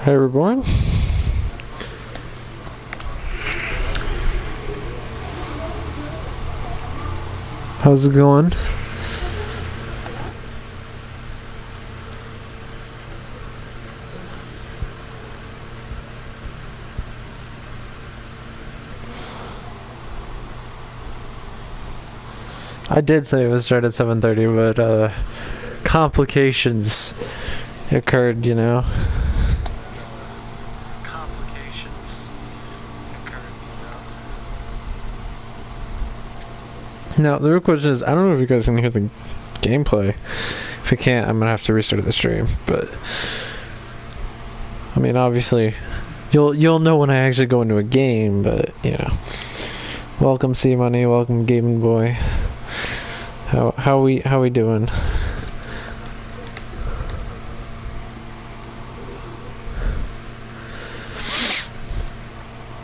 Hey everyone. How's it going? I did say it was start at 7:30, but complications occurred, you know. Now, the real question is, I don't know if you guys can hear the gameplay. If you can't, I'm gonna have to restart the stream, but I mean, obviously, you'll know when I actually go into a game, but, you know. Welcome C-Money, welcome Gaming Boy. How we doing?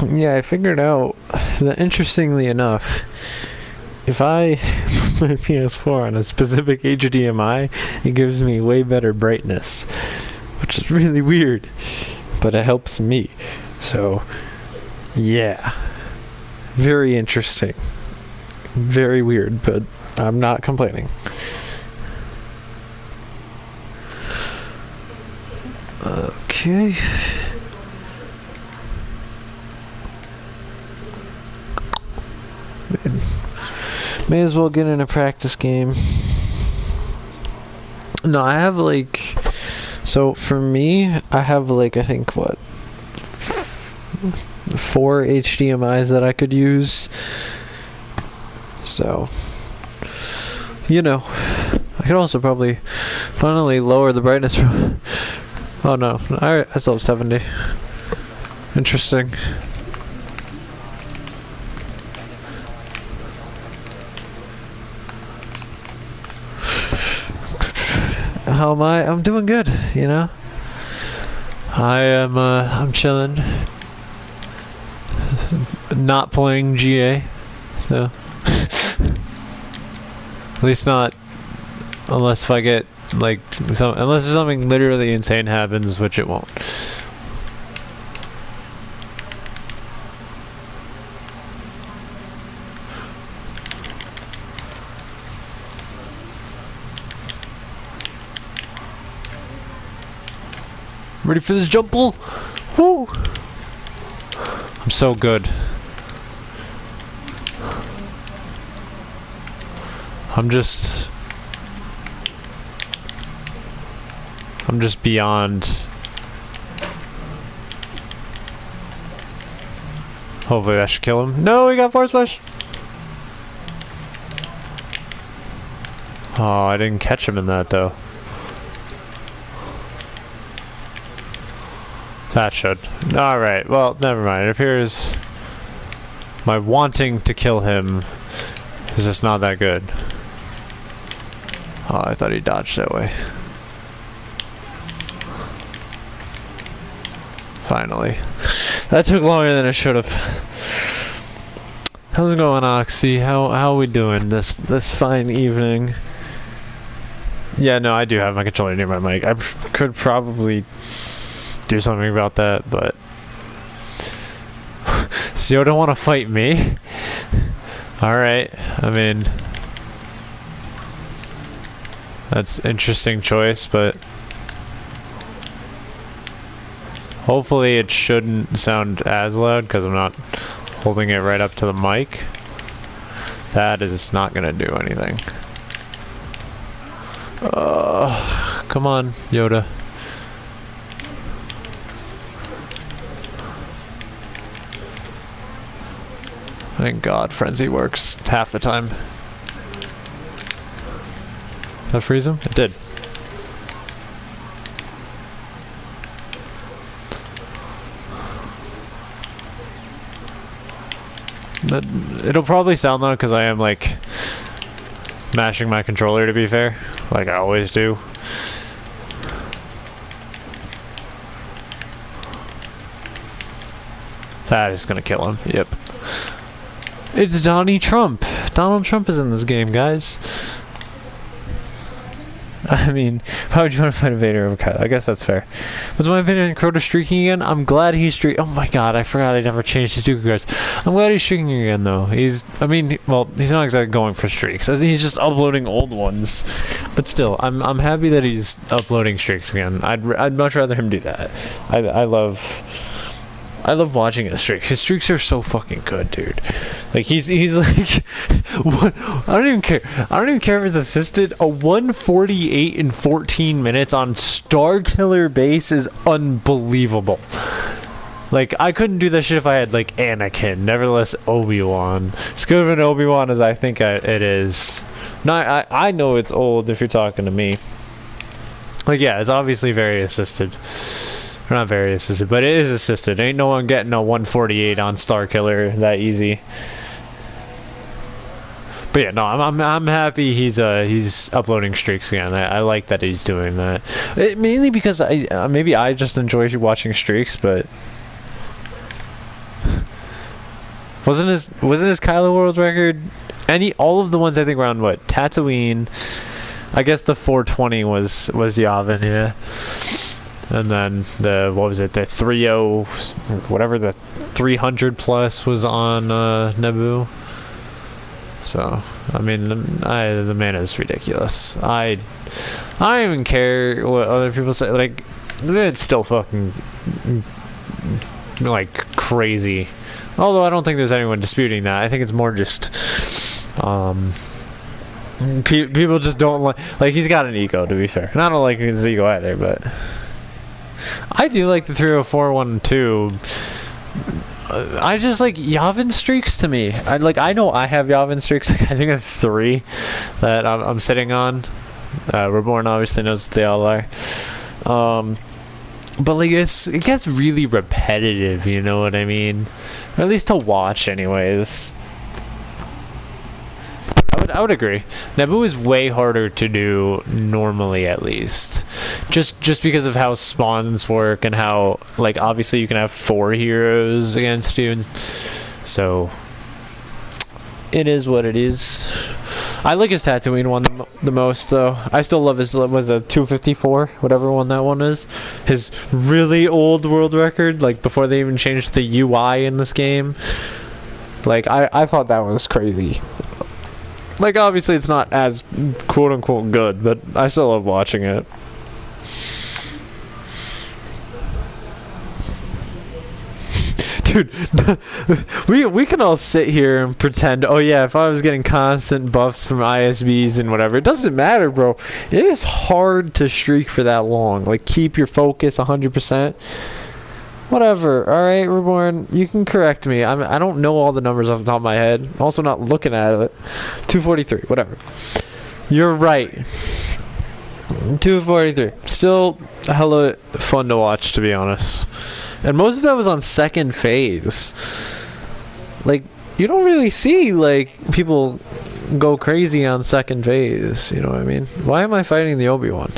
Yeah, I figured out that, interestingly enough, if I put my PS4 on a specific HDMI, it gives me way better brightness, which is really weird, but it helps me. So, yeah, very interesting, very weird, but I'm not complaining. Okay. May as well get in a practice game. No, I have like, so for me, I have like, I think what, 4 HDMIs that I could use. So, you know, I could also probably finally lower the brightness from, oh no, I still have 70. Interesting. How am I? I'm doing good, you know? I'm chilling. Not playing GA, so. At least not, unless if I get, like, unless there's something literally insane happens, which it won't. Ready for this jump pull? Woo! I'm so good. I'm just beyond. Hopefully that should kill him. No, he got force push. Oh, I didn't catch him in that though. That should. Alright, well, never mind. It appears my wanting to kill him is just not that good. Oh, I thought he dodged that way. Finally. That took longer than it should have. How's it going, Oxy? How are we doing this fine evening? Yeah, no, I do have my controller near my mic. I could probably do something about that, but so you don't want to fight me? Alright, I mean, that's an interesting choice, but hopefully it shouldn't sound as loud because I'm not holding it right up to the mic. That is not gonna do anything. Come on, Yoda. Thank God Frenzy works half the time. Did that freeze him? It did. It'll probably sound loud because I am like mashing my controller, to be fair, like I always do. That is gonna kill him. Yep. It's Donnie Trump. Donald Trump is in this game, guys. I mean, why would you want to fight a Vader over Kylo? I guess that's fair. What's my opinion on Crota streaking again? I'm glad he's streaking. Oh my god, I forgot I never changed his Dooku cards. I'm glad he's streaking again, though. He's not exactly going for streaks. He's just uploading old ones. But still, I'm happy that he's uploading streaks again. I'd much rather him do that. I love watching his streaks. His streaks are so fucking good, dude. Like he's like, what? I don't even care. I don't even care if it's assisted. A 148 in 14 minutes on Starkiller base is unbelievable. Like I couldn't do that shit if I had like Anakin. Nevertheless, Obi-Wan. As good of an Obi-Wan as I think it is. Not. I know it's old if you're talking to me. Like yeah, it's obviously very assisted. Not very assisted, but it is assisted. Ain't no one getting a 148 on Starkiller that easy. But yeah, no, I'm happy he's uploading streaks again. I like that he's doing that. Mainly because maybe I just enjoy watching streaks, but wasn't his Kylo world record all of the ones I think were on what Tatooine. I guess the 420 was Yavin, yeah. And then the 30 whatever, the 300 plus was on Naboo. So I mean, the man is ridiculous. I don't even care what other people say. Like it's still fucking like crazy. Although I don't think there's anyone disputing that. I think it's more just people just don't like he's got an ego, to be fair. And I don't like his ego either, but I do like the 30412. I just like Yavin streaks to me. I know I have Yavin streaks. I think I have 3 that I'm sitting on. Reborn obviously knows what they all are. But like it gets really repetitive. You know what I mean? Or at least to watch, anyways. I would agree. Naboo is way harder to do normally, at least. Just because of how spawns work and how, like, obviously you can have 4 heroes against you. So, it is what it is. I like his Tatooine one the most, though. I still love his, was a 254, whatever one that one is. His really old world record, like, before they even changed the UI in this game. Like, I thought that was crazy. Like, obviously it's not as quote-unquote good, but I still love watching it. Dude, we can all sit here and pretend, oh yeah, if I was getting constant buffs from ISBs and whatever, it doesn't matter, bro. It is hard to streak for that long. Like, keep your focus 100%. Whatever, alright, Reborn, you can correct me. I don't know all the numbers off the top of my head. I'm also not looking at it. 243, whatever. You're right. 243. Still hella fun to watch, to be honest. And most of that was on second phase. Like, you don't really see, like, people go crazy on second phase, you know what I mean? Why am I fighting the Obi-Wan?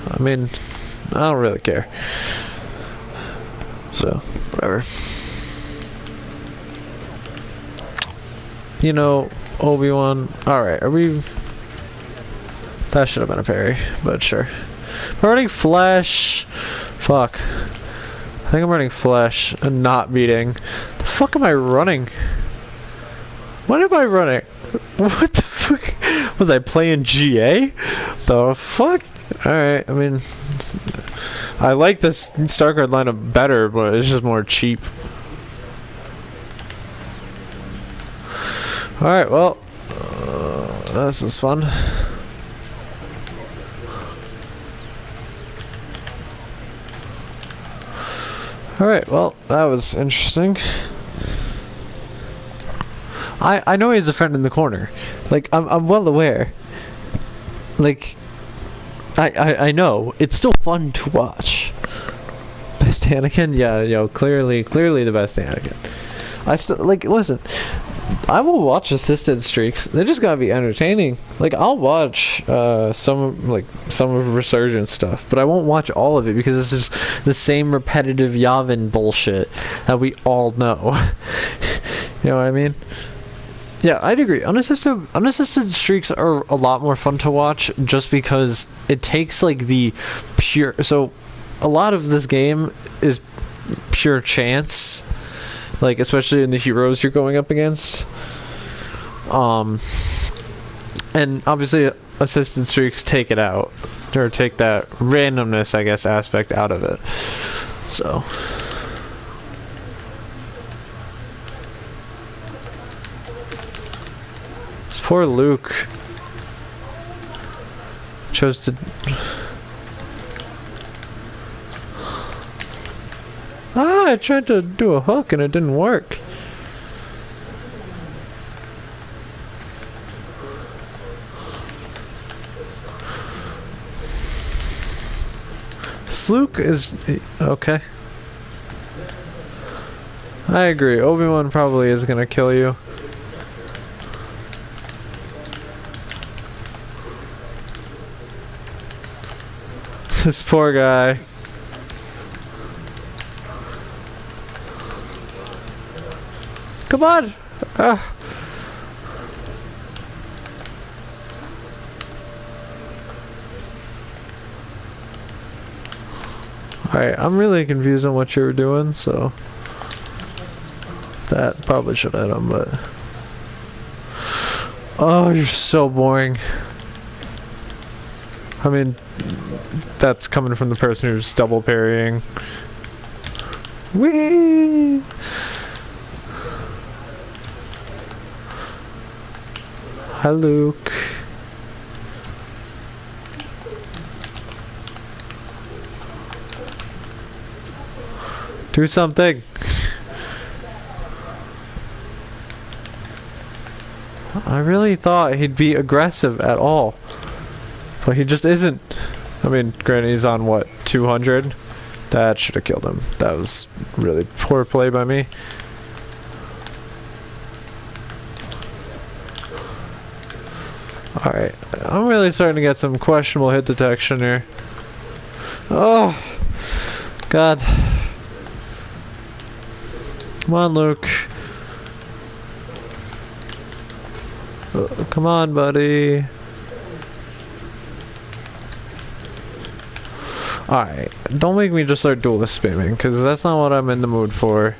I mean, I don't really care. So, whatever. You know, Obi-Wan. Alright, are we... That should have been a parry, but sure. I'm running Flash. Fuck. I think I'm running Flash and not beating. The fuck am I running? What am I running? What the fuck? Was I playing GA? The fuck? Alright, I mean, I like this Starcard lineup better, but it's just more cheap. Alright, well, this is fun. Alright, well, that was interesting. I know he has a friend in the corner. Like, I'm well aware. Like, I know. It's still fun to watch. Best Anakin? Yeah, yo, clearly the best Anakin. I still, like, listen. I will watch assisted streaks. They just gotta be entertaining. Like, I'll watch some of Resurgence stuff, but I won't watch all of it because it's just the same repetitive Yavin bullshit that we all know. You know what I mean? Yeah, I'd agree. Unassisted streaks are a lot more fun to watch just because it takes like the pure. So, a lot of this game is pure chance, like especially in the heroes you're going up against. And obviously assisted streaks take it out, or take that randomness, I guess, aspect out of it. So. This poor Luke chose to... I tried to do a hook and it didn't work. This Luke is... okay. I agree. Obi-Wan probably is gonna kill you. This poor guy. Come on! Alright, I'm really confused on what you were doing, so... that probably should have hit him, but... oh, you're so boring. I mean... that's coming from the person who's double parrying. Whee! Hi, Luke. Do something. I really thought he'd be aggressive at all, but he just isn't. I mean, granted, he's on what, 200? That should have killed him. That was really poor play by me. Alright, I'm really starting to get some questionable hit detection here. Oh, God. Come on, Luke. Come on, buddy. Alright, don't make me just start duelist spamming, because that's not what I'm in the mood for.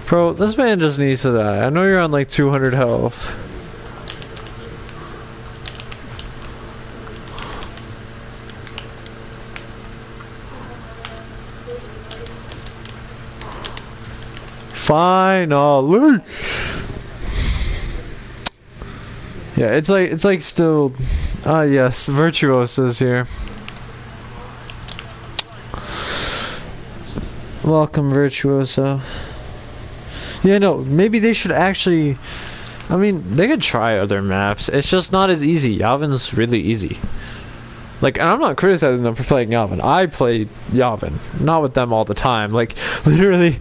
Bro, this man just needs to die. I know you're on like 200 health. Finally. Yeah, it's like still. Ah, yes, Virtuoso's here. Welcome, Virtuoso. Yeah, no, maybe they should actually... I mean, they could try other maps. It's just not as easy. Yavin's really easy. Like, and I'm not criticizing them for playing Yavin. I play Yavin. Not with them all the time. Like, literally,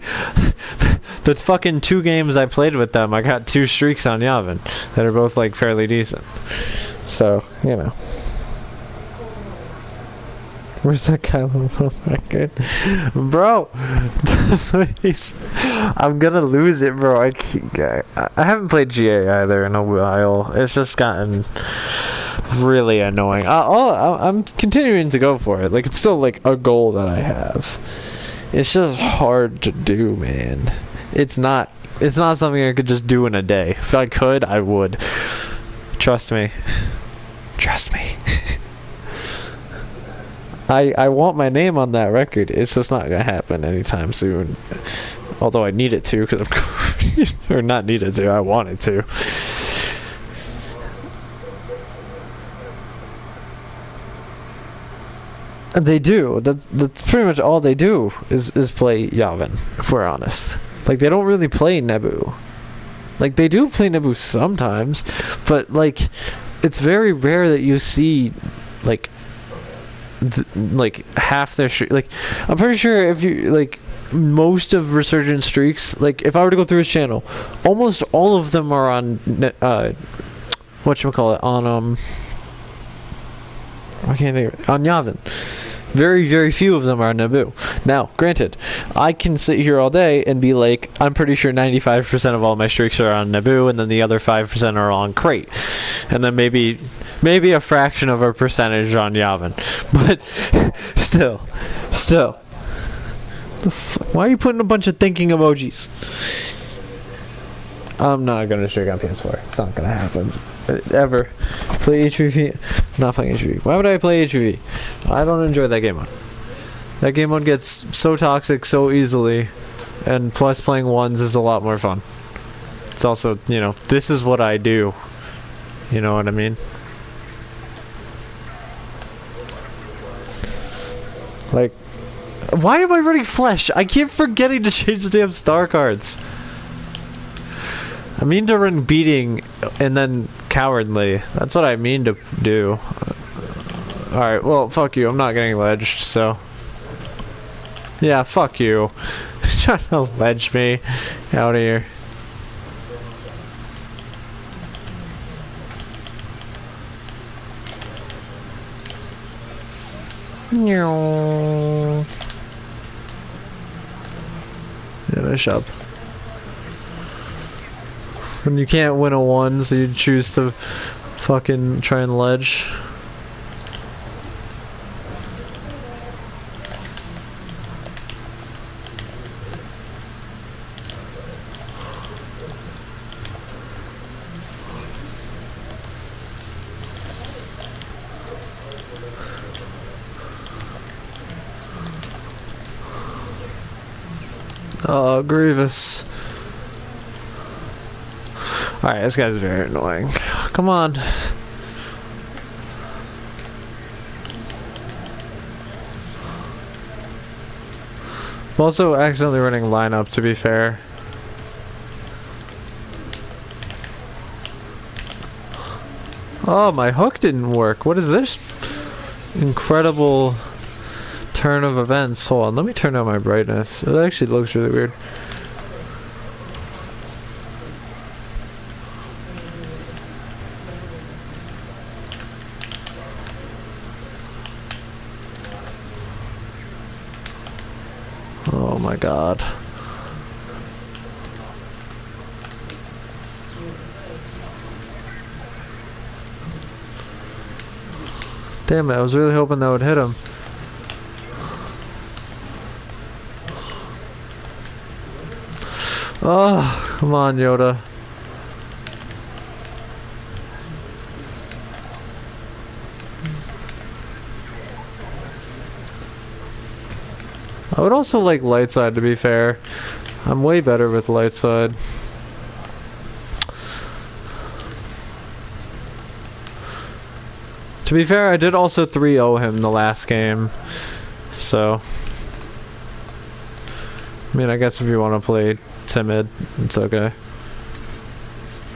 the fucking 2 games I played with them, I got 2 streaks on Yavin that are both, like, fairly decent. So, you know. Where's that guy on the record? Bro! Please. I'm gonna lose it, bro. I haven't played GA either in a while. It's just gotten really annoying. I'm continuing to go for it. Like, it's still, like, a goal that I have. It's just hard to do, man. It's not something I could just do in a day. If I could, I would. Trust me. Trust me. I want my name on that record. It's just not gonna happen anytime soon. Although I need it to, because I'm or not need it to. I want it to. And they do. That's pretty much all they do is play Yavin. If we're honest, like they don't really play Nebu. Like they do play Nebu sometimes, but like it's very rare that you see like. Like half their streak. Like I'm pretty sure if you like most of Resurgent streaks, like if I were to go through his channel, almost all of them are on whatchamacallit, on I can't think of it. On Yavin. Very, very few of them are Naboo. Now, granted, I can sit here all day and be like, I'm pretty sure 95% of all my streaks are on Naboo, and then the other 5% are on Crate. And then maybe a fraction of a percentage on Yavin. But still. Why are you putting a bunch of thinking emojis? I'm not gonna streak on PS4. It's not gonna happen. Ever. Play HVV? Not playing HVV. Why would I play HVV? I don't enjoy that game mode. That game mode gets so toxic so easily, and plus playing ones is a lot more fun. It's also, you know, this is what I do. You know what I mean? Like, why am I running Flesh? I keep forgetting to change the damn star cards. I mean to run Beating and then Cowardly. That's what I mean to do. Alright, well, fuck you. I'm not getting ledged, so... Yeah, fuck you. Trying to ledge me. Out of here. Finish up. When you can't win a 1, so you choose to fucking try and ledge. Oh, Grievous. Alright, this guy's very annoying. Come on. I'm also accidentally running lineup, to be fair. Oh, my hook didn't work. What is this? Incredible turn of events. Hold on, let me turn down my brightness. It actually looks really weird. Oh my god. Damn it, I was really hoping that would hit him. Oh, come on, Yoda. I would also like light side, to be fair. I'm way better with light side. To be fair, I did also 3-0 him the last game. So, I mean, I guess if you want to play timid, it's okay.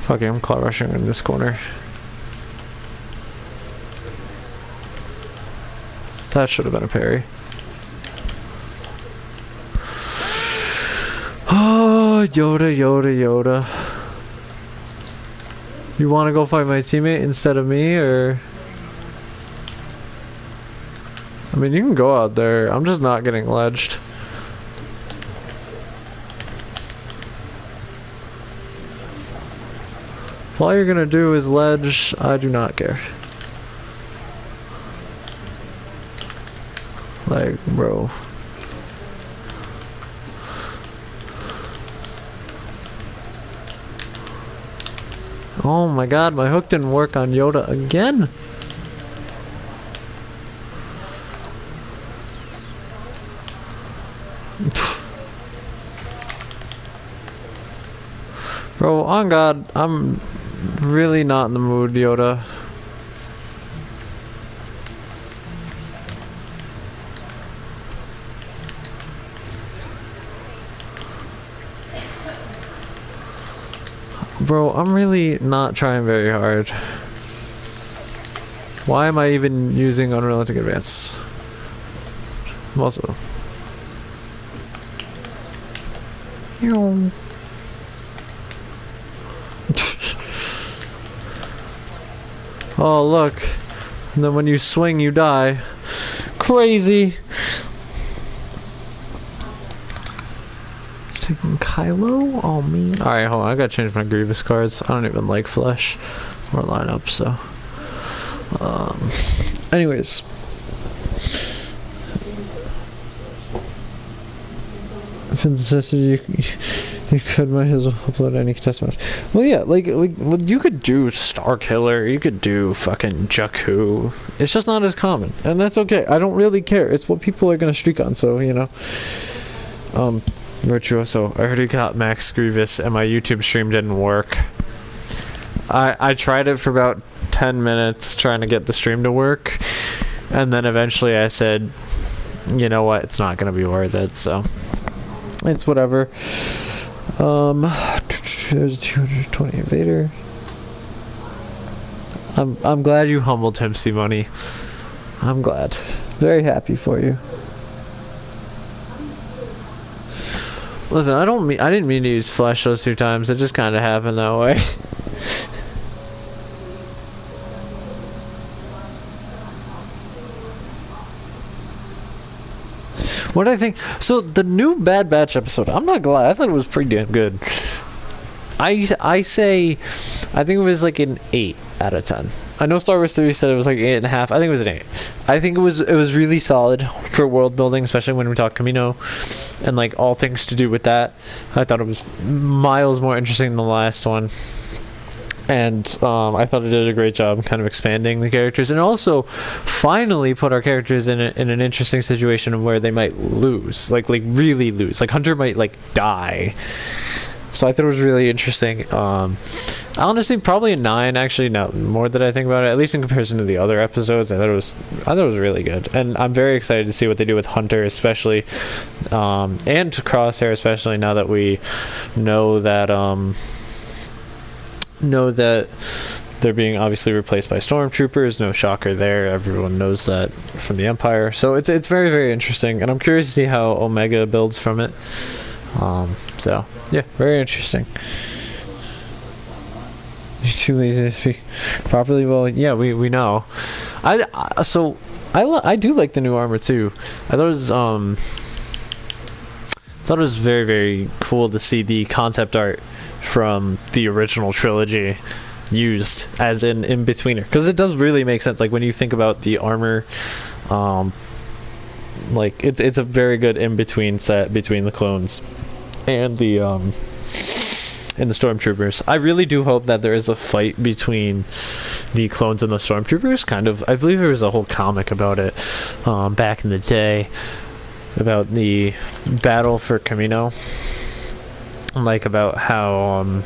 Fuck it, I'm claw rushing in this corner. That should have been a parry. Oh, Yoda. You want to go fight my teammate instead of me, or? I mean, you can go out there. I'm just not getting ledged. If all you're gonna do is ledge, I do not care. Like, bro. Oh my god, my hook didn't work on Yoda again. Bro, on God, I'm really not in the mood, Yoda. Bro, I'm really not trying very hard. Why am I even using Unrelenting Advance? I'm also... Oh look, And then when you swing, you die. Crazy. Taking Kylo? Oh, man. Alright, hold on. I gotta change my Grievous cards. I don't even like Flesh or lineup, so. Anyways. If it's necessary, you could might as well upload any testimonies. Well, yeah, well, you could do Star Killer, you could do fucking Jakku. It's just not as common, and that's okay. I don't really care. It's what people are gonna streak on, so you know. Virtuoso. I heard he got Max Grievous, and my YouTube stream didn't work. I tried it for about 10 minutes trying to get the stream to work, and then eventually I said, you know what, it's not gonna be worth it, so it's whatever. There's a 220 Vader. I'm glad you humbled him, Simone. I'm glad. Very happy for you. Listen, I didn't mean to use Flesh those 2 times. It just kind of happened that way. What do I think? So the new Bad Batch episode, I'm not gonna lie, I thought it was pretty damn good. I say, I think it was like an 8 out of 10. I know Star Wars Theory said it was like 8.5. I think it was an 8. I think it was really solid for world building, especially when we talk Camino and like all things to do with that. I thought it was miles more interesting than the last one. And I thought it did a great job kind of expanding the characters, and also finally put our characters in an interesting situation where they might lose, like really lose. Like Hunter might like die. So I thought it was really interesting. Honestly, probably a 9. Actually, no, more that I think about it, at least in comparison to the other episodes. I thought it was really good, and I'm very excited to see what they do with Hunter, especially, and Crosshair, especially now that we know that they're being obviously replaced by stormtroopers. No shocker there. Everyone knows that from the Empire. So it's very, very interesting, and I'm curious to see how Omega builds from it. So yeah, very interesting. You're too lazy to speak properly. Well, yeah, we know. I do like the new armor too. I thought it was very, very cool to see the concept art from the original trilogy used as an in-betweener, because it does really make sense. Like when you think about the armor, like it's a very good in-between set between the clones and the stormtroopers. I really do hope that there is a fight between the clones and the stormtroopers. Kind of, I believe there was a whole comic about it back in the day, about the battle for Camino, like about how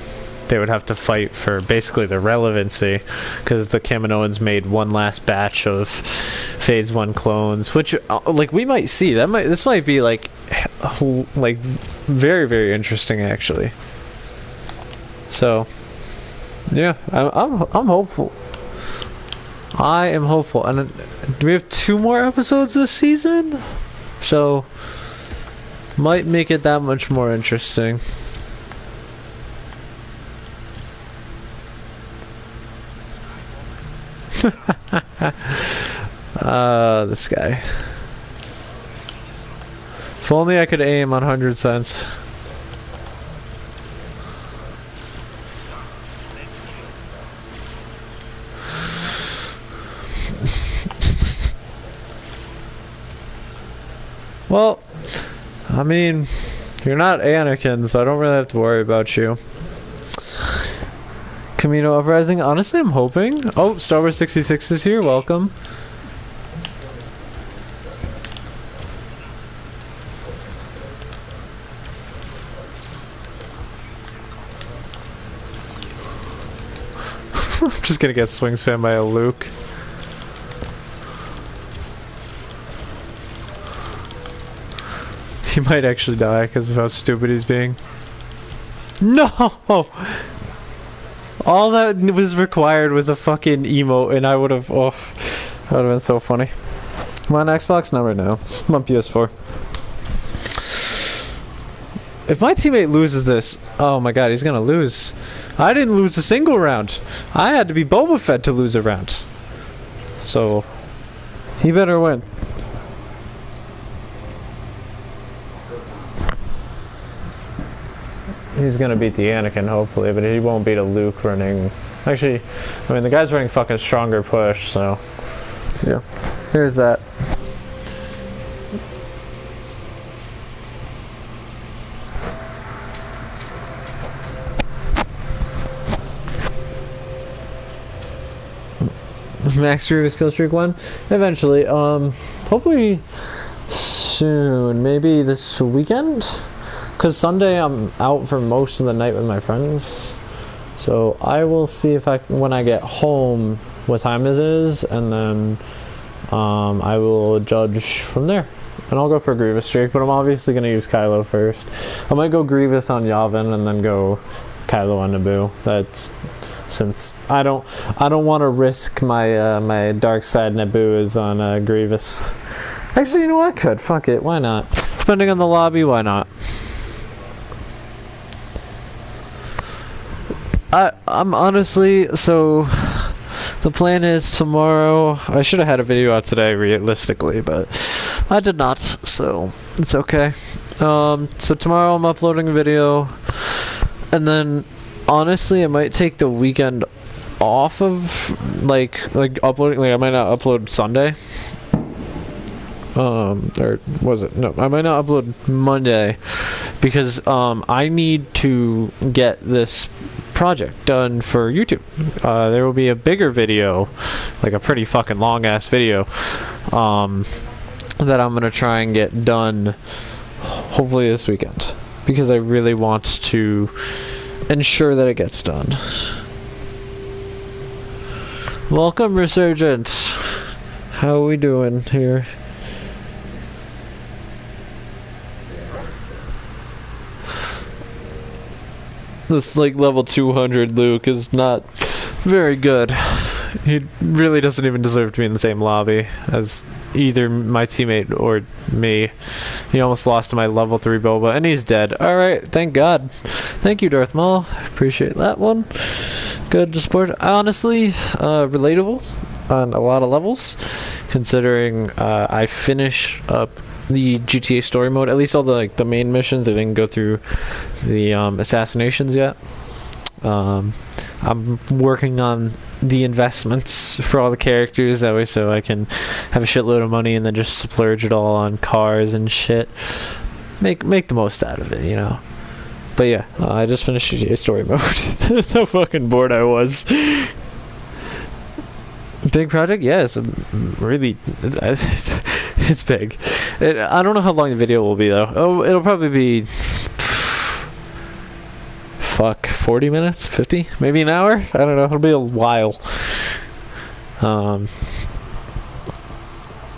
they would have to fight for basically the relevancy, because the Kaminoans made one last batch of Phase 1 clones, which like we might see. This might be like very, very interesting actually. So yeah, I'm hopeful. I am hopeful. And do we have 2 more episodes this season? So might make it that much more interesting. This guy. If only I could aim on 100 cents. Well, I mean, you're not Anakin, so I don't really have to worry about you. Camino Uprising, honestly I'm hoping. Oh, Star Wars 66 is here, welcome. I'm just gonna get swing spammed by a Luke. He might actually die because of how stupid he's being. No! All that was required was a fucking emote, and I would have. Oh, that would have been so funny. I'm on Xbox? Not right now. I'm on PS4. If my teammate loses this, oh my god, he's gonna lose. I didn't lose a single round. I had to be Boba Fett to lose a round. so he better win. He's gonna beat the Anakin, hopefully, but he won't beat a Luke running. Actually, I mean, the guy's running fucking stronger push, so yeah. There's that. Max Grievous kill streak 1? Eventually. Hopefully soon. Maybe this weekend? Because Sunday I'm out for most of the night with my friends. So I will see if when I get home, what time it is, and then I will judge from there. And I'll go for Grievous streak, but I'm obviously going to use Kylo first. I might go Grievous on Yavin and then go Kylo on Naboo. That's... Since I don't want to risk my my dark side Naboo is on Grievous. Actually, you know what? I could. Fuck it. Why not? Depending on the lobby, why not? I'm honestly, so the plan is tomorrow. I should have had a video out today, realistically, but I did not, so it's okay. So tomorrow I'm uploading a video, and then honestly, I might take the weekend off of like uploading. Like I might not upload Sunday. Or was it? No, I might not upload Monday because I need to get this project done for YouTube. There will be a bigger video, like a pretty fucking long ass video, that I'm gonna try and get done hopefully this weekend because I really want to ensure that it gets done. Welcome, Resurgence. How are we doing here? This like level 200 Luke is not very good. He really doesn't even deserve to be in the same lobby as either my teammate or me. He almost lost to my level 3 Boba, and he's dead. Alright, thank God. Thank you, Darth Maul. Appreciate that one. Good support. Honestly, relatable on a lot of levels, considering I finish up the GTA story mode, at least all the main missions. I didn't go through the assassinations yet. I'm working on the investments for all the characters, that way so I can have a shitload of money and then just splurge it all on cars and shit. Make the most out of it, you know. But yeah, I just finished GTA story mode. That's how fucking bored I was. Big project? Yeah, it's really... It's big. I don't know how long the video will be, though. Oh, it'll probably be... Fuck, 40 minutes? 50? Maybe an hour? I don't know. It'll be a while.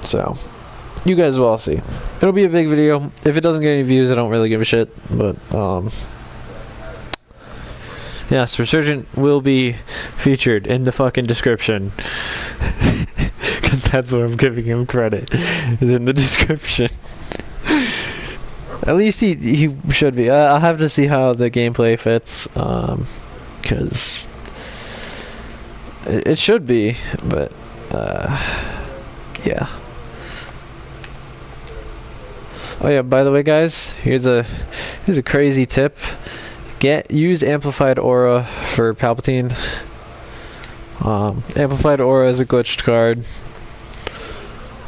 So, you guys will all see. It'll be a big video. If it doesn't get any views, I don't really give a shit. But, yes, Resurgent will be featured in the fucking description. Because that's what I'm giving him credit, is in the description. At least he should be. I'll have to see how the gameplay fits, because it should be, but yeah. Oh yeah, by the way, guys, here's a crazy tip. Use Amplified Aura for Palpatine. Amplified Aura is a glitched card.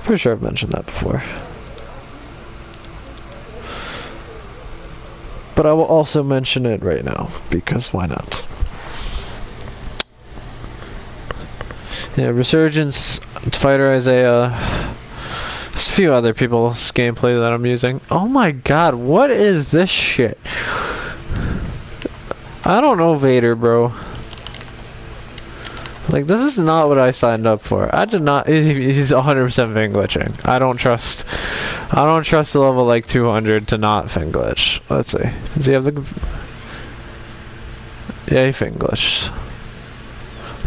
Pretty sure I've mentioned that before. But I will also mention it right now, because why not? Yeah, Resurgence, Fighter Isaiah, there's a few other people's gameplay that I'm using. Oh my god, what is this shit? I don't know Vader, bro. Like, this is not what I signed up for. I did not. He's 100% fin glitching. I don't trust a level like 200 to not fin glitch. Let's see. Does he have the? Yeah, he fin glitched.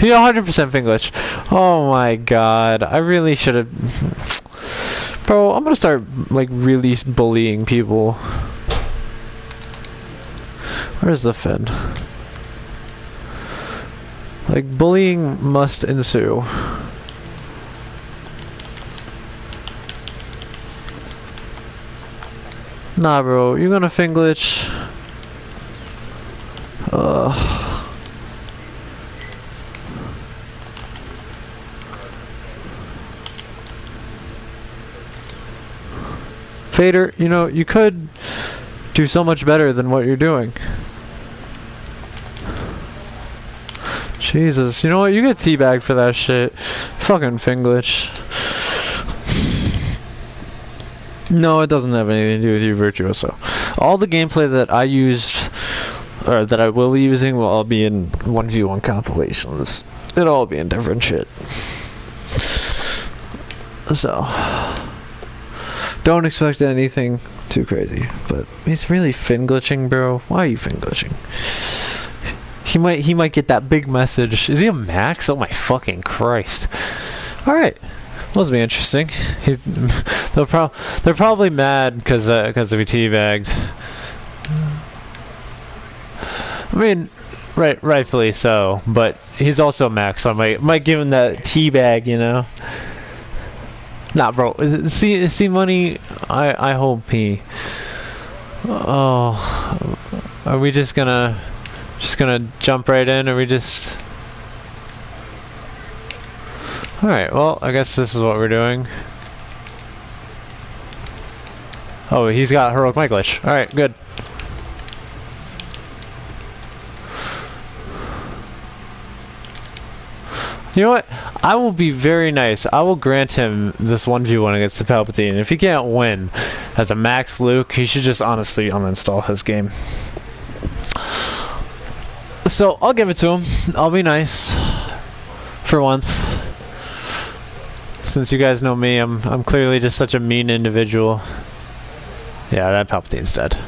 He 100% fin glitch. Oh my god! I really should have. Bro, I'm gonna start like really bullying people. Where's the fin? Like, bullying must ensue. Nah, bro, you're gonna fin glitch. Fader, you know, you could do so much better than what you're doing. Jesus, you know what? You get teabagged for that shit. Fucking fin glitch. No, it doesn't have anything to do with you, Virtuoso. All the gameplay that I used, or that I will be using, will all be in 1v1 compilations. It'll all be in different shit. So, don't expect anything too crazy. But he's really fin glitching, bro. Why are you fin glitching? He might get that big message. Is he a max? Oh my fucking Christ! All right. Must be interesting. They're probably mad because we teabagged. I mean, rightfully so. But he's also max, so I might give him that teabag, you know. Nah, bro. See money. I hope he. Oh, are we just gonna jump right in? Or we just? Alright, well, I guess this is what we're doing. Oh, he's got heroic mic glitch. Alright, good. You know what? I will be very nice. I will grant him this 1v1 against the Palpatine. If he can't win as a max Luke, he should just honestly uninstall his game. So, I'll give it to him. I'll be nice. For once. Since you guys know me, I'm clearly just such a mean individual. Yeah, that Palpatine's dead.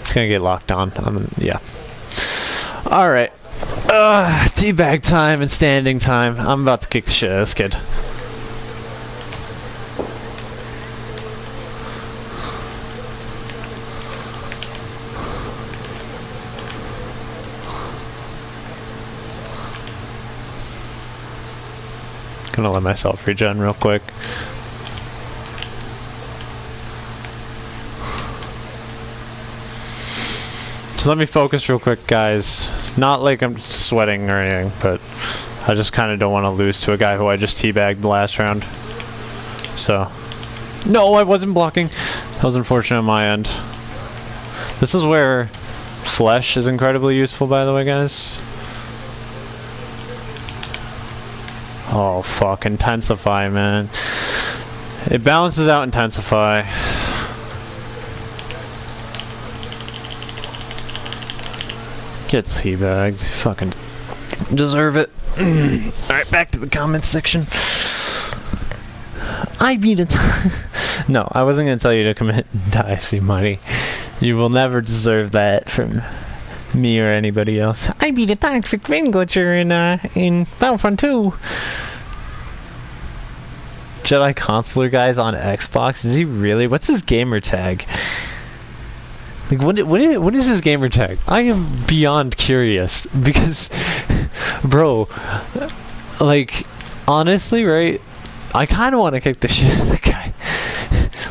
It's gonna get locked on. Yeah. Alright. Teabag time and standing time. I'm about to kick the shit out of this kid. Gonna let myself regen real quick. So let me focus real quick, guys. Not like I'm sweating or anything, but I just kind of don't want to lose to a guy who I just teabagged the last round. So, no, I wasn't blocking. That was unfortunate on my end. This is where flesh is incredibly useful, by the way, guys. Oh, fuck. Intensify, man. It balances out Intensify. Get teabagged. Fucking deserve it. Alright, back to the comments section. I beat it. No, I wasn't going to tell you to commit die, see money. You will never deserve that from me or anybody else. I beat a toxic fin glitcher in Battlefront 2. Jedi Consular guys on Xbox. Is he really? What's his gamer tag? Like what is his gamer tag? I am beyond curious because, bro, like honestly, right? I kind of want to kick the shit out of the guy.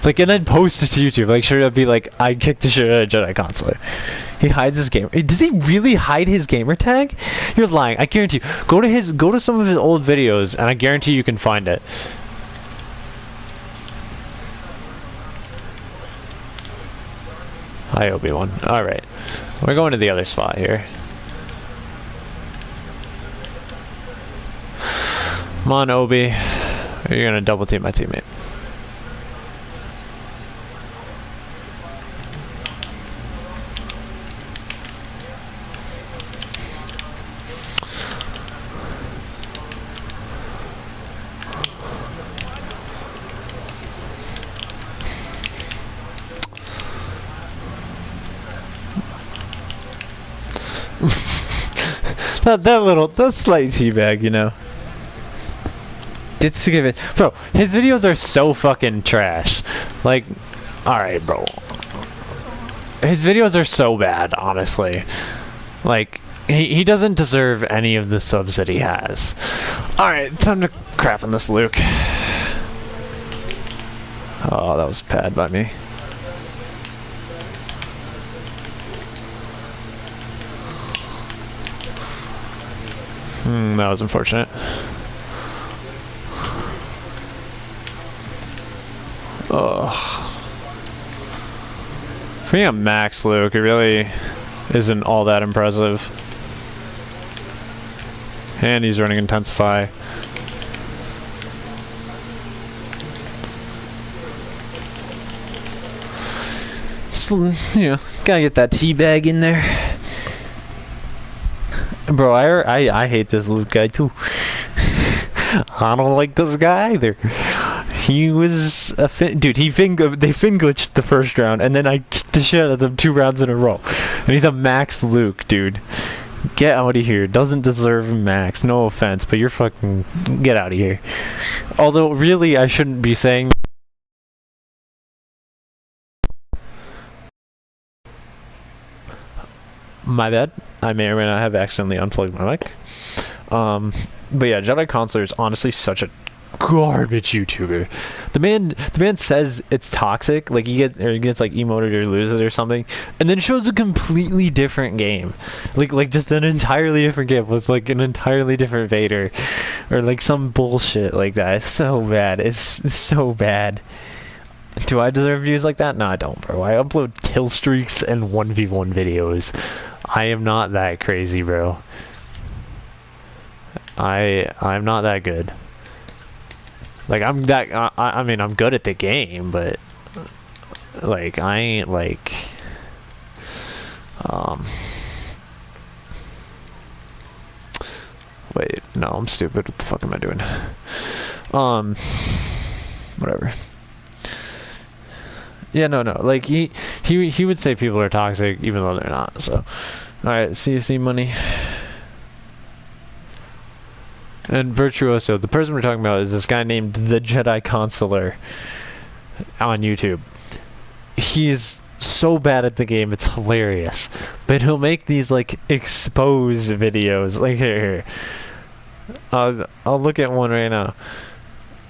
Like, and then post it to YouTube. Like, sure, it'd be like, I kicked the shit out of Jedi Consular. He hides his gamer. Does he really hide his gamer tag? You're lying. I guarantee you. Go to some of his old videos, and I guarantee you can find it. Hi, Obi-Wan. All right, we're going to the other spot here. Come on, Obi. You're gonna double team my teammate. that slight teabag, you know. Gets to give it, bro. His videos are so fucking trash. Like, all right, bro. His videos are so bad, honestly. Like, he doesn't deserve any of the subs that he has. All right, time to crap on this Luke. Oh, that was bad by me. That was unfortunate. Ugh. Being a max Luke, it really isn't all that impressive. And he's running Intensify. So, you know, gotta get that teabag in there. Bro, I hate this Luke guy too. I don't like this guy either. He was a dude. They fin glitched the first round, and then I kicked the shit out of them 2 rounds in a row. And he's a max Luke, dude. Get out of here. Doesn't deserve max. No offense, but you're fucking get out of here. Although really, I shouldn't be saying. My bad. I may or may not have accidentally unplugged my mic. But yeah, Jedi Consular is honestly such a garbage YouTuber. The man says it's toxic, like he gets like emoted or loses or something, and then shows a completely different game, like just an entirely different game with like an entirely different Vader, or like some bullshit like that. It's so bad. It's so bad. Do I deserve views like that? No, I don't, bro. I upload kill streaks and 1v1 videos. I am not that crazy, bro. I'm not that good. Like I'm that. I mean, I'm good at the game, but like I ain't like. Wait, no, I'm stupid. What the fuck am I doing? Whatever. Yeah, no. Like he would say people are toxic even though they're not. So, all right, CSC money. And Virtuoso, the person we're talking about is this guy named the Jedi Consular on YouTube. He's so bad at the game, it's hilarious. But he'll make these like expose videos. Like here. I'll look at one right now.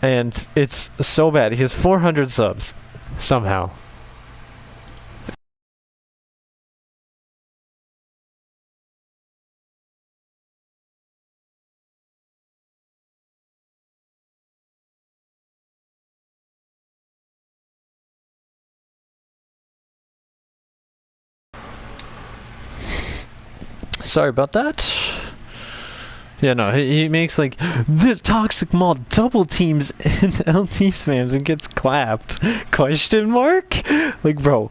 And it's so bad. He has 400 subs somehow. Sorry about that. Yeah, no, he makes like the toxic mod double teams and LT spams and gets clapped. Question mark? Like, bro,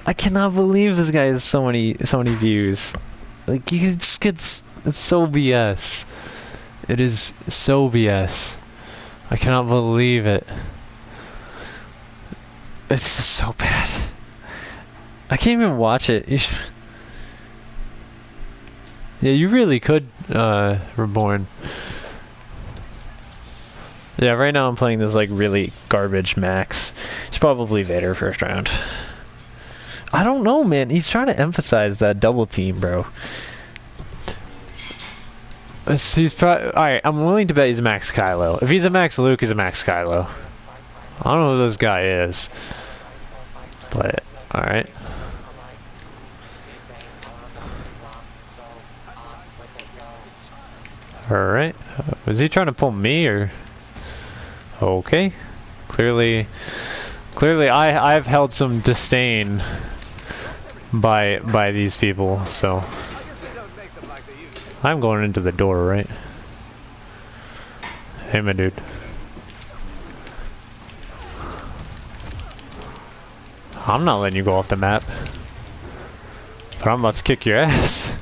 I cannot believe this guy has so many views. Like, you just get it's so BS. It is so BS. I cannot believe it. It's just so bad. I can't even watch it. Yeah, you really could, Reborn. Yeah, right now I'm playing this, like, really garbage max. It's probably Vader first round. I don't know, man. He's trying to emphasize that double team, bro. He's probably... Alright, I'm willing to bet he's a max Kylo. If he's a max Luke, he's a max Kylo. I don't know who this guy is. But, alright. Alright. Was he trying to pull me or... Okay. Clearly I've held some disdain by these people, so... I'm going into the door, right? Hey, my dude. I'm not letting you go off the map. But I'm about to kick your ass.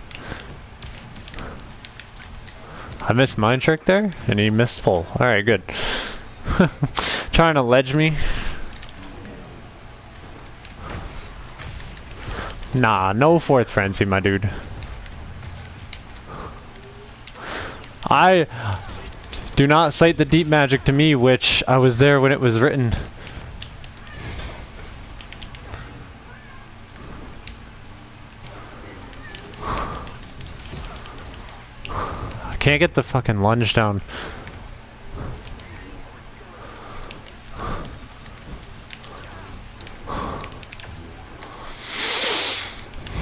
I missed mind trick there, and he missed pull. Alright, good. Trying to ledge me. Nah, no fourth frenzy, my dude. I do not cite the deep magic to me, which I was there when it was written. I can't get the fucking lunge down.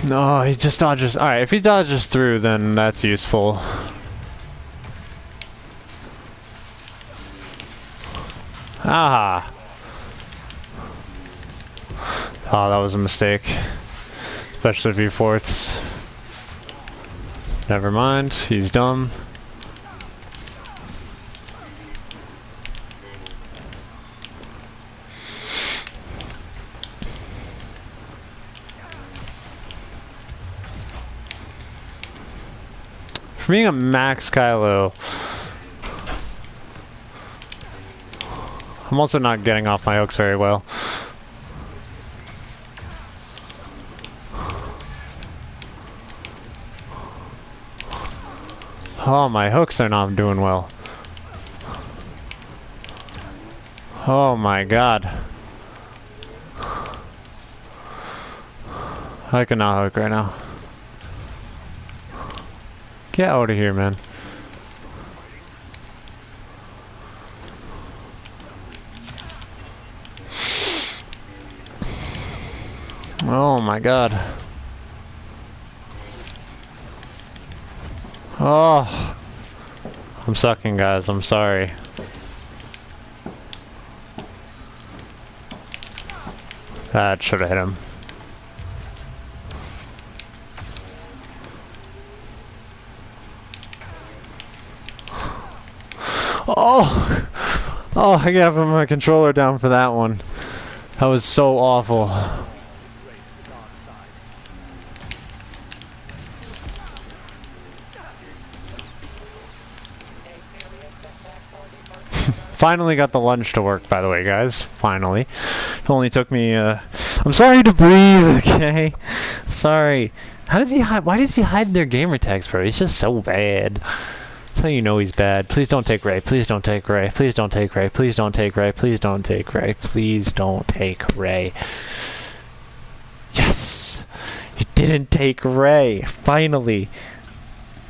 No, he just dodges. Alright, if he dodges through, then that's useful. Ah! Oh, that was a mistake. Especially V4s. Never mind, he's dumb. For being a max Kylo, I'm also not getting off my hooks very well. Oh, my hooks are not doing well. Oh my god. I cannot hook right now. Get out of here, man. Oh my god. Oh. I'm sucking, guys. I'm sorry. That should have hit him. Oh! Oh, I gotta put my controller down for that one. That was so awful. Finally got the lunge to work, by the way, guys. Finally. It only took me, I'm sorry to breathe, okay? Sorry. How does he hide? Why does he hide their gamer tags, bro? He's just so bad. That's how you know he's bad. Please don't take Ray. Please don't take Ray. Please don't take Ray. Please don't take Ray. Please don't take Ray. Please don't take Ray. Yes! You didn't take Ray. Finally.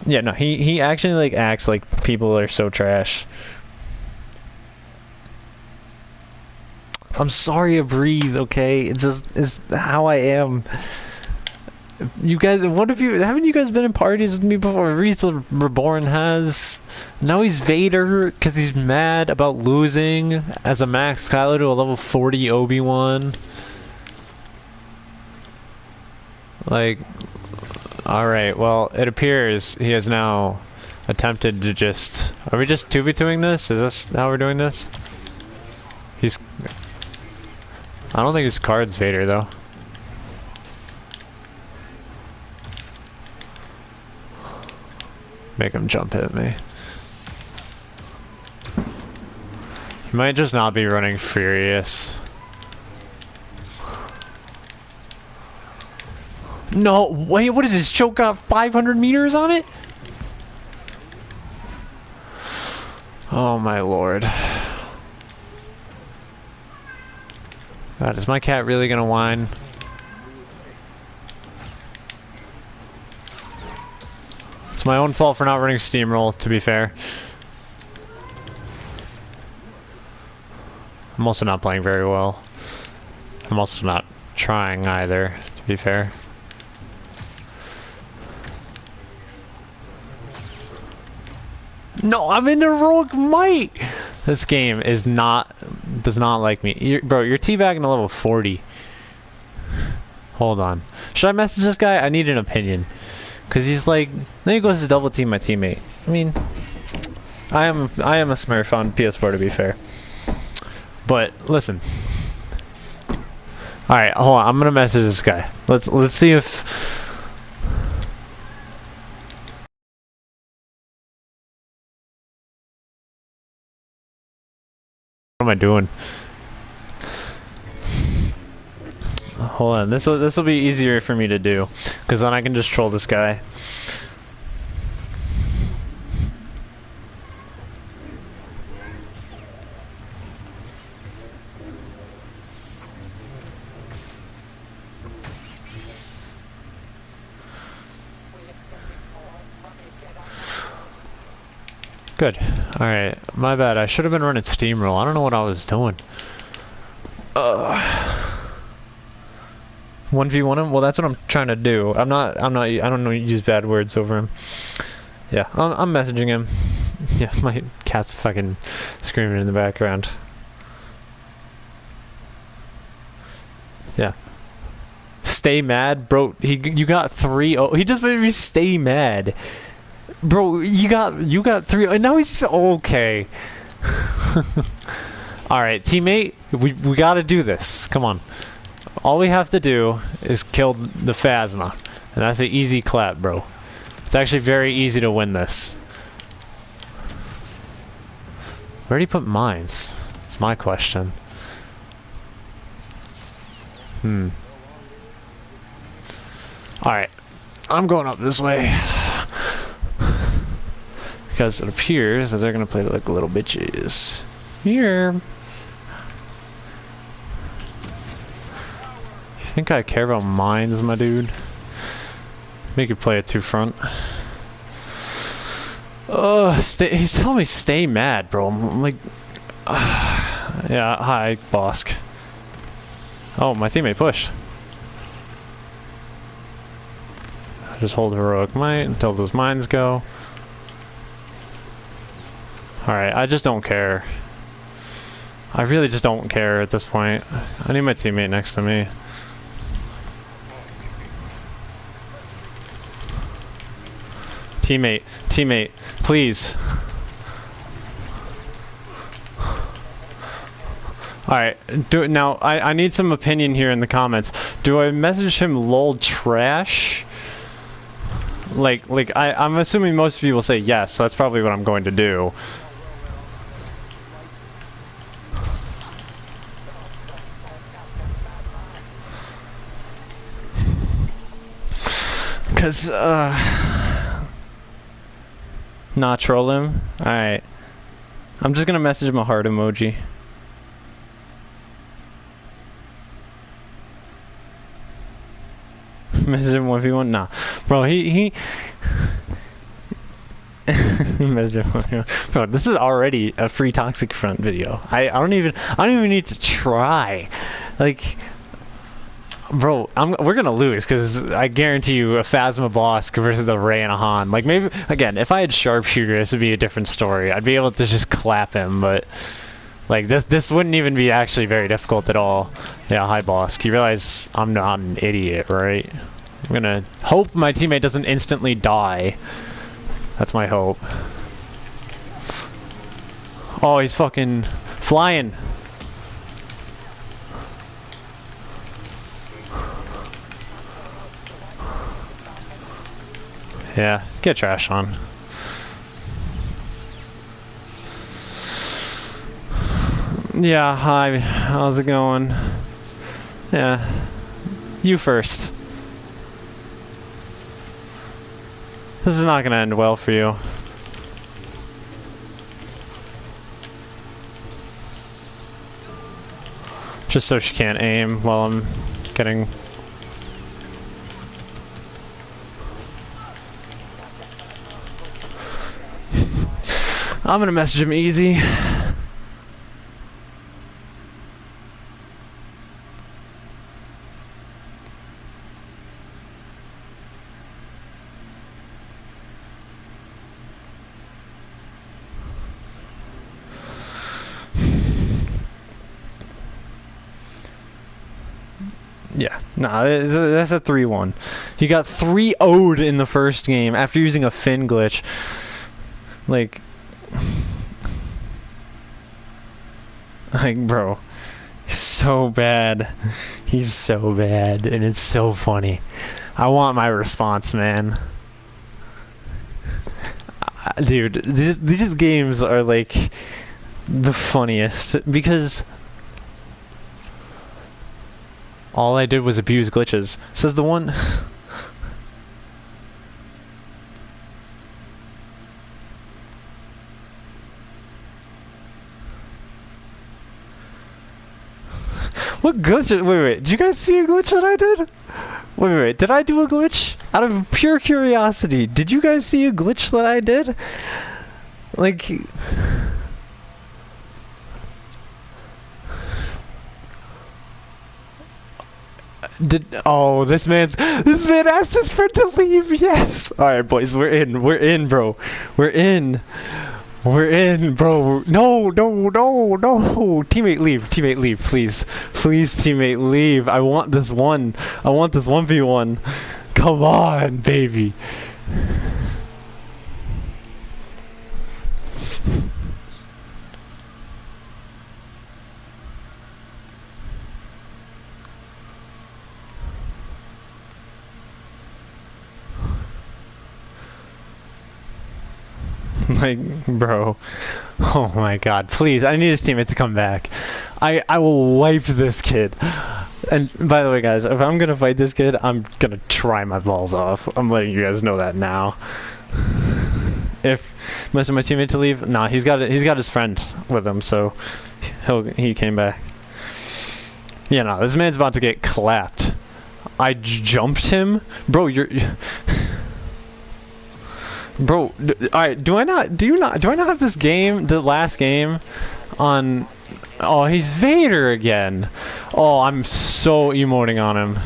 Yeah, no, he actually, like, acts like people are so trash. I'm sorry to breathe, okay? It's how I am. You guys, haven't you guys been in parties with me before? Riesel Reborn has. Now he's Vader because he's mad about losing as a max Kylo to a level 40 Obi-Wan. Like, alright, well, it appears he has now attempted to just... Are we just 2v2ing this? Is this how we're doing this? He's... I don't think his card's Vader, though. Make him jump hit me. He might just not be running Furious. No, wait, what is this? Choke got 500 meters on it? Oh my lord. God, is my cat really gonna whine? It's my own fault for not running Steamroll, to be fair. I'm also not playing very well. I'm also not trying either, to be fair. No, I'm in Heroic Might! This game is does not like me. Bro, you're teabagging to level 40. Hold on. Should I message this guy? I need an opinion. Because he's like, then he goes to double team my teammate. I mean, I am a Smurf on PS4 to be fair. But listen. Alright, hold on, I'm gonna message this guy. Let's see if... What am I doing? Hold on, this will be easier for me to do, because then I can just troll this guy. Good. Alright, my bad. I should have been running Steamroll. I don't know what I was doing. 1v1 him? Well, that's what I'm trying to do. I don't know, use bad words over him. Yeah, I'm messaging him. Yeah, my cat's fucking screaming in the background. Yeah. Stay mad, bro. You got 3-0. He just made me stay mad, bro. You got 3-0, and now he's just okay. All right, teammate. We got to do this. Come on. All we have to do is kill the Phasma, and that's an easy clap, bro. It's actually very easy to win this. Where do you put mines? It's my question. Alright. I'm going up this way. Because it appears that they're gonna play like little bitches. Here. You think I care about mines, my dude? Make it play a 2-front. He's telling me stay mad, bro. I'm like, yeah, hi, Bosk. Oh, my teammate pushed. Just hold heroic might until those mines go. Alright, I just don't care. I really just don't care at this point. I need my teammate next to me. Teammate, please. Alright, do it now. I need some opinion here in the comments. Do I message him lol trash? I'm assuming most of you will say yes, so that's probably what I'm going to do. Cause not troll him? Alright. I'm just gonna message him a heart emoji. Message him 1v1? Nah. Bro, he message him 1v1. Bro, this is already a free Toxic Front video. I don't even need to try. Like, bro, we're gonna lose because I guarantee you a Phasma Bosk versus a Ray and a Han. Like, maybe again, if I had Sharpshooter, this would be a different story. I'd be able to just clap him, but like this wouldn't even be actually very difficult at all. Yeah, hi Bosk. You realize I'm not an idiot, right? I'm gonna hope my teammate doesn't instantly die. That's my hope. Oh, he's fucking flying. Yeah, get trash on. Yeah, hi. How's it going? Yeah. You first. This is not gonna end well for you. Just so she can't aim while I'm getting... I'm gonna message him easy. Yeah, nah, that's a 3-1. He got 3-0'd in the first game after using a fin glitch. Like, bro, he's so bad. He's so bad, and it's so funny. I want my response, man. Dude, these games are like the funniest because all I did was abuse glitches. Says the one. What glitch? Wait. Did you guys see a glitch that I did? Wait. Did I do a glitch? Out of pure curiosity, did you guys see a glitch that I did? Like... Oh, this man asked his friend to leave. Yes. All right, boys, we're in, bro. We're in. We're in, bro. No, no, no, no. Teammate, leave. Teammate, leave, please. Please, teammate, leave. I want this one. I want this 1v1. Come on, baby. Like, bro. Oh my god. Please, I need his teammate to come back. I will wipe this kid. And by the way, guys, if I'm gonna fight this kid, I'm gonna try my balls off. I'm letting you guys know that now. If most of my teammate to leave, nah, he's got his friend with him, so he came back. Yeah, no, this man's about to get clapped. I jumped him, bro. Bro, alright, do I not have this game, the last game, on... Oh, he's Vader again. Oh, I'm so emoting on him.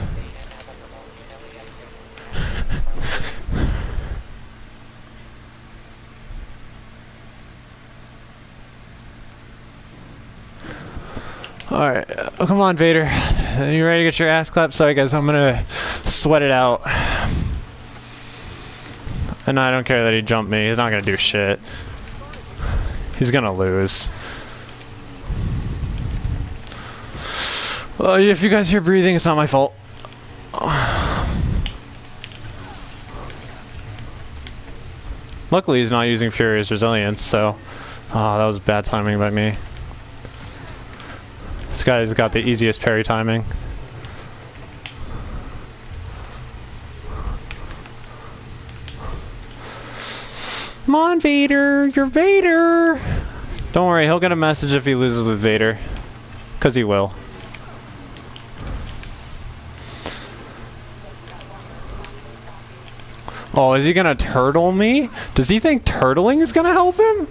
Alright, oh, come on, Vader. You ready to get your ass clapped? Sorry, guys, I'm gonna sweat it out. And I don't care that he jumped me. He's not gonna do shit. He's gonna lose. If you guys hear breathing, it's not my fault. Luckily, he's not using Furious Resilience, so... Oh, that was bad timing by me. This guy's got the easiest parry timing. Come on, Vader! You're Vader! Don't worry, he'll get a message if he loses with Vader. 'Cause he will. Oh, is he gonna turtle me? Does he think turtling is gonna help him?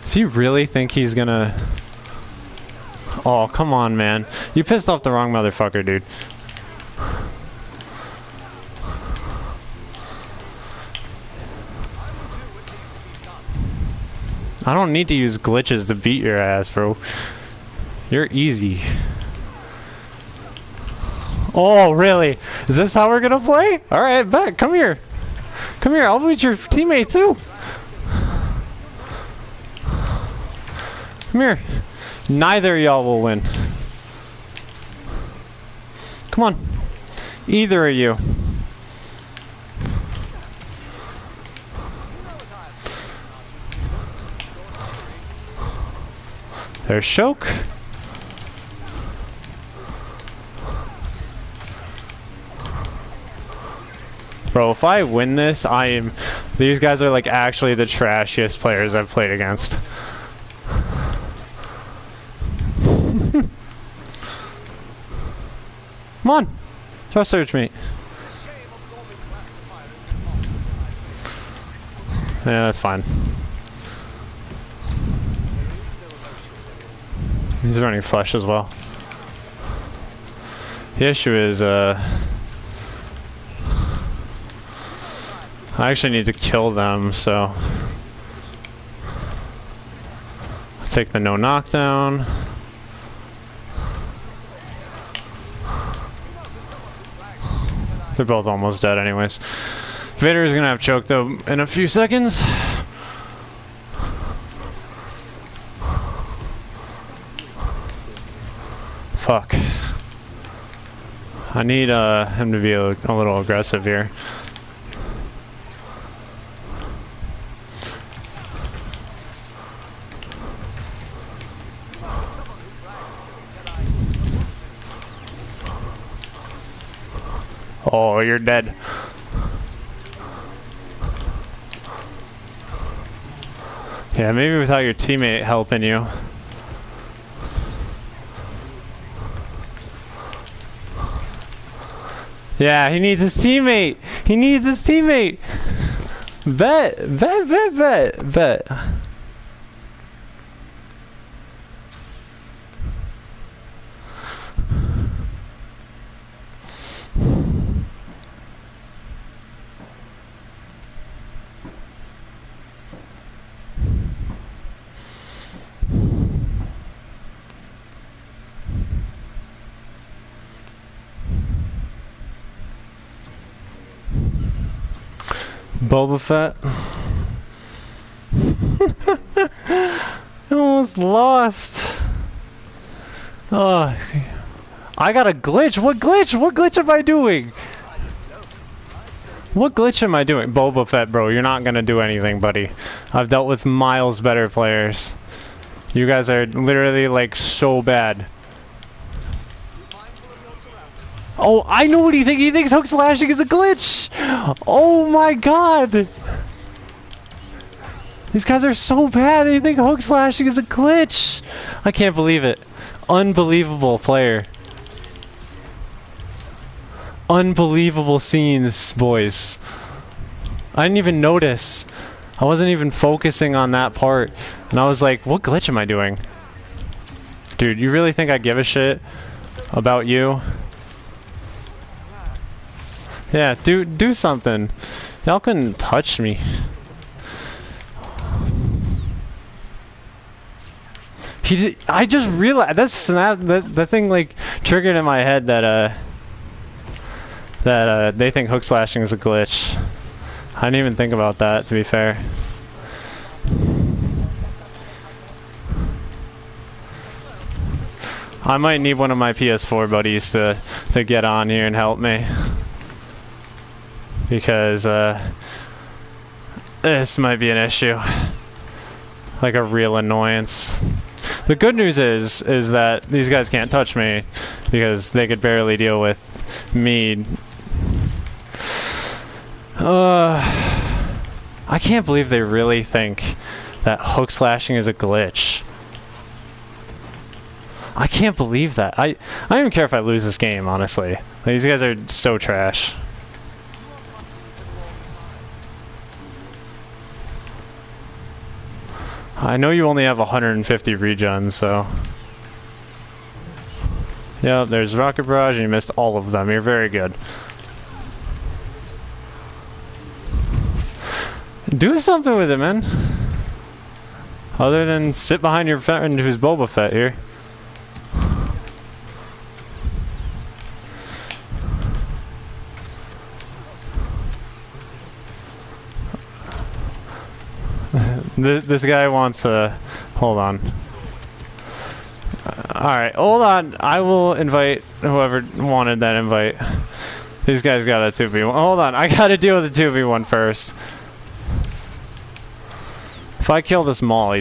Does he really think he's gonna... Oh, come on, man. You pissed off the wrong motherfucker, dude. I don't need to use glitches to beat your ass, bro. You're easy. Oh, really? Is this how we're gonna play? Alright, bet. Come here. Come here, I'll beat your teammate too. Come here. Neither of y'all will win. Come on. Either of you. There's Shoke. Bro, if I win this, I am... These guys are like actually the trashiest players I've played against. Come on! Trust search me. Yeah, that's fine. He's running flush as well. The issue is, I actually need to kill them, so... I'll take the no knockdown. They're both almost dead anyways. Vader is gonna have choke though in a few seconds. Fuck. I need him to be a little aggressive here. Oh, you're dead. Yeah, maybe without your teammate helping you. Yeah, he needs his teammate. He needs his teammate. Bet. Boba Fett. I almost lost. Oh, I got a glitch. What glitch? What glitch am I doing? What glitch am I doing? Boba Fett, bro, you're not gonna do anything, buddy. I've dealt with miles better players. You guys are literally, like, so bad. Oh, I know what he thinks. He thinks hook slashing is a glitch. Oh my god. These guys are so bad. They think hook slashing is a glitch. I can't believe it. Unbelievable player. Unbelievable scenes, boys. I didn't even notice. I wasn't even focusing on that part. And I was like, what glitch am I doing? Dude, you really think I give a shit about you? Yeah, do something. Y'all couldn't touch me. I just realized that thing like triggered in my head that they think hook slashing is a glitch. I didn't even think about that, to be fair. I might need one of my PS4 buddies to get on here and help me. Because this might be an issue. Like a real annoyance. The good news is that these guys can't touch me because they could barely deal with me. I can't believe they really think that hook slashing is a glitch. I can't believe that. I don't even care if I lose this game, honestly. Like, these guys are so trash. I know you only have 150 regens, so... Yeah, there's Rocket Barrage and you missed all of them. You're very good. Do something with it, man. Other than sit behind your friend who's Boba Fett here. This guy wants a... Hold on. Alright, hold on. I will invite whoever wanted that invite. These guys got a 2v1. Hold on, I gotta deal with the 2v1 first. If I kill this Maul,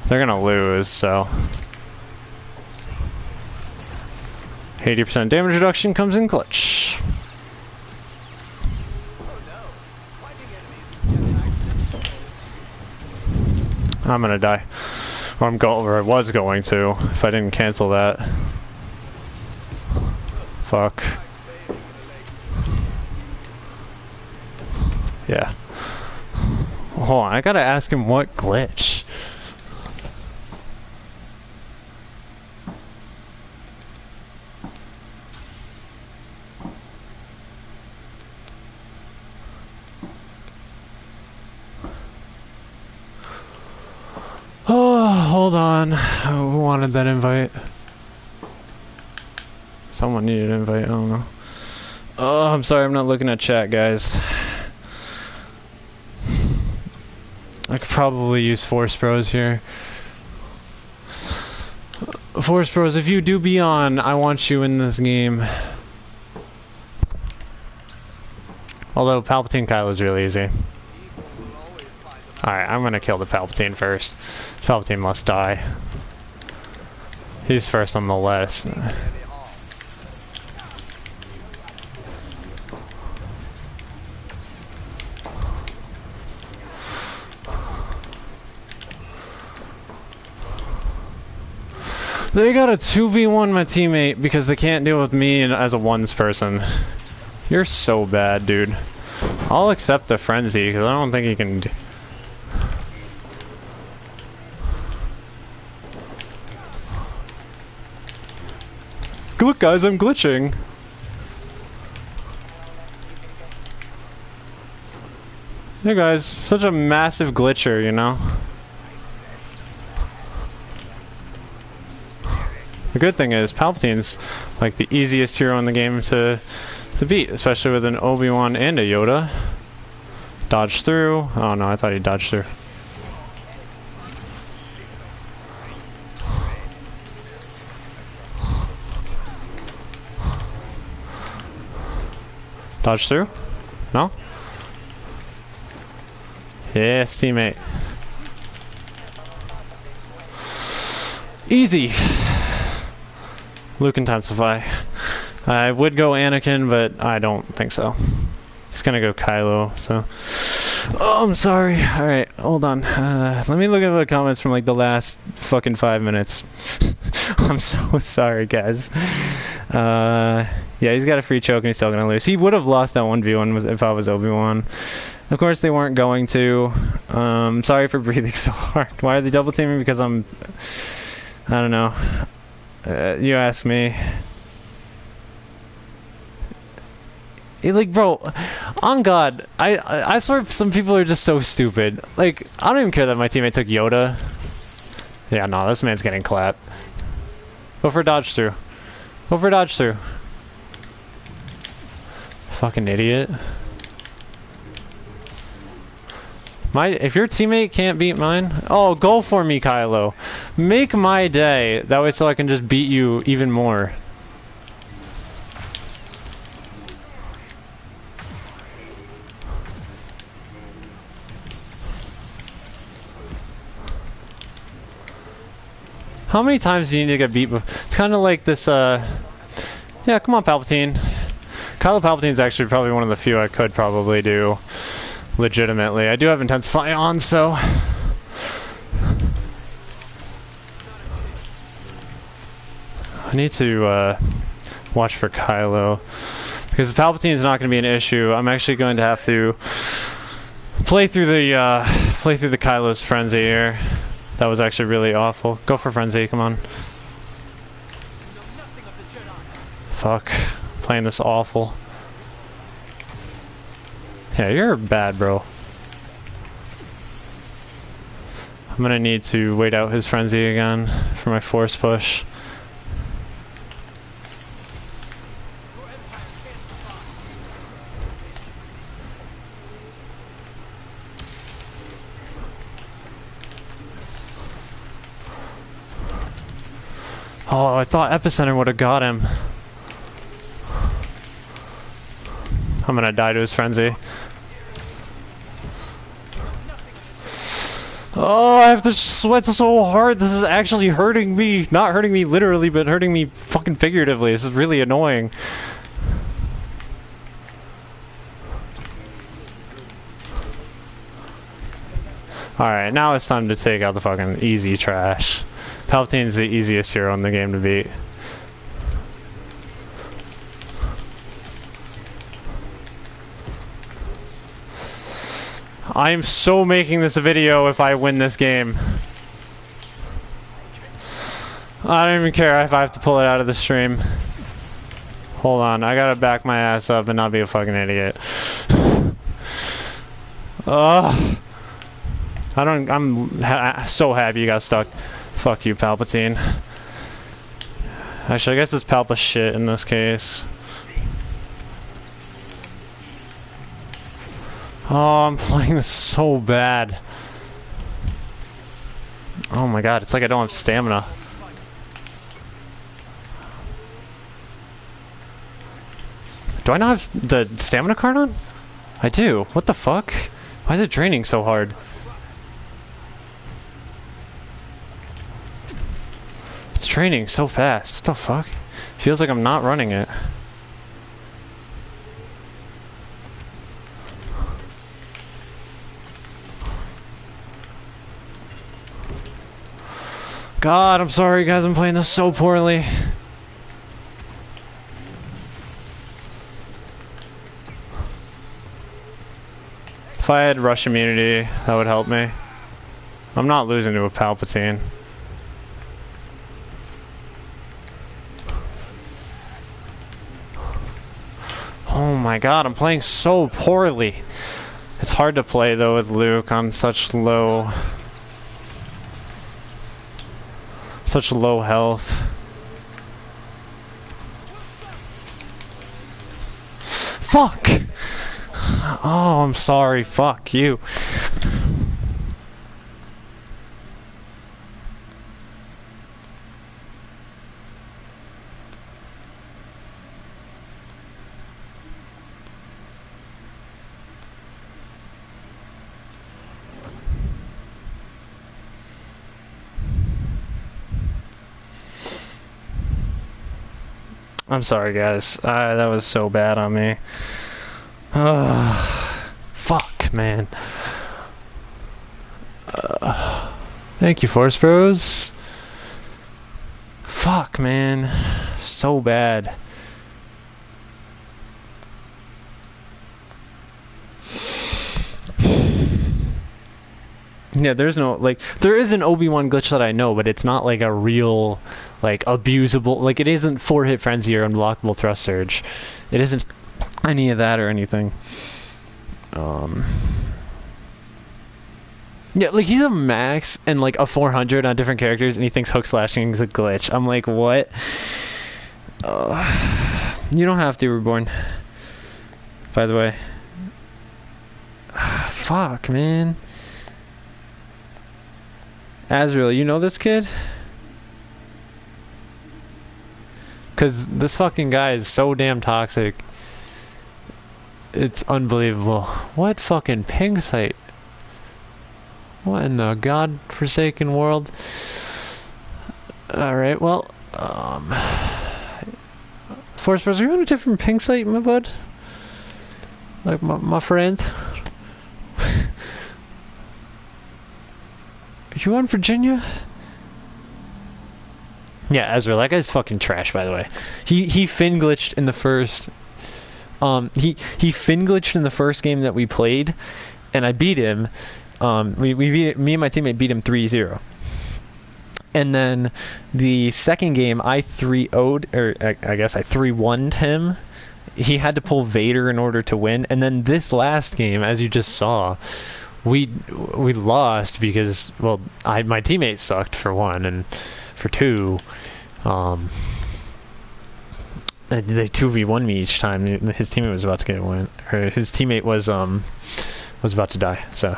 they're gonna lose, so... 80% damage reduction comes in clutch. I'm gonna die. Or I was going to, if I didn't cancel that. Fuck. Yeah. Hold on, I gotta ask him what glitch. Oh, hold on. Who wanted that invite? Someone needed an invite, I don't know. Oh, I'm sorry, I'm not looking at chat, guys. I could probably use Force Bros here. Force Bros, if you do be on, I want you in this game. Although Palpatine Kylo is really easy. Alright, I'm gonna kill the Palpatine first. Palpatine must die. He's first on the list. They got a 2v1 my teammate because they can't deal with me as a ones person. You're so bad, dude. I'll accept the frenzy because I don't think he can... Look guys, I'm glitching. Hey guys, such a massive glitcher, you know? The good thing is, Palpatine's like the easiest hero in the game to beat, especially with an Obi-Wan and a Yoda. Dodge through. Oh no, I thought he dodged through. Dodge through? No? Yes, teammate. Easy. Luke intensify. I would go Anakin, but I don't think so. He's gonna go Kylo, so. Oh, I'm sorry. Alright, hold on. Let me look at the comments from like the last fucking 5 minutes. I'm so sorry, guys. Yeah, he's got a free choke and he's still gonna lose. He would have lost that 1v1 if I was Obi-Wan. Of course, they weren't going to. Sorry for breathing so hard. Why are they double teaming? Because I don't know. You ask me. Like, bro, on God, I swear some people are just so stupid. Like, I don't even care that my teammate took Yoda. Yeah, no, this man's getting clapped. Go for dodge through. Go for dodge through. Fucking idiot. If your teammate can't beat mine, oh, go for me, Kylo. Make my day. That way so I can just beat you even more. How many times do you need to get beat? It's kind of like this, yeah, come on, Palpatine. Kylo Palpatine's actually probably one of the few I could probably do legitimately. I do have Intensify on, so. I need to watch for Kylo. Because Palpatine's not going to be an issue. I'm actually going to have to play through the Kylo's Frenzy here. That was actually really awful. Go for Frenzy, come on. Fuck. Playing this awful. Yeah, you're bad, bro. I'm gonna need to wait out his Frenzy again for my force push. Oh, I thought Epicenter would have got him. I'm gonna die to his Frenzy. Oh, I have to sweat so hard. This is actually hurting me. Not hurting me literally, but hurting me fucking figuratively. This is really annoying. Alright, now it's time to take out the fucking easy trash. Palpatine's the easiest hero in the game to beat. I am so making this a video if I win this game. I don't even care if I have to pull it out of the stream. Hold on, I gotta back my ass up and not be a fucking idiot. I'm so happy you got stuck. Fuck you, Palpatine. Actually, I guess it's Palpa shit in this case. Oh, I'm playing this so bad. Oh my god, it's like I don't have stamina. Do I not have the stamina card on? I do. What the fuck? Why is it draining so hard? It's draining so fast. What the fuck? Feels like I'm not running it. God, I'm sorry guys, I'm playing this so poorly. If I had rush immunity, that would help me. I'm not losing to a Palpatine. Oh my god, I'm playing so poorly. It's hard to play though with Luke on such low health. Fuck! Oh, I'm sorry. Fuck you. I'm sorry, guys. That was so bad on me. Fuck, man. Thank you, Force Bros. Fuck, man. So bad. Yeah, there's no, like, there is an Obi-Wan glitch that I know, but it's not like a real, like, abusable, like, it isn't 4-hit frenzy or unblockable thrust surge. It isn't any of that or anything. Yeah, like, he's a max and, like, a 400 on different characters, and he thinks hook slashing is a glitch. I'm like, what? You don't have to, Reborn. By the way. Fuck, man. Azrael, you know this kid? Because this fucking guy is so damn toxic. It's unbelievable. What fucking ping site? What in the god-forsaken world? Alright, well, Force Bros, are you on a different ping site, my bud? Like, my friend? Are you on Virginia? Yeah, Ezra, that guy's fucking trash, by the way. He fin glitched in the first he fin glitched in the first game that we played, and I beat him. Me and my teammate beat him 3-0. And then the second game I 3-0'd, or I guess I 3-1'd him. He had to pull Vader in order to win. And then this last game, as you just saw, we lost because, well, my teammate sucked for one, and for two, they 2v1 me each time. His teammate was about to get win, or his teammate was about to die. So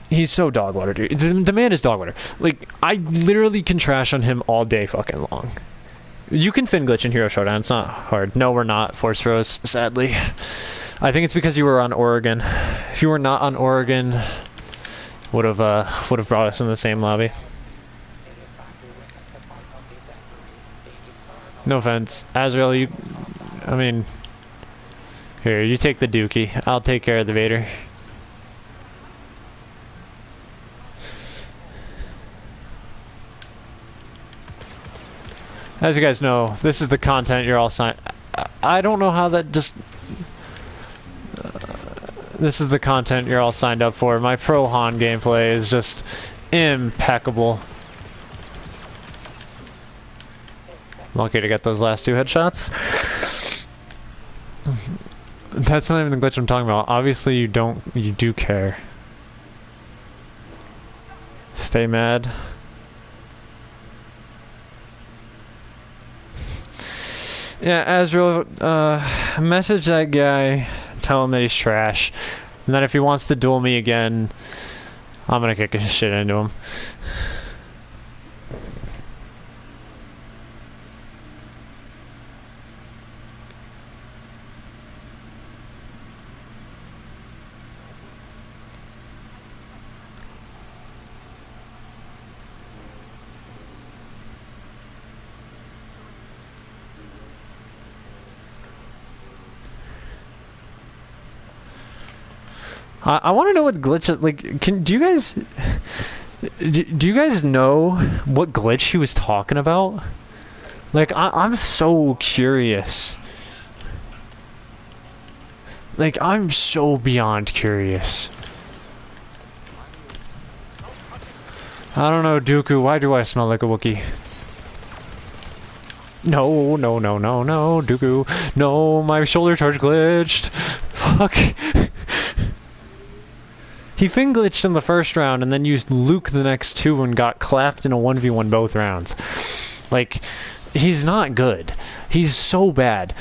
he's so dog water, dude. The man is dog water. Like, I literally can trash on him all day fucking long. You can fin glitch in Hero Showdown. It's not hard. No, we're not, Force Bros, sadly. I think it's because you were on Oregon. If you were not on Oregon, would have brought us in the same lobby. No offense, Azrael. I mean, here, you take the Dookie. I'll take care of the Vader. As you guys know, this is the content you're all signed. I don't know how that just. This is the content you're all signed up for. My Pro Han gameplay is just impeccable. Lucky to get those last two headshots. That's not even the glitch I'm talking about. Obviously you do care. Stay mad. Yeah, Azrael, message that guy, tell him that he's trash, and that if he wants to duel me again, I'm gonna kick his shit into him. I want to know what glitch, like, do you guys know what glitch he was talking about? Like, I'm so curious. Like, I'm so beyond curious. I don't know, Dooku, why do I smell like a Wookiee? No, no, no, no, no, Dooku. No, my shoulder charge glitched. Fuck. He fin glitched in the first round and then used Luke the next two and got clapped in a 1v1 both rounds. Like, he's not good. He's so bad.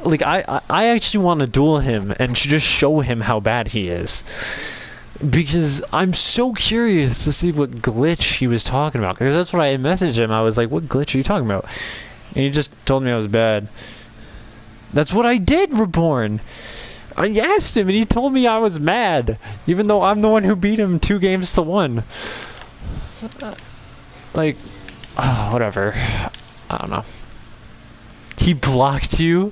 Like, I actually want to duel him and just show him how bad he is. Because I'm so curious to see what glitch he was talking about. Because that's what I messaged him. I was like, what glitch are you talking about? And he just told me I was bad. That's what I did, Reborn. I asked him and he told me I was mad. Even though I'm the one who beat him 2-1. Like, whatever. I don't know. He blocked you?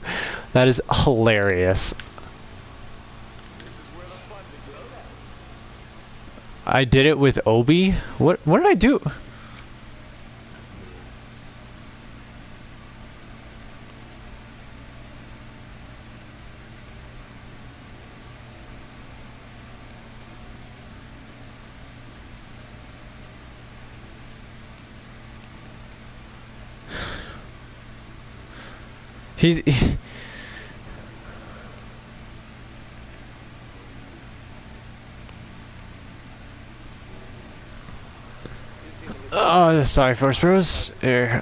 That is hilarious. I did it with Obi? What did I do? He's... Oh, sorry, Force Bros. Here,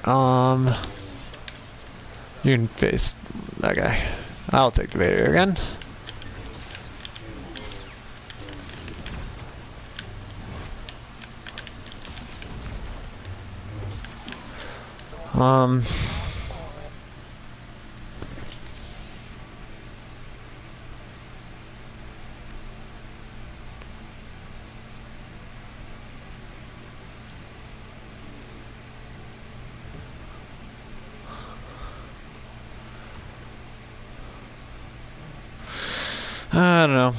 you can face that guy. I'll take the Vader again. I don't know.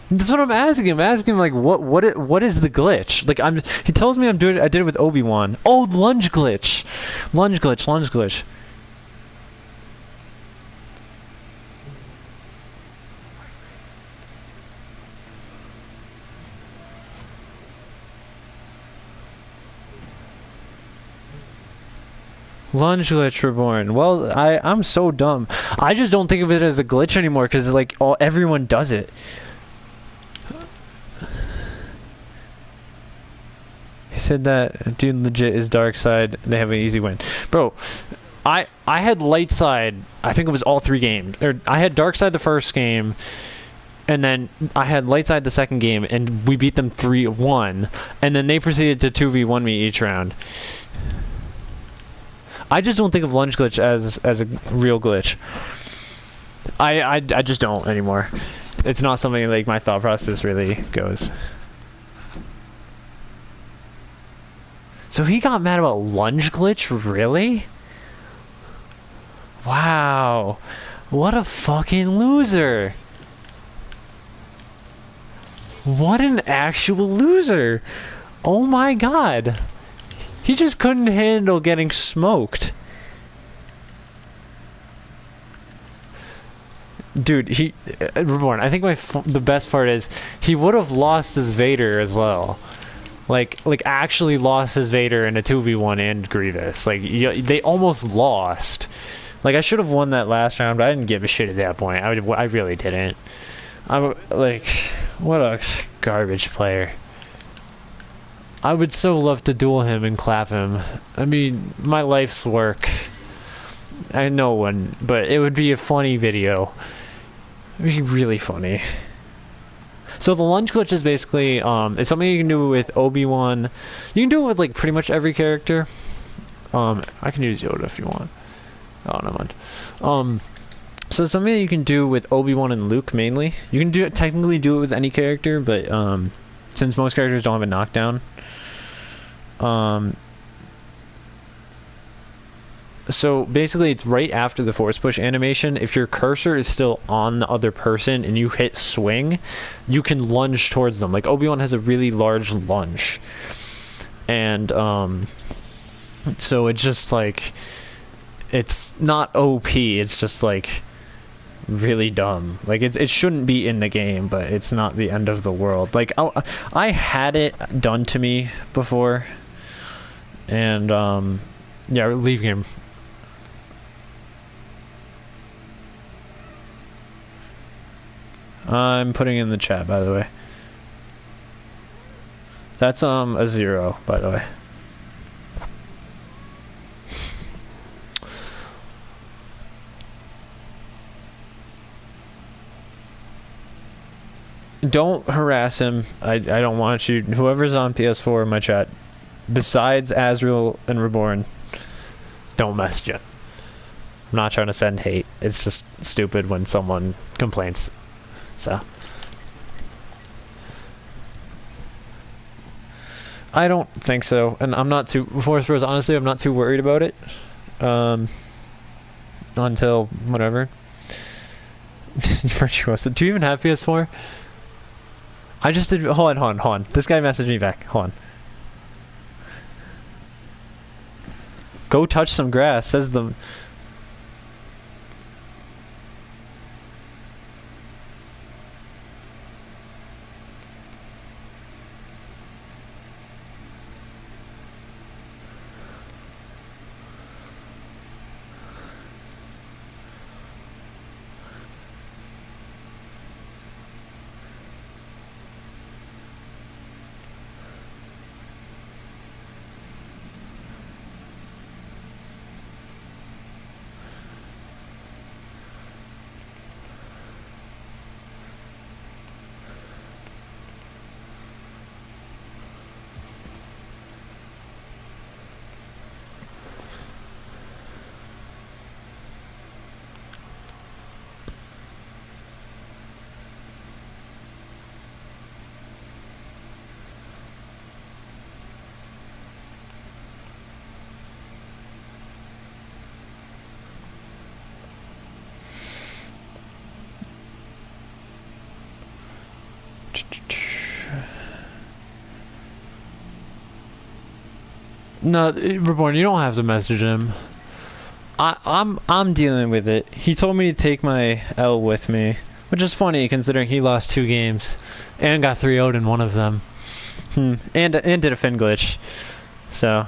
That's what I'm asking him. I'm asking him like, what is the glitch? Like, he tells me I did it with Obi-Wan. Oh, lunge glitch, lunge glitch. Lunge glitch, Reborn. Well, I'm so dumb. I just don't think of it as a glitch anymore because like everyone does it. He said that dude legit is dark side. They have an easy win, bro. I had light side. I think it was all 3 games. Or I had dark side the first game, and then I had light side the second game, and we beat them 3-1. And then they proceeded to 2v1 me each round. I just don't think of lunge glitch as a real glitch. I just don't anymore. It's not something like my thought process really goes. So he got mad about lunge glitch? Really? Wow. What a fucking loser. What an actual loser. Oh my god. He just couldn't handle getting smoked. Dude, Reborn, I think the best part is he would have lost his Vader as well. Like actually lost his Vader in a 2v1 and Grievous. Like, they almost lost. Like, I should have won that last round, but I didn't give a shit at that point. I really didn't. I'm like, what a garbage player. I would so love to duel him and clap him. I mean, my life's work. I know one, but it would be a funny video. It would be really funny. So the lunge glitch is basically, it's something you can do with Obi-Wan. You can do it with like pretty much every character. I can use Yoda if you want. Oh, never mind. So it's something that you can do with Obi-Wan and Luke mainly. You can technically do it with any character, but since most characters don't have a knockdown, so basically it's right after the force push animation. If your cursor is still on the other person and you hit swing, you can lunge towards them. Like, Obi-Wan has a really large lunge, and so it's just like, it's not OP, it's just like really dumb. Like, it shouldn't be in the game, but it's not the end of the world. Like, I had it done to me before, and yeah, leave game. I'm putting in the chat, by the way. That's a 0, by the way. don't harass him. I don't want you. Whoever's on PS4 in my chat, besides Azrael and Reborn, don't message it. I'm not trying to send hate. It's just stupid when someone complains. So I don't think so, and I'm not too. Force Bros, honestly, I'm not too worried about it. Until whatever. Virtuoso. Do you even have PS4? I just did. Hold on. This guy messaged me back. Hold on. Go touch some grass, says the. No, Reborn, you don't have to message him. I'm dealing with it. He told me to take my L with me, which is funny considering he lost 2 games and got 3-0'd in one of them. And did a fin glitch. So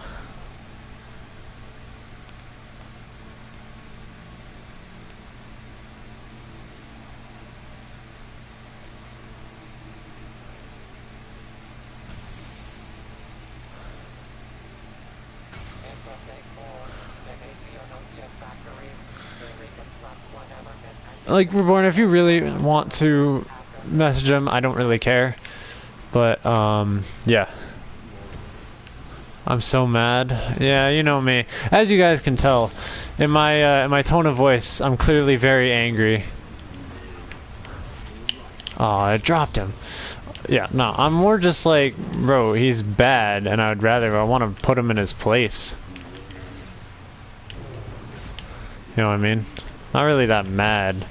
like, Reborn, if you really want to message him, I don't really care. But, yeah. I'm so mad. Yeah, you know me. As you guys can tell, in my tone of voice, I'm clearly very angry. Oh, I dropped him. Yeah, no, I'm more just like, bro, he's bad, and I want to put him in his place. You know what I mean? Not really that mad.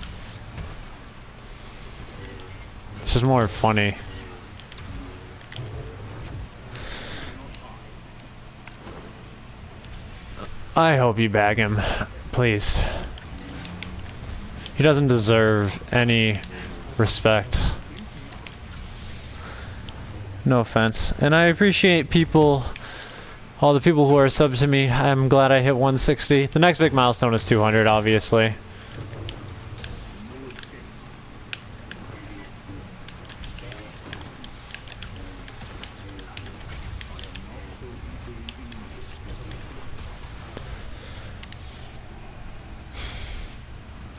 It's just more funny. I hope you bag him, please. He doesn't deserve any respect. No offense. And I appreciate people, all the people who are subbed to me. I'm glad I hit 160. The next big milestone is 200, obviously.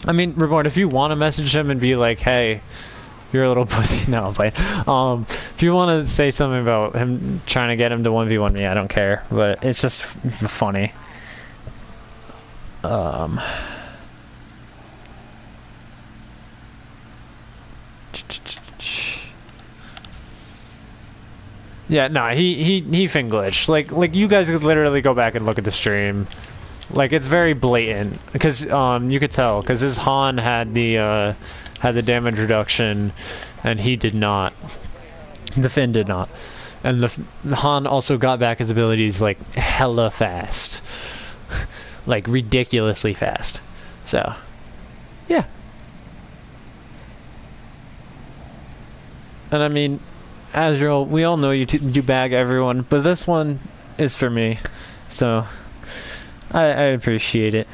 I mean, Reborn, if you want to message him and be like, hey, you're a little pussy. No, I'm playing. If you want to say something about him trying to get him to 1v1 me, I don't care. But it's just funny. Yeah, no, he fin glitched. Like you guys could literally go back and look at the stream. Like, it's very blatant because you could tell because his Han had the damage reduction, and he did not. The Finn did not, and the Han also got back his abilities like hella fast, like ridiculously fast. So, yeah. And I mean, Azrael, we all know you bag everyone, but this one is for me, so. I appreciate it.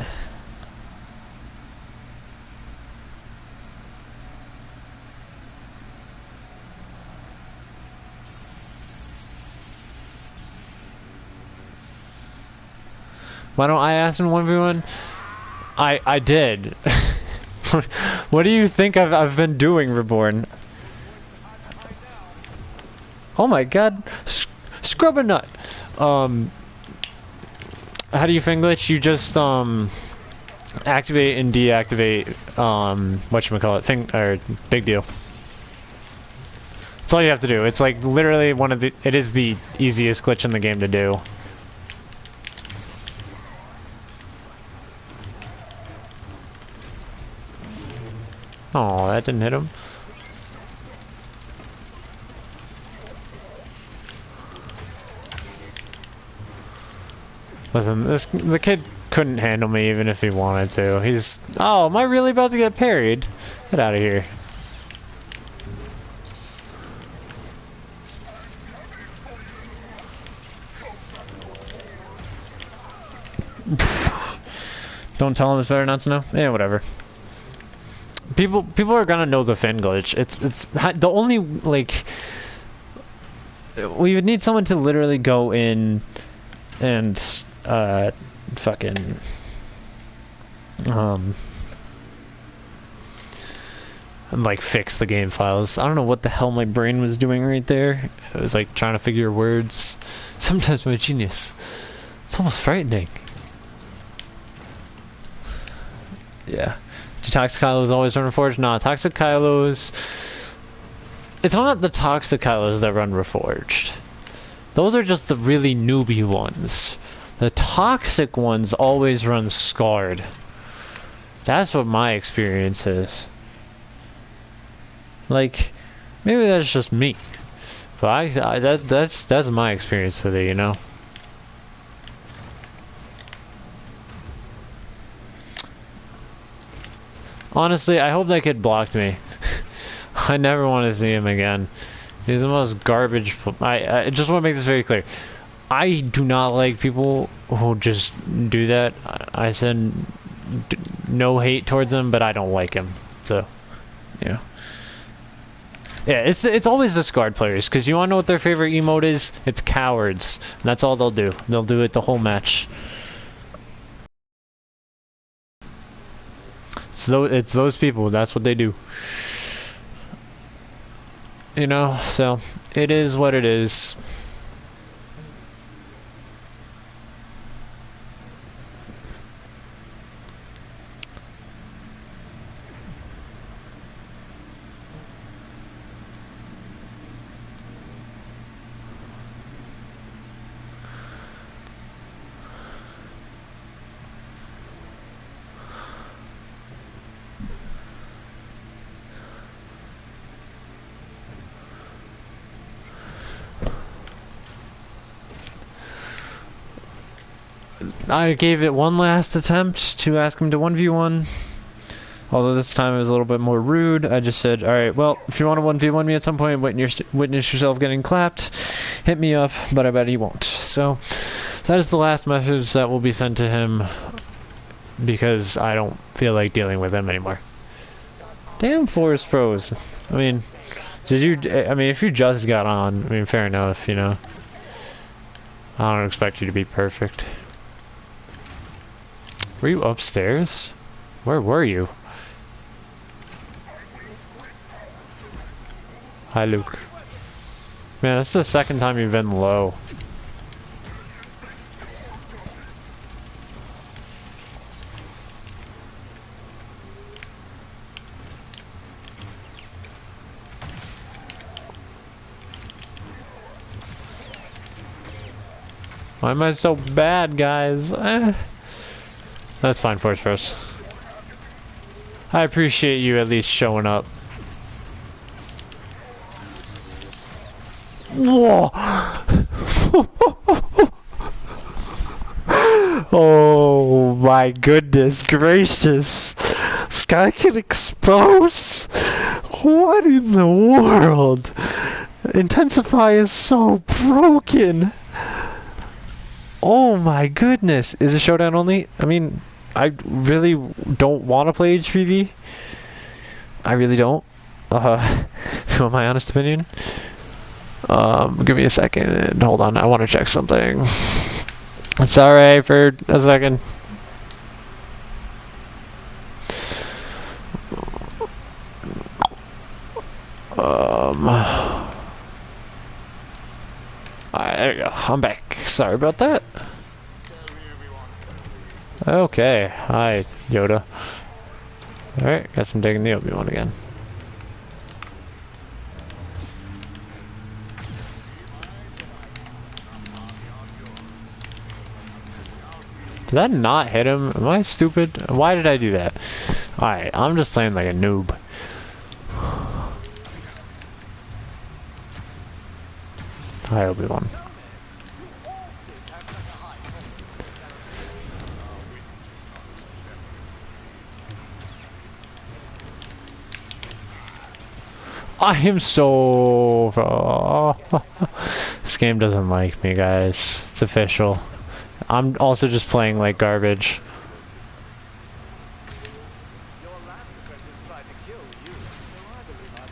Why don't I ask him 1v1? I did. What do you think I've been doing, Reborn? Oh my god. Scrub a nut. How do you fin glitch? You just, activate and deactivate, whatchamacallit, or big deal. That's all you have to do. It's like literally it is the easiest glitch in the game to do. Oh, that didn't hit him. Listen, the kid couldn't handle me even if he wanted to. He's... Oh, am I really about to get parried? Get out of here. Don't tell him it's better not to know? Yeah, whatever. People are gonna know the fin glitch. It's the only, like... We would need someone to literally go in and, fucking... and, like, fix the game files. I don't know what the hell my brain was doing right there. It was, like, trying to figure words. Sometimes my genius. It's almost frightening. Yeah. Do Toxic Kylos always run Reforged? Nah, Toxic Kylos... It's not the Toxic Kylos that run Reforged. Those are just the really newbie ones. The toxic ones always run Scarred. That's what my experience is. Like, maybe that's just me. But that's my experience with it, you know? Honestly, I hope that kid blocked me. I never want to see him again. He's the most garbage... I just want to make this very clear. I do not like people who just do that. I said no hate towards him, but I don't like him. So, yeah. Yeah, it's always the Scarred players, because you want to know what their favorite emote is? It's cowards. And that's all they'll do. They'll do it the whole match. So it's those people, that's what they do. You know, so it is what it is. I gave it one last attempt to ask him to 1v1. Although this time it was a little bit more rude. I just said, alright, well, if you want to 1v1 me at some point, witness yourself getting clapped, hit me up, but I bet he won't. So, that is the last message that will be sent to him, because I don't feel like dealing with him anymore. Damn Forest Pros. I mean, if you just got on, I mean, fair enough, you know. I don't expect you to be perfect. Were you upstairs? Where were you? Hi, Luke. Man, this is the second time you've been low. Why am I so bad, guys? That's fine for us. I appreciate you at least showing up. Whoa! Oh my goodness gracious! This guy can expose? What in the world? Intensify is so broken! Oh my goodness! Is it showdown only? I mean, I really don't want to play HPV. I really don't. You want my honest opinion? Give me a second. Hold on, I want to check something. It's alright for a second. Alright, there you go. I'm back. Sorry about that. Okay. Hi, Yoda. Alright, guess I'm taking the Obi-Wan again. Did that not hit him? Am I stupid? Why did I do that? Alright, I'm just playing like a noob. Hi, Obi-Wan. I am so... This game doesn't like me, guys. It's official. I'm also just playing like garbage.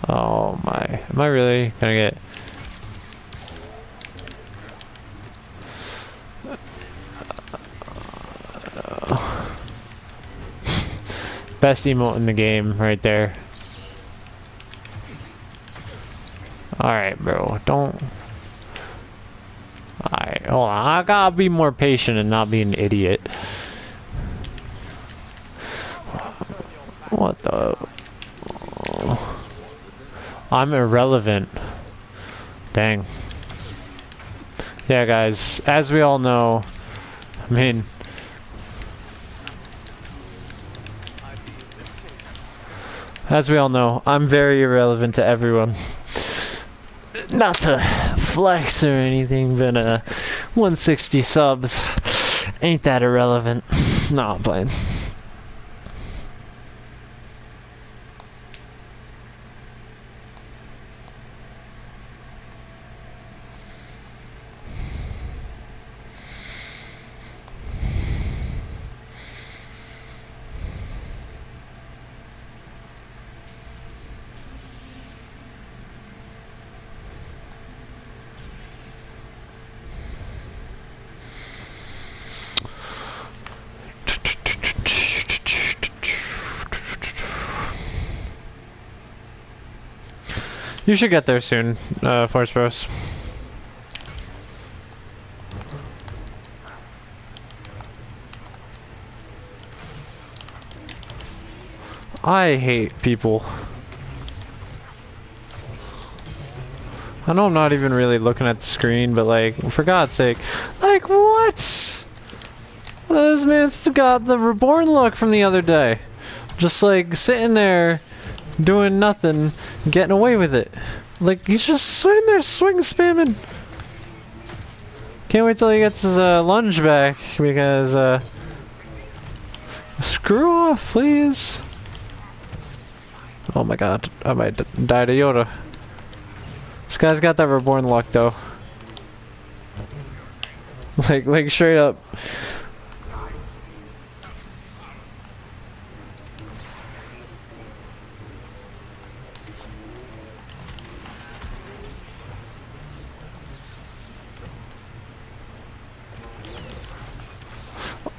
Oh my. Am I really gonna get... Best emote in the game right there. Alright, bro. Don't... Alright, hold on. I gotta be more patient and not be an idiot. What the... I'm irrelevant. Dang. Yeah, guys. As we all know... I mean... As we all know, I'm very irrelevant to everyone. Not to flex or anything, but 160 subs ain't that irrelevant. No, I'm playing. You should get there soon, Force Bros. I hate people. I know I'm not even really looking at the screen, but like, for God's sake, like what? This man's got the reborn look from the other day. Just like sitting there, doing nothing, getting away with it. Like, he's just sitting there swing spamming. Can't wait till he gets his lunge back, because, screw off, please. Oh my god, I might die to Yoda. This guy's got that reborn luck, though. Like straight up.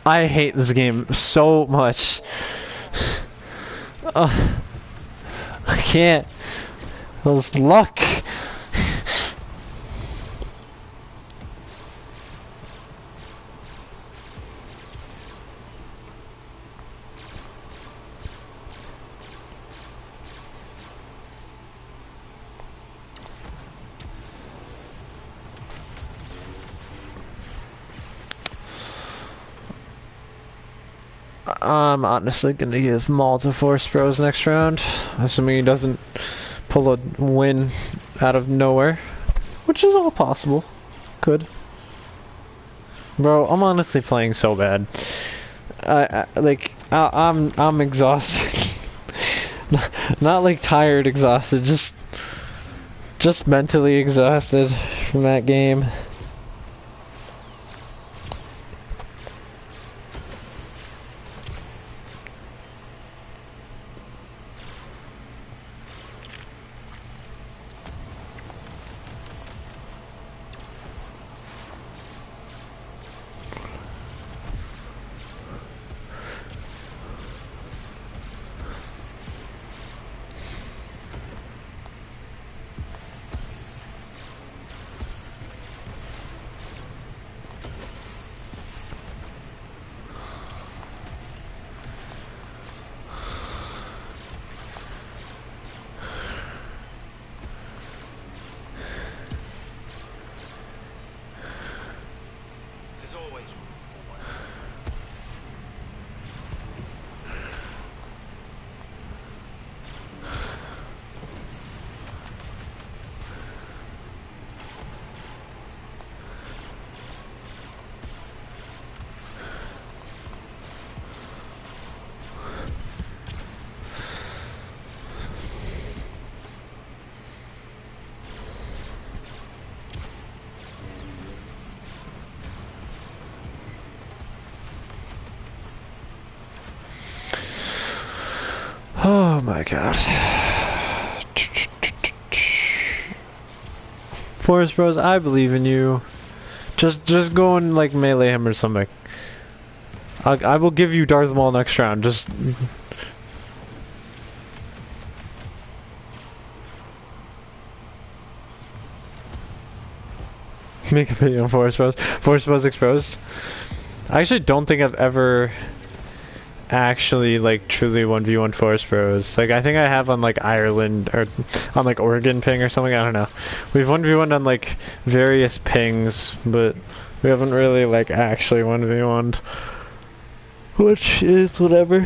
I hate this game so much. I can't. Those luck. I'm honestly gonna give Maul to Force Bros next round, assuming he doesn't pull a win out of nowhere, which is all possible. Could. Bro, I'm honestly playing so bad. I'm exhausted. Not like tired, exhausted. Just mentally exhausted from that game. my god. Forest Bros, I believe in you. Just go and like melee him or something. I will give you Darth Maul next round. Just make a video on Forest Bros. Forest Bros exposed. I actually don't think I've ever actually like truly 1v1 Forest Bros. Like I think I have on like Ireland or on like Oregon ping or something. I don't know. We've 1v1 on like various pings, but we haven't really like actually 1v1'd. Which is whatever.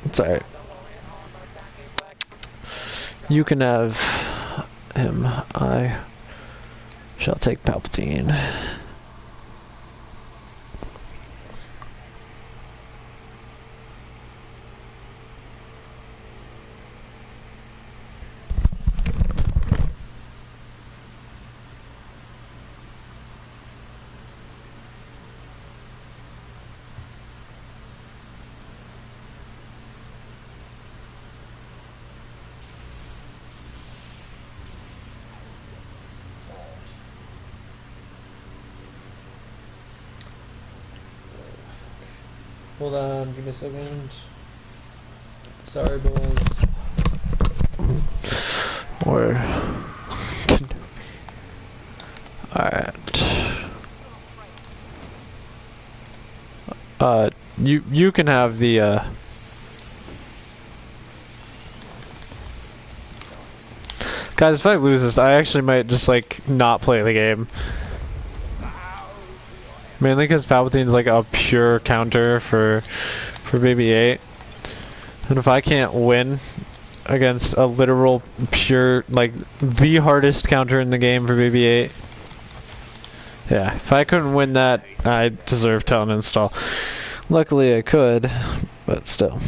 It's alright. You can have him. I shall take Palpatine. Hold on, give me a second. Sorry, boys. Or alright. You can have the guys, if I lose this, I actually might just like not play the game. Mainly because Palpatine's like a pure counter for BB-8. And if I can't win against a literal pure, like the hardest counter in the game for BB-8, yeah, if I couldn't win that, I deserve to uninstall. Luckily I could, but still.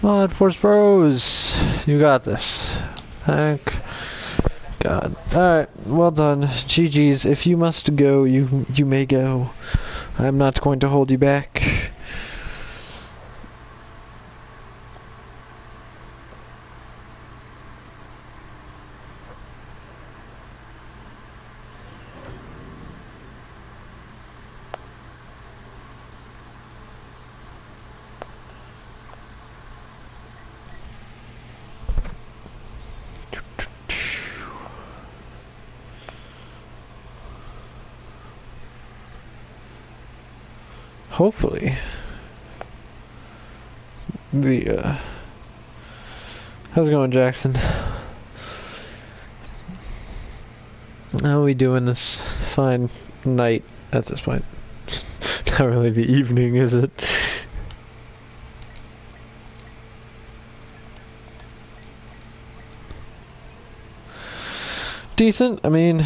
Come on, Force Bros, you got this. Thank God. Alright, well done. GG's. If you must go, you may go. I'm not going to hold you back. Hopefully the how's it going, Jackson? How are we doing this fine night at this point? Not really the evening, is it? Decent. I mean,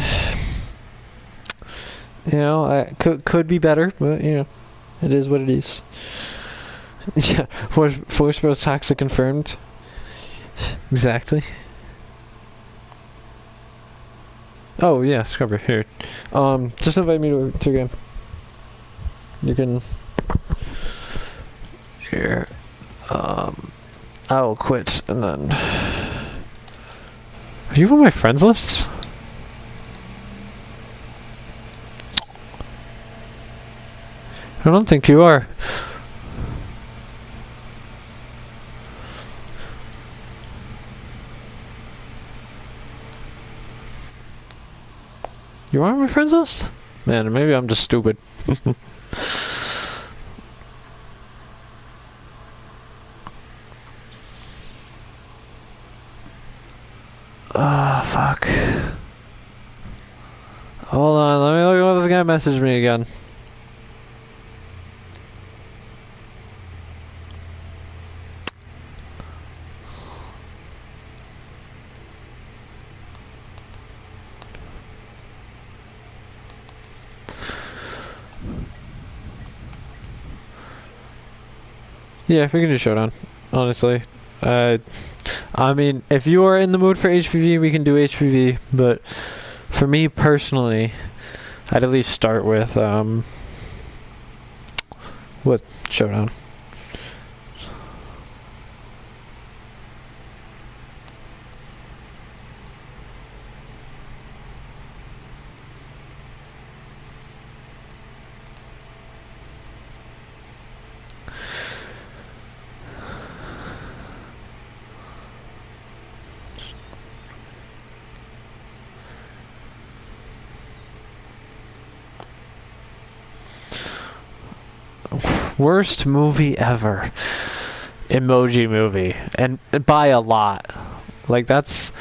you know, I could be better, but you know, it is what it is. Yeah, Force Bros toxic confirmed. Exactly. Oh yeah, Scrubber here. Just invite me to a game. You can. Here. I will quit and then. Are you on my friends list? I don't think you are. You are on my friends list? Man, maybe I'm just stupid. Ah, fuck. Hold on, let me look at what this guy messaged me again. Yeah, we can do Showdown, honestly. I mean, if you are in the mood for HPV, we can do HPV, but for me personally, I'd at least start with, what, Showdown. Worst movie ever. Emoji Movie. And by a lot. Like, that's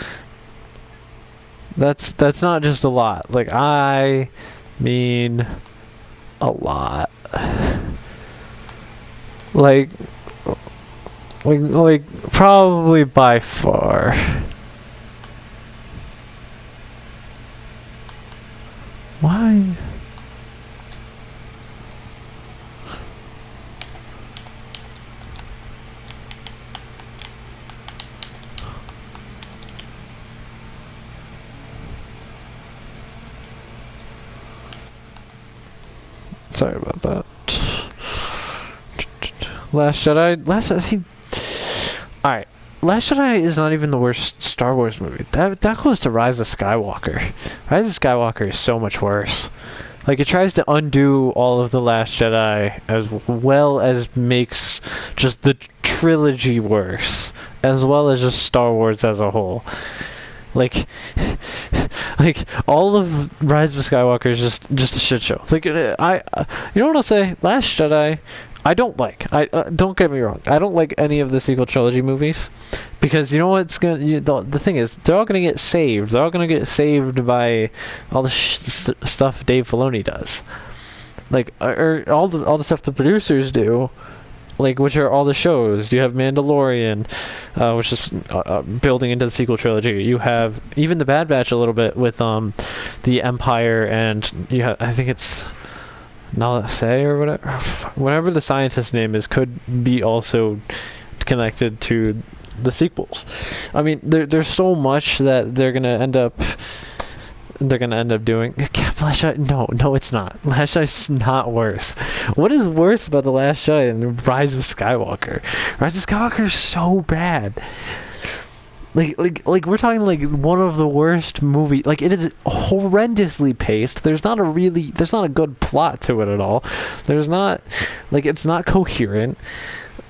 not just a lot. Like, I mean a lot. Like probably by far. Why? Sorry about that. Last Jedi. Alright. Last Jedi is not even the worst Star Wars movie. That goes to Rise of Skywalker. Rise of Skywalker is so much worse. Like, it tries to undo all of The Last Jedi as well as makes just the trilogy worse. As well as just Star Wars as a whole. Like all of Rise of Skywalker is just a shit show. Like, you know what I'll say? Last Jedi, I don't like. Don't get me wrong. I don't like any of the sequel trilogy movies because you know what's the thing is they're all gonna get saved. They're all gonna get saved by all the stuff Dave Filoni does, like or all the stuff the producers do. Like, which are all the shows. You have Mandalorian, which is building into the sequel trilogy. You have even the Bad Batch a little bit with the Empire, and you have, I think it's Nala Se or whatever the scientist's name is, could be also connected to the sequels. I mean, there's so much that they're gonna end up doing. Last Jedi, no, it's not. Last Jedi's not worse. What is worse about The Last Jedi than Rise of Skywalker? Rise of Skywalker is so bad. Like we're talking like one of the worst movies. Like, it is horrendously paced. There's not a good plot to it at all. There's not, like, it's not coherent.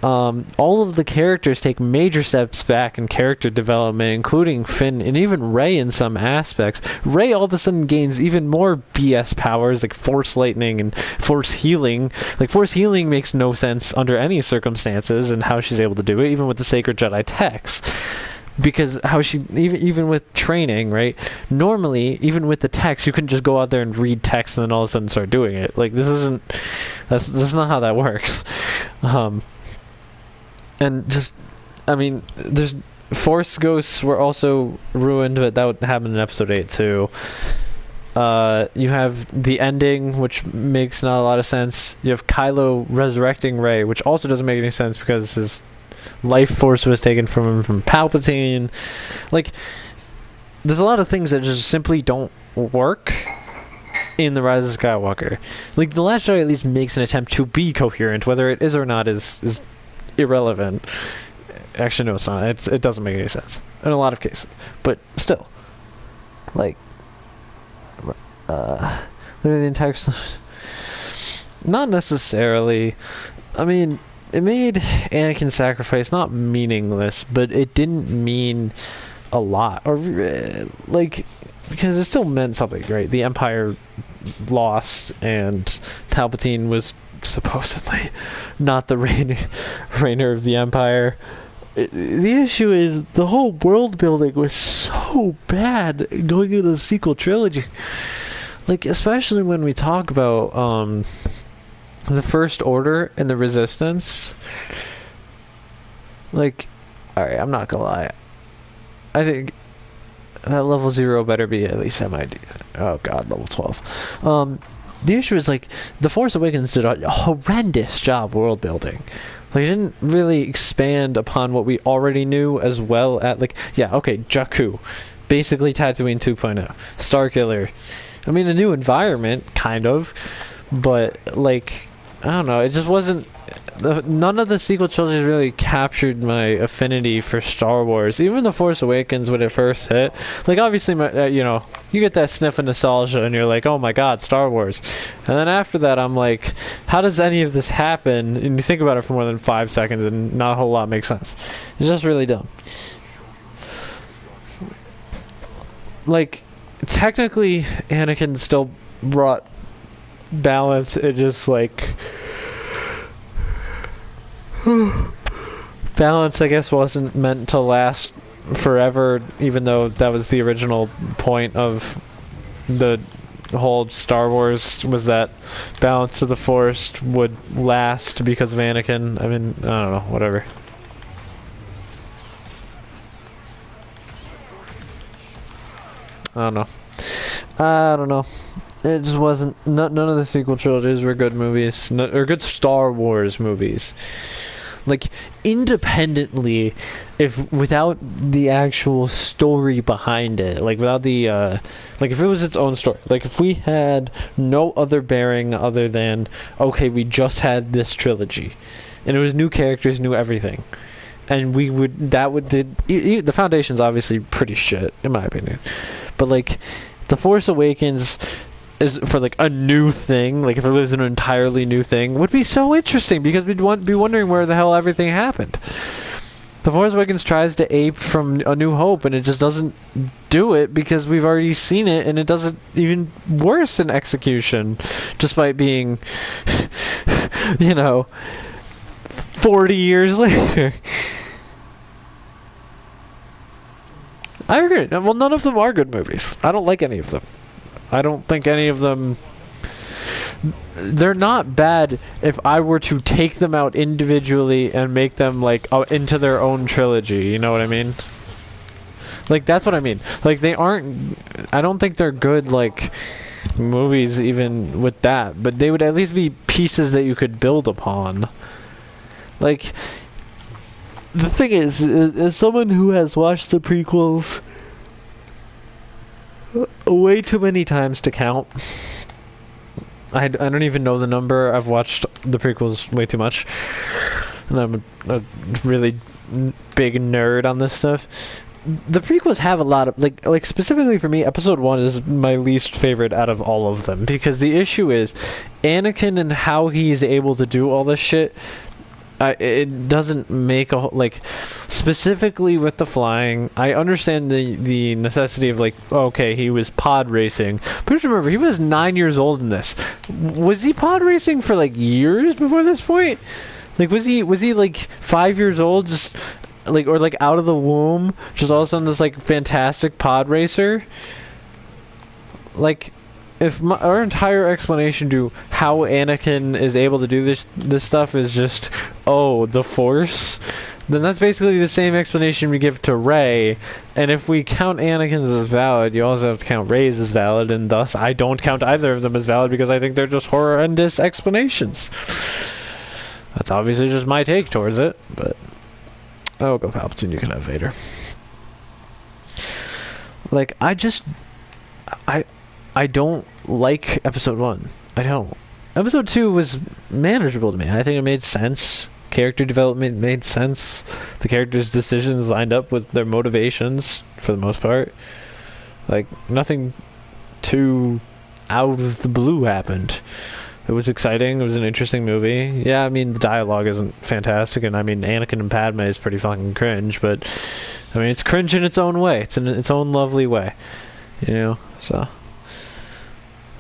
All of the characters take major steps back in character development, including Finn and even Rey in some aspects. Rey all of a sudden gains even more BS powers, like Force Lightning and Force Healing. Like, Force Healing makes no sense under any circumstances and how she's able to do it, even with the Sacred Jedi texts. Because how she, even with training, right? Normally, even with the text, you couldn't just go out there and read text and then all of a sudden start doing it. Like, that's not how that works. And just, I mean, there's Force Ghosts were also ruined, but that would happen in episode 8 too. You have the ending, which makes not a lot of sense. You have Kylo resurrecting Rey, which also doesn't make any sense because his life force was taken from him from Palpatine. Like, there's a lot of things that just simply don't work in The Rise of Skywalker. Like, The Last Jedi at least makes an attempt to be coherent. Whether it is or not is irrelevant. Actually, no, it's not. It doesn't make any sense in a lot of cases. But still, like, literally the entire stuff. Not necessarily. I mean, it made Anakin's sacrifice not meaningless, but it didn't mean a lot, or like, because it still meant something, right? The Empire lost, and Palpatine was supposedly not the reigner of the Empire. The issue is the whole world building was so bad going into the sequel trilogy. like, especially when we talk about the First Order and the Resistance. Like, alright, I'm not gonna lie. I think that level 0 better be at least semi-decent. Oh god, level 12. The issue is, like, The Force Awakens did a horrendous job world building. Like, it didn't really expand upon what we already knew as well at, like, yeah, okay, Jakku. Basically Tatooine 2.0. Starkiller. I mean, a new environment, kind of. But, like, I don't know, it just wasn't... None of the sequel trilogies really captured my affinity for Star Wars. Even The Force Awakens, when it first hit, like, obviously, you know, you get that sniff of nostalgia and you're like, oh my god, Star Wars. And then after that, I'm like, how does any of this happen? And you think about it for more than 5 seconds and not a whole lot makes sense. It's just really dumb. Like, technically, Anakin still brought balance. It just, like... balance, I guess, wasn't meant to last forever, even though that was the original point of the whole Star Wars, was that balance of the Force would last because of Anakin. I mean, I don't know, whatever. I don't know. It just wasn't... None of the sequel trilogies were good movies, or good Star Wars movies. Like, independently, if without the actual story behind it, like without the like if it was its own story, like if we had no other bearing other than, okay, we just had this trilogy and it was new characters, new everything, and the foundation's obviously pretty shit in my opinion, but like The Force Awakens is for like a new thing, like if it was an entirely new thing, would be so interesting because we'd be wondering where the hell everything happened. The Force Awakens tries to ape from A New Hope and it just doesn't do it because we've already seen it, and it does it even worse in execution, despite being, you know, 40 years later. I agree. Well, none of them are good movies. I don't like any of them. I don't think any of them... They're not bad if I were to take them out individually and make them, like, into their own trilogy, you know what I mean? Like, that's what I mean. Like, they aren't... I don't think they're good, like, movies even with that, but they would at least be pieces that you could build upon. Like, the thing is, as someone who has watched the prequels way too many times to count. I don't even know the number. I've watched the prequels way too much, and I'm a really big nerd on this stuff. The prequels have a lot of like specifically for me, Episode 1 is my least favorite out of all of them, because the issue is Anakin and how he's able to do all this shit. It doesn't make a like, specifically with the flying. I understand the necessity of, like, okay, he was pod racing, but remember, he was 9 years old in this. Was he pod racing for like years before this point? Like, was he like 5 years old, just like, or like out of the womb, just all of a sudden this like fantastic pod racer? Like, if our entire explanation to how Anakin is able to do this stuff is just, oh, the Force, then that's basically the same explanation we give to Rey. And if we count Anakin's as valid, you also have to count Rey's as valid, and thus I don't count either of them as valid because I think they're just horrendous explanations. That's obviously just my take towards it, but oh, go Palpatine, you can have Vader. Like, I don't like Episode 1. I don't. Episode 2 was manageable to me. I think it made sense. Character development made sense. The characters' decisions lined up with their motivations, for the most part. Like, nothing too out of the blue happened. It was exciting. It was an interesting movie. Yeah, I mean, the dialogue isn't fantastic, and I mean, Anakin and Padme is pretty fucking cringe, but I mean, it's cringe in its own way. It's in its own lovely way. You know? So...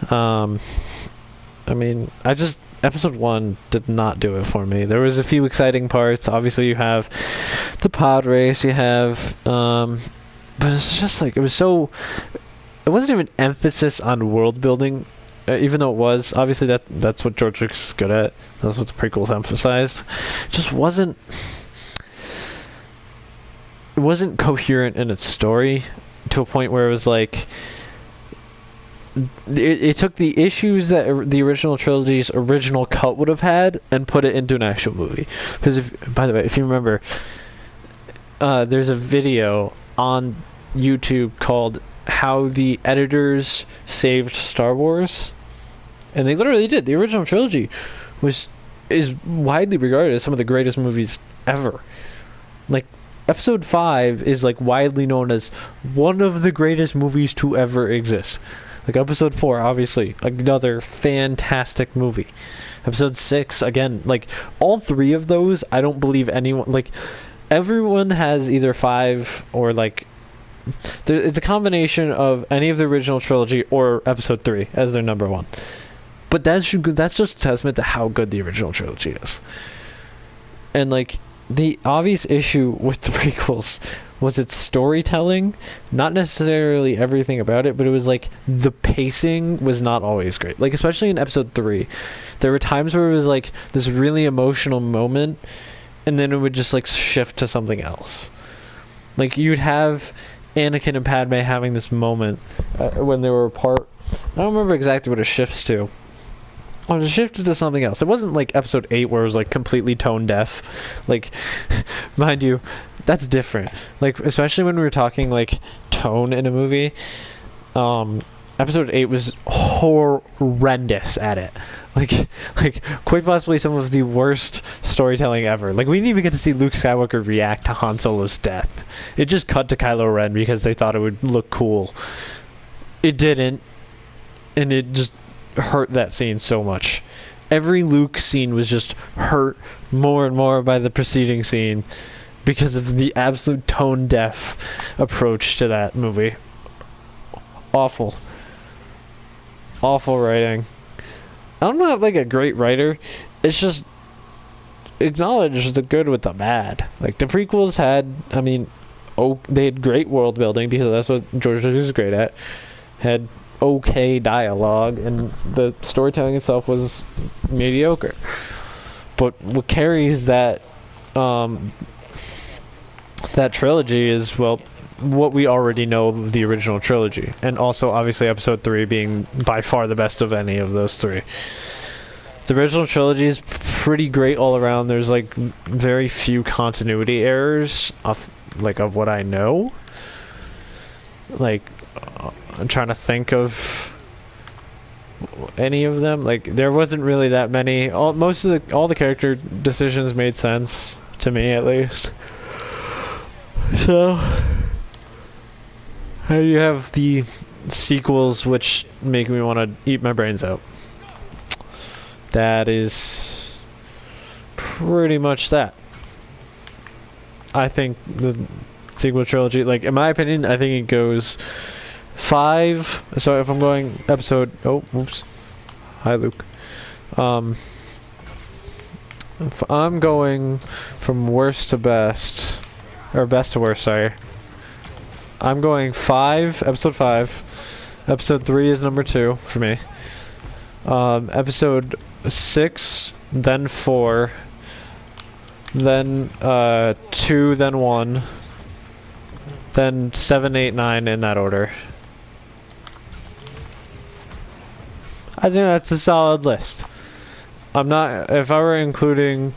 I mean, Episode 1 did not do it for me. There was a few exciting parts. Obviously, you have the pod race, you have, but it's just like, it was so... it wasn't even emphasis on world building, even though it was. Obviously, that's what George Lucas is good at. That's what the prequels emphasized. It just wasn't. It wasn't coherent in its story to a point where it was like. It took the issues that the original trilogy's original cut would have had and put it into an actual movie. Because, by the way, if you remember, there's a video on YouTube called "How the Editors Saved Star Wars," and they literally did. The original trilogy is widely regarded as some of the greatest movies ever. Like, Episode 5 is like widely known as one of the greatest movies to ever exist. Like, Episode 4, obviously, another fantastic movie. Episode 6, again, like, all three of those, I don't believe anyone, like, everyone has either 5 or, like, it's a combination of any of the original trilogy or Episode 3 as their number one. But that's just a testament to how good the original trilogy is. And, like, the obvious issue with the prequels was its storytelling, not necessarily everything about it, but it was like the pacing was not always great. Like, especially in Episode 3, there were times where it was like this really emotional moment, and then it would just like shift to something else. Like, you'd have Anakin and Padme having this moment when they were apart. I don't remember exactly what it shifts to. Oh, it shifted to something else. It wasn't like Episode 8 where it was like completely tone deaf. Like, mind you, that's different. Like, especially when we were talking like tone in a movie. Episode 8 was horrendous at it. Like quite possibly some of the worst storytelling ever. Like, we didn't even get to see Luke Skywalker react to Han Solo's death. It just cut to Kylo Ren because they thought it would look cool. It didn't. And it just hurt that scene so much. Every Luke scene was just hurt more and more by the preceding scene because of the absolute tone deaf approach to that movie. Awful writing. I'm not like a great writer. It's just acknowledge the good with the bad. Like, the prequels had, I mean, they had great world building because that's what George Lucas is great at. Had okay dialogue, and the storytelling itself was mediocre. But what carries that that trilogy is, well, what we already know of the original trilogy, and also obviously Episode 3 being by far the best of any of those three. The original trilogy is pretty great all around. There's like very few continuity errors of what I know. Like, I'm trying to think of any of them. Like, there wasn't really that many. All the character decisions made sense to me, at least. So, how do you have the sequels which make me want to eat my brains out? That is pretty much that. I think the sequel trilogy, like, in my opinion, I think it goes 5. So if I'm going episode, hi Luke. If I'm going from worst to best, or best to worst, sorry, I'm going 5, episode 5. Episode 3 is number 2 for me. Episode 6, then 4, then 2, then 1, then 7, 8, 9 in that order. I think that's a solid list. I'm not, if I were including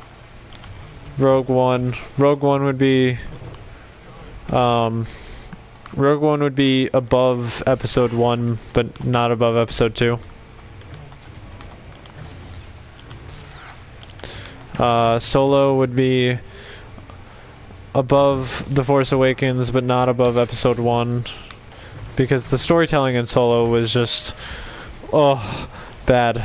Rogue One would be above episode 1, but not above episode 2. Solo would be above The Force Awakens, but not above episode 1, because the storytelling in Solo was just, bad.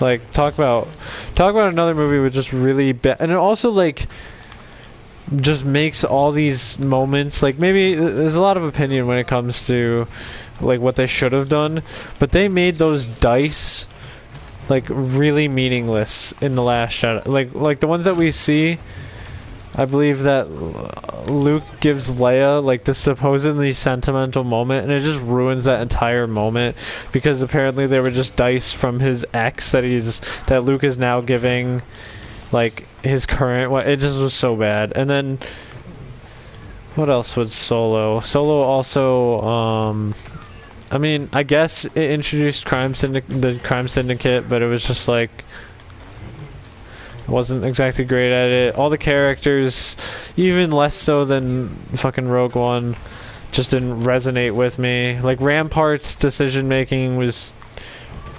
Like, talk about another movie with just really bad, and it also like just makes all these moments, like, maybe there's a lot of opinion when it comes to like what they should have done, but they made those dice like really meaningless in The Last Shadow. Like the ones that we see, I believe that Luke gives Leia like this supposedly sentimental moment, and it just ruins that entire moment because apparently they were just dice from his ex that Luke is now giving like his current. It just was so bad. And then what else was Solo? Solo also, I mean, I guess it introduced the Crime Syndicate, but it was just like. Wasn't exactly great at it. All the characters, even less so than fucking Rogue One, just didn't resonate with me. Like, Rampart's decision making was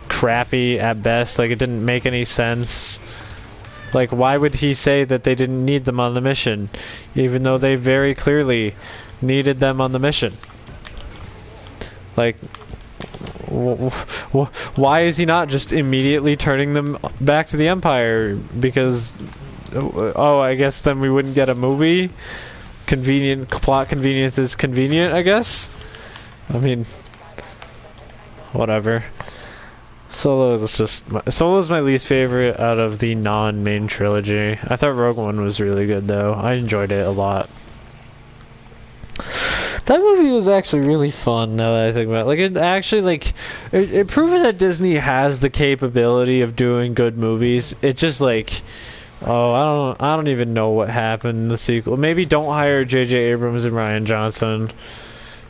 crappy at best. Like, it didn't make any sense. Like, why would he say that they didn't need them on the mission, even though they very clearly needed them on the mission? Like, why is he not just immediately turning them back to the Empire? Because, oh, I guess then we wouldn't get a movie? Convenient, plot convenience is convenient, I guess? I mean, whatever. Solo's my least favorite out of the non-main trilogy. I thought Rogue One was really good, though. I enjoyed it a lot. That movie was actually really fun, now that I think about it. Like, it actually, like, it proves that Disney has the capability of doing good movies. It just, like, oh, I don't even know what happened in the sequel. Maybe don't hire J.J. Abrams and Rian Johnson.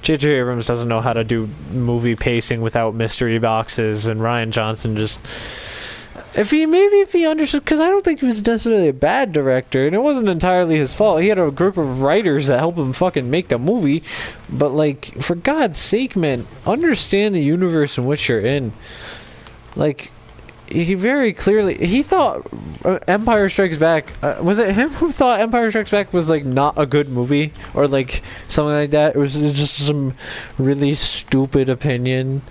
J.J. Abrams doesn't know how to do movie pacing without mystery boxes, and Rian Johnson just... If he understood, because I don't think he was necessarily a bad director, and it wasn't entirely his fault. He had a group of writers that helped him fucking make the movie, but like, for God's sake, man, understand the universe in which you're in. Like, he very clearly, he thought Empire Strikes Back, was it him who thought Empire Strikes Back was like not a good movie, or like something like that? It was just some really stupid opinion,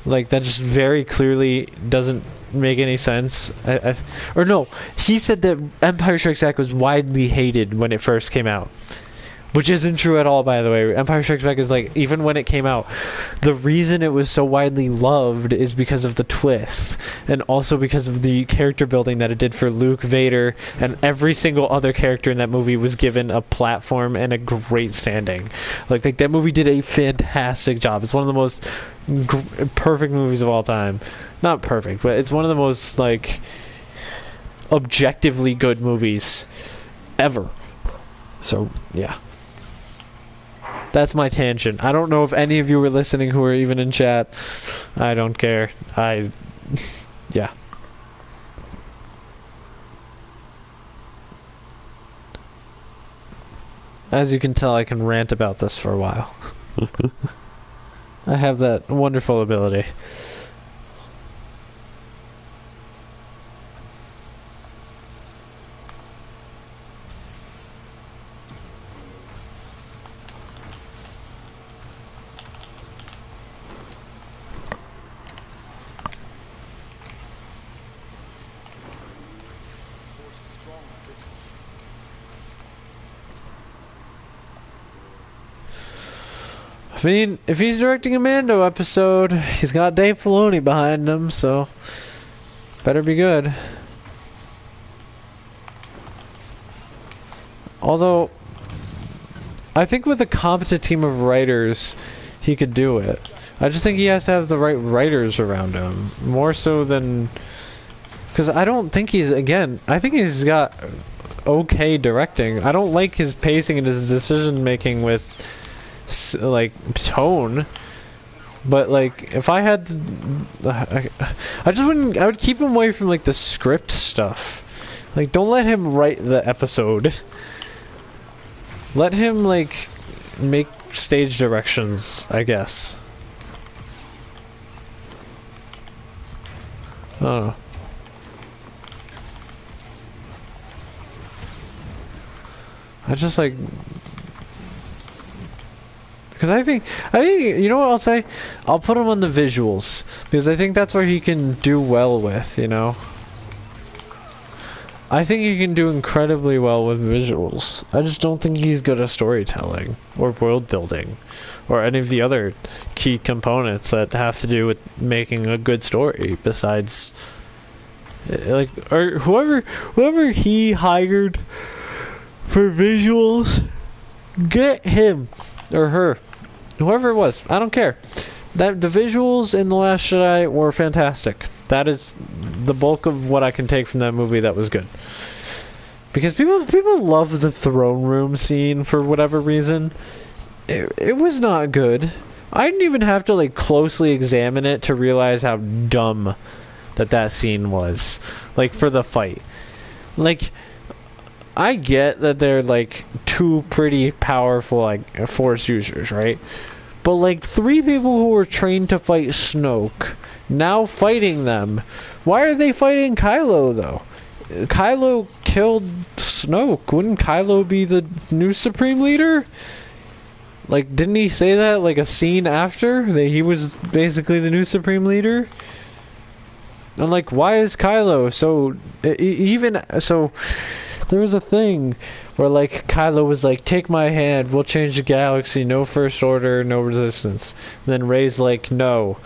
like that just very clearly doesn't make any sense. Or no, he said that Empire Strikes Back was widely hated when it first came out, which isn't true at all, by the way. Empire Strikes Back is like, even when it came out, the reason it was so widely loved is because of the twist, and also because of the character building that it did for Luke, Vader, and every single other character in that movie was given a platform and a great standing. Like that movie did a fantastic job. It's one of the most perfect movies of all time. Not perfect, but it's one of the most, like, objectively good movies ever. So, yeah. That's my tangent. I don't know if any of you were listening who are even in chat. I don't care. Yeah. As you can tell, I can rant about this for a while. I have that wonderful ability. I mean, if he's directing a Mando episode, he's got Dave Filoni behind him, so better be good. Although, I think with a competent team of writers, he could do it. I just think he has to have the right writers around him, more so than... Because I don't think he's, again, I think he's got okay directing. I don't like his pacing and his decision making with... like tone, but like if I had I just wouldn't, I would keep him away from like the script stuff. Like, don't let him write the episode, let him like make stage directions, I guess. Oh, I just like, because I think, you know what I'll say? I'll put him on the visuals, because I think that's where he can do well with, you know? I think he can do incredibly well with visuals. I just don't think he's good at storytelling, or world building, or any of the other key components that have to do with making a good story, besides, like, or whoever he hired for visuals, get him or her, whoever it was. I don't care. That the visuals in The Last Jedi were fantastic. That is the bulk of what I can take from that movie that was good. Because people love the throne room scene for whatever reason. It was not good. I didn't even have to like closely examine it to realize how dumb that scene was. Like for the fight. Like I get that they're like two pretty powerful like force users, right? But like 3 people who were trained to fight Snoke now fighting them. Why are they fighting Kylo though? Kylo killed Snoke. Wouldn't Kylo be the new Supreme Leader? Like, didn't he say that, like, a scene after? That he was basically the new Supreme Leader? I'm like, why is Kylo so... Even... So, there was a thing where, like, Kylo was like, take my hand, we'll change the galaxy, no First Order, no Resistance. And then Rey's like, no.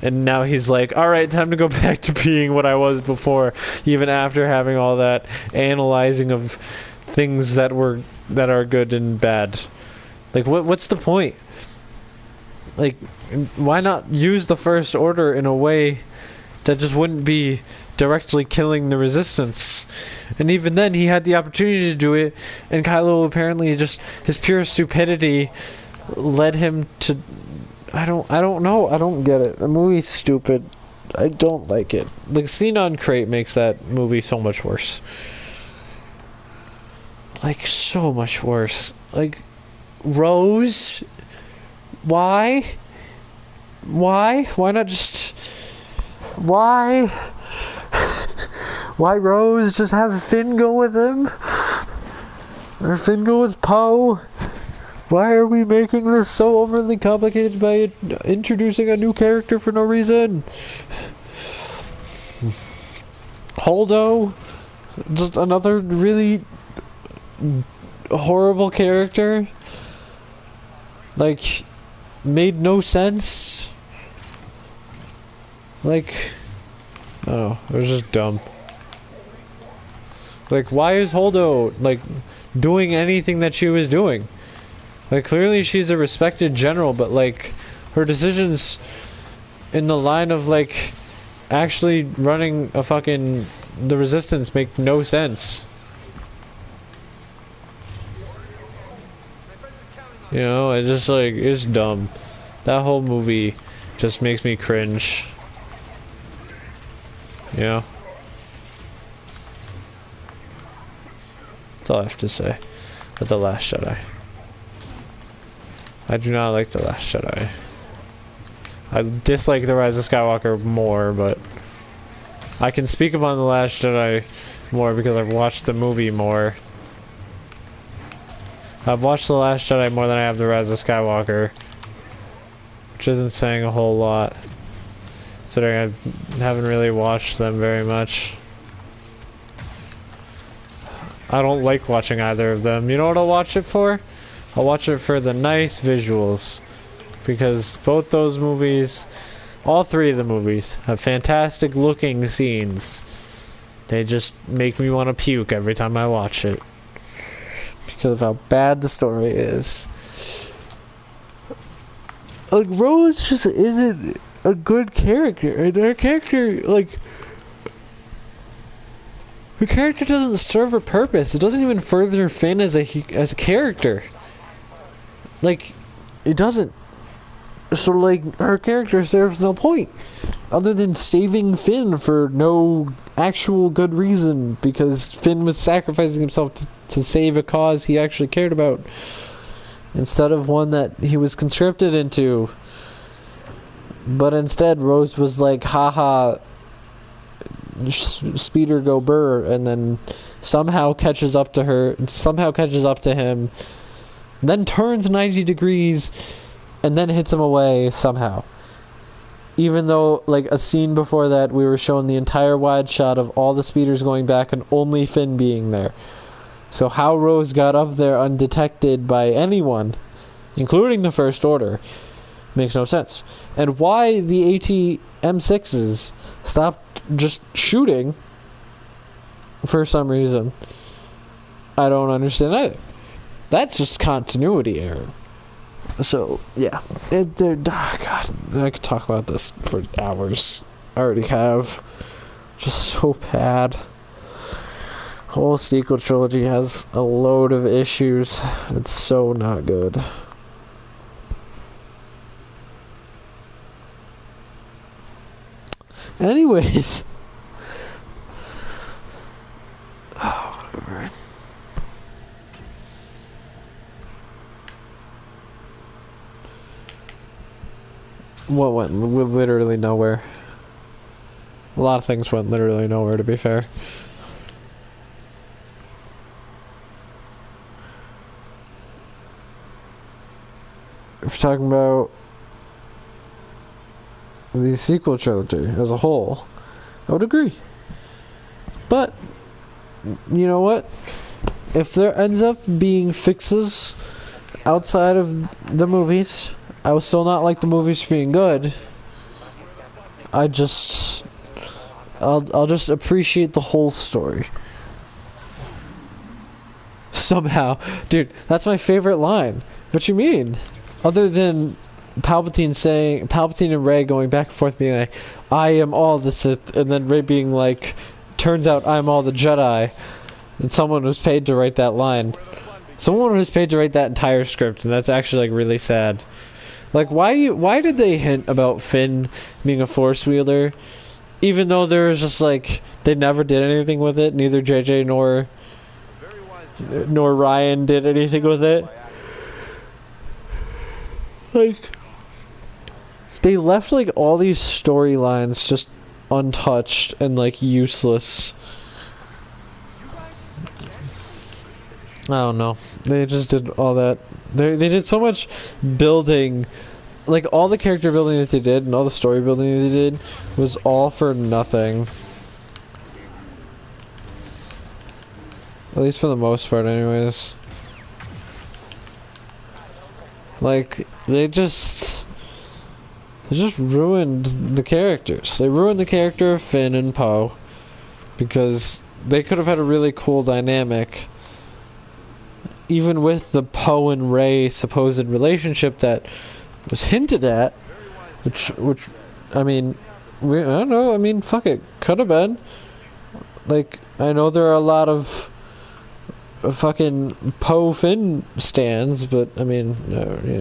And now he's like, alright, time to go back to being what I was before, even after having all that analyzing of things that are good and bad. Like, what's the point? Like, why not use the First Order in a way that just wouldn't be directly killing the Resistance? And even then, he had the opportunity to do it, and Kylo apparently just, his pure stupidity led him to... I don't know. I don't get it. The movie's stupid. I don't like it. The scene on Crate makes that movie so much worse. Like, so much worse. Like, Rose? Why? Why? Why not just... Why? Why Rose? Just have Finn go with him? Or Finn go with Poe? Why are we making this so overly complicated by introducing a new character for no reason? Holdo? Just another really horrible character? Like, made no sense? Like, I don't know, it was just dumb. Like, why is Holdo, like, doing anything that she was doing? Like, clearly she's a respected general, but, like, her decisions in the line of, like, actually running a fucking... the Resistance make no sense. You know, it's just, like, it's dumb. That whole movie just makes me cringe. You know? That's all I have to say about The Last Jedi. I do not like The Last Jedi. I dislike The Rise of Skywalker more, but I can speak upon The Last Jedi more because I've watched the movie more. I've watched The Last Jedi more than I have The Rise of Skywalker, which isn't saying a whole lot, considering I haven't really watched them very much. I don't like watching either of them. You know what I'll watch it for? I'll watch it for the nice visuals, because both those movies, all 3 of the movies, have fantastic looking scenes. They just make me want to puke every time I watch it, because of how bad the story is. Like, Rose just isn't a good character, and her character, like... her character doesn't serve a purpose. It doesn't even further Finn as a character. Like, it doesn't. So, like, her character serves no point. Other than saving Finn for no actual good reason. Because Finn was sacrificing himself to save a cause he actually cared about. Instead of one that he was conscripted into. But instead, Rose was like, haha, speeder go burr. And then somehow catches up to her. Somehow catches up to him. Then turns 90 degrees and then hits him away somehow. Even though, like, a scene before that, we were shown the entire wide shot of all the speeders going back and only Finn being there. So how Rose got up there undetected by anyone, including the First Order, makes no sense. And why the AT-M6s stopped just shooting for some reason. I don't understand either. That's just continuity error. So, yeah. God, I could talk about this for hours. I already have. Just so bad. Whole sequel trilogy has a load of issues. It's so not good. Anyways. Oh, whatever. What went literally nowhere? A lot of things went literally nowhere, to be fair. If you're talking about the sequel trilogy as a whole, I would agree. But, you know what? If there ends up being fixes outside of the movies, I will still not like the movies being good. I'll just appreciate the whole story. Somehow. Dude, that's my favorite line. What you mean? Other than Palpatine and Rey going back and forth being like, I am all the Sith, and then Rey being like, turns out I'm all the Jedi. And someone was paid to write that line. Someone was paid to write that entire script, and that's actually like really sad. Like, why did they hint about Finn being a Force wielder, even though there was just like they never did anything with it? Neither JJ nor Ryan did anything with it. Like, they left like all these storylines just untouched and like useless. I don't know. They just did all that. They did so much building, like all the character building that they did and all the story building that they did was all for nothing. At least for the most part, anyways. Like, they just ruined the characters. They ruined the character of Finn and Poe because they could have had a really cool dynamic. Even with the Poe and Rey supposed relationship that was hinted at, which I mean, I don't know. I mean, fuck it, could have been. Like, I know there are a lot of fucking Poe Finn stans, but I mean,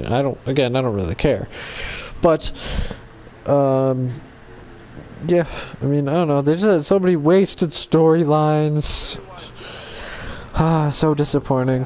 I don't really care. But, yeah, I mean, I don't know. They just had so many wasted storylines. Ah, so disappointing.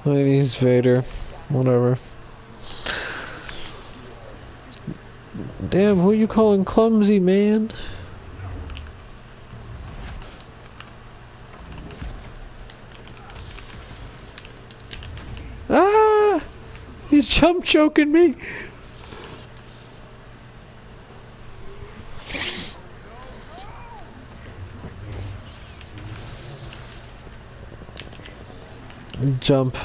He's Vader. Whatever. Damn, who you calling clumsy, man? Ah! He's jump choking me! Jump,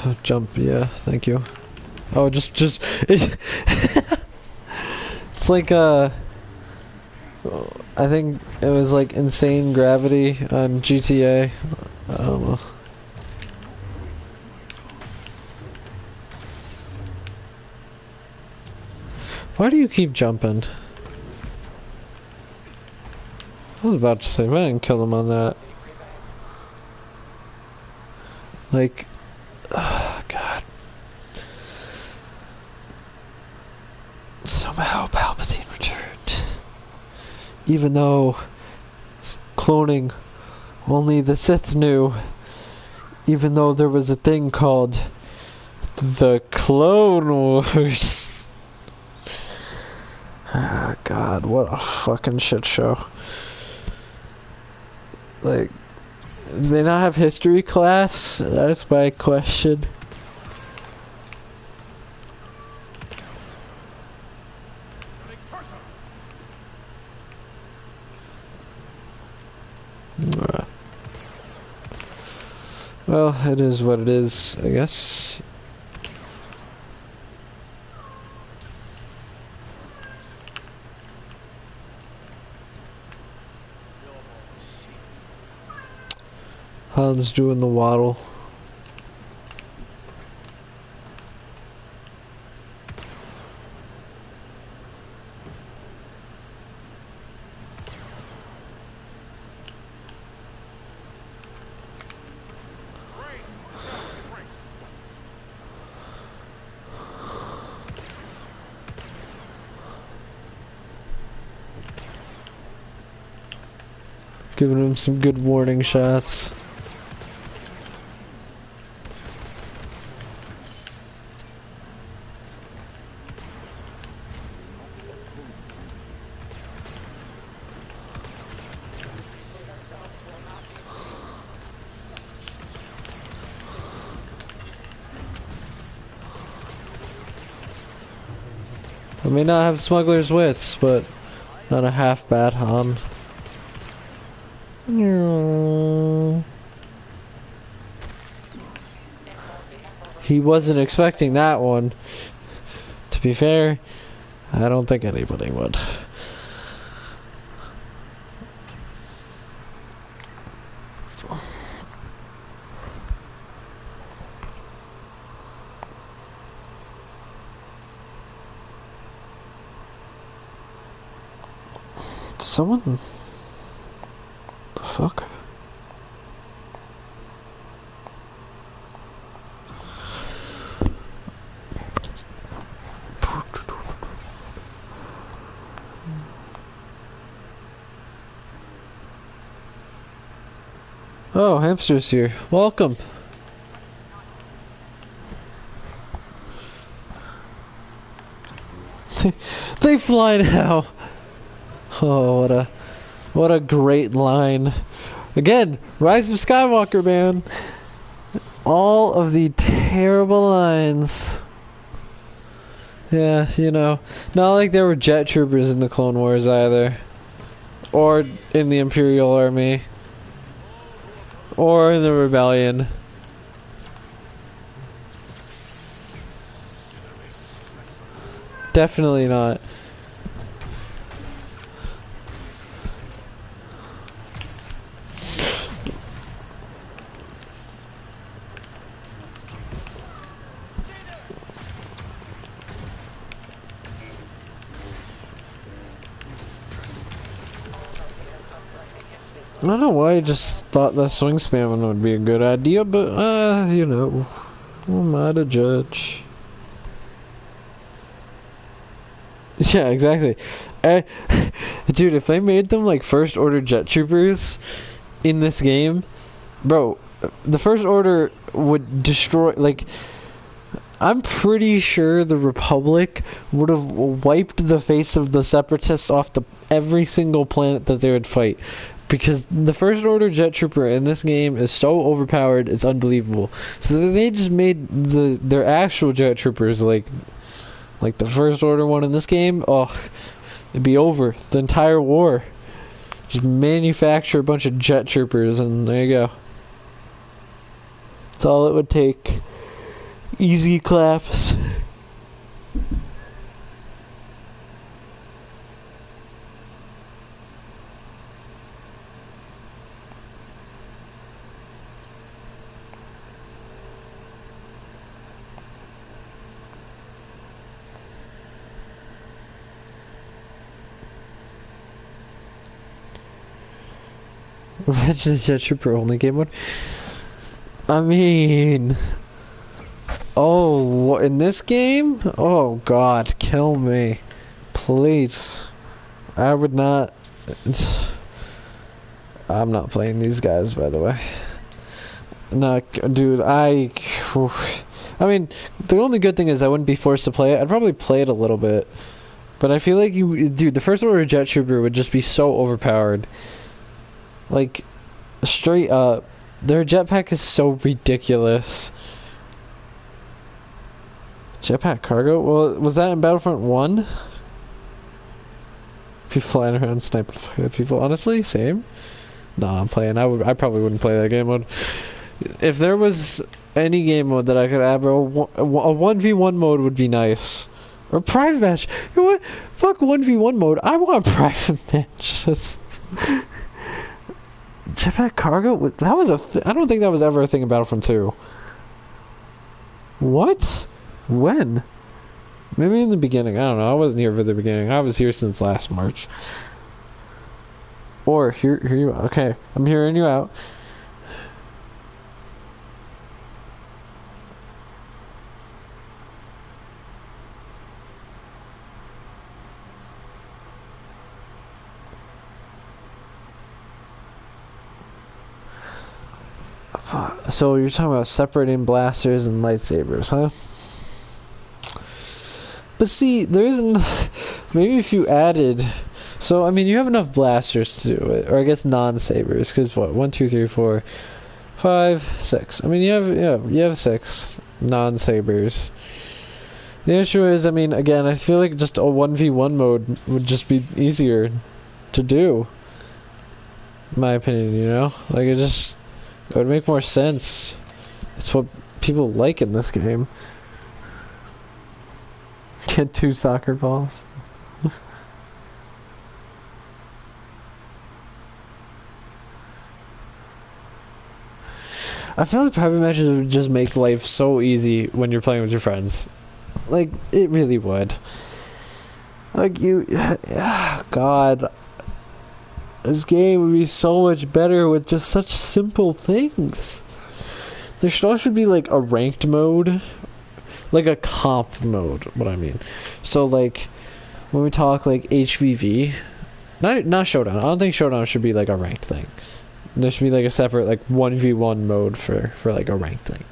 yeah, thank you. Oh, just it's like I think it was like Insane Gravity on GTA. I don't know. Why do you keep jumping? I was about to say, man, I didn't kill him on that. Like, oh, God. Somehow Palpatine returned. Even though cloning only the Sith knew. Even though there was a thing called the Clone Wars. Oh, God, what a fucking shit show. Like, Do they not have history class? That's my question. Well, it is what it is, I guess. Han's doing the waddle. Giving him some good warning shots. I may not have smuggler's wits, but not a half bad Han. He wasn't expecting that one. To be fair, I don't think anybody would. Someone... The fuck? Oh, hamster's here. Welcome. They fly now. Oh, what a great line. Again, Rise of Skywalker, man. All of the terrible lines. Yeah, you know, not like there were jet troopers in the Clone Wars either. Or in the Imperial Army. Or in the Rebellion. Definitely not. I don't know why I just thought that swing spamming would be a good idea, but, you know, who am I to judge? Yeah, exactly. Dude, if they made them like First Order jet troopers in this game, bro, the First Order would destroy, like, I'm pretty sure the Republic would have wiped the face of the Separatists off every single planet that they would fight. Because the First Order jet trooper in this game is so overpowered, it's unbelievable. So they just made their actual jet troopers like the First Order one in this game. Oh, it'd be over the entire war. Just manufacture a bunch of jet troopers, and there you go. That's all it would take. Easy claps. Imagine the jet trooper only game mode. I mean, oh, in this game? Oh God, kill me, please. I would not. I'm not playing these guys, by the way. No, dude, I mean, the only good thing is I wouldn't be forced to play it. I'd probably play it a little bit, but I feel like dude, the First Order jet trooper would just be so overpowered. Like, straight up. Their jetpack is so ridiculous. Jetpack cargo? Well, was that in Battlefront 1? People flying around sniping people. Honestly, same. Nah, I'm playing. I probably wouldn't play that game mode. If there was any game mode that I could have, a 1v1 mode would be nice. Or private match. You know what? Fuck 1v1 mode. I want a private match. Just... Jetpack cargo? That was I don't think that was ever a thing in Battlefront 2. What? When? Maybe in the beginning. I don't know. I wasn't here for the beginning. I was here since last March. Or, here you are. Okay. I'm hearing you out. So you're talking about separating blasters and lightsabers, huh? But see, there isn't... Maybe if you added... So, I mean, you have enough blasters to do it. Or I guess non-sabers. Because what? 1, 2, 3, 4, 5, 6. I mean, you have 6 non-sabers. The issue is, I mean, again, I feel like just a 1v1 mode would just be easier to do. In my opinion, you know? Like, it would make more sense. It's what people like in this game. Get 2 soccer balls. I feel like private matches would just make life so easy when you're playing with your friends. Like, it really would. Like, God. This game would be so much better with just such simple things. There should be like a ranked mode, like a comp mode. What I mean, so like when we talk like HVV, not Showdown. I don't think Showdown should be like a ranked thing. There should be like a separate like 1v1 mode for like a ranked thing.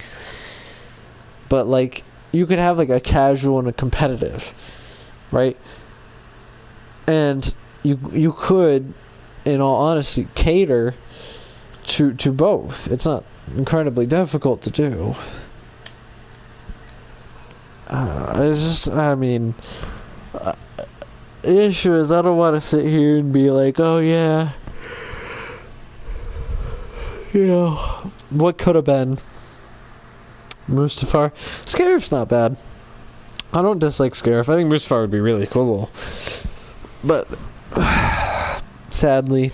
But like you could have like a casual and a competitive, right? And you could, in all honesty, cater to both. It's not incredibly difficult to do. It's just, I mean, the issue is I don't want to sit here and be like, oh yeah, you know, what could have been. Mustafar. Scarif's not bad. I don't dislike Scarif. I think Mustafar would be really cool. But sadly,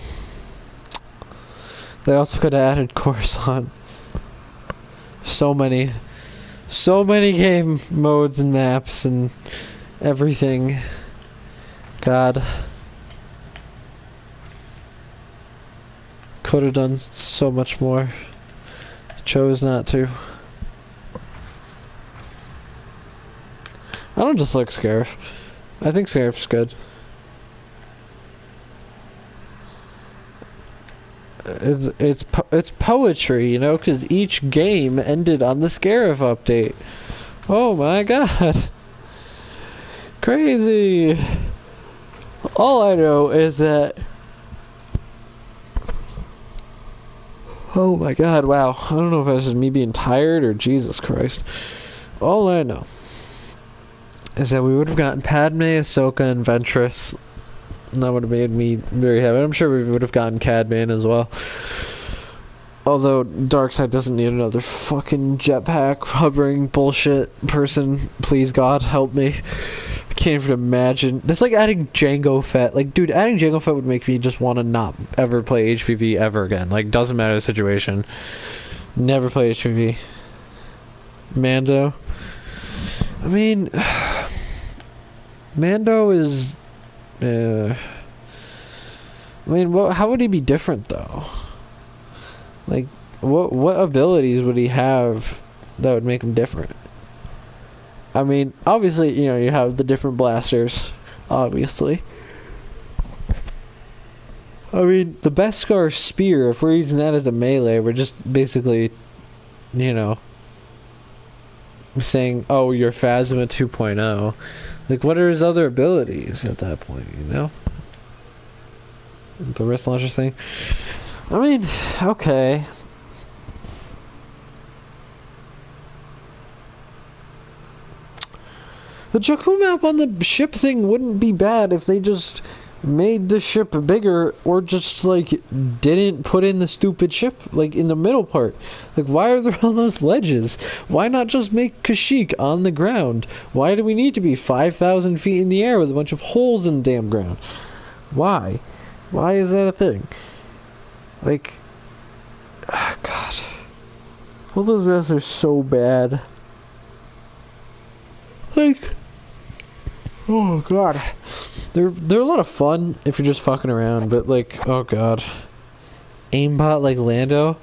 they also could have added Coruscant. So many game modes and maps and everything. God. Could have done so much more. Chose not to. I don't just like Scarif. I think Scarif's good. It's poetry, you know, because each game ended on the Scarif update. Oh my god. Crazy. All I know is that... Oh my god, wow. I don't know if that's just me being tired or Jesus Christ. All I know is that we would have gotten Padme, Ahsoka, and Ventress. And that would have made me very happy. I'm sure we would have gotten Cad Bane as well. Although Darkseid doesn't need another fucking jetpack hovering bullshit person. Please God help me. I can't even imagine. That's like adding Jango Fett. Like, dude, adding Jango Fett would make me just want to not ever play HVV ever again. Like, doesn't matter the situation. Never play HVV. Mando. I mean, Mando is... I mean, how would he be different though? Like, what abilities would he have that would make him different? I mean, obviously, you know, you have the different blasters, obviously. I mean, the Beskar spear, if we're using that as a melee, we're just basically, you know, saying, oh, you're Phasma 2.0. Like, what are his other abilities at that point, you know? The wrist launcher thing. I mean, okay. The Jakku map on the ship thing wouldn't be bad if they just made the ship bigger, or just like didn't put in the stupid ship like in the middle part. Like, why are there all those ledges? Why not just make Kashyyyk on the ground? Why do we need to be 5,000 feet in the air with a bunch of holes in the damn ground? Why is that a thing? Like, oh god, all those maps are so bad. Like, oh god, they're a lot of fun if you're just fucking around, but like, oh god, aimbot like Lando.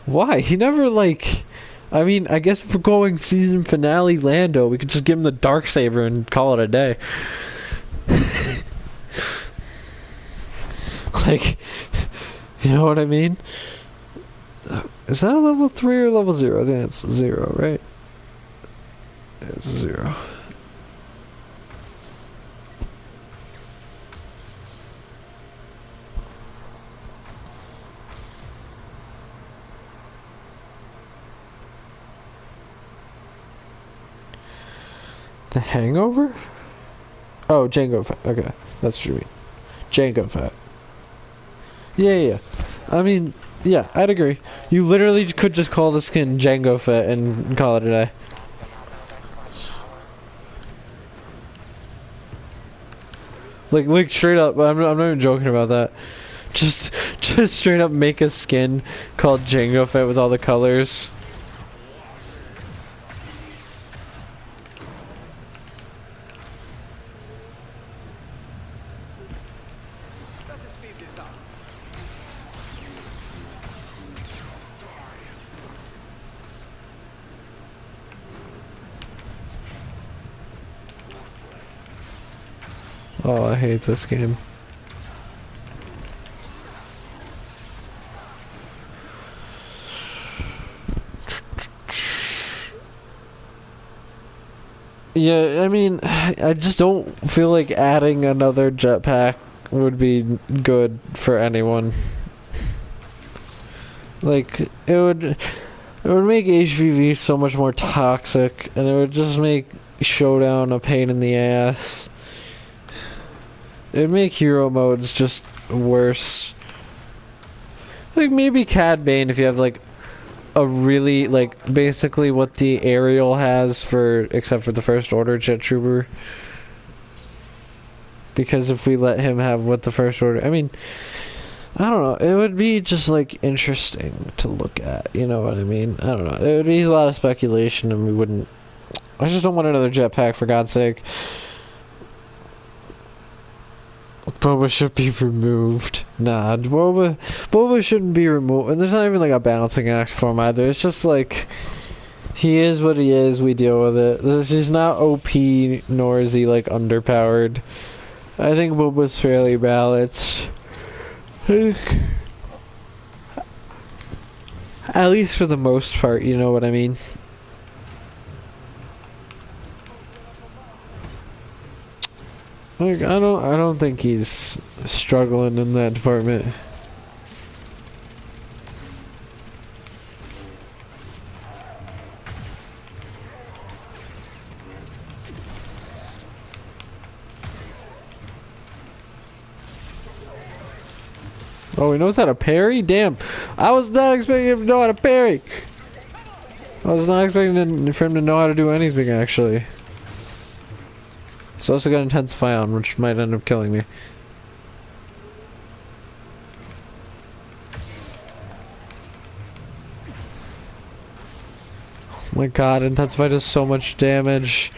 Why? He never like. I mean, I guess if we're going season finale Lando, we could just give him the Darksaber and call it a day. Like, you know what I mean? Is that a level 3 or level 0? I think it's 0, right? It's 0. The Hangover? Oh, Jango Fett. Okay, that's what you mean. Jango Fett. Yeah. I mean, yeah, I'd agree. You literally could just call the skin Jango Fett and call it a day. Like straight up. I'm not even joking about that. Just straight up make a skin called Jango Fett with all the colors. Oh, I hate this game. Yeah, I mean, I just don't feel like adding another jetpack would be good for anyone. Like, it would make HVV so much more toxic, and it would just make Showdown a pain in the ass. It'd make hero modes just worse. Like, maybe Cad Bane if you have, like, a really, like, basically what the Aerial has for, except for the First Order Jet Trooper. Because if we let him have what the First Order, I mean, I don't know, it would be just, like, interesting to look at, you know what I mean? I don't know, it would be a lot of speculation and we wouldn't, I just don't want another jetpack, for God's sake. Boba should be removed. Nah, Boba shouldn't be removed. And there's not even like a balancing act for him either. It's just like, he is what he is, we deal with it. He's not OP, nor is he like underpowered. I think Boba's fairly balanced. At least for the most part, you know what I mean? Like, I don't think he's struggling in that department. Oh, he knows how to parry? Damn. I was not expecting him to know how to parry. I was not expecting for him to know how to do anything, actually. It's also got Intensify on, which might end up killing me. Oh my god, Intensify does so much damage.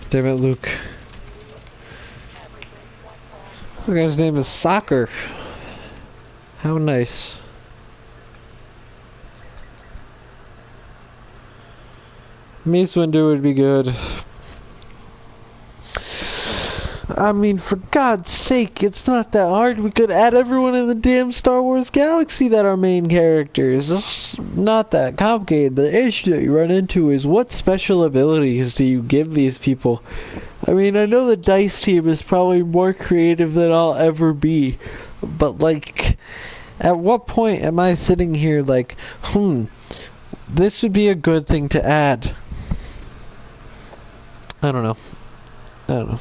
Damn it, Luke. The guy's name is Soccer. How nice. Mace Windu would be good. I mean, for God's sake, it's not that hard. We could add everyone in the damn Star Wars galaxy that are main characters. It's not that complicated. The issue that you run into is what special abilities do you give these people? I mean, I know the DICE team is probably more creative than I'll ever be, but like, at what point am I sitting here like, this would be a good thing to add? I don't know.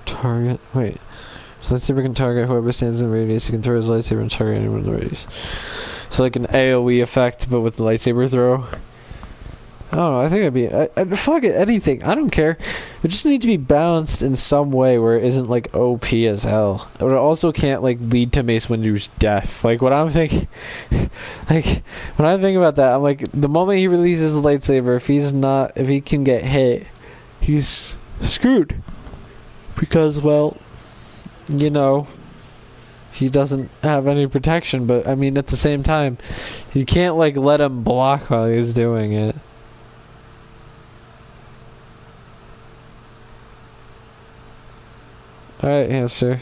Target. Wait. So lightsaber can target whoever stands in radius. He can throw his lightsaber and target anyone in the radius. So like an AoE effect, but with the lightsaber throw. I don't know. I think it'd be. Fuck it. Anything. I don't care. It just needs to be balanced in some way where it isn't like OP as hell. But it also can't like lead to Mace Windu's death. Like what I'm thinking. Like when I think about that, I'm like the moment he releases the lightsaber, if he can get hit, he's screwed. Because, well, you know, he doesn't have any protection, but, I mean, at the same time, you can't, like, let him block while he's doing it. Alright, hamster.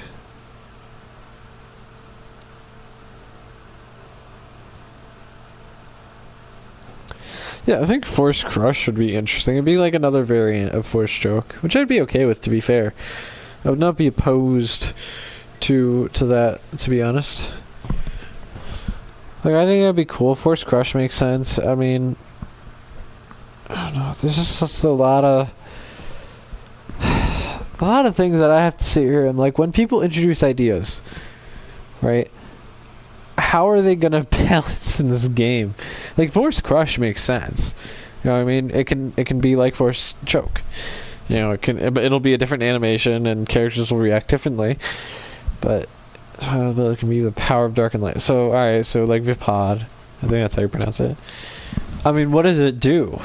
Yeah, I think Force Crush would be interesting. It'd be like another variant of Force Choke, which I'd be okay with, to be fair. I would not be opposed to that, to be honest. Like, I think that'd be cool. Force Crush makes sense. I mean, I don't know. There's just a lot of things that I have to sit here and like when people introduce ideas, right? How are they gonna balance in this game? Like Force Crush makes sense. You know what I mean? It can be like Force Choke. You know, it'll be a different animation and characters will react differently. But it can be the power of dark and light. So alright, so like Vipod. I think that's how you pronounce it. I mean, what does it do?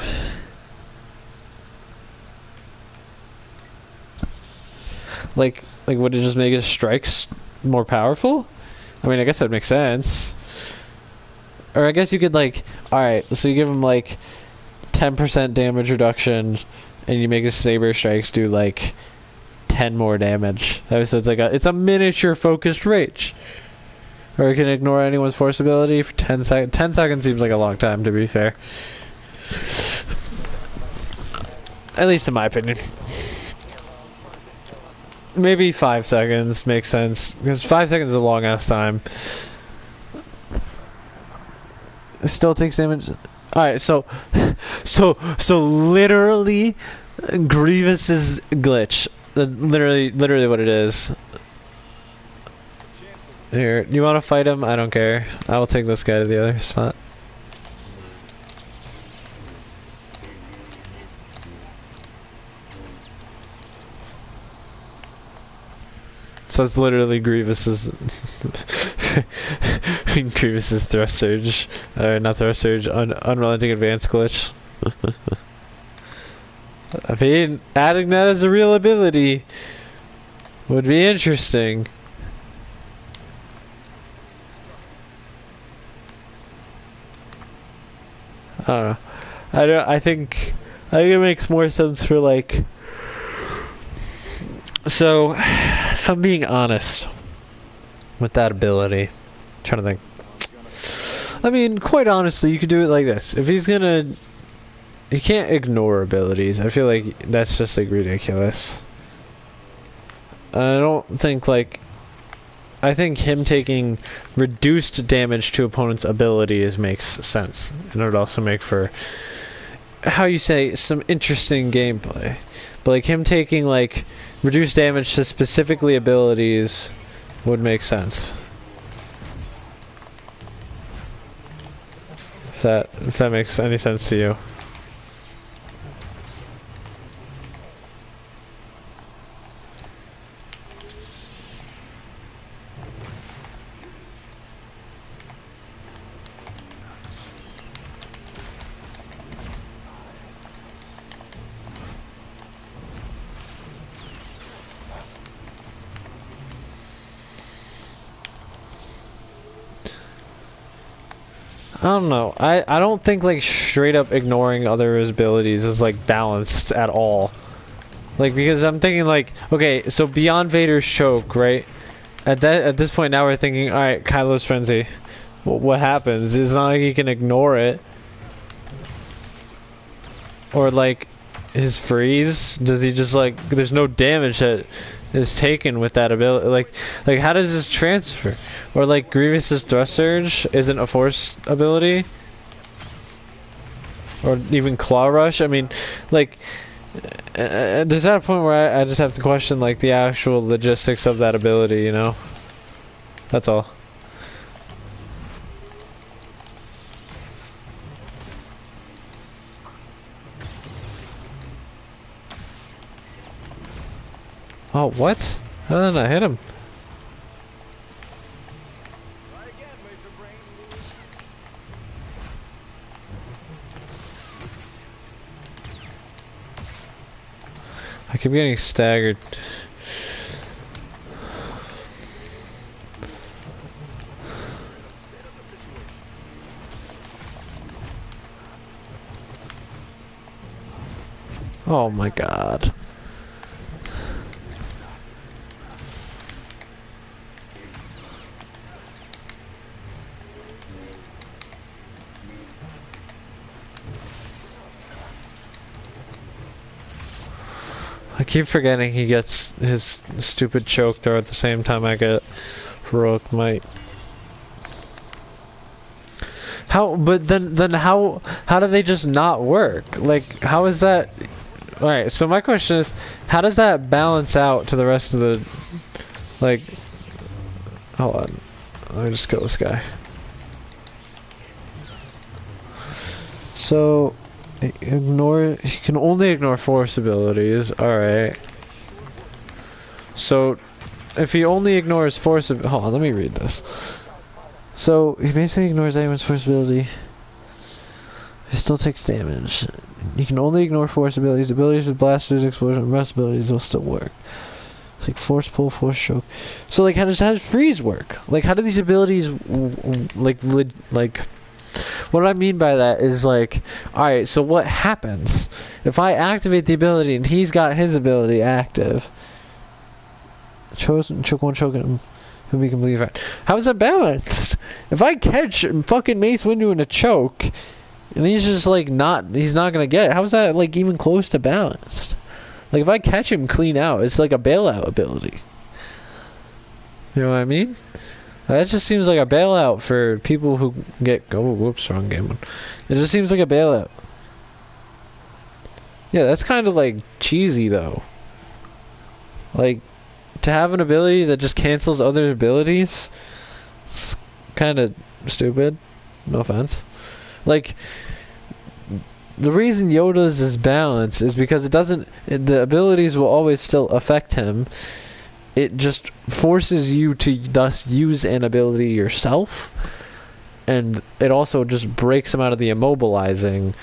Like would it just make his strikes more powerful? I mean, I guess that makes sense. Or I guess you could like, alright, so you give him like 10% damage reduction and you make his saber strikes do like 10 more damage. So it's a miniature focused rage. Or you can ignore anyone's force ability for 10 seconds. 10 seconds seems like a long time, to be fair. At least in my opinion. Maybe 5 seconds makes sense, because 5 seconds is a long ass time. It still takes damage. Alright, so literally Grievous's glitch. Literally what it is. Here, you wanna fight him? I don't care. I will take this guy to the other spot. So it's literally Grievous's Grievous's thrust surge, not thrust surge, unrelenting advance glitch. I mean, adding that as a real ability would be interesting. I don't know. I think it makes more sense for like. So, if I'm being honest with that ability, I'm trying to think. I mean, quite honestly, you could do it like this. If he's gonna, he can't ignore abilities. I feel like that's just like ridiculous. I don't think like. I think him taking reduced damage to opponents' abilities makes sense, and it would also make for, how you say, some interesting gameplay. But like him taking like reduced damage to specifically abilities would make sense. If that makes any sense to you. I don't know. I don't think like straight up ignoring other abilities is like balanced at all. Like, because I'm thinking like, okay, so beyond Vader's choke, right? At this point now we're thinking, all right, Kylo's frenzy. What happens? It's not like he can ignore it. Or like his freeze. Does he just like? There's no damage that is taken with that ability. Like how does this transfer? Or like Grievous's thrust surge isn't a force ability. Or even claw rush. I mean, like. There's that a point where I just have to question like the actual logistics of that ability, you know? That's all. Oh, what? How did I hit him? I keep getting staggered. Oh my god. I keep forgetting he gets his stupid choke throw at the same time I get heroic might. How? But then how do they just not work? Like, how is that? All right. So my question is, how does that balance out to the rest of the? Like, hold on. Let me just kill this guy. So. He can only ignore force abilities. Alright. So, if he only ignores force... Hold on, let me read this. So, he basically ignores anyone's force ability. He still takes damage. He can only ignore force abilities. Abilities with blasters, explosion, and rest abilities will still work. It's like force pull, force choke. So, like, how does freeze work? Like, how do these abilities, like... What I mean by that is like, alright, so what happens if I activate the ability and he's got his ability active? Choke one, choke him. He'll be completely fine. How is that balanced? If I catch fucking Mace Windu in a choke and he's just like he's not gonna get it, how is that like even close to balanced? Like if I catch him clean out, it's like a bailout ability. You know what I mean? That just seems like a bailout for people who get... Oh, whoops, wrong game one. It just seems like a bailout. Yeah, that's kind of like cheesy though. Like, to have an ability that just cancels other abilities, it's kind of stupid. No offense. Like, the reason Yoda's is balanced is because the abilities will always still affect him. It just forces you to thus use an ability yourself, and it also just breaks him out of the immobilizing,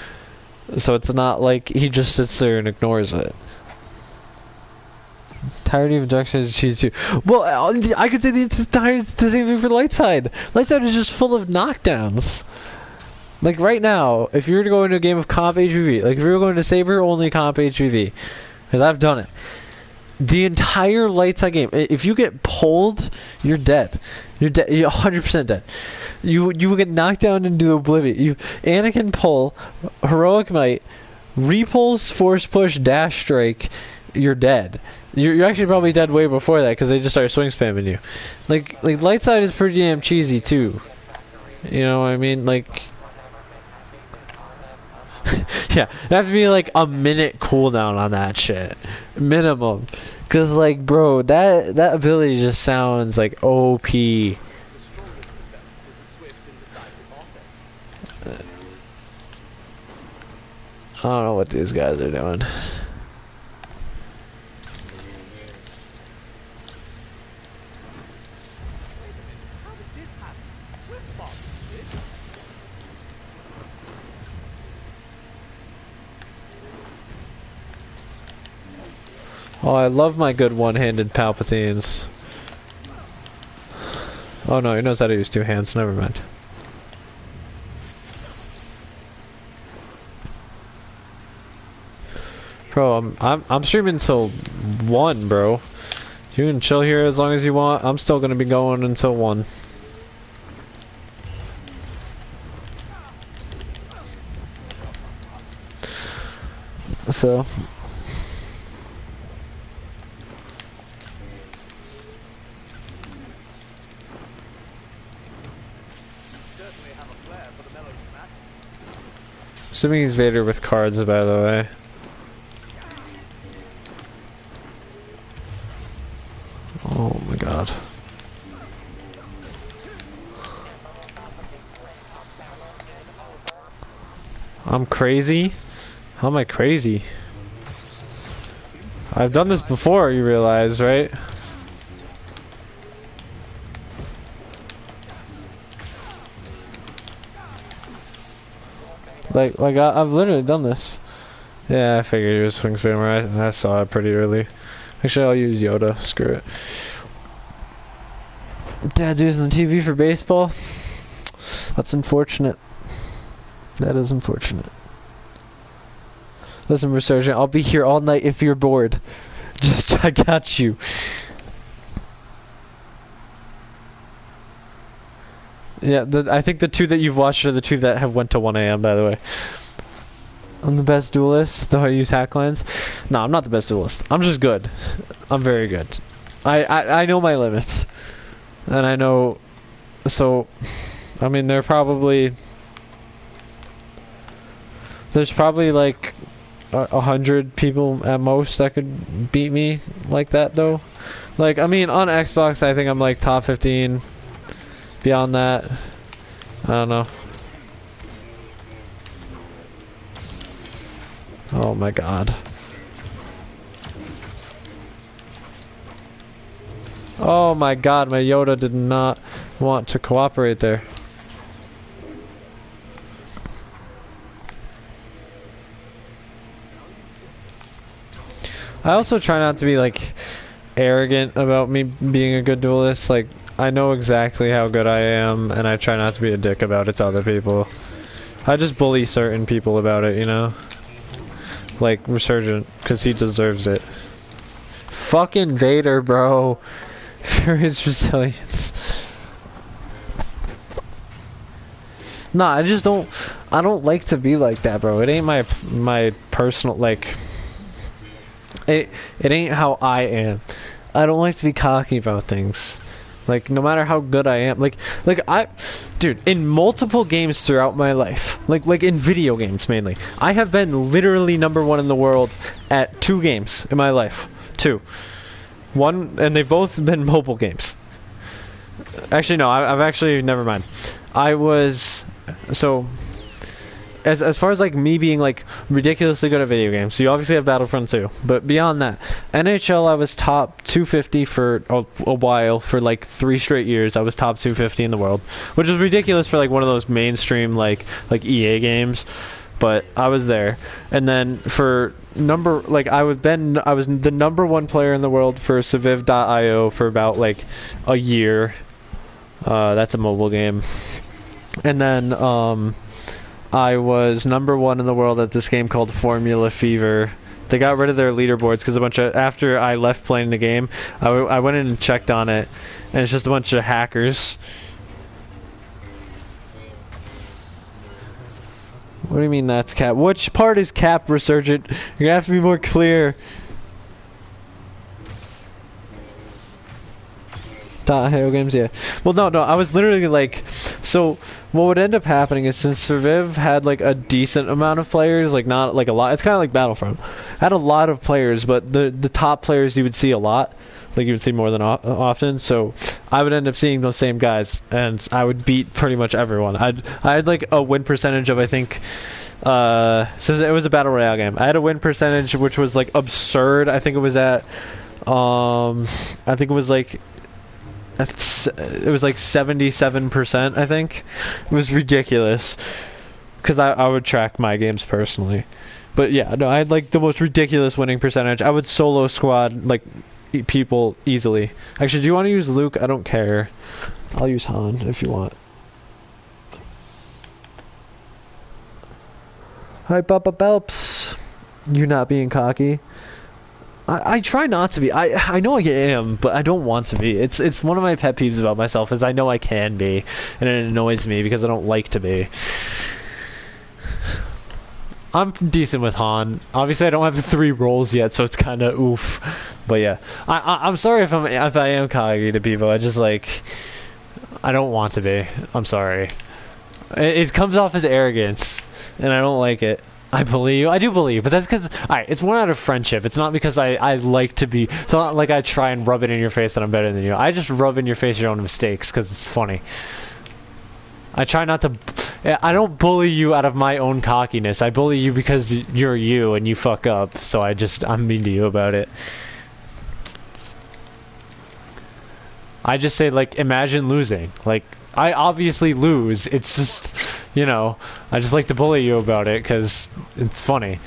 so it's not like he just sits there and ignores it. Entirety of injections cheese too. Well, I could say the same thing for Light Side. Light Side is just full of knockdowns. Like right now, if you were to go into a game of comp HVV, like if you were going to Saber only comp HVV, because I've done it. The entire light side game, if you get pulled, you're dead. You're dead. You're 100% dead. You will get knocked down into oblivion. Anakin pull, heroic might, repulse, force push, dash strike. You're dead. You're actually probably dead way before that because they just started swing spamming you. Like light side is pretty damn cheesy too. You know what I mean? Like. Yeah, it have to be like a minute cooldown on that shit. Minimum. Cause like bro, that ability just sounds like OP. I don't know what these guys are doing. Oh, I love my good one-handed Palpatines. Oh no, he knows how to use two hands, never mind. Bro, I'm streaming till 1, bro. You can chill here as long as you want. I'm still gonna be going until 1. So assuming he's Vader with cards, by the way. Oh my god. I'm crazy? How am I crazy? I've done this before, you realize, right? Like I've literally done this. Yeah, I figured it was swing spam. I saw it pretty early. Actually, I'll use Yoda. Screw it. Dad's using the TV for baseball. That's unfortunate. That is unfortunate. Listen, Resurgent, I'll be here all night if you're bored. Just, I got you. Yeah, I think the 2 that you've watched are the 2 that have went to 1 AM, by the way. I'm the best duelist, though I use hack lines. No, I'm not the best duelist. I'm just good. I'm very good. I know my limits. And I know... So, I mean, there's probably like 100 people at most that could beat me like that, though. Like, I mean, on Xbox, I think I'm like top 15. Beyond that, I don't know. Oh my god. Oh my god, my Yoda did not want to cooperate there. I also try not to be like arrogant about me being a good duelist. Like, I know exactly how good I am, and I try not to be a dick about it to other people. I just bully certain people about it, you know? Like Resurgent, because he deserves it. Fucking Vader, bro. For his resilience. Nah, I just don't... I don't like to be like that, bro. It ain't my personal, like... It ain't how I am. I don't like to be cocky about things. Like, no matter how good I am, like dude, in multiple games throughout my life, like in video games mainly, I have been literally #1 in the world at 2 games in my life. 2. 1, and they've both been mobile games. Actually, no, I've actually, never mind. I was, so, as far as like me being like ridiculously good at video games, so you obviously have Battlefront 2, but beyond that, NHL I was top 250 for a while, for like 3 straight years. I was top 250 in the world, which is ridiculous for like one of those mainstream like EA games, but I was there. And then for I was the #1 player in the world for Civiv.io for about like a year. That's a mobile game. And then I was #1 in the world at this game called Formula Fever. They got rid of their leaderboards because after I left playing the game, I went in and checked on it, and it's just a bunch of hackers. What do you mean that's cap? Which part is cap, Resurgent? You're gonna have to be more clear. Halo games, yeah. Well, no, I was literally like, so what would end up happening is, since Surviv had like a decent amount of players, like not like a lot, it's kind of like Battlefront, had a lot of players, but the top players you would see a lot, like you would see more than often, so I would end up seeing those same guys, and I would beat pretty much everyone. I had like a win percentage of, I think, so it was a battle royale game. I had a win percentage which was like absurd. I think it was at, I think it was like 77%, I think. It was ridiculous, because I would track my games personally. But yeah, no, I had like the most ridiculous winning percentage. I would solo squad like people easily. Actually, do you want to use Luke? I don't care. I'll use Han if you want. Hi, Papa Belps. You not being cocky. I try not to be. I know I am, but I don't want to be. It's one of my pet peeves about myself is I know I can be, and it annoys me because I don't like to be. I'm decent with Han. Obviously, I don't have the 3 rolls yet, so it's kind of oof. But yeah, I'm sorry if I am cocky to people. I just like I don't want to be. I'm sorry. It comes off as arrogance, and I don't like it. I do believe, but that's because, alright, it's more out of friendship. It's not because I like to be, it's not like I try and rub it in your face that I'm better than you. I just rub in your face your own mistakes because it's funny. I try not to, I don't bully you out of my own cockiness. I bully you because you're you and you fuck up, so I'm mean to you about it. I just say, like, imagine losing. Like, I obviously lose. It's just, you know, I just like to bully you about it because it's funny.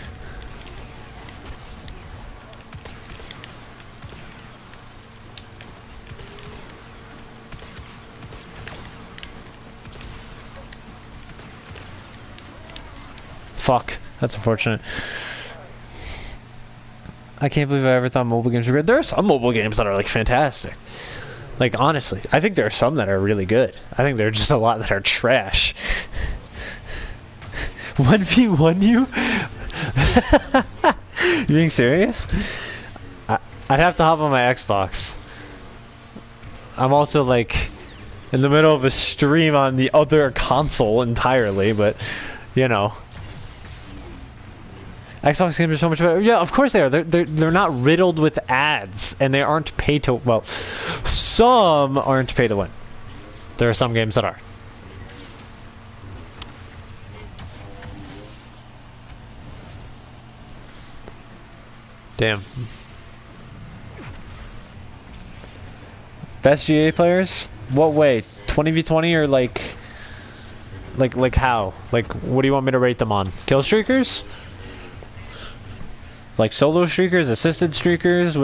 Fuck. That's unfortunate. I can't believe I ever thought mobile games were good. There are some mobile games that are, like, fantastic. Like, honestly, I think there are some that are really good. I think there are just a lot that are trash. 1v1 you? You being serious? I'd have to hop on my Xbox. I'm also, like, in the middle of a stream on the other console entirely, but, you know. Xbox games are so much better. Yeah, of course they are. They're not riddled with ads, and they aren't pay to. Well, some aren't pay to win. There are some games that are. Damn. Best GA players? What way? 20v20 or like how? Like, what do you want me to rate them on? Kill streakers? Like solo streakers, assisted streakers.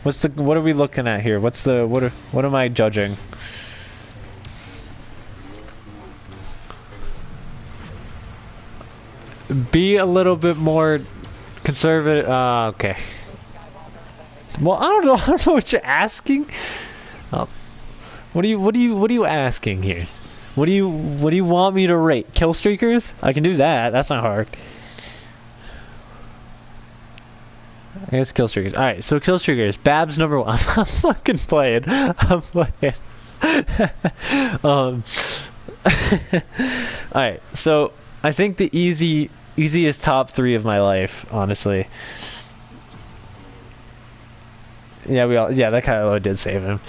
What are we looking at here? What am I judging? Be a little bit more conservative. Okay. Well, I don't know. I don't know what you're asking. What are you asking here? What do you want me to rate? Kill streakers? I can do that. That's not hard. I guess kill streakers. Alright, so kill streakers. Babs number 1. I'm fucking playing. I'm playing. Alright, so I think the easiest top 3 of my life, honestly. Yeah, that kind of did save him.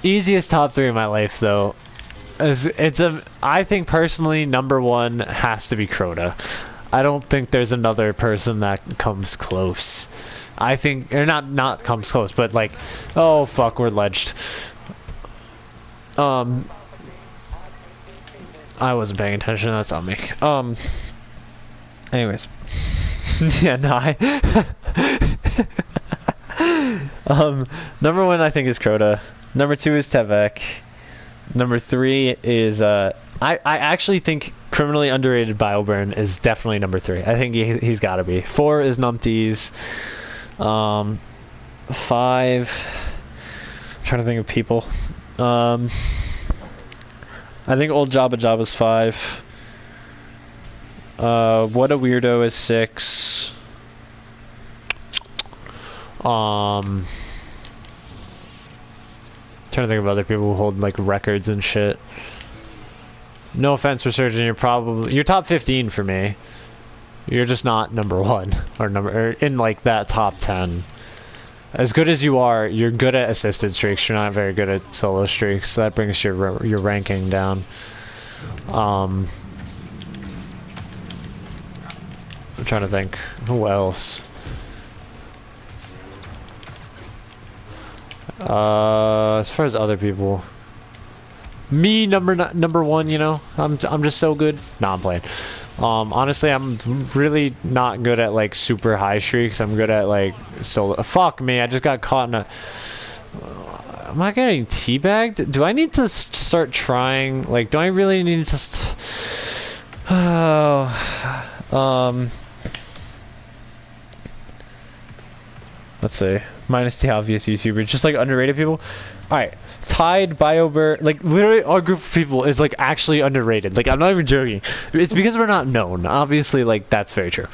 Easiest top 3 of my life though. I think personally number 1 has to be Crota. I don't think there's another person that comes close. I think, or not comes close, but like, oh fuck, we're ledged. I wasn't paying attention, that's on me. Anyways. Yeah, no, number 1 I think is Crota. Number 2 is Tevek. Number 3 is, I actually think criminally underrated Bioburn is definitely number 3. I think he's got to be. 4 is Numpties. 5. I'm trying to think of people. I think old Jabba's 5. What a Weirdo is 6. Trying to think of other people who hold like records and shit. No offense, Resurgent, you're top 15 for me. You're just not number 1 or in like that top 10. As good as you are, you're good at assisted streaks. You're not very good at solo streaks. So that brings your ranking down. I'm trying to think who else. As far as other people, me number 1, you know, I'm just so good. Nah, I'm playing. Honestly, I'm really not good at like super high streaks. I'm good at like solo. Fuck me, I just got caught in a. Am I getting teabagged? Do I need to start trying? Like, do I really need to? let's see, minus the obvious YouTubers, just like underrated people. All right, Tide, BioBird, like literally our group of people is like actually underrated. Like I'm not even joking. It's because we're not known. Obviously, like that's very true.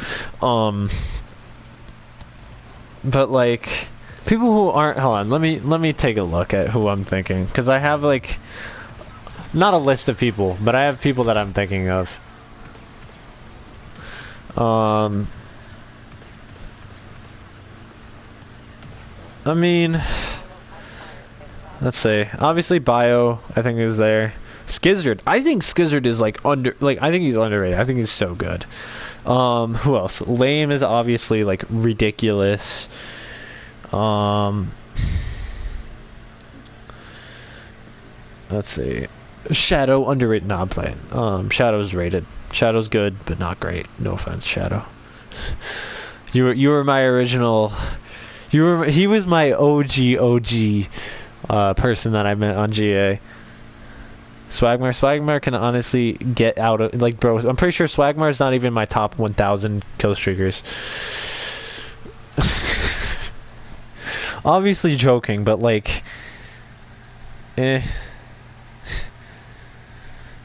But like people who aren't, hold on, let me take a look at who I'm thinking, because I have like not a list of people, but I have people that I'm thinking of. I mean, let's see. Obviously, Bio, I think, is there. Skizzard. I think Skizzard is like I think he's underrated. I think he's so good. Who else? Lame is obviously like ridiculous. Let's see. Shadow, underrated. No, I'm playing. Shadow's rated. Shadow's good, but not great. No offense, Shadow. You were my original. He was my OG person that I met on GA. Swagmar can honestly get out of, like, bro, I'm pretty sure Swagmar's not even my top 1,000 kill streakers. Obviously joking, but like, Some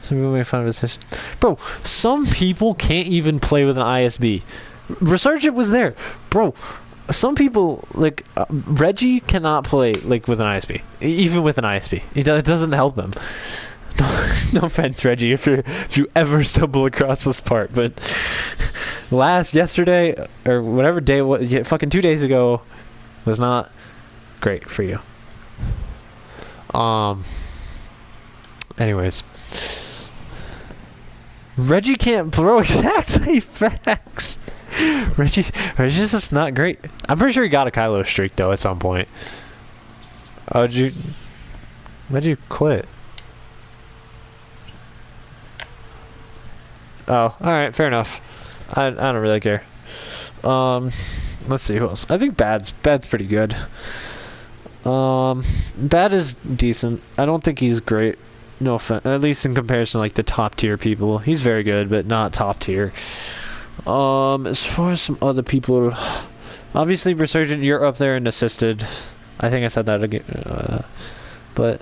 people may find position. Bro, some people can't even play with an ISB. Resurgent was there, bro. Some people, like, Reggie cannot play, like, with an ISB. Even with an ISB. It doesn't help him. No offense, Reggie, if you ever stumble across this part, but yesterday, or whatever day it was, fucking 2 days ago, was not great for you. Anyways. Reggie can't, bro, exactly, facts. Reggie's just not great. I'm pretty sure he got a Kylo streak though at some point. Oh, why'd you quit? Oh, alright, fair enough. I don't really care. Let's see who else. I think Bad's pretty good. Bad is decent. I don't think he's great. No offense, at least in comparison to like the top tier people. He's very good, but not top tier. As far as some other people, obviously Resurgent, you're up there in assisted. I think I said that again, but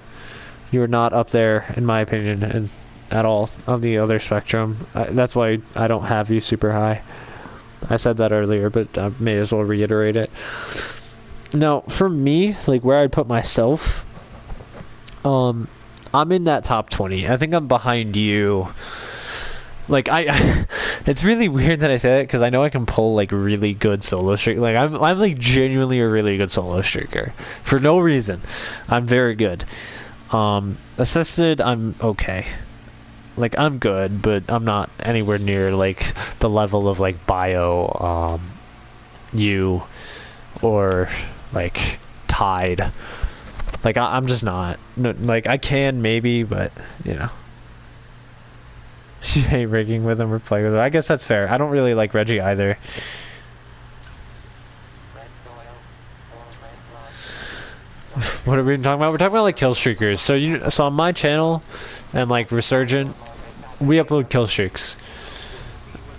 you're not up there in my opinion at all on the other spectrum. That's why I don't have you super high. I said that earlier, but I may as well reiterate it. Now, for me, like where I'd put myself, I'm in that top 20. I think I'm behind you. Like it's really weird that I say that because I know I can pull like really good solo streak. Like I'm like genuinely a really good solo streaker for no reason. I'm very good. Assisted, I'm okay. Like I'm good, but I'm not anywhere near like the level of like Bio, you, or like Tide. Like I'm just not. No, like I can maybe, but you know. You hate rigging with him or playing with him. I guess that's fair. I don't really like Reggie either. What are we talking about? We're talking about like kill streakers. So on my channel and like Resurgent, we upload kill streaks.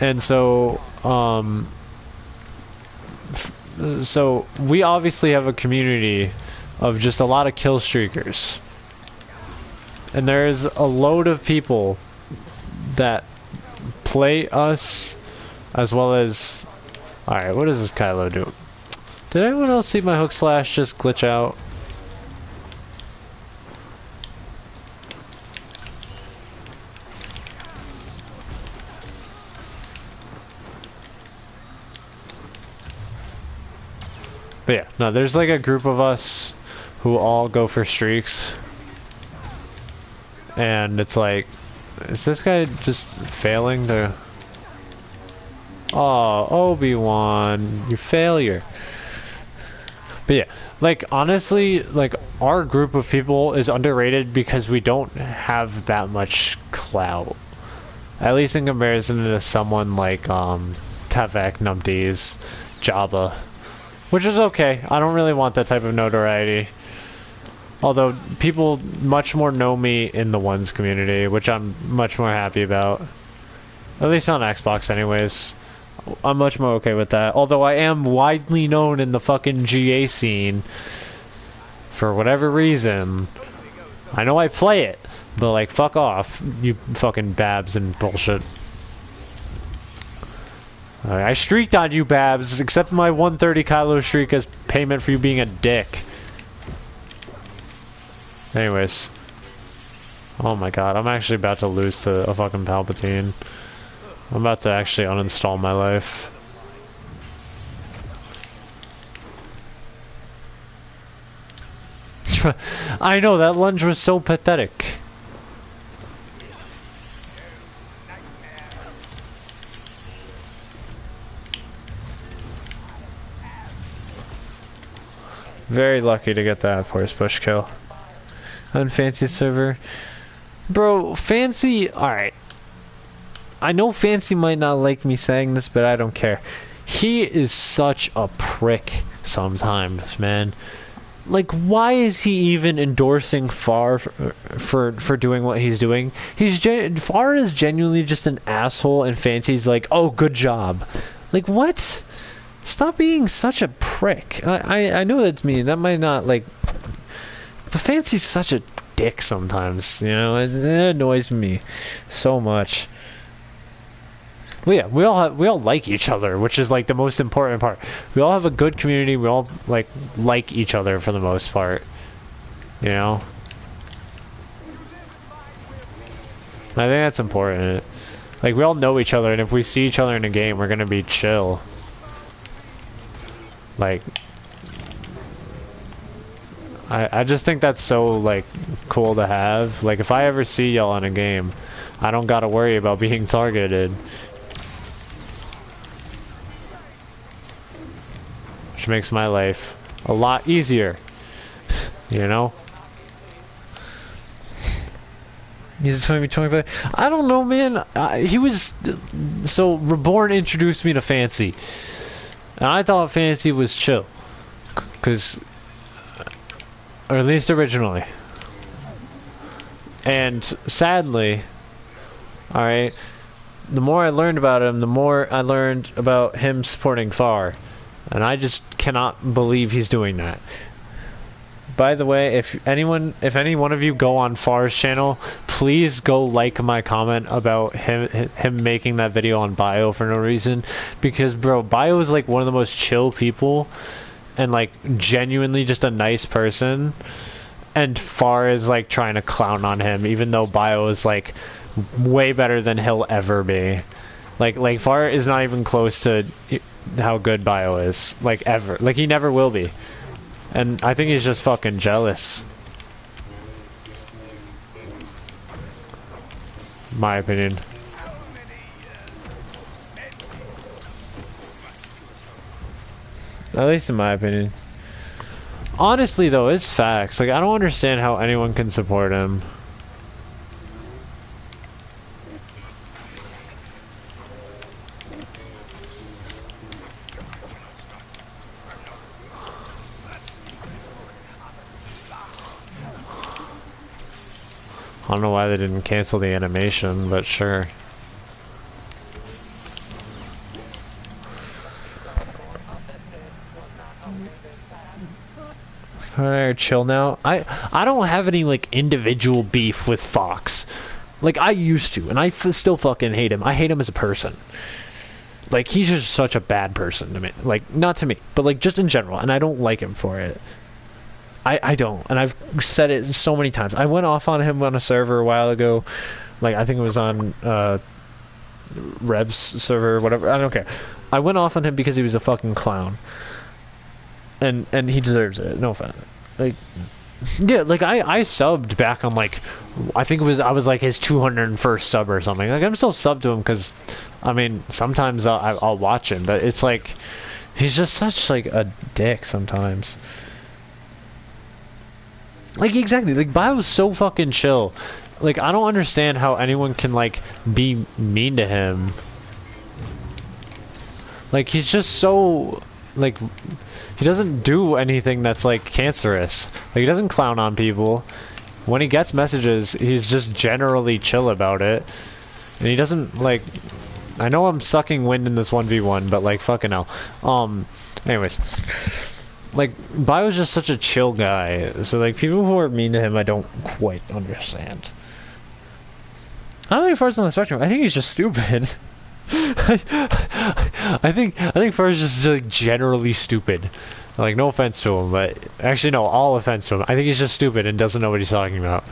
And so so we obviously have a community of just a lot of kill streakers. And there's a load of people that play us as well as... Alright, what does this Kylo do? Did anyone else see my hook slash just glitch out? But yeah, no, there's like a group of us who all go for streaks. And it's like, is this guy just failing to... Oh, Obi-Wan, you failure. But yeah, like honestly, like our group of people is underrated because we don't have that much clout. At least in comparison to someone like Tevek, Numpties, Jabba. Which is okay. I don't really want that type of notoriety. Although people much more know me in the ones community, which I'm much more happy about. At least on Xbox anyways. I'm much more okay with that. Although I am widely known in the fucking GA scene for whatever reason. I know I play it, but like, fuck off, you fucking Babs and bullshit. I streaked on you, Babs. Accept my 130 Kylo streak as payment for you being a dick. Anyways. Oh my god, I'm actually about to lose to a fucking Palpatine. I'm about to actually uninstall my life. I know, that lunge was so pathetic. Very lucky to get that force push kill. On Fancy server. Bro, Fancy, alright. I know Fancy might not like me saying this, but I don't care. He is such a prick sometimes, man. Like, why is he even endorsing Far for doing what he's doing? Far is genuinely just an asshole, and Fancy's like, oh, good job. Like, what? Stop being such a prick. I know that's mean. That might not, like... But Fancy's such a dick sometimes, you know? It annoys me so much. Well, yeah, we all like each other, which is like the most important part. We all have a good community. We all like each other for the most part, you know. I think that's important. Like, we all know each other, and if we see each other in a game, we're gonna be chill. Like, I just think that's so like cool to have. Like, if I ever see y'all in a game, I don't gotta worry about being targeted. Which makes my life a lot easier, you know? He's 25. I don't know, man. He was... So, Reborn introduced me to Fancy. And I thought Fancy was chill. Because... Or at least originally. And, sadly... Alright... The more I learned about him, the more I learned about him supporting Far. And I just cannot believe he's doing that. By the way, if any one of you go on Far's channel, please go like my comment about him making that video on Bio for no reason. Because, bro, Bio is like one of the most chill people. And like genuinely just a nice person. And Far is like trying to clown on him, even though Bio is like way better than he'll ever be. Like Far is not even close to how good Bio is, like, ever. Like, he never will be. And I think he's just fucking jealous. My opinion. At least in my opinion. Honestly, though, it's facts. Like, I don't understand how anyone can support him. I don't know why they didn't cancel the animation, but sure. Alright, chill now. I don't have any, like, individual beef with Fox. Like, I used to, and I still fucking hate him. I hate him as a person. Like, he's just such a bad person to me. Like, not to me, but, like, just in general, and I don't like him for it. I don't, and I've said it so many times. I went off on him on a server a while ago. Like, I think it was on Rev's server, whatever. I don't care. I went off on him because he was a fucking clown. And he deserves it. No offense. Like, yeah, like, I subbed back on, like, I think it was, I was like his 201st sub or something. Like, I'm still subbed to him because, I mean, sometimes I'll watch him, but it's like, he's just such, like, a dick sometimes. Like, exactly, like, Bio's so fucking chill. Like, I don't understand how anyone can, like, be mean to him. Like, he's just so, like, he doesn't do anything that's, like, cancerous. Like, he doesn't clown on people. When he gets messages, he's just generally chill about it. And he doesn't, like, I know I'm sucking wind in this 1v1, but like fucking hell. Anyways, like Bio's just such a chill guy, so like people who are mean to him, I don't quite understand. I don't think Far's on the spectrum. I think he's just stupid. I think Far's just like generally stupid. Like, no offense to him, but actually no, all offense to him. I think he's just stupid and doesn't know what he's talking about.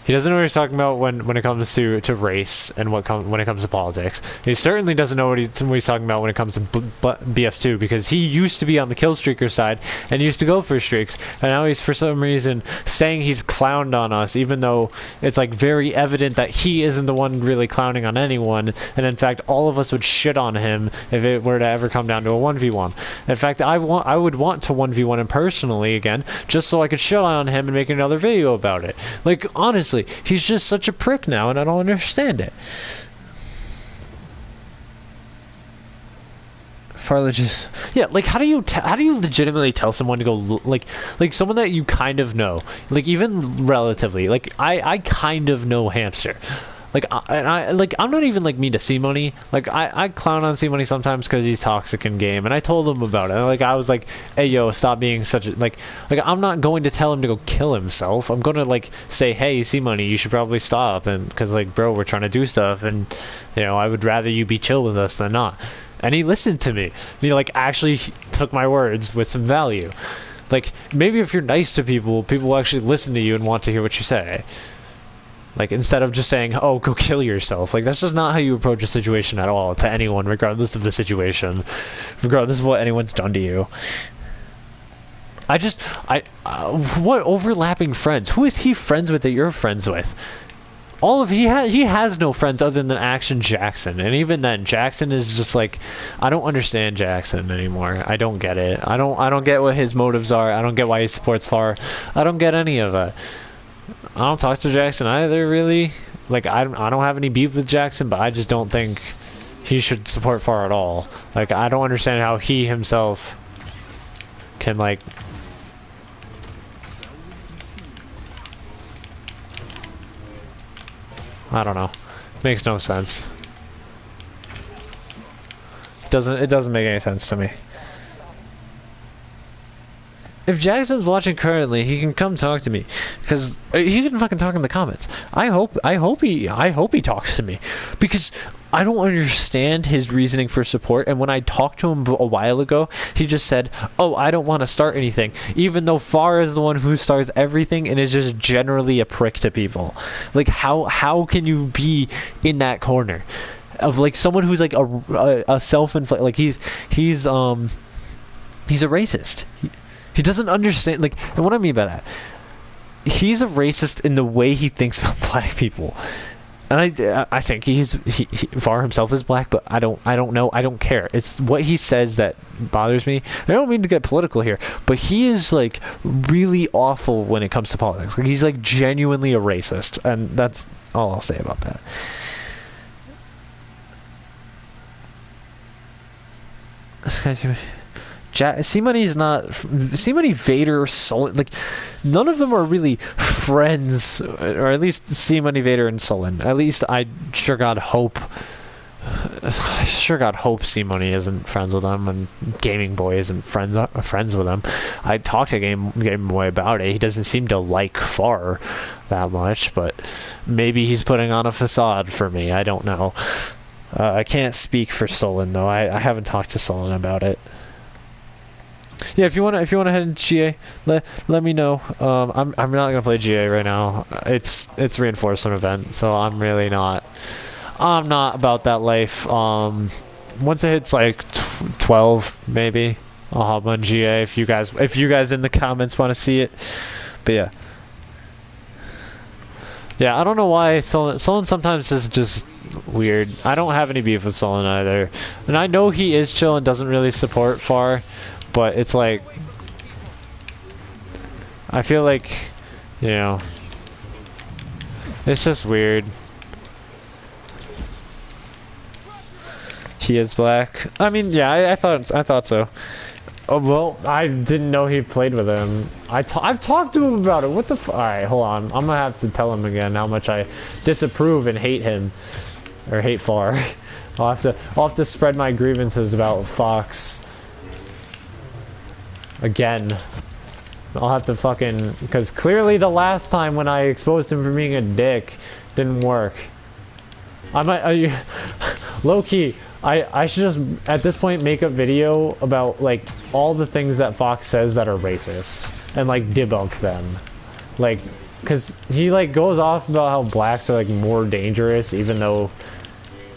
He doesn't know what he's talking about when it comes to race and when it comes to politics. He certainly doesn't know what he's talking about when it comes to BF2, because he used to be on the kill streaker side and used to go for streaks, and now he's for some reason saying he's clowned on us, even though it's like very evident that he isn't the one really clowning on anyone, and in fact all of us would shit on him if it were to ever come down to a 1v1. In fact, I would want to 1v1 him personally again, just so I could shit on him and make another video about it. Like, honestly, he's just such a prick now, and I don't understand it. Farley just, yeah, like how do you legitimately tell someone to go like someone that you kind of know, like even relatively, like I kind of know Hamster. Like, I'm not even, like, mean to C-Money. Like, I clown on C-Money sometimes because he's toxic in game, and I told him about it. Like, I was like, hey, yo, stop being such a, like, I'm not going to tell him to go kill himself. I'm going to, like, say, hey, C-Money, you should probably stop, and, because, like, bro, we're trying to do stuff, and, you know, I would rather you be chill with us than not. And he listened to me. He, like, actually took my words with some value. Like, maybe if you're nice to people, people will actually listen to you and want to hear what you say. Like, instead of just saying, oh, go kill yourself. Like, that's just not how you approach a situation at all, to anyone, regardless of the situation. Regardless of what anyone's done to you. What overlapping friends? Who is he friends with that you're friends with? He has no friends other than Action Jackson. And even then, Jackson is just like, I don't understand Jackson anymore. I don't get it. I don't get what his motives are. I don't get why he supports FAR. I don't get any of it. I don't talk to Jackson either, really. Like, I don't have any beef with Jackson, but I just don't think he should support FAR at all. Like, I don't understand how he himself can, like... I don't know. Makes no sense. It doesn't make any sense to me. If Jackson's watching currently, he can come talk to me, because he can fucking talk in the comments. I hope he talks to me, because I don't understand his reasoning for support. And when I talked to him a while ago, he just said, "Oh, I don't want to start anything," even though FAR is the one who starts everything and is just generally a prick to people. Like, how can you be in that corner of like someone who's like a self-inflicted, like he's a racist. He doesn't understand, like, and what I mean by that, he's a racist in the way he thinks about black people. And I think FAR himself is black, but I don't know, I don't care. It's what he says that bothers me. I don't mean to get political here, but he is like really awful when it comes to politics. Like, he's like genuinely a racist, and that's all I'll say about that. This guy's C-Money is not... C-Money, Vader, Sullen... Like, none of them are really friends. Or at least C-Money, Vader, and Sullen. At least I sure God hope... I sure God hope C-Money isn't friends with them, and Gaming Boy isn't friends with them. I talked to Game Boy about it. He doesn't seem to like FAR that much, but maybe he's putting on a facade for me. I don't know. I can't speak for Sullen, though. I haven't talked to Sullen about it. Yeah, if you wanna head into GA, let me know. I'm not gonna play GA right now. It's reinforcement event, so I'm really not. I'm not about that life. Once it hits like 12, maybe I'll hop on GA if you guys in the comments want to see it. But yeah. Yeah, I don't know why Sullen sometimes is just weird. I don't have any beef with Sullen either, and I know he is chill and doesn't really support FAR. But it's like, I feel like, you know, it's just weird. He is black. I mean, yeah, I thought so. Oh, well, I didn't know he played with him. I've talked to him about it. What the f- Alright, hold on. I'm gonna have to tell him again how much I disapprove and hate him. Or hate FAR. I'll have to spread my grievances about Fox again. I'll have to fucking, because clearly the last time when I exposed him for being a dick didn't work. I might, low-key, I should just at this point make a video about like all the things that Fox says that are racist and like debunk them, like, because he like goes off about how blacks are like more dangerous, even though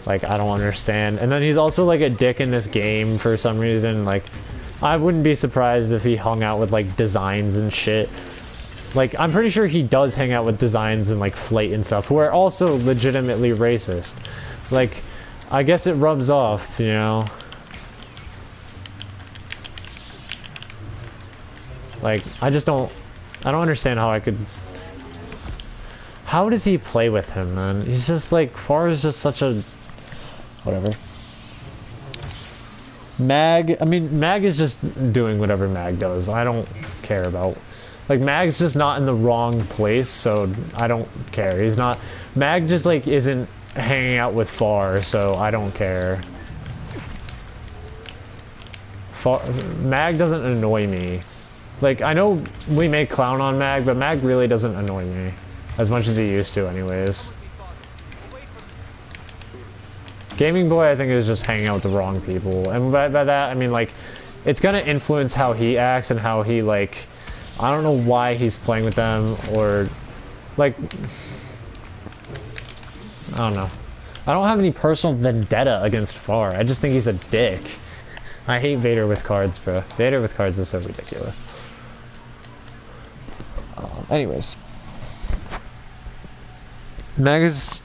like I don't understand. And then he's also like a dick in this game for some reason. Like, I wouldn't be surprised if he hung out with like designs and shit. Like, I'm pretty sure he does hang out with designs and like Flight and stuff, who are also legitimately racist. Like, I guess it rubs off, you know? Like, I don't understand how I could... How does he play with him, man? He's just like, Far is just such a... Whatever. Mag is just doing whatever Mag does. I don't care about... Like, Mag's just not in the wrong place, so I don't care. He's not... Mag just, like, isn't hanging out with Far, so I don't care. Mag doesn't annoy me. Like, I know we may clown on Mag, but Mag really doesn't annoy me. As much as he used to, anyways. Gaming Boy, I think, is just hanging out with the wrong people. And by that, I mean, like, it's gonna influence how he acts and how he, like... I don't know why he's playing with them, or... Like... I don't know. I don't have any personal vendetta against Far. I just think he's a dick. I hate Vader with cards, bro. Vader with cards is so ridiculous. Anyways. Mag is...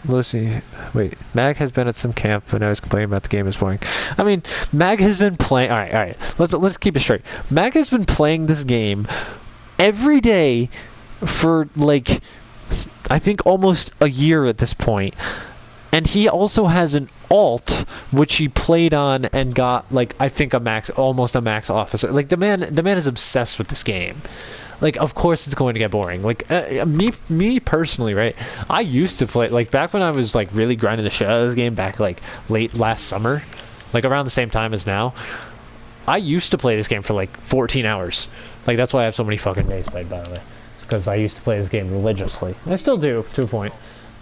Lucy... Wait. Mag has been at some camp and I was complaining about the game is boring. I mean, Mag has been playing... Alright. Let's keep it straight. Mag has been playing this game every day for, like... I think almost a year at this point. And he also has an alt, which he played on and got, like, I think almost a max officer. Like, the man is obsessed with this game. Like, of course it's going to get boring. Like, me personally, right? I used to play, like, back when I was, like, really grinding the shit out of this game back, like, late last summer. Like, around the same time as now. I used to play this game for, like, 14 hours. Like, that's why I have so many fucking days played, by the way. Because I used to play this game religiously. I still do, to a point.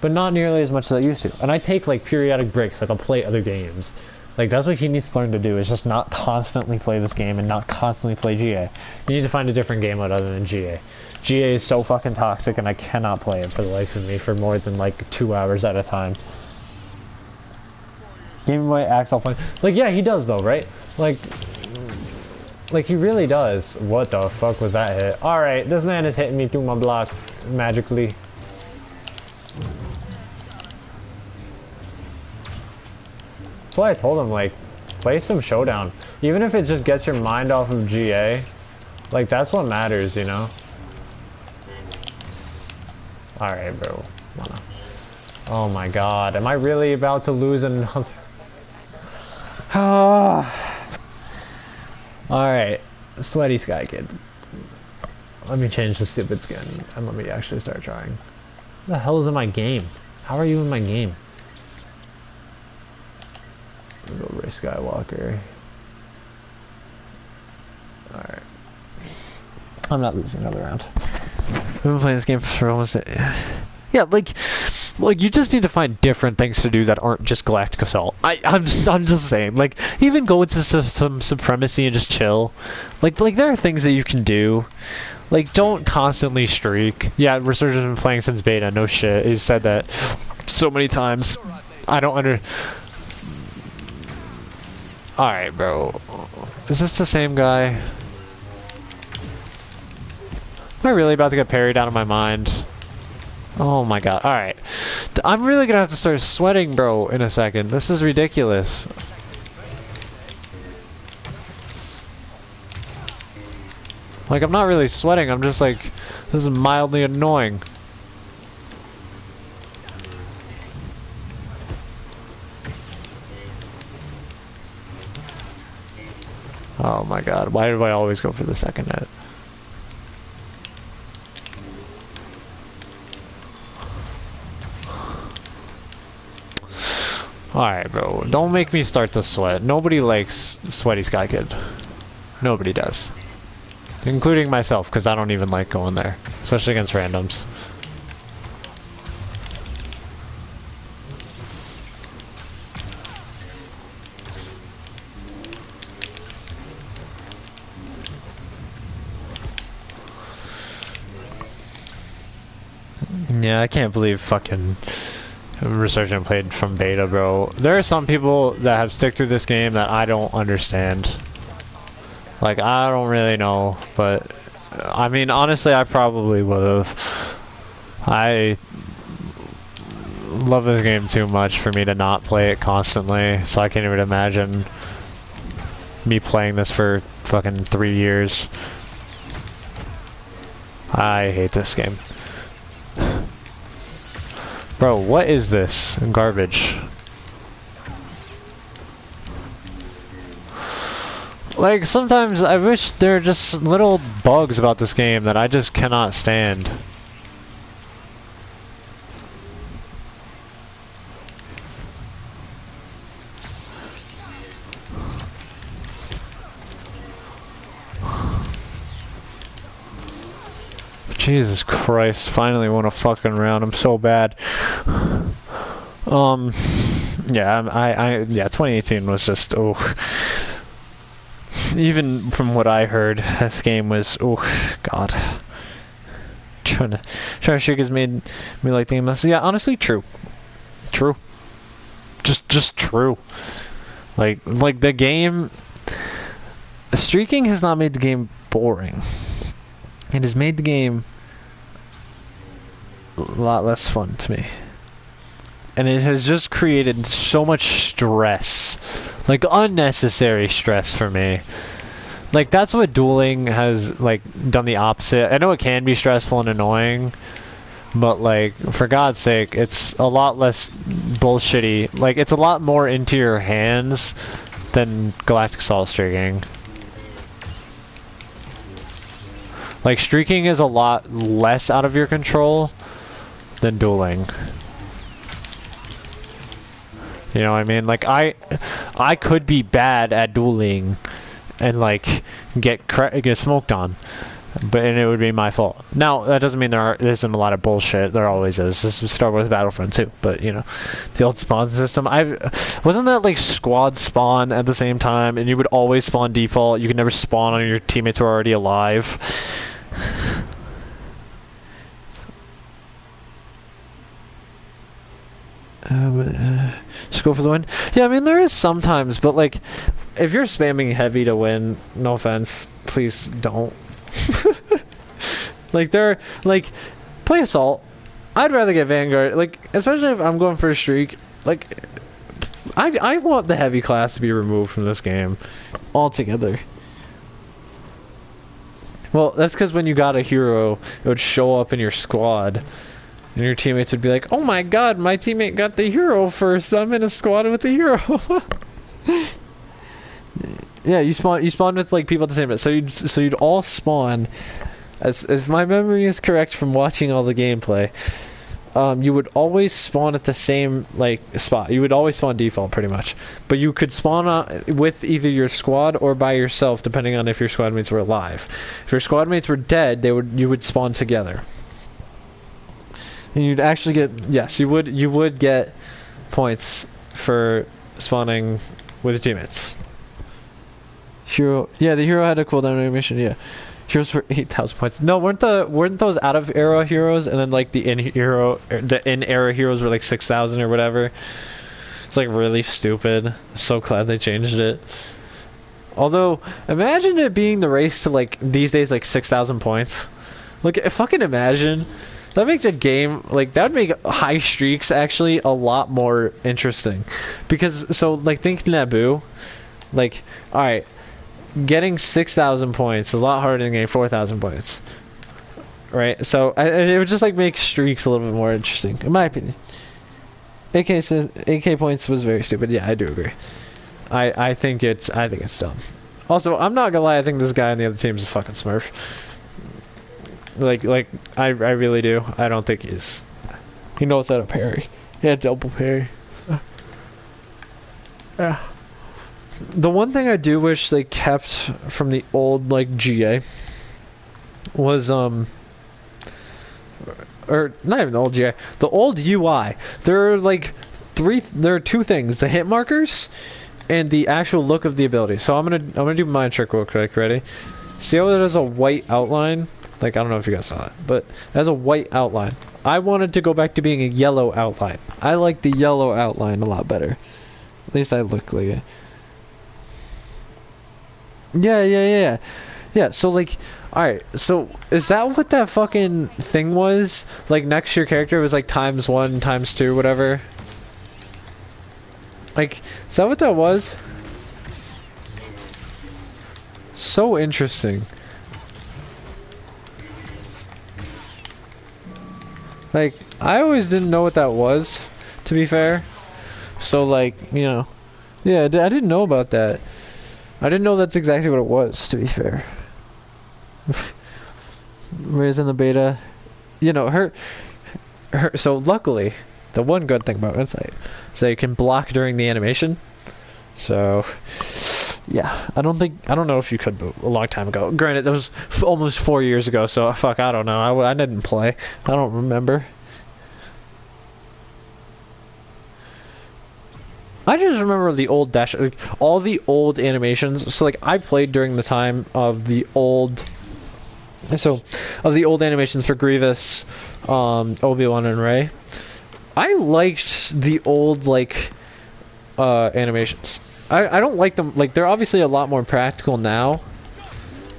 But not nearly as much as I used to. And I take, like, periodic breaks. Like, I'll play other games. Like, that's what he needs to learn to do, is just not constantly play this game and not constantly play GA. You need to find a different game mode other than GA. GA is so fucking toxic, and I cannot play it for the life of me for more than, like, 2 hours at a time. Game Boy acts all fun. Like, yeah, he does, though, right? Like, he really does. What the fuck was that hit? Alright, this man is hitting me through my block magically. That's why I told him, like, play some Showdown. Even if it just gets your mind off of GA. Like, that's what matters, you know? Alright, bro. Oh my god. Am I really about to lose another... Alright, Sweaty Sky Kid. Let me change the stupid skin and let me actually start trying. What the hell is in my game? How are you in my game? I'll go Ray Skywalker. Alright. I'm not losing another round. I've been playing this game for almost... Yeah, like you just need to find different things to do that aren't just Galactic Assault. I'm just saying, like, even go into some Supremacy and just chill. Like there are things that you can do. Like, don't constantly streak. Yeah, Resurgence has been playing since beta, no shit. He's said that so many times. I don't Alright, bro. Is this the same guy? Am I really about to get parried out of my mind? Oh my god. Alright. I'm really gonna have to start sweating, bro, in a second. This is ridiculous. Like, I'm not really sweating. I'm just like, this is mildly annoying. Oh my god. Why do I always go for the second hit? Alright, bro. Don't make me start to sweat. Nobody likes Sweaty Sky Kid. Nobody does. Including myself, because I don't even like going there. Especially against randoms. Yeah, I can't believe fucking Resurgent played from beta, bro. There are some people that have stick through this game that I don't understand. Like, I don't really know, but I mean, honestly, I probably would have. I love this game too much for me to not play it constantly, so I can't even imagine me playing this for fucking 3 years. I hate this game. Bro, what is this? Garbage. Like, sometimes I wish there are just little bugs about this game that I just cannot stand. Jesus Christ, finally won a fucking round. I'm so bad. Yeah, yeah, 2018 was just, oh. Even from what I heard, this game was, oh, God. Trying to shake has made me like the game less. Yeah, honestly, true. True. Just true. Like the game, streaking has not made the game boring. It has made the game a lot less fun to me. And it has just created so much stress. Like, unnecessary stress for me. Like, that's what dueling has, like, done the opposite. I know it can be stressful and annoying, but, like, for God's sake, it's a lot less bullshitty. Like, it's a lot more into your hands than Galactic Assault streaking. Like, streaking is a lot less out of your control than dueling. You know what I mean? Like, I could be bad at dueling and, like, get smoked on, and it would be my fault. Now, that doesn't mean there isn't a lot of bullshit. There always is. This is Star Wars Battlefront too, but, you know, the old spawn system. Wasn't that, like, squad spawn at the same time, and you would always spawn default? You could never spawn on your teammates who are already alive. Just go for the win. Yeah, I mean, there is sometimes, but, like, if you're spamming heavy to win, no offense, please don't. Like, play assault. I'd rather get Vanguard, like, especially if I'm going for a streak. Like, I want the heavy class to be removed from this game altogether. Well, that's because when you got a hero, it would show up in your squad. And your teammates would be like, "Oh my God, my teammate got the hero first. I'm in a squad with the hero." Yeah, you spawn with, like, people at the same time. So you'd all spawn. As if my memory is correct from watching all the gameplay, you would always spawn at the same, like, spot. You would always spawn default, pretty much. But you could spawn with either your squad or by yourself, depending on if your squad mates were alive. If your squad mates were dead, you would spawn together. And you'd actually get, yes, you would get points for spawning with your teammates. Hero, yeah, the hero had a cooldown animation, yeah. Heroes for 8,000 points. No, weren't those out of era heroes, and then, like, the in era heroes were like 6,000 or whatever? It's, like, really stupid. So glad they changed it. Although, imagine it being the race to, like, these days, like, 6,000 points. Like, fucking imagine. That'd make the game, like, that would make high streaks actually a lot more interesting. Because, so, like, think Naboo. Like, alright, getting 6,000 points is a lot harder than getting 4,000 points. Right? So, it would just, like, make streaks a little bit more interesting, in my opinion. AK points was very stupid. Yeah, I do agree. I think it's dumb. Also, I'm not gonna lie, I think this guy on the other team is a fucking smurf. Like, I really do. I don't think he knows how to parry. He had double parry. The one thing I do wish they kept from the old like GA was or not even the old GA, the old UI. There are like there are two things: the hit markers and the actual look of the ability. So I'm gonna do mind trick real quick. Ready? See how it has a white outline? Like, I don't know if you guys saw it, but it has a white outline. I wanted to go back to being a yellow outline. I like the yellow outline a lot better. At least I look like it. Yeah, so like, alright, so is that what that fucking thing was? Like, next to your character was like ×1, ×2, whatever? Like, is that what that was? So interesting. Like, I always didn't know what that was, to be fair. So, like, you know. Yeah, I didn't know about that. I didn't know that's exactly what it was, to be fair. Whereas in the beta, you know, her. So, luckily, the one good thing about Insight is that you can block during the animation. So, yeah, I don't know if you could a long time ago. Granted, that was almost 4 years ago, so fuck, I don't know. I didn't play. I don't remember. I just remember the old dash, like, all the old animations. So, like, I played during the time of the old, animations for Grievous, Obi-Wan and Rey. I liked the old, like, animations. I don't like them. Like, they're obviously a lot more practical now,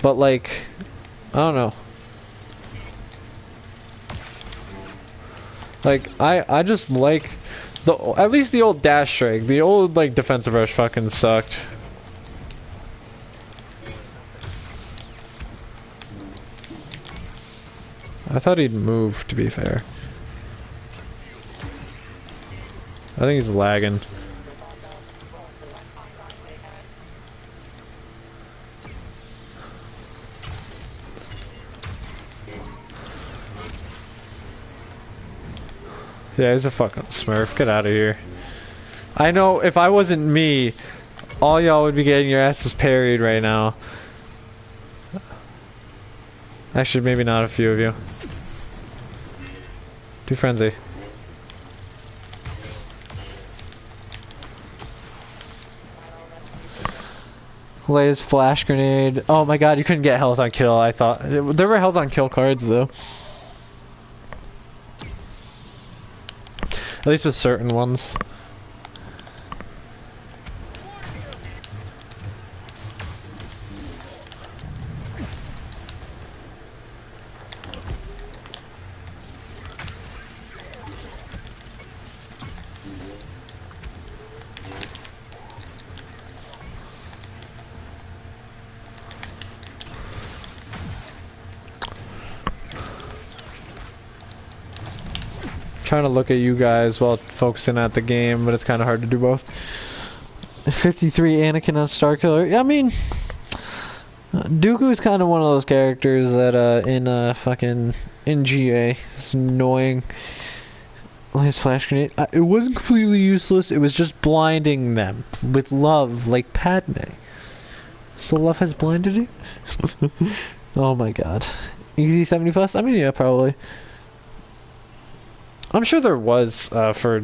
but, like, I don't know. Like, I just like at least the old dash strike. The old, like, defensive rush fucking sucked. I thought he'd move, to be fair. I think he's lagging. Yeah, he's a fucking smurf. Get out of here. I know if I wasn't me, all y'all would be getting your asses parried right now. Actually, maybe not a few of you. Do frenzy. Lay's flash grenade. Oh my god, you couldn't get health on kill. I thought there were health on kill cards though. At least with certain ones. Trying to look at you guys while focusing at the game, but it's kind of hard to do both. 53 Anakin on Starkiller. I mean, Dooku is kind of one of those characters that in GA. It's annoying. His flash grenade. It wasn't completely useless. It was just blinding them with love, like Padme. So love has blinded you? Oh my god. Easy 70 plus? I mean, yeah, probably. I'm sure there was for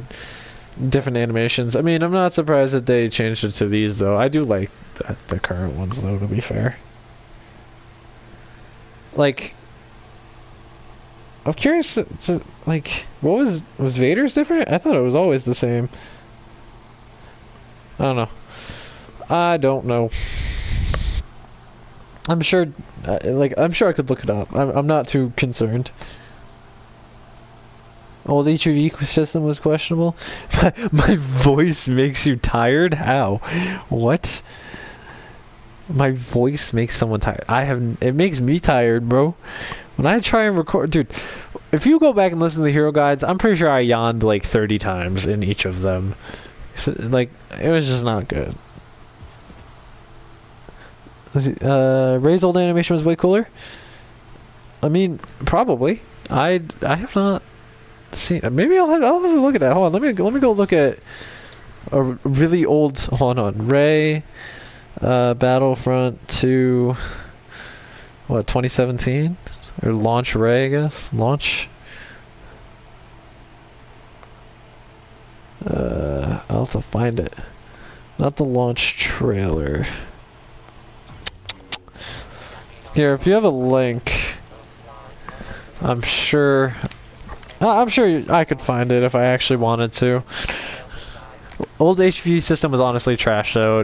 different animations. I mean, I'm not surprised that they changed it to these, though. I do like the current ones, though, to be fair. Like, I'm curious to like, what was Vader's different? I thought it was always the same. I don't know. I don't know. I'm sure, I'm sure I could look it up. I'm not too concerned. Oh, the HUD system was questionable. My voice makes you tired? How? What? My voice makes someone tired. It makes me tired, bro. When I try and record, dude, if you go back and listen to the hero guides, I'm pretty sure I yawned like 30 times in each of them. So, like, it was just not good. Ray's old animation was way cooler. I mean, probably. I have not seen. Maybe I'll have a look at that. Hold on, let me go look at a really old. Hold on, Ray, Battlefront 2. What, 2017 or launch Ray? I guess launch. I'll have to find it. Not the launch trailer. Here, if you have a link, I'm sure I could find it if I actually wanted to. Old HP system was honestly trash, though.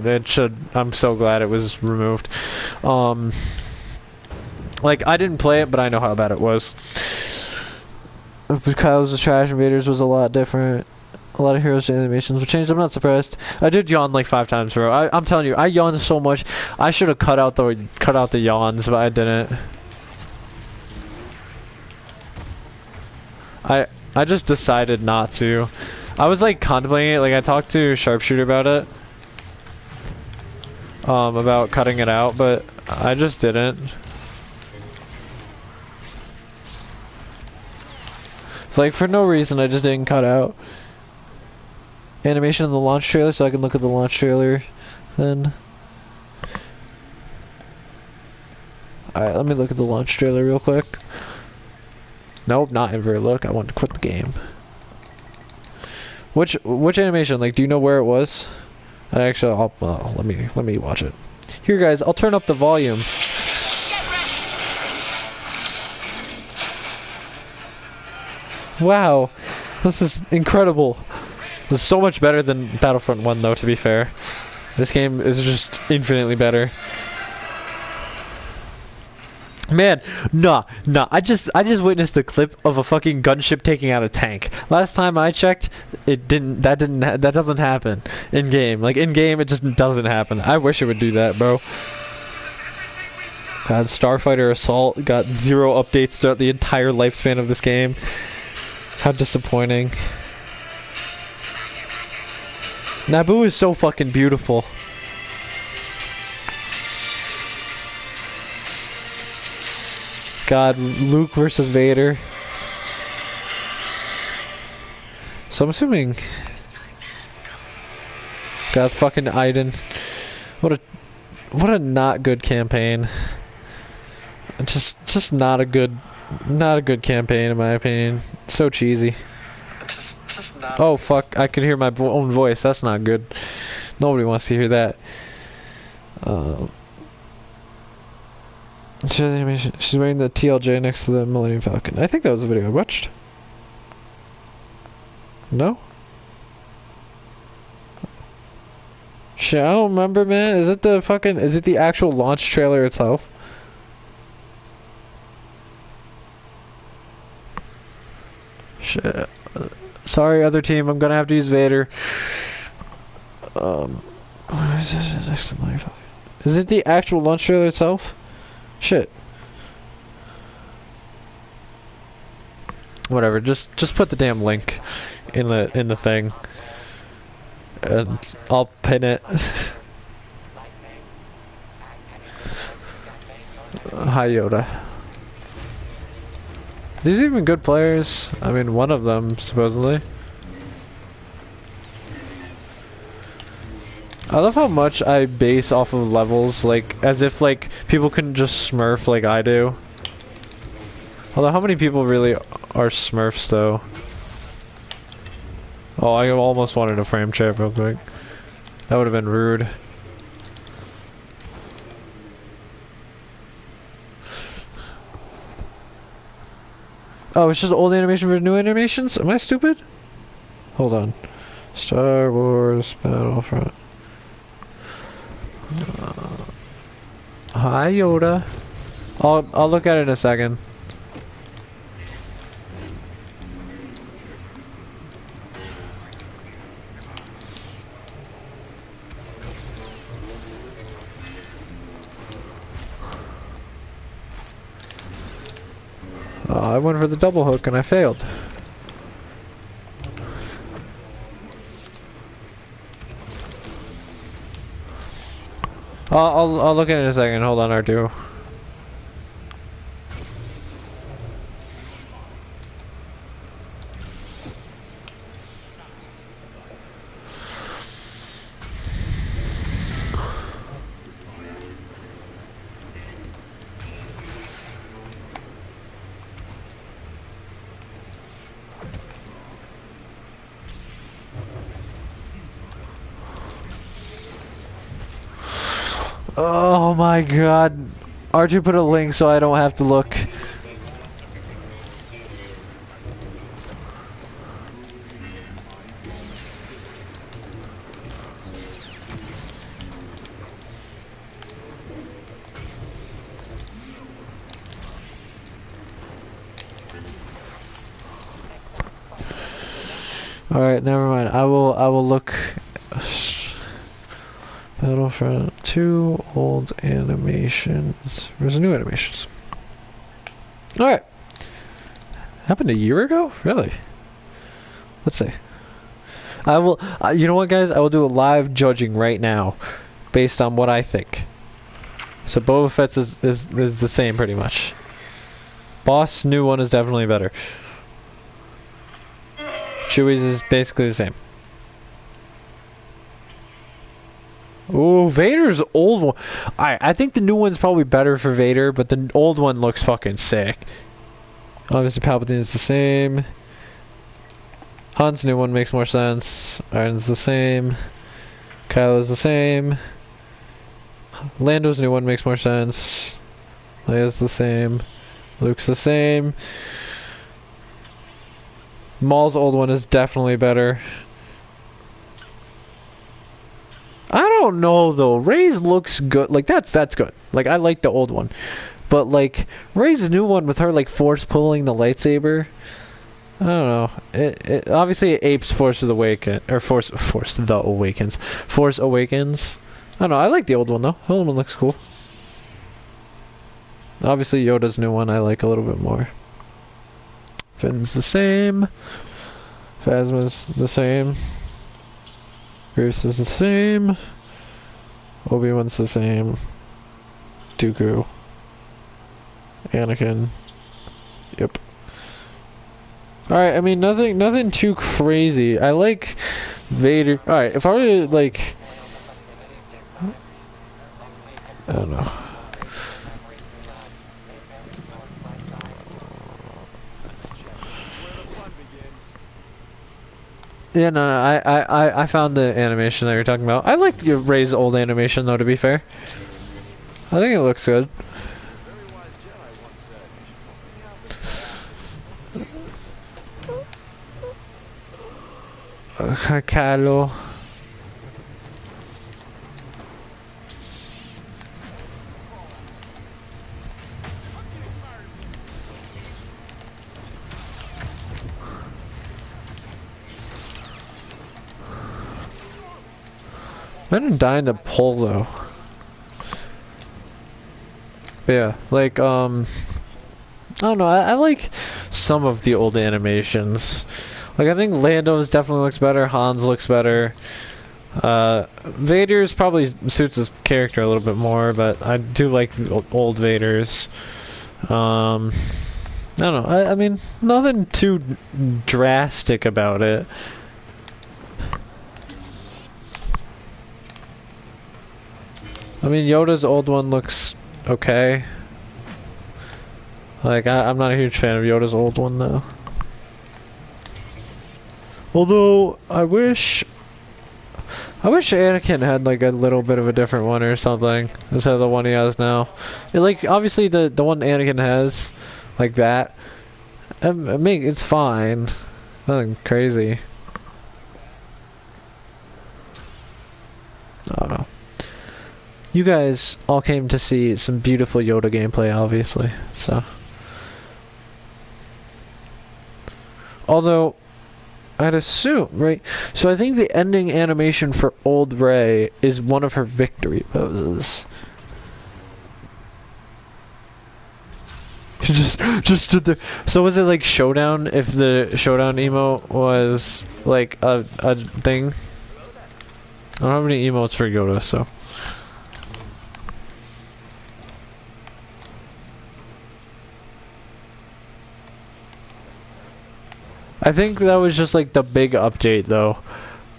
I'm so glad it was removed. Like, I didn't play it, but I know how bad it was. Because the Trash Invaders was a lot different. A lot of heroes' animations were changed. I'm not surprised. I did yawn like 5 times, bro. I'm telling you, I yawned so much. I should have cut out the yawns, but I didn't. I just decided not to. I was like contemplating it. Like I talked to Sharpshooter about it, about cutting it out, but I just didn't. It's like for no reason. I just didn't cut out animation in the launch trailer, so I can look at the launch trailer then. Alright, let me look at the launch trailer real quick. Nope, not ever look. I want to quit the game. Which animation? Like, do you know where it was? And actually, let me watch it. Here, guys, I'll turn up the volume. Wow, this is incredible. It's so much better than Battlefront 1, though, to be fair. This game is just infinitely better. Man, nah. I just witnessed a clip of a fucking gunship taking out a tank. Last time I checked, that doesn't happen in game. Like in game, it just doesn't happen. I wish it would do that, bro. God, Starfighter Assault got 0 updates throughout the entire lifespan of this game. How disappointing. Naboo is so fucking beautiful. God, Luke versus Vader. So I'm assuming. God, fucking Iden. What a not good campaign. Just not a good campaign in my opinion. So cheesy. Oh fuck! I could hear my own voice. That's not good. Nobody wants to hear that. She's wearing the TLJ next to the Millennium Falcon. I think that was the video I watched. No? Shit, I don't remember, man. Is it the actual launch trailer itself? Shit. Sorry, other team. I'm gonna have to use Vader. What is this next to Millennium Falcon? Is it the actual launch trailer itself? Shit. Whatever. Just put the damn link in the thing, and I'll pin it. Hi Yoda. These are even good players. I mean, one of them supposedly. I love how much I base off of levels, like, as if, like, people couldn't just smurf like I do. Although, how many people really are smurfs, though? Oh, I almost wanted a frame check real quick. That would have been rude. Oh, it's just old animation for new animations? Am I stupid? Hold on. Star Wars Battlefront. Hi Yoda. I'll look at it in a second. I went for the double hook and I failed. I'll look at it in a second. Hold on, R2. Oh my god. Archie put a link so I don't have to look. Alright, never mind. I will look. Battlefront 2 old animations. Where's the new animations? Alright. Happened a year ago? Really? Let's see. I will, you know what guys? I will do a live judging right now based on what I think. So Boba Fett's is the same pretty much. Boss, new one is definitely better. Chewie's is basically the same. Ooh, Vader's old one. I think the new one's probably better for Vader, but the old one looks fucking sick. Obviously, Palpatine is the same. Han's new one makes more sense. Iron's the same. Kylo's the same. Lando's new one makes more sense. Leia's the same. Luke's the same. Maul's old one is definitely better. I don't know though. Rey's looks good. Like that's good. Like I like the old one, but like Rey's new one with her like force pulling the lightsaber. I don't know. It obviously it apes Force Awakens. Force Awakens. I don't know. I like the old one though. The old one looks cool. Obviously Yoda's new one I like a little bit more. Finn's the same. Phasma's the same. Grievous is the same. Obi-Wan's the same. Dooku. Anakin. Yep. Alright, I mean nothing too crazy. I like Vader. Alright, if I were to like I don't know. Yeah, no, I found the animation that you're talking about. I like your Rey's old animation, though, to be fair. I think it looks good. Kylo. I didn't die in the pull though. But yeah, like I don't know. I like some of the old animations. Like I think Lando's definitely looks better. Han's looks better. Vader's probably suits his character a little bit more, but I do like the old Vader's. I don't know. I mean, nothing too drastic about it. I mean, Yoda's old one looks okay. Like, I'm not a huge fan of Yoda's old one, though. Although, I wish Anakin had, like, a little bit of a different one or something, instead of the one he has now. Like, obviously, the one Anakin has, like that, I mean, it's fine. Nothing crazy. I don't know. You guys all came to see some beautiful Yoda gameplay, obviously, so. Although, I'd assume, right? So I think the ending animation for old Rey is one of her victory poses. just stood there. So was it like Showdown, if the Showdown emote was like a thing? I don't have any emotes for Yoda, so. I think that was just like the big update though,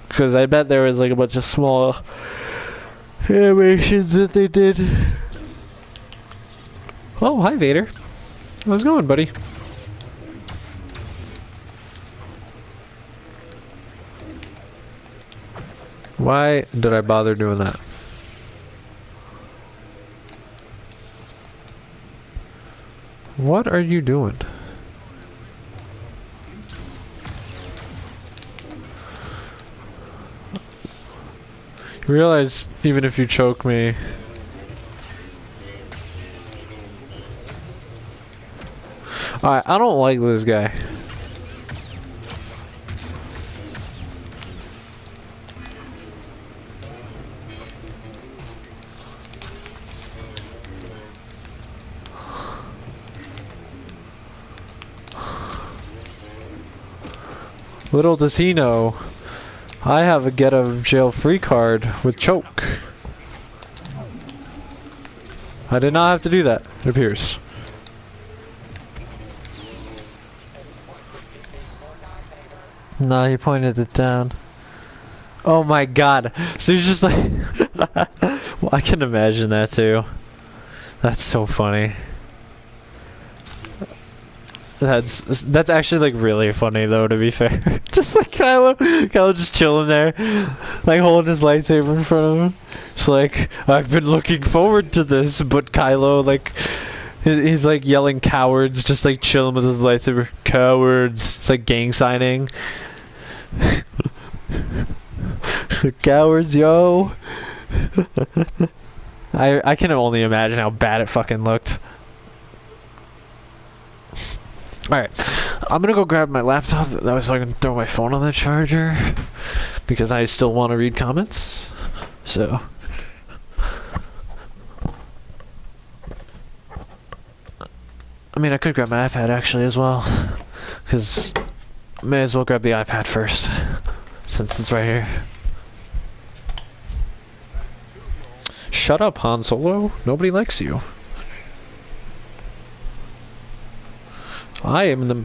because I bet there was like a bunch of small animations that they did. Oh, hi Vader. How's it going, buddy? Why did I bother doing that? What are you doing? You realize even if you choke me... Alright, I don't like this guy. Little does he know, I have a get out of jail free card with choke. I did not have to do that, it appears. No, he pointed it down. Oh my god. So he's just like... Well, I can imagine that too. That's so funny. That's actually like really funny though, to be fair. Just like Kylo just chilling there, like holding his lightsaber in front of him. It's like, I've been looking forward to this, but Kylo like he's like yelling cowards, just like chilling with his lightsaber. Cowards. It's like gang signing. Cowards, yo. I can only imagine how bad it fucking looked. Alright, I'm gonna go grab my laptop so I can throw my phone on the charger because I still want to read comments. So, I mean, I could grab my iPad actually as well, because may as well grab the iPad first since it's right here. Shut up, Han Solo. Nobody likes you. I am the...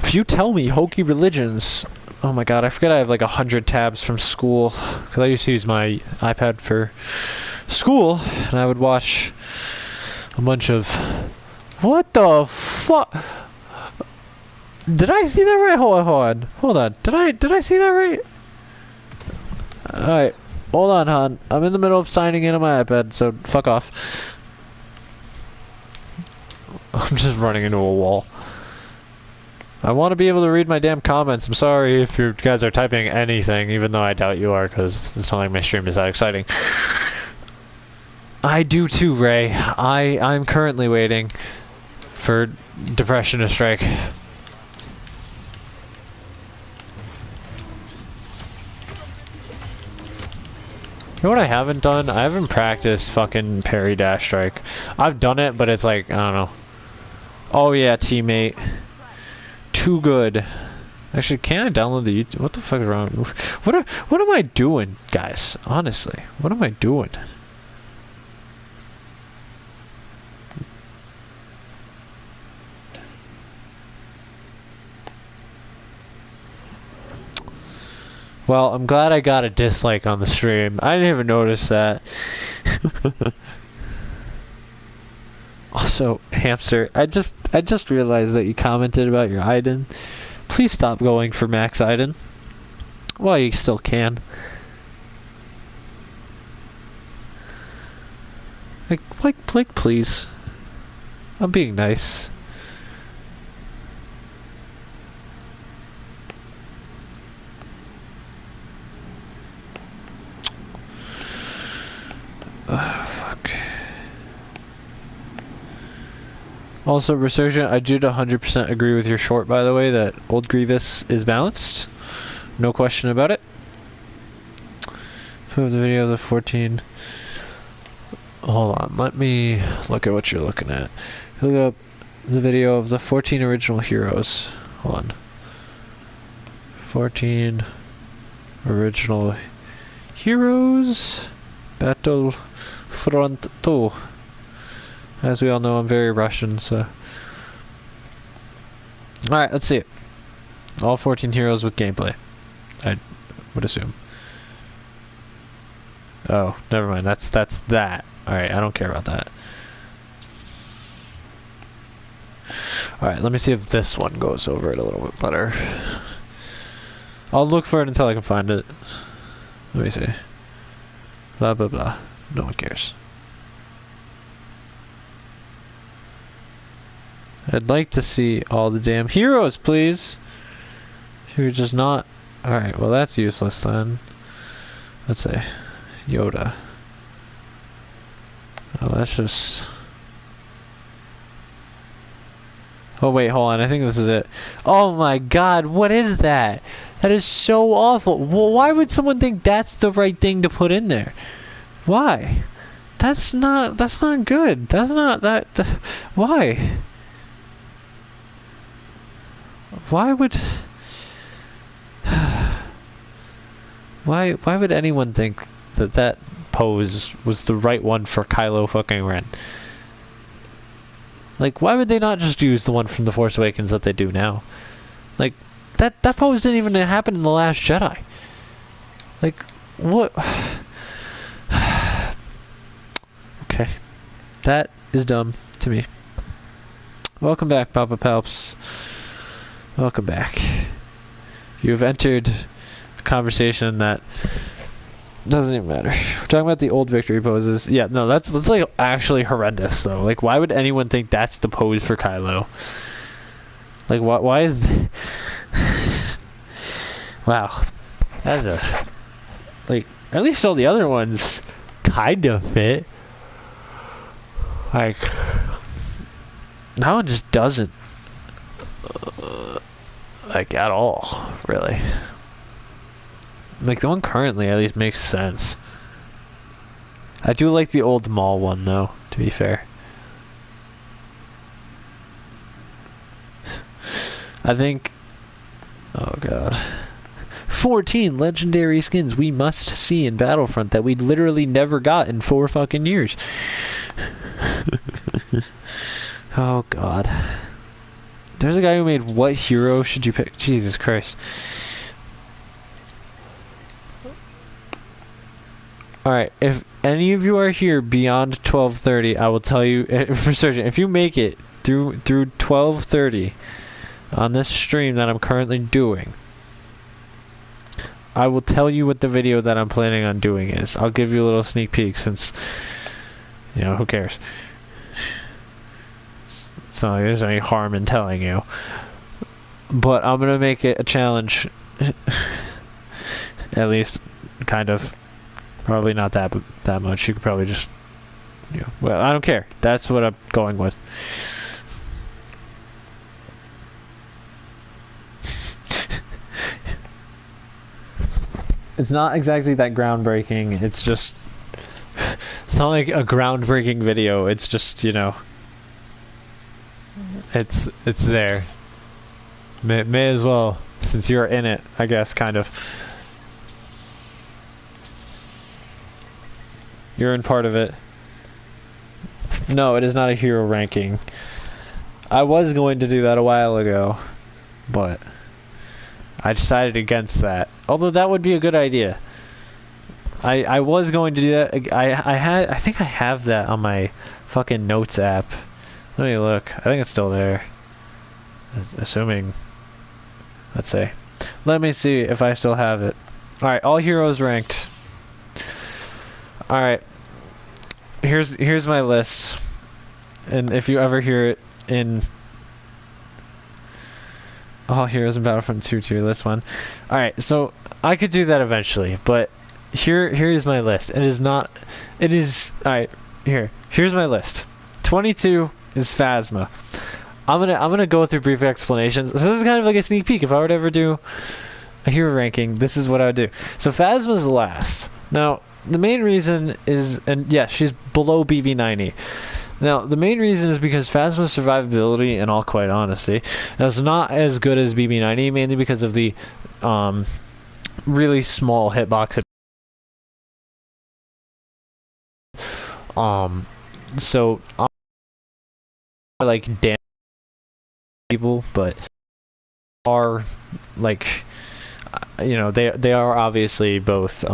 If you tell me hokey religions... Oh my god, I forget I have like 100 tabs from school. Because I used to use my iPad for school, and I would watch a bunch of... What the fuck? Did I see that right? Hold on. Did I see that right? Alright. Hold on, Han. I'm in the middle of signing in on my iPad, so fuck off. I'm just running into a wall. I want to be able to read my damn comments. I'm sorry if you guys are typing anything, even though I doubt you are, because it's not like my stream is that exciting. I do too, Ray. I'm currently waiting for depression to strike. You know what I haven't done? I haven't practiced fucking parry dash strike. I've done it, but it's like, I don't know. Oh yeah, teammate. Too good. Actually, can I download the YouTube? What the fuck is wrong? What am I doing, guys? Honestly, what am I doing? Well, I'm glad I got a dislike on the stream. I didn't even notice that. Also, Hamster, I just realized that you commented about your Iden. Please stop going for max Iden. Well, you still can. Like, please. I'm being nice. Fuck. Also, Resurgent, I did 100% agree with your short, by the way, that Old Grievous is balanced. No question about it. Put the video of the 14. Hold on, let me look at what you're looking at. Look up the video of the 14 original heroes. Hold on. 14 original heroes. Battlefront 2. As we all know, I'm very Russian, so... Alright, let's see it. All 14 heroes with gameplay. I would assume. Oh, never mind. That's that. Alright, I don't care about that. Alright, let me see if this one goes over it a little bit better. I'll look for it until I can find it. Let me see. Blah, blah, blah. No one cares. I'd like to see all the damn heroes, please. You're just not... Alright, well that's useless then. Let's say Yoda. Oh, that's just... Oh wait, hold on, I think this is it. Oh my god, what is that? That is so awful. Well, why would someone think that's the right thing to put in there? Why? That's not good. That's not that... Why? Why would... Why would anyone think that that pose was the right one for Kylo fucking Ren? Like, why would they not just use the one from The Force Awakens that they do now? Like, that pose didn't even happen in The Last Jedi. Like, what? Okay. That is dumb to me. Welcome back, Papa Palps. Welcome back. You have entered a conversation that doesn't even matter. We're talking about the old victory poses. Yeah, no, that's like actually horrendous though. Like, why would anyone think that's the pose for Kylo? Like, why is... Wow. That's a... Like, at least all the other ones kind of fit. Like, that one just doesn't. Like, at all, really. Like, the one currently at least makes sense. I do like the old Maul one, though, to be fair. I think... Oh, God. 14 legendary skins we must see in Battlefront that we literally never got in 4 fucking years. Oh, God. There's a guy who made what hero should you pick? Jesus Christ. Alright, if any of you are here beyond 12:30, I will tell you, for certain, if you make it through 12:30 on this stream that I'm currently doing, I will tell you what the video that I'm planning on doing is. I'll give you a little sneak peek since, you know, who cares? It's not like there's any harm in telling you. But I'm going to make it a challenge. At least, kind of. Probably not that much. You could probably just... You know, well, I don't care. That's what I'm going with. It's not exactly that groundbreaking. It's just... It's not like a groundbreaking video. It's just, you know... It's there. May as well, since you're in it, I guess, kind of. You're in part of it. No, it is not a hero ranking. I was going to do that a while ago, but I decided against that. Although that would be a good idea. I was going to do that. I think I have that on my fucking notes app. Let me look. I think it's still there. Assuming. Let's see. Let me see if I still have it. Alright, all heroes ranked. Alright. Here's my list. And if you ever hear it in all heroes in Battlefront 2 tier list one. Alright, so I could do that eventually, but here's my list. It is not alright, here's my list. 22 is Phasma. I'm gonna go through brief explanations. So this is kind of like a sneak peek. If I were to ever do a hero ranking, this is what I would do. So Phasma's last. Now, the main reason is, and yeah, she's below BB90. Now, the main reason is because Phasma's survivability, in all quite honesty, is not as good as BB90, mainly because of the really small hitbox. So like damn people, but are like, you know, they are obviously both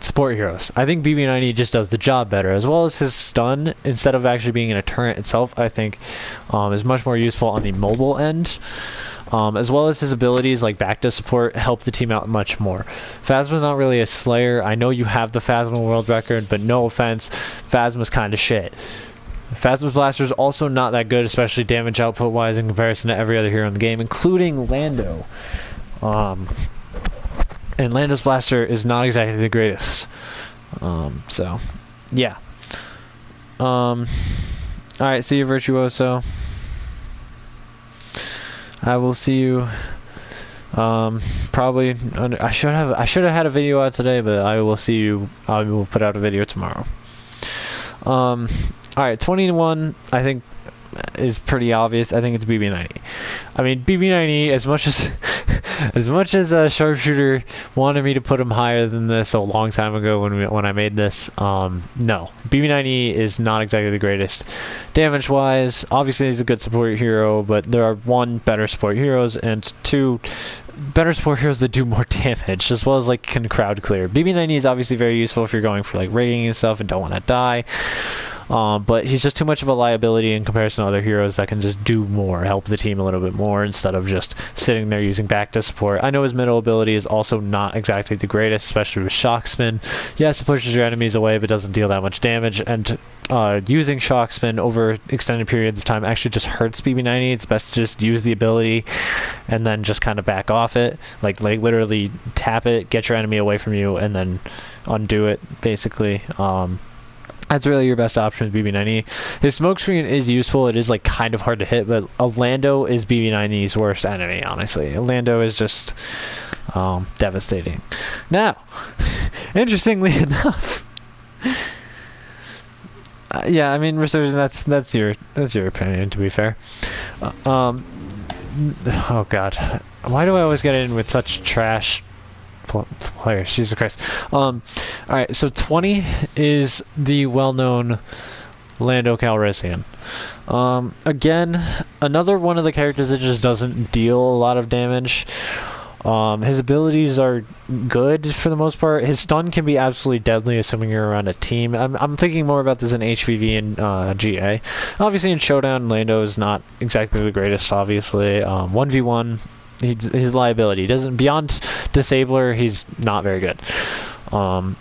support heroes. I think BB90 just does the job better, as well as his stun, instead of actually being in a turret itself, I think is much more useful on the mobile end, as well as his abilities like back to support help the team out much more. Phasma's not really a slayer. I know you have the Phasma world record, but no offense, Phasma's kind of shit. Phasma's Blaster is also not that good, especially damage output wise in comparison to every other hero in the game, including Lando. And Lando's Blaster is not exactly the greatest. So, yeah. Alright, see you, Virtuoso. I will see you. Probably. I should have had a video out today, but I will see you. I will put out a video tomorrow. Alright, 21, I think, is pretty obvious. I think it's BB90. I mean, BB90, as much as Sharpshooter wanted me to put him higher than this a long time ago when I made this, no. BB90 is not exactly the greatest. Damage-wise, obviously he's a good support hero, but there are, 1, better support heroes, and 2, better support heroes that do more damage, as well as, like, can crowd clear. BB90 is obviously very useful if you're going for, like, raiding and stuff and don't want to die. But he's just too much of a liability in comparison to other heroes that can just do more, help the team a little bit more instead of just sitting there using back to support. I know his middle ability is also not exactly the greatest, especially with Shock Spin. Yes, it pushes your enemies away, but doesn't deal that much damage, and using Shock Spin over extended periods of time actually just hurts BB90. It's best to just use the ability and then just kind of back off it. Like literally tap it, get your enemy away from you, and then undo it, basically. That's really your best option with BB90. His smokescreen is useful. It is like kind of hard to hit, but Lando is BB90's worst enemy, honestly. Lando is just devastating. Now, interestingly enough, yeah, I mean, Resurgence, that's your opinion, to be fair. Oh God, why do I always get in with such trash players? Jesus Christ. Alright, so 20 is the well-known Lando Calrissian. Again, another one of the characters that just doesn't deal a lot of damage. His abilities are good for the most part. His stun can be absolutely deadly, assuming you're around a team. I'm thinking more about this in HVV and GA. Obviously, in Showdown, Lando is not exactly the greatest, obviously. 1v1, his liability doesn't, beyond Disabler, he's not very good.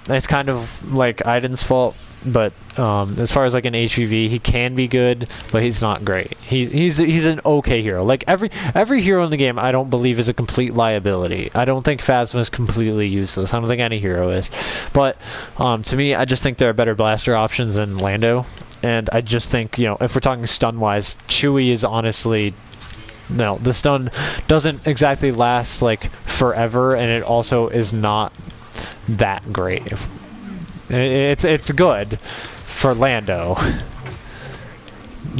It's kind of like Aiden's fault, but as far as like an HVV, he can be good, but he's not great. He's an okay hero. Like every hero in the game, I don't believe is a complete liability. I don't think Phasma is completely useless. I don't think any hero is. But to me, I just think there are better blaster options than Lando, and I just think, you know, if we're talking stun wise, Chewie is honestly. No, the stun doesn't exactly last like forever, and it also is not that great. It's good for Lando.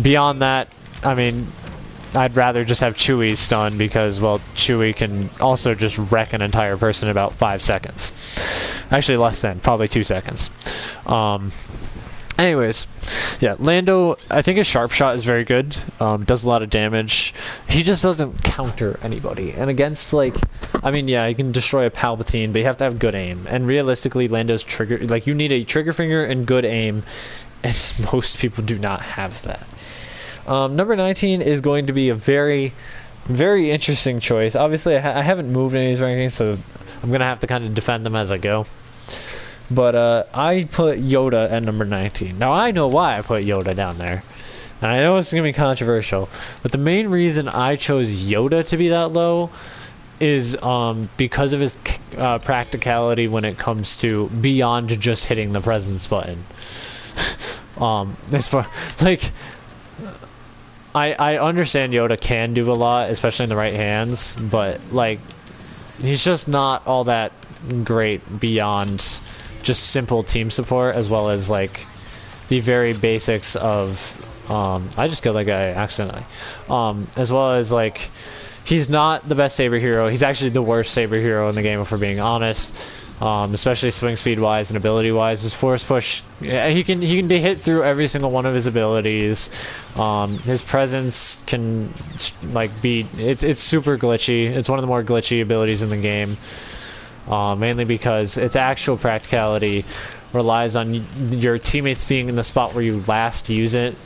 Beyond that, I mean, I'd rather just have Chewie stun because, well, Chewie can also just wreck an entire person in about 5 seconds. Actually, less than, probably 2 seconds. Anyways, yeah, Lando, I think his sharp shot is very good. Does a lot of damage. He just doesn't counter anybody. And against, like, I mean, yeah, you can destroy a Palpatine, but you have to have good aim. And realistically, Lando's trigger, like, you need a trigger finger and good aim, and most people do not have that. Number 19 is going to be a very, very interesting choice. Obviously, I haven't moved any of these rankings, so I'm going to have to kind of defend them as I go. But I put Yoda at number 19. Now, I know why I put Yoda down there. And I know it's going to be controversial. But the main reason I chose Yoda to be that low is because of his practicality when it comes to beyond just hitting the presence button. As far, like, I understand Yoda can do a lot, especially in the right hands. But, like, he's just not all that great beyond just simple team support, as well as like the very basics of I just killed that guy accidentally, as well as like he's not the best saber hero. He's actually the worst saber hero in the game, if we're being honest, especially swing speed wise and ability wise. His force push, yeah, he can be hit through every single one of his abilities. His presence can like be, it's super glitchy. It's one of the more glitchy abilities in the game. Mainly because its actual practicality relies on your teammates being in the spot where you last used it,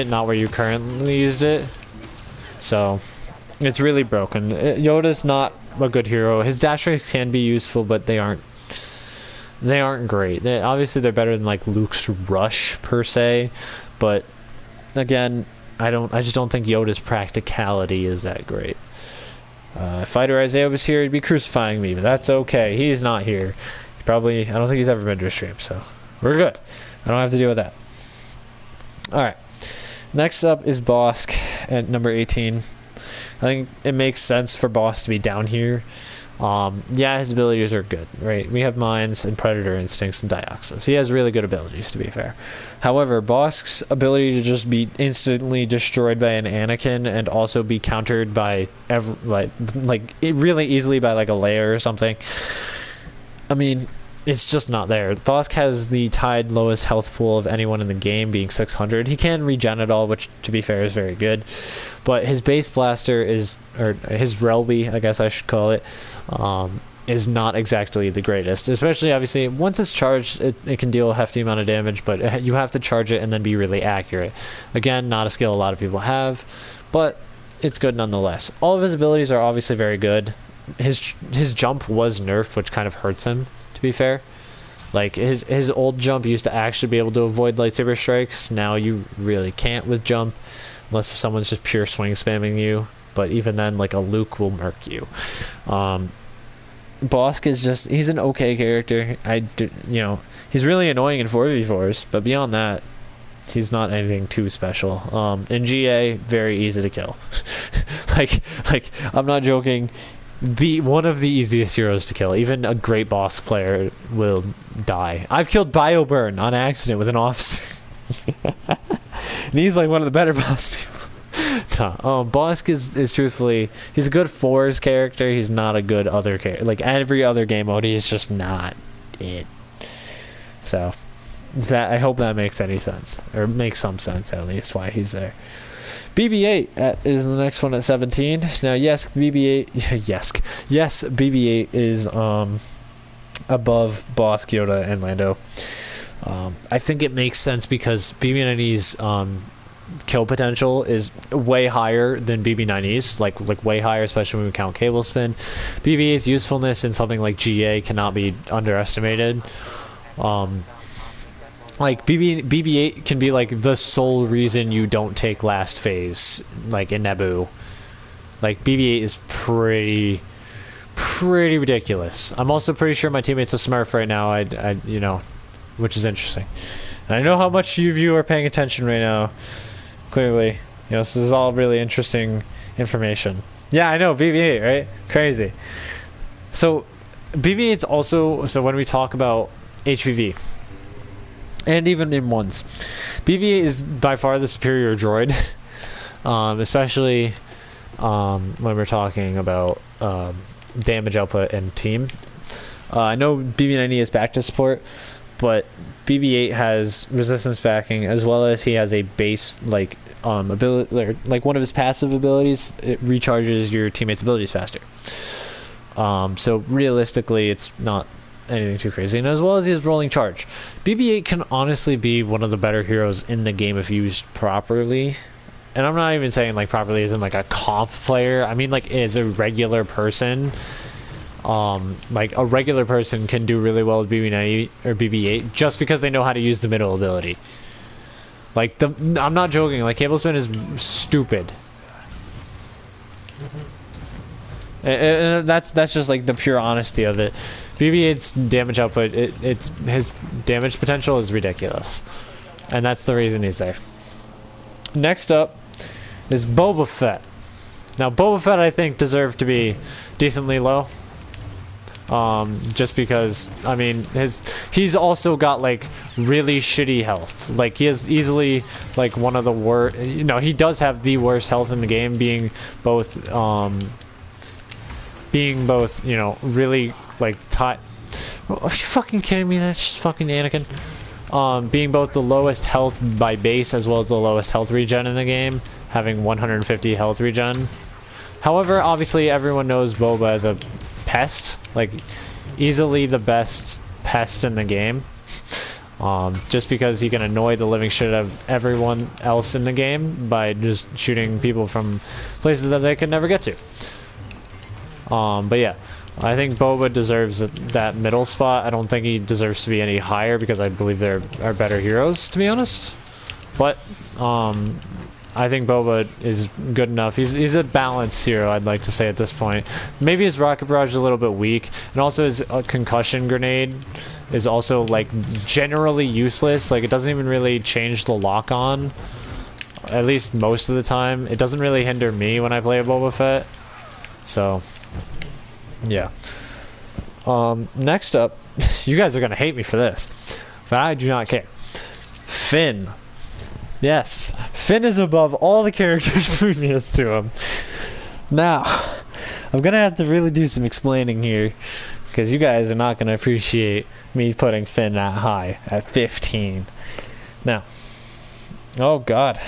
not where you currently used it. So it's really broken. Yoda's not a good hero. His dash rays can be useful, but they aren't great. Obviously they're better than like Luke's rush per se, but again, I just don't think Yoda's practicality is that great. If Fighter Isaiah was here, he'd be crucifying me, but that's okay. He's not here. I don't think he's ever been to a stream, so we're good. I don't have to deal with that. Alright. Next up is Bosk at number 18. I think it makes sense for Bosk to be down here. Yeah, his abilities are good, right? We have Mines and Predator Instincts and Dioxis. He has really good abilities, to be fair. However, Bosk's ability to just be instantly destroyed by an Anakin and also be countered by really easily by like a layer or something. I mean, it's just not there. Bosk has the tied lowest health pool of anyone in the game, being 600. He can regen it all, which, to be fair, is very good. But his base blaster or his Relby, I guess I should call it, is not exactly the greatest. Especially, obviously, once it's charged, it can deal a hefty amount of damage, but you have to charge it and then be really accurate. Again, not a skill a lot of people have, but it's good nonetheless. All of his abilities are obviously very good. His jump was nerfed, which kind of hurts him, to be fair. Like, his old jump used to actually be able to avoid lightsaber strikes. Now you really can't with jump, unless someone's just pure swing spamming you. But even then, like, a Luke will murk you. Bosk is just, he's an okay character. He's really annoying in 4v4s, but beyond that, he's not anything too special. In GA, very easy to kill. like, I'm not joking. One of the easiest heroes to kill. Even a great Bosk player will die. I've killed BioBurn on accident with an officer. And he's like one of the better boss people. Bosk is truthfully, he's a good fours character. He's not a good other character. Like every other game mode, he's just not it. So I hope that makes any sense, or makes some sense at least why he's there. BB-8 is the next one at 17. Now, yes, BB-8, yes, BB-8 is above Bosk, Yoda, and Lando. I think it makes sense because BB-90's kill potential is way higher than BB-90's, like way higher, especially when we count cable spin. BB-8's usefulness in something like GA cannot be underestimated. Like, BB-8 can be, like, the sole reason you don't take last phase, like, in Naboo. Like, BB-8 is pretty ridiculous. I'm also pretty sure my teammate's a Smurf right now, which is interesting. And I know how much you are paying attention right now, clearly. This is all really interesting information. Yeah, I know, BB-8, right? Crazy. So, BB-8's also, so when we talk about HVV, and even in ones, BB-8 is by far the superior droid, especially when we're talking about damage output and team. I know BB-90 is back to support, but BB-8 has resistance backing, as well as he has a base ability, like one of his passive abilities. It recharges your teammates' abilities faster. So realistically, it's not anything too crazy, and as well as his rolling charge. BB-8 can honestly be one of the better heroes in the game if used properly. And I'm not even saying like properly as in like a comp player. I mean like as a regular person. Like a regular person can do really well with BB-90 or BB-8 just because they know how to use the middle ability. Like I'm not joking. Like cable spin is stupid. And that's just like the pure honesty of it. BB-8's damage output, his damage potential is ridiculous. And that's the reason he's there. Next up is Boba Fett. Now Boba Fett I think deserved to be decently low. Just because, I mean, he's also got like really shitty health. Like he has easily like one of the worst, he does have the worst health in the game, being both, really like tight. Are you fucking kidding me? That's just fucking Anakin. Being both the lowest health by base as well as the lowest health regen in the game, having 150 health regen. However, obviously everyone knows Boba as a pest, like easily the best pest in the game. Just because he can annoy the living shit out of everyone else in the game by just shooting people from places that they could never get to. But yeah, I think Boba deserves that middle spot. I don't think he deserves to be any higher because I believe there are better heroes, to be honest. But I think Boba is good enough. He's a balanced hero, I'd like to say at this point. Maybe his rocket barrage is a little bit weak, and also his concussion grenade is also like generally useless. Like it doesn't even really change the lock on. At least most of the time, it doesn't really hinder me when I play a Boba Fett. So, yeah. Next up, you guys are gonna hate me for this, but I do not care. Finn. Yes, Finn is above all the characters previous to him. Now, I'm gonna have to really do some explaining here, because you guys are not gonna appreciate me putting Finn that high at 15. Now, oh god,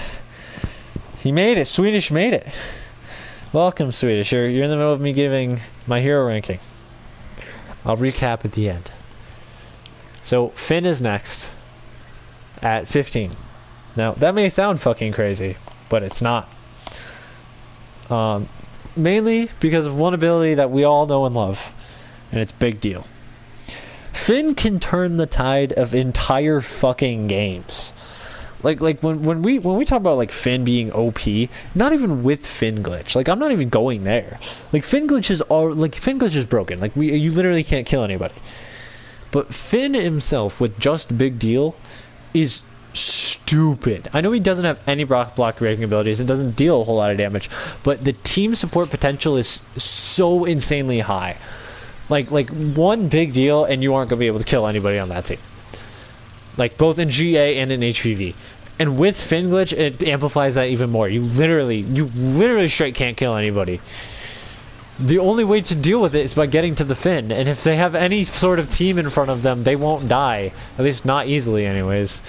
he made it. Swedish made it. Welcome, Swedish. You're in the middle of me giving my hero ranking. I'll recap at the end. So Finn is next at 15. Now, that may sound fucking crazy, but it's not. Mainly because of one ability that we all know and love, and it's Big Deal. Finn can turn the tide of entire fucking games. Like when we talk about like Finn being OP, not even with Finn glitch. Like I'm not even going there. Like Finn glitch is broken. Like you literally can't kill anybody. But Finn himself with just Big Deal is stupid. I know he doesn't have any block breaking abilities and doesn't deal a whole lot of damage, but the team support potential is so insanely high. Like one Big Deal and you aren't gonna be able to kill anybody on that team. Like both in GA and in HVV. And with Finn glitch, it amplifies that even more. You literally straight can't kill anybody. The only way to deal with it is by getting to the Finn, and if they have any sort of team in front of them, they won't die. At least not easily anyways.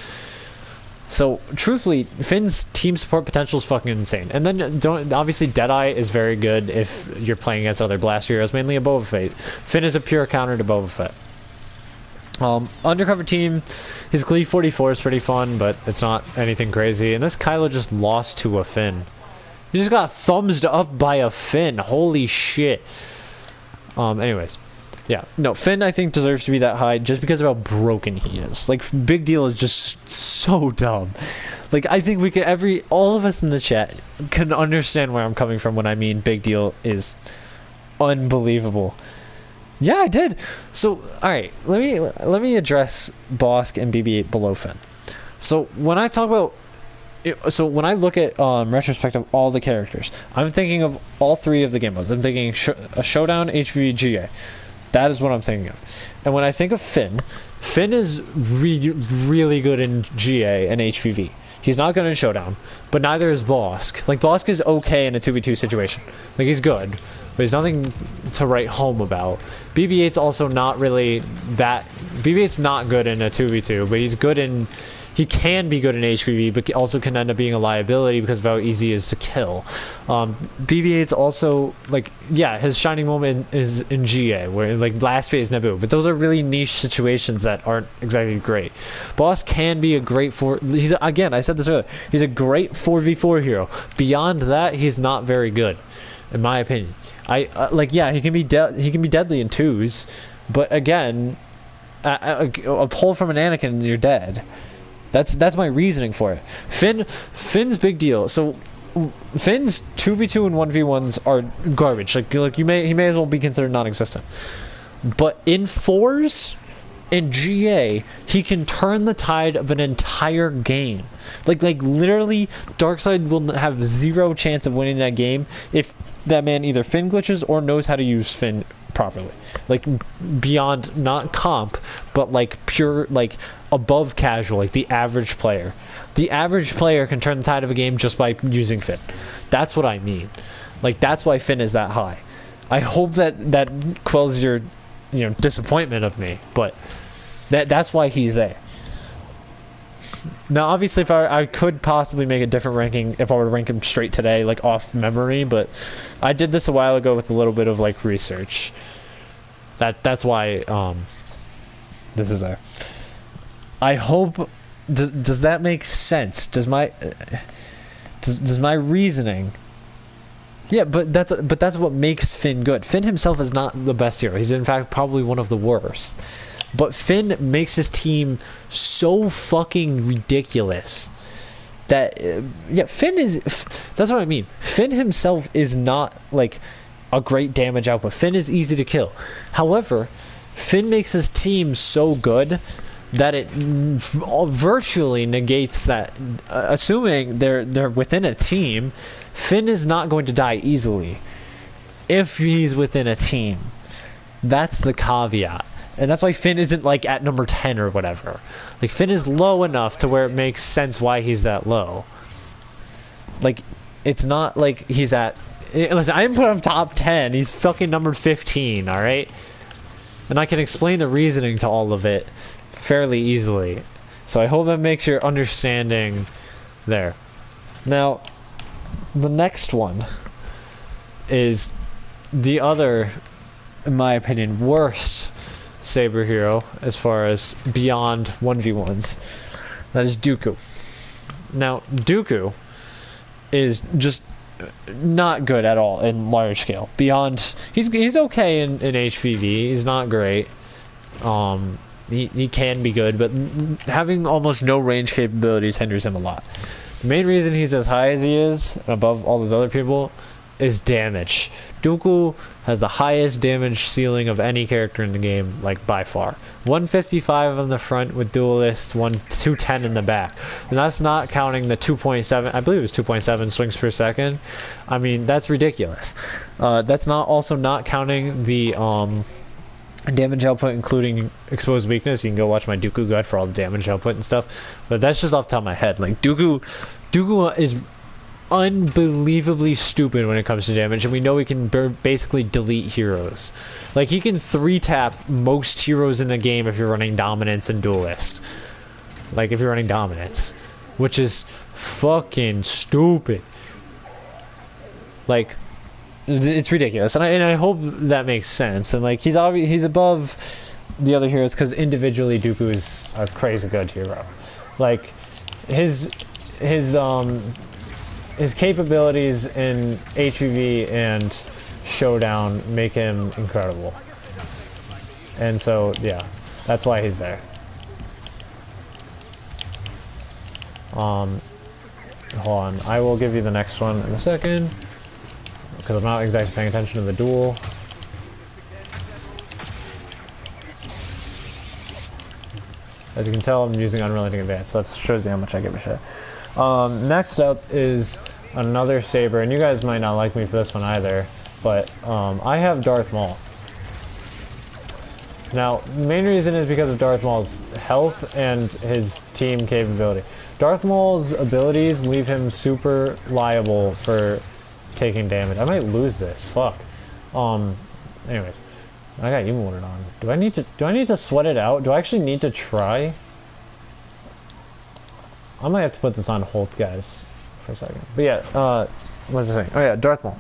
So, truthfully, Finn's team support potential is fucking insane. And then, obviously, Deadeye is very good if you're playing against other blast heroes, mainly a Boba Fett. Finn is a pure counter to Boba Fett. Undercover team, his Glee 44 is pretty fun, but it's not anything crazy. And this Kylo just lost to a Finn. He just got thumbs up by a Finn. Holy shit. Anyways. Yeah, no, Finn I think deserves to be that high just because of how broken he is. Like, Big Deal is just so dumb. Like, I think we could all of us in the chat can understand where I'm coming from when I mean Big Deal is unbelievable. Yeah, I did. So, alright, let me address Bosk and BB-8 below Finn. So, when I talk about when I look at retrospect of all the characters, I'm thinking of all three of the game modes. I'm thinking a Showdown, HV, GA. That is what I'm thinking of. And when I think of Finn, Finn is really good in GA and HVV. He's not good in Showdown, but neither is Bosk. Like, Bosk is okay in a 2v2 situation. Like, he's good, but he's nothing to write home about. BB-8's also not really that... BB-8's not good in a 2v2, but he's good in... He can be good in HVV, but also can end up being a liability because of how easy it is to kill. BB-8's also, like, yeah, his shining moment is in GA, where, like, last phase Naboo, but those are really niche situations that aren't exactly great. Boss can be a great again, I said this earlier, he's a great 4v4 hero. Beyond that, he's not very good, in my opinion. Like, yeah, he can be deadly in 2s, but again, a pull from an Anakin and you're dead. That's my reasoning for it. Finn's Big Deal. So Finn's 2v2 and 1v1s are garbage. Like he may as well be considered non-existent. But in 4s in GA, he can turn the tide of an entire game. Like literally, Darkseid will have zero chance of winning that game if that man either Finn glitches or knows how to use Finn properly. Like beyond not comp, but like pure like above casual, like the average player. The average player can turn the tide of a game just by using Finn. That's what I mean. Like that's why Finn is that high. I hope that quells your disappointment of me, but that's why he's there. Now obviously if I could possibly make a different ranking if I were to rank him straight today, like off memory, but I did this a while ago with a little bit of like research. That's why this is there. I hope does that make sense? Does my reasoning? Yeah, but that's what makes Finn good. Finn himself is not the best hero. He's in fact probably one of the worst. But Finn makes his team so fucking ridiculous that yeah, Finn is that's what I mean. Finn himself is not like a great damage output. Finn is easy to kill. However, Finn makes his team so good that it virtually negates that. Assuming they're within a team, Finn is not going to die easily if he's within a team. That's the caveat. And that's why Finn isn't like at number 10 or whatever. Like Finn is low enough to where it makes sense why he's that low. Like it's not like he's at listen, I didn't put him top 10. He's fucking number 15, alright? And I can explain the reasoning to all of it fairly easily. So I hope that makes your understanding there. Now, the next one is the other, in my opinion, worst Saber hero as far as beyond 1v1s. That is Dooku. Now, Dooku is just not good at all in large scale. Beyond, he's okay in HVV. He's not great. He can be good, but having almost no range capabilities hinders him a lot. The main reason he's as high as he is, above all those other people, is damage. Dooku has the highest damage ceiling of any character in the game, like by far. 155 on the front with duelists, 210 in the back. And that's not counting the 2.7, I believe it was 2.7 swings per second. I mean, that's ridiculous. That's also not counting the damage output, including exposed weakness. You can go watch my Dooku guide for all the damage output and stuff. But that's just off the top of my head. Like, Dooku is unbelievably stupid when it comes to damage, and we know he can basically delete heroes. Like, he can 3-tap most heroes in the game if you're running Dominance and Duelist. Like, if you're running Dominance. Which is fucking stupid. Like, it's ridiculous. And I hope that makes sense. And, like, he's above the other heroes because individually Dooku is a crazy good hero. Like, his capabilities in HVV and Showdown make him incredible. And so, yeah, that's why he's there. Hold on, I will give you the next one in a second, because I'm not exactly paying attention to the duel. As you can tell, I'm using Unrelenting Advance, so that shows you how much I give a shit. Next up is another Saber, and you guys might not like me for this one either, but I have Darth Maul. Now, the main reason is because of Darth Maul's health and his team capability. Darth Maul's abilities leave him super liable for taking damage. I might lose this. Fuck. Anyways, I got emoted on. Do I need to sweat it out? Do I actually need to try? I might have to put this on hold, guys, for a second. But yeah, what was I saying? Oh yeah, Darth Maul.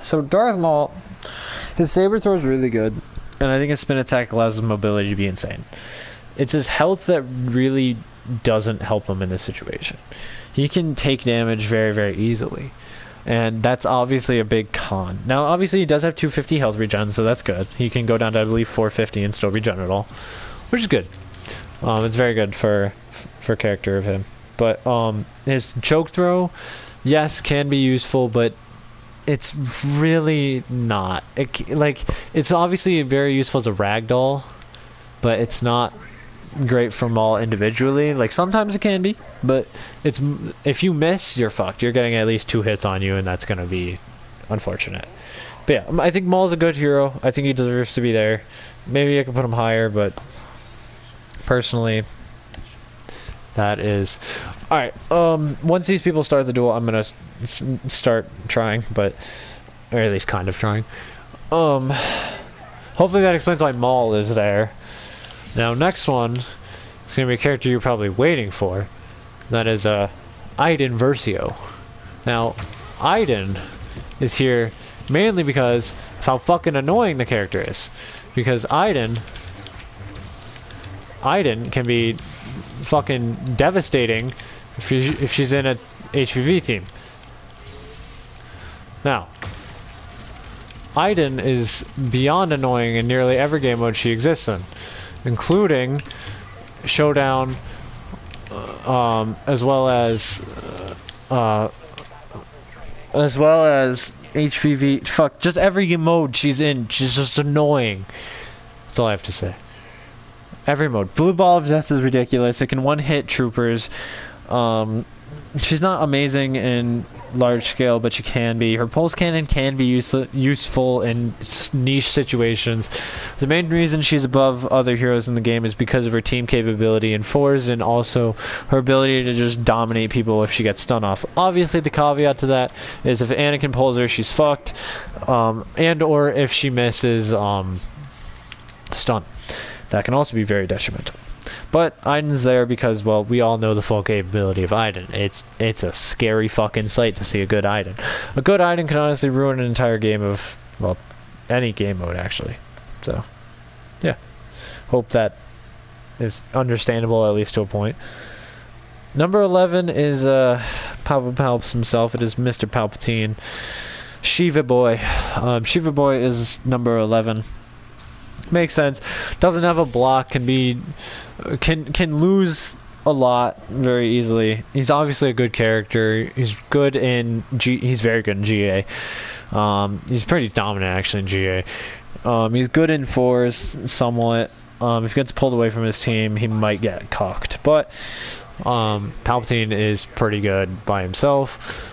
So Darth Maul, his saber throw is really good, and I think his spin attack allows his mobility to be insane. It's his health that really doesn't help him in this situation. He can take damage very, very easily, and that's obviously a big con. Now, obviously, he does have 250 health regen, so that's good. He can go down to, I believe, 450 and still regen it all, which is good. It's very good for character of him. But his choke throw, yes, can be useful, but it's really not. It's obviously very useful as a ragdoll, but it's not great for Maul individually. Like, sometimes it can be, but it's, if you miss, you're fucked. You're getting at least 2 hits on you, and that's gonna be unfortunate. But yeah, I think Maul's a good hero. I think he deserves to be there. Maybe I could put him higher, but personally, that is alright. Once these people start the duel, I'm gonna start trying, or at least kind of trying. Hopefully that explains why Maul is there. Now, next one is gonna be a character you're probably waiting for. That is Iden Versio. Now, Iden is here mainly because of how fucking annoying the character is. Because Iden can be fucking devastating if she's in a HVV team. Now, Iden is beyond annoying in nearly every game mode she exists in, including Showdown, as well as HVV. Fuck, just every mode she's in, she's just annoying. That's all I have to say. Every mode. Blue Ball of Death is ridiculous. It can one-hit troopers. She's not amazing in large scale, but she can be. Her pulse cannon can be useful in niche situations. The main reason she's above other heroes in the game is because of her team capability in fours, and also her ability to just dominate people if she gets stun off. Obviously, the caveat to that is if Anakin pulls her, she's fucked, and or if she misses stun. That can also be very detrimental. But Aiden's there because, well, we all know the full capability of Aiden. It's a scary fucking sight to see a good Aiden. A good Aiden can honestly ruin an entire game of, well, any game mode, actually. So, yeah. Hope that is understandable, at least to a point. Number 11 is Palpapalps himself. It is Mr. Palpatine. Shiva Boy. Shiva Boy is number 11. Makes sense. Doesn't have a block. Can lose a lot very easily. He's obviously a good character. He's good in he's very good in GA. He's pretty dominant actually in GA. He's good in fours somewhat. If he gets pulled away from his team, he might get cocked. But Palpatine is pretty good by himself.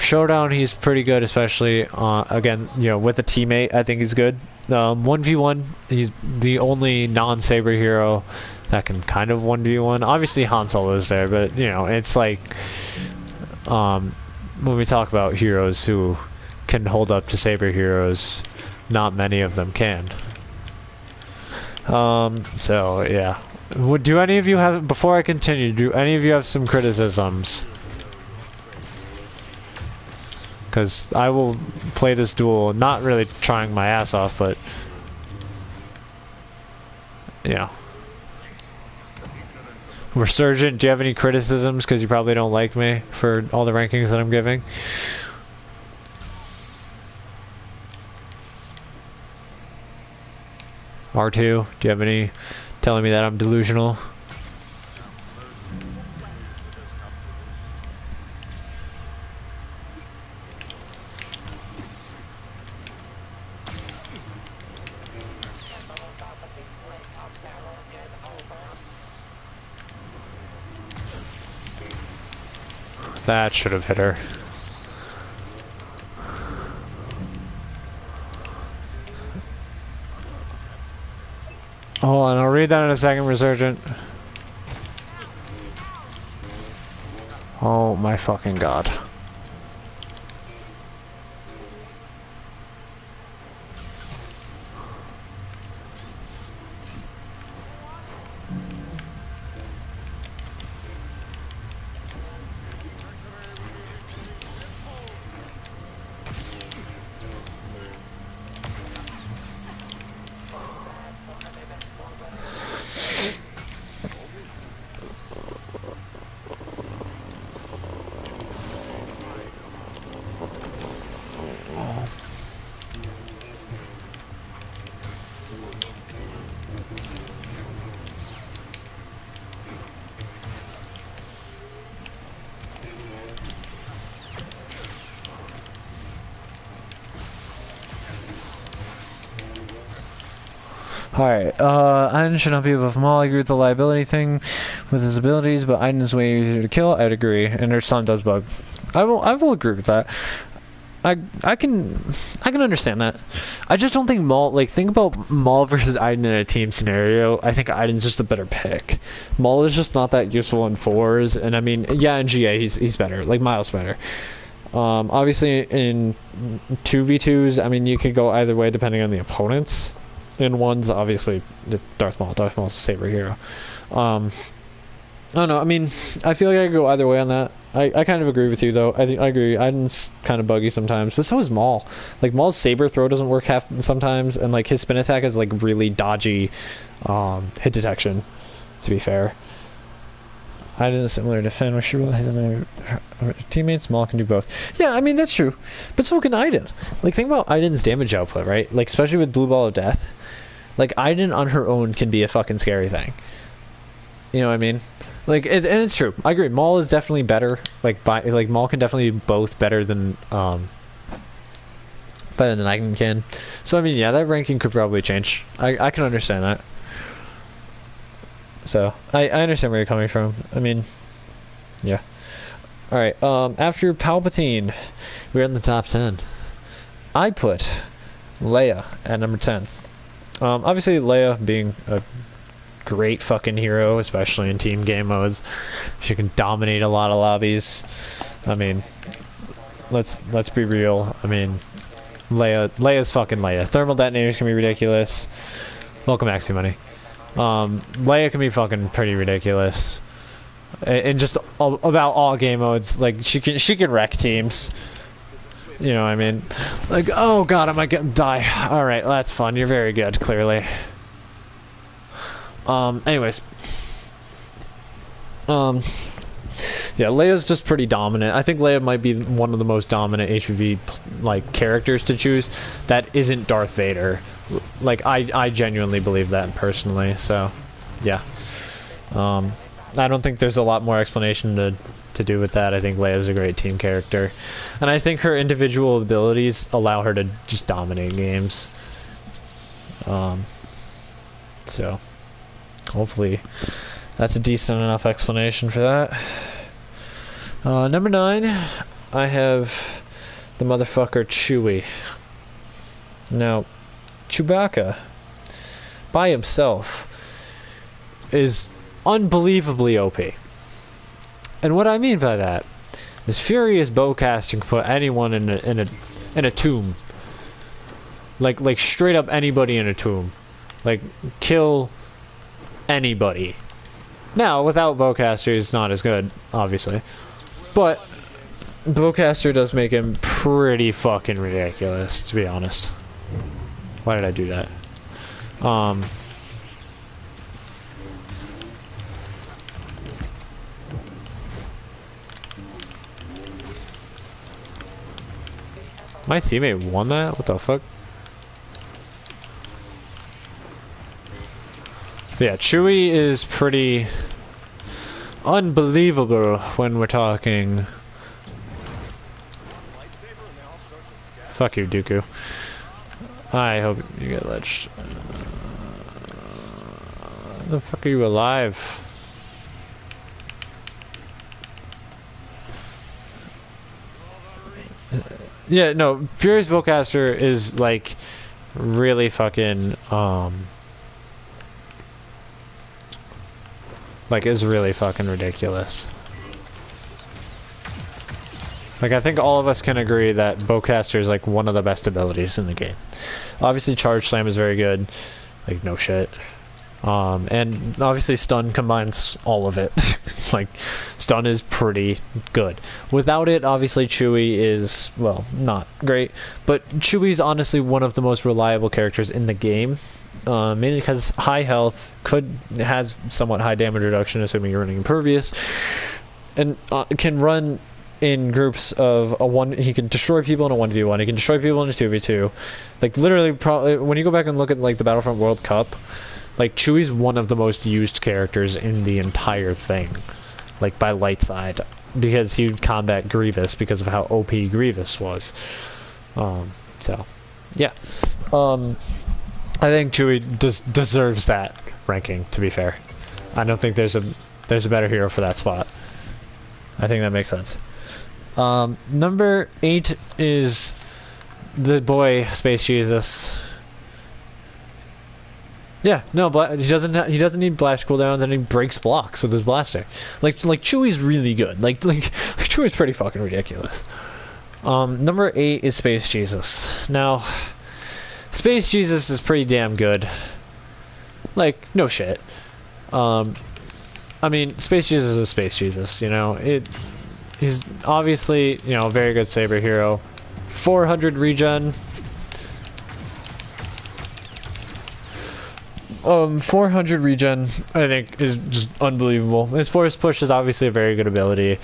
Showdown, he's pretty good, especially again, with a teammate. I think he's good. 1v1, he's the only non-saber hero that can kind of 1v1. Obviously Han Solo is there, but it's like when we talk about heroes who can hold up to saber heroes, not many of them can. So yeah, do any of you have, before I continue, do any of you have some criticisms? Because I will play this duel, not really trying my ass off, but Resurgent, do you have any criticisms? Because you probably don't like me for all the rankings that I'm giving. R2, do you have any telling me that I'm delusional? That should have hit her. Hold on, I'll read that in a second, Resurgent. Oh my fucking god. Alright, Aiden should not be above Maul. I agree with the liability thing with his abilities, but Aiden is way easier to kill. I'd agree, and her stun does bug. I will agree with that. I can understand that. I just don't think Maul, like, think about Maul versus Aiden in a team scenario. I think Aiden's just a better pick. Maul is just not that useful in fours, and I mean, yeah, in GA he's better, like miles better. Obviously in 2v2s, I mean, you could go either way depending on the opponents. In ones, obviously, Darth Maul. Darth Maul's a saber hero. I don't know. I mean, I feel like I could go either way on that. I kind of agree with you, though. I agree. Aiden's kind of buggy sometimes, but so is Maul. Like, Maul's saber throw doesn't work half sometimes, and like his spin attack is like really dodgy hit detection. To be fair, Aiden is similar to Finn, which really has teammates. Maul can do both. Yeah, I mean that's true, but so can Aiden. Like, think about Aiden's damage output, right? Like, especially with Blue Ball of Death. Like, Aiden on her own can be a fucking scary thing. You know what I mean? Like, and it's true. I agree. Maul is definitely better. Like Maul can definitely be both better than I can. So I mean, yeah, that ranking could probably change. I can understand that. So I understand where you're coming from. I mean, yeah. All right. After Palpatine, we're in the top 10. I put Leia at number 10. Obviously, Leia being a great fucking hero, especially in team game modes. She can dominate a lot of lobbies. I mean, let's be real. I mean, Leia's fucking Leia. Thermal detonators can be ridiculous. Welcome Maxi money. Leia can be fucking pretty ridiculous. And just about all game modes, like she can wreck teams. You know what I mean? Like, oh god, I might die. Alright, that's fun. You're very good, clearly. Anyways. Yeah, Leia's just pretty dominant. I think Leia might be one of the most dominant HVV like characters to choose that isn't Darth Vader. Like I genuinely believe that personally. So, yeah. I don't think there's a lot more explanation to do with that. I think Leia's a great team character, and I think her individual abilities allow her to just dominate games. So hopefully that's a decent enough explanation for that. Number 9, I have the motherfucker Chewie. Now, Chewbacca, by himself, is unbelievably OP. And what I mean by that is furious bowcasting can put anyone in a tomb. Like straight up anybody in a tomb. Like kill anybody. Now, without bowcaster, it's not as good, obviously. But bowcaster does make him pretty fucking ridiculous, to be honest. Why did I do that? My teammate won that? What the fuck? Yeah, Chewie is pretty unbelievable when we're talking. Fuck you, Dooku. I hope you get ledged. The fuck are you alive? Yeah, no, Furious Bowcaster is like really fucking like is really fucking ridiculous. Like I think all of us can agree that Bowcaster is like one of the best abilities in the game. Obviously Charge Slam is very good. Like no shit. And obviously stun combines all of it. Like stun is pretty good. Without it, obviously Chewie is, well, not great, but Chewie's honestly one of the most reliable characters in the game. Mainly because high health has somewhat high damage reduction, assuming you're running Impervious, and can run in groups of a one. He can destroy people in a 1v1. He can destroy people in a 2v2. Like literally, probably when you go back and look at like the Battlefront World Cup. Like, Chewie's one of the most used characters in the entire thing. Like, by light side. Because he would combat Grievous because of how OP Grievous was. So, yeah. I think Chewie deserves that ranking, to be fair. I don't think there's a better hero for that spot. I think that makes sense. Number 8 is the boy, Space Jesus. Yeah, no, but he doesn't need blast cooldowns, and he breaks blocks with his blaster. Like Chewie's really good. Like Chewie's pretty fucking ridiculous. Number 8 is Space Jesus. Now, Space Jesus is pretty damn good. Like no shit. I mean, Space Jesus is Space Jesus. You know, he's obviously a very good saber hero. 400 regen. 400 regen, I think, is just unbelievable. His Force Push is obviously a very good ability.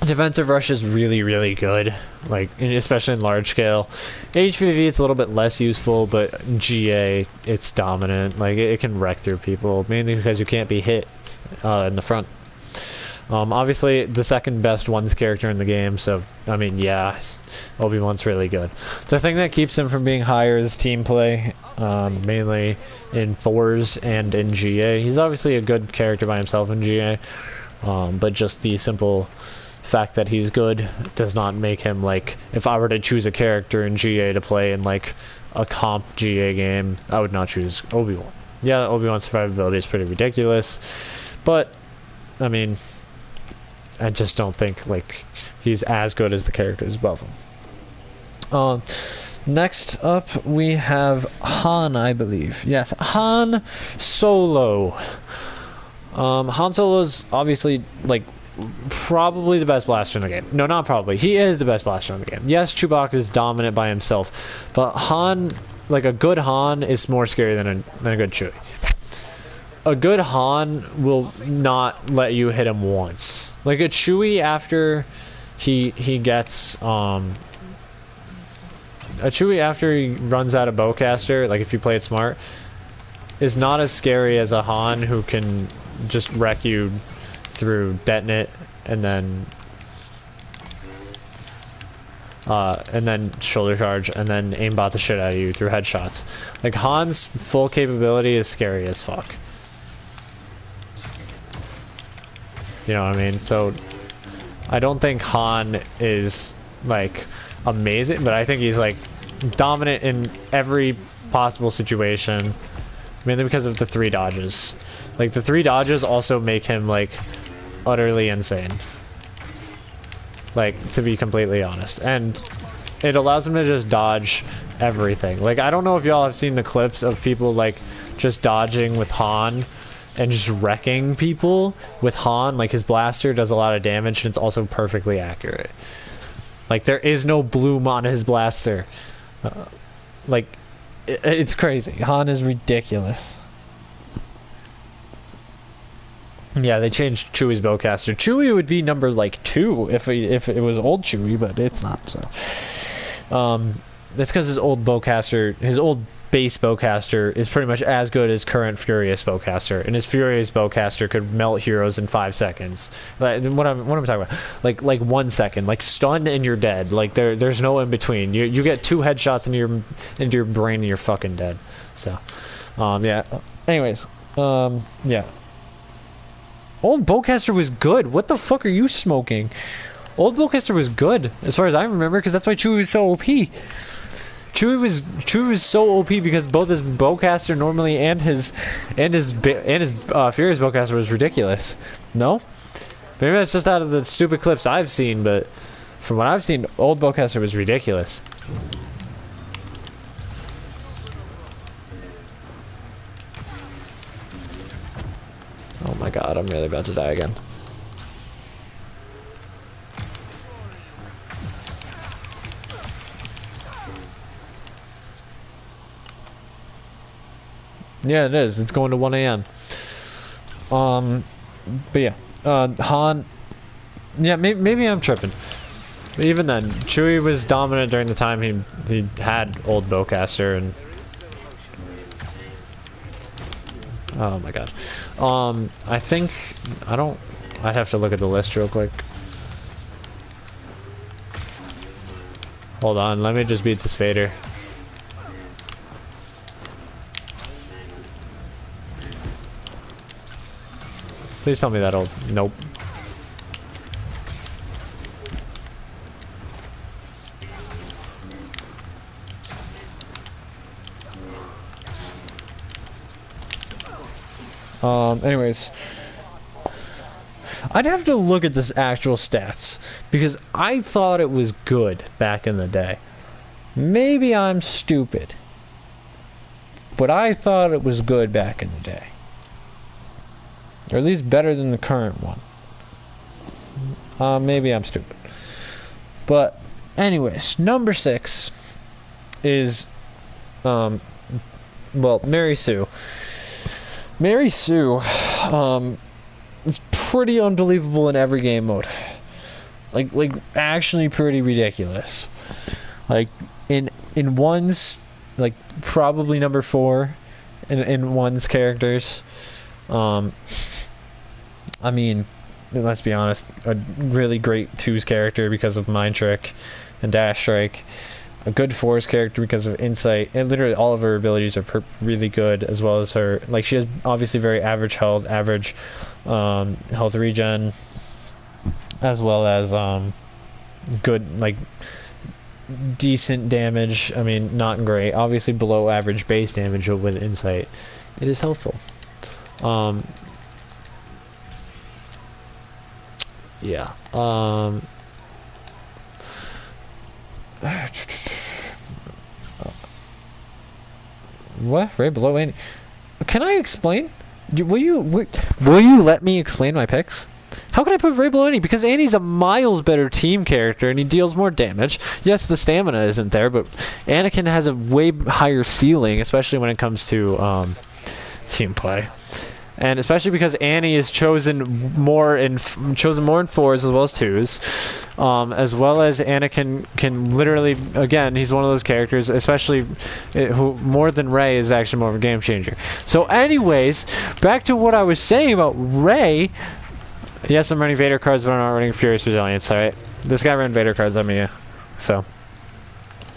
Defensive rush is really, really good, like especially in large scale. HVV it's a little bit less useful, but GA it's dominant. Like it can wreck through people, mainly because you can't be hit in the front. Obviously, the second best ones character in the game, so I mean, yeah, Obi-Wan's really good. The thing that keeps him from being higher is team play, mainly in 4s and in GA. He's obviously a good character by himself in GA, but just the simple fact that he's good does not make him, like, if I were to choose a character in GA to play in like a comp GA game, I would not choose Obi-Wan. Yeah, Obi-Wan's survivability is pretty ridiculous, but I mean, I just don't think like he's as good as the characters above him. Next up we have Han, I believe. Yes, Han Solo. Han Solo's obviously like probably the best blaster in the game. No, not probably. He is the best blaster in the game. Yes, Chewbacca is dominant by himself, but Han, like a good Han, is more scary than a good Chewie. A good Han will not let you hit him once. Like a Chewie after he gets a Chewie after he runs out of bowcaster, like if you play it smart, is not as scary as a Han who can just wreck you through detonate and then shoulder charge and then aimbot the shit out of you through headshots. Like Han's full capability is scary as fuck. You know what I mean? So I don't think Han is like amazing, but I think he's like dominant in every possible situation, mainly because of the 3 dodges. Like the 3 dodges also make him like utterly insane, like, to be completely honest, and it allows him to just dodge everything. Like I don't know if y'all have seen the clips of people like just dodging with Han and just wrecking people with Han. Like his blaster does a lot of damage and it's also perfectly accurate. Like there is no bloom on his blaster. Like it's crazy. Han is ridiculous. Yeah, they changed Chewie's bowcaster. Chewie would be number like 2 if it was old Chewie, but it's not. So that's because his old bowcaster, his old base bowcaster is pretty much as good as current Furious bowcaster, and his Furious bowcaster could melt heroes in 5 seconds. Like, what am I talking about? Like 1 second, like stun and you're dead. Like there's no in between. You get 2 headshots into your brain and you're fucking dead. So, yeah. Anyways, yeah. Old bowcaster was good. What the fuck are you smoking? Old bowcaster was good as far as I remember, because that's why Chewie was so OP. Chewie was so OP because both his bowcaster normally and his Furious bowcaster was ridiculous. No? Maybe that's just out of the stupid clips I've seen, but from what I've seen, old bowcaster was ridiculous. Oh my god, I'm really about to die again. Yeah, it is. It's going to 1 a.m. But yeah, Han. Yeah, maybe I'm tripping. But even then, Chewie was dominant during the time he had old bowcaster and. Oh my god. I think I'd have to look at the list real quick. Hold on, let me just beat this Vader. Please tell me that old. Nope. Anyways, I'd have to look at this actual stats because I thought it was good back in the day. Maybe I'm stupid, but I thought it was good back in the day. Or at least better than the current one. Maybe I'm stupid. But anyways, number 6 is well, Mary Sue. Mary Sue is pretty unbelievable in every game mode. Like actually pretty ridiculous. Like in one's, like probably number 4 in one's characters. I mean, let's be honest, a really great 2's character because of Mind Trick and Dash Strike. A good 4's character because of Insight, and literally all of her abilities are really good, as well as her, like, she has obviously very average health, average health regen, as well as good, like, decent damage. I mean, not great, obviously below average base damage with Insight. It is helpful. Yeah. What? Right below Annie? Can I explain? Will you let me explain my picks? How can I put Ray below Annie? Because Annie's a miles better team character and he deals more damage. Yes, the stamina isn't there, but Anakin has a way higher ceiling, especially when it comes to team play. And especially because Annie is chosen more in 4s as well as 2s, as well as Anakin can literally, again, he's one of those characters, especially who more than Rey is actually more of a game changer. So, anyways, back to what I was saying about Rey. Yes, I'm running Vader cards, but I'm not running Furious Resilience. All right, this guy ran Vader cards on me, so.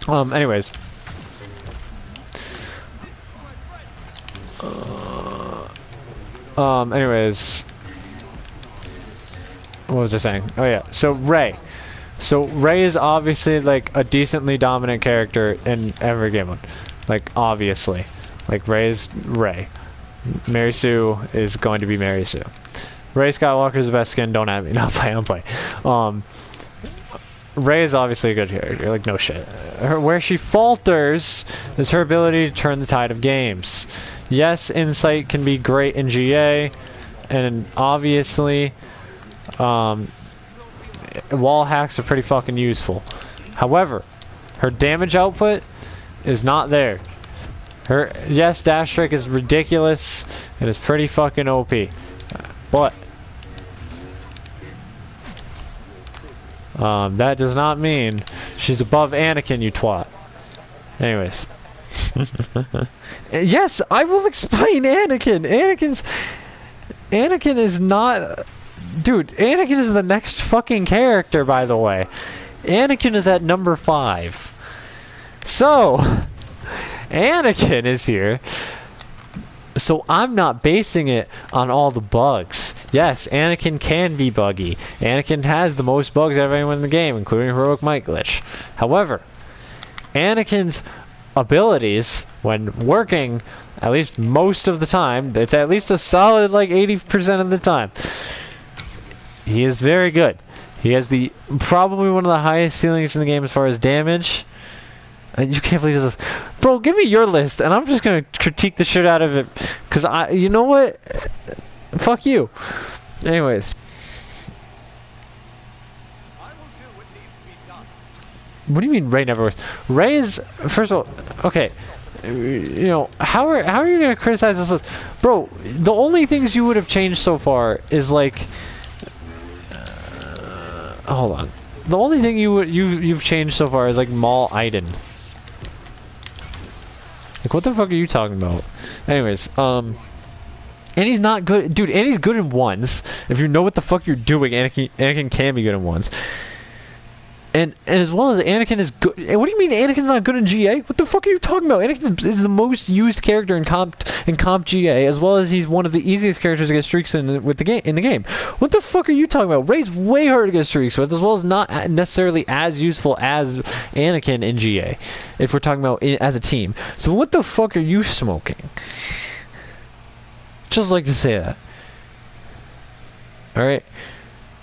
Anyways. Anyways, what was I saying? Oh yeah, so Rey. So Rey is obviously like a decently dominant character in every game mode. Like, obviously. Like, Rey is Rey. Mary Sue is going to be Mary Sue. Rey Skywalker is the best skin, don't at me. No, don't play. Rey is obviously a good character, like, no shit. Where she falters is her ability to turn the tide of games. Yes, Insight can be great in GA, and obviously, wall hacks are pretty fucking useful. However, her damage output is not there. Yes, Dash Strike is ridiculous, and it's pretty fucking OP. But, that does not mean she's above Anakin, you twat. Anyways. Yes, I will explain Anakin. Anakin is not... Dude, Anakin is the next fucking character, by the way. Anakin is at number 5. So, Anakin is here. So I'm not basing it on all the bugs. Yes, Anakin can be buggy. Anakin has the most bugs out of anyone in the game, including Heroic Might Glitch. However, Anakin's abilities, when working, at least most of the time, it's at least a solid like 80% of the time, he is very good. He has probably one of the highest ceilings in the game as far as damage. And you can't believe this. Bro, give me your list, and I'm just gonna critique the shit out of it. Because you know what? Fuck you. Anyways. What do you mean Rey never works? Rey is, first of all, okay. You know, how are you gonna criticize this list? Bro, the only things you would have changed so far is like... hold on. The only thing you've changed so far is like Maul Iden. Like, what the fuck are you talking about? Anyways, and he's not good, dude. And he's good in 1s. If you know what the fuck you're doing, Anakin can be good in 1s. And as well as Anakin is good. What do you mean Anakin's not good in GA? What the fuck are you talking about? Anakin is the most used character in comp GA, as well as he's one of the easiest characters to get streaks in the game. What the fuck are you talking about? Rey's way harder to get streaks with, as well as not necessarily as useful as Anakin in GA, if we're talking about as a team. So what the fuck are you smoking? Just like to say that. All right.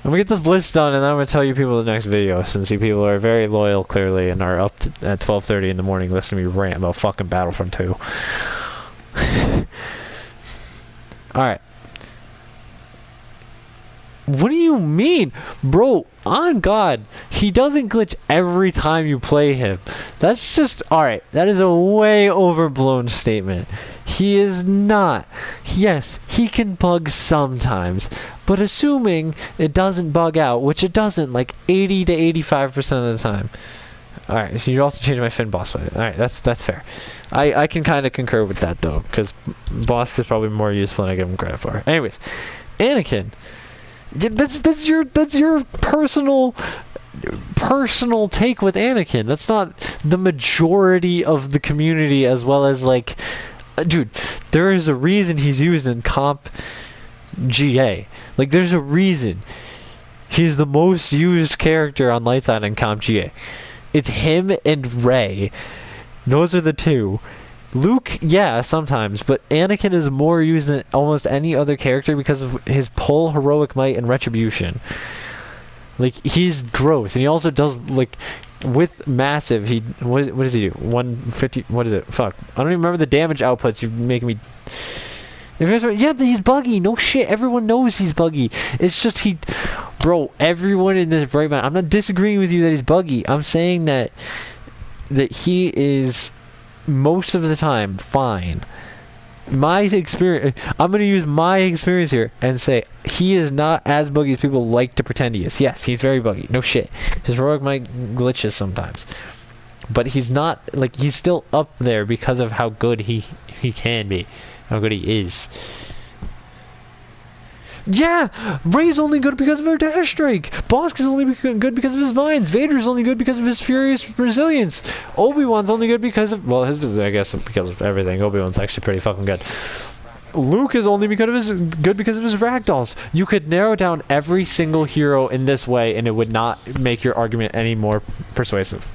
I'm gonna get this list done, and then I'm gonna tell you people the next video, since you people are very loyal, clearly, and are up at 12:30 in the morning listening to me rant about fucking Battlefront 2. Alright. What do you mean? Bro, on God, he doesn't glitch every time you play him. That's just, alright, that is a way overblown statement. He is not. Yes, he can bug sometimes, but assuming it doesn't bug out, which it doesn't, like 80 to 85% of the time. Alright, so you also changed my Finn boss fight. Alright, that's fair. I can kind of concur with that, though, because boss is probably more useful than I give him credit for. Anyways, Anakin. That's your personal take with Anakin. That's not the majority of the community, as well as like, dude, there is a reason he's used in comp GA. Like, there's a reason he's the most used character on Light Side in comp GA. It's him and Rey. Those are the two. Luke, yeah, sometimes, but Anakin is more used than almost any other character because of his pull, heroic might, and retribution. Like, he's gross, and he also does, like, with massive, what does he do? 150, what is it? Fuck. I don't even remember the damage outputs. You're making me... Yeah, he's buggy. No shit. Everyone knows he's buggy. It's just Bro, everyone in this right mind... I'm not disagreeing with you that he's buggy. I'm saying that he is... most of the time fine. My experience, I'm going to use my experience here and say he is not as buggy as people like to pretend he is. Yes, he's very buggy, no shit. His heroic might glitches sometimes, but he's not, like, he's still up there because of how good he can be, how good he is. Yeah, Rey's only good because of her dash strike. Bosk is only good because of his mines. Vader's only good because of his furious resilience. Obi-Wan's only good because of, well, I guess because of everything. Obi-Wan's actually pretty fucking good. Luke is only good because of his ragdolls. You could narrow down every single hero in this way, and it would not make your argument any more persuasive.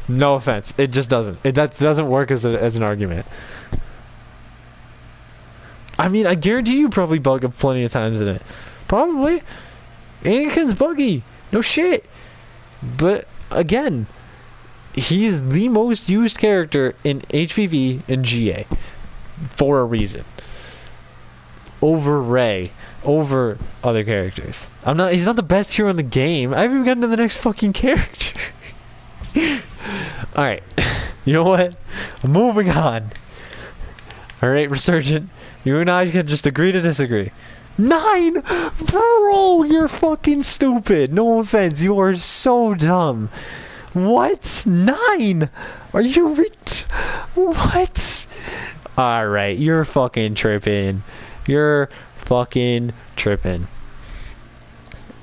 No offense, it just doesn't. That doesn't work as an argument. I mean, I guarantee you probably bug up plenty of times in it. Probably. Anakin's buggy. No shit. But, again, he is the most used character in HVV and GA. For a reason. Over Rey. Over other characters. He's not the best hero in the game. I haven't even gotten to the next fucking character. Alright. You know what? Moving on. Alright, Resurgent. You and I can just agree to disagree. 9! Bro, you're fucking stupid. No offense, you are so dumb. What? 9? Are you what? Alright, you're fucking tripping. You're fucking tripping.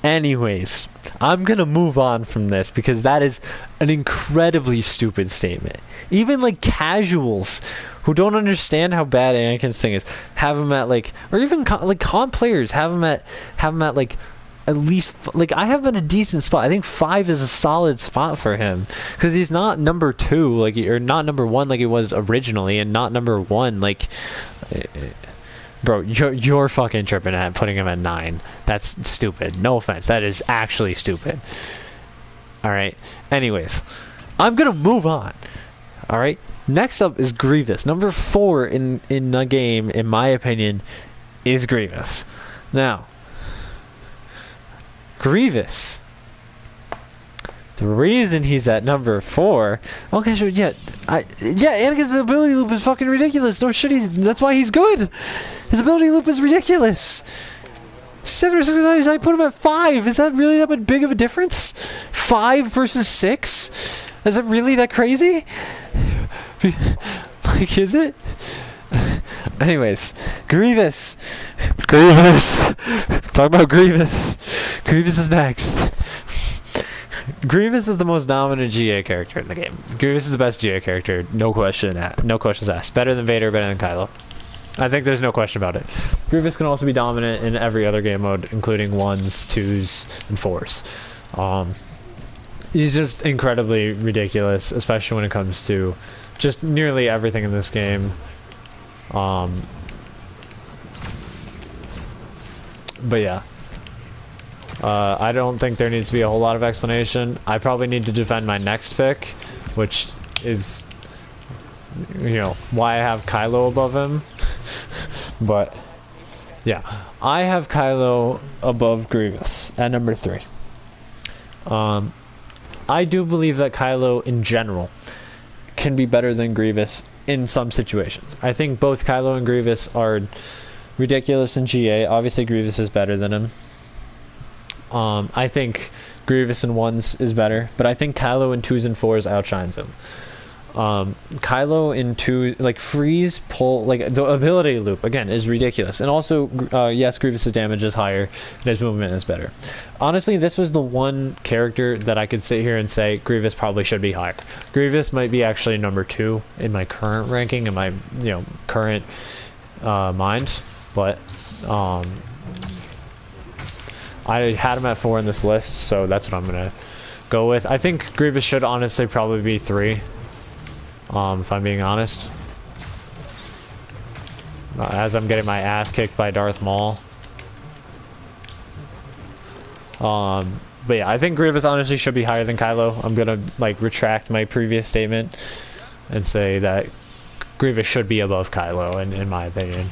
Anyways, I'm gonna move on from this because that is an incredibly stupid statement. Even like casuals who don't understand how bad Anakin's thing is have him at like, or even comp players have him at like at least, like, I have him in a decent spot. I think 5 is a solid spot for him because he's not number 2 like, or not number 1 like he was originally, and not number 1 like. Bro, you're fucking tripping at putting him at 9. That's stupid. No offense. That is actually stupid. Alright. Anyways. I'm gonna move on. Alright. Next up is Grievous. Number 4 in the game, in my opinion, is Grievous. Now. Grievous. The reason he's at number 4... Okay, sure, yeah. Anakin's ability loop is fucking ridiculous. No shit, that's why he's good. His ability loop is ridiculous. 7 or 6, I put him at 5. Is that really that big of a difference? 5 versus 6? Is it really that crazy? Like, is it? Anyways, Grievous. Talk about Grievous. Grievous is next. Grievous is the most dominant GA character in the game. Grievous is the best GA character, no questions asked. Better than Vader, better than Kylo. I think there's no question about it. Grievous can also be dominant in every other game mode, including 1s, 2s, and 4s. He's just incredibly ridiculous, especially when it comes to just nearly everything in this game. But yeah. I don't think there needs to be a whole lot of explanation. I probably need to defend my next pick, which is, you know, why I have Kylo above him. But Yeah, I have Kylo above Grievous at number 3. I do believe that Kylo in general can be better than Grievous in some situations. I think both Kylo and Grievous are ridiculous in GA. Obviously, Grievous is better than him. I think Grievous in 1s is better, but I think Kylo in 2s and 4s outshines him. Kylo in 2, like freeze, pull, like the ability loop again is ridiculous, and also yes, Grievous's damage is higher and his movement is better. Honestly, this was the one character that I could sit here and say Grievous probably should be higher. Grievous might be actually number 2 in my current ranking, in my current mind, but I had him at 4 in this list, so that's what I'm gonna go with. I think Grievous should honestly probably be 3. If I'm being honest. As I'm getting my ass kicked by Darth Maul. But yeah, I think Grievous honestly should be higher than Kylo. I'm gonna like retract my previous statement and say that Grievous should be above Kylo in my opinion.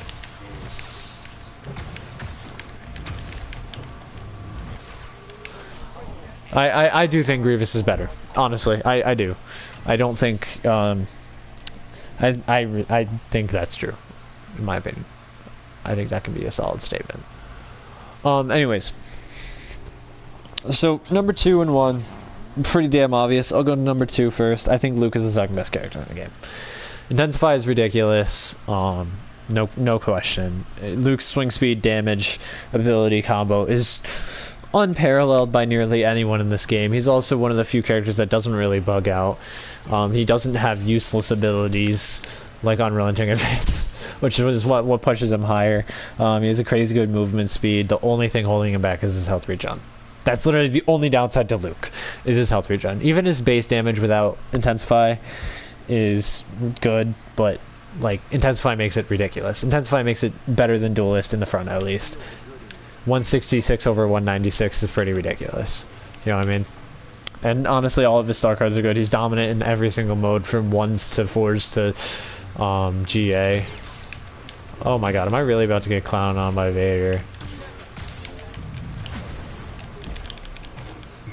I do think Grievous is better. Honestly, I do. I don't think I think that's true, in my opinion. I think that can be a solid statement. Anyways, so number 2 and 1, pretty damn obvious. I'll go to number 2 first. I think Luke is the second best character in the game. Intensify is ridiculous. No question. Luke's swing speed, damage, ability combo is unparalleled by nearly anyone in this game. He's also one of the few characters that doesn't really bug out. He doesn't have useless abilities like Unrelenting Advance, which is what pushes him higher. He has a crazy good movement speed. The only thing holding him back is his health regen. That's literally the only downside to Luke, is his health regen. Even his base damage without Intensify is good, but like Intensify makes it ridiculous. Intensify makes it better than Duelist in the front at least. 166 over 196 is pretty ridiculous. You know what I mean? And honestly, all of his star cards are good. He's dominant in every single mode, from 1s to 4s to GA. Oh my god, am I really about to get clowned on by Vader?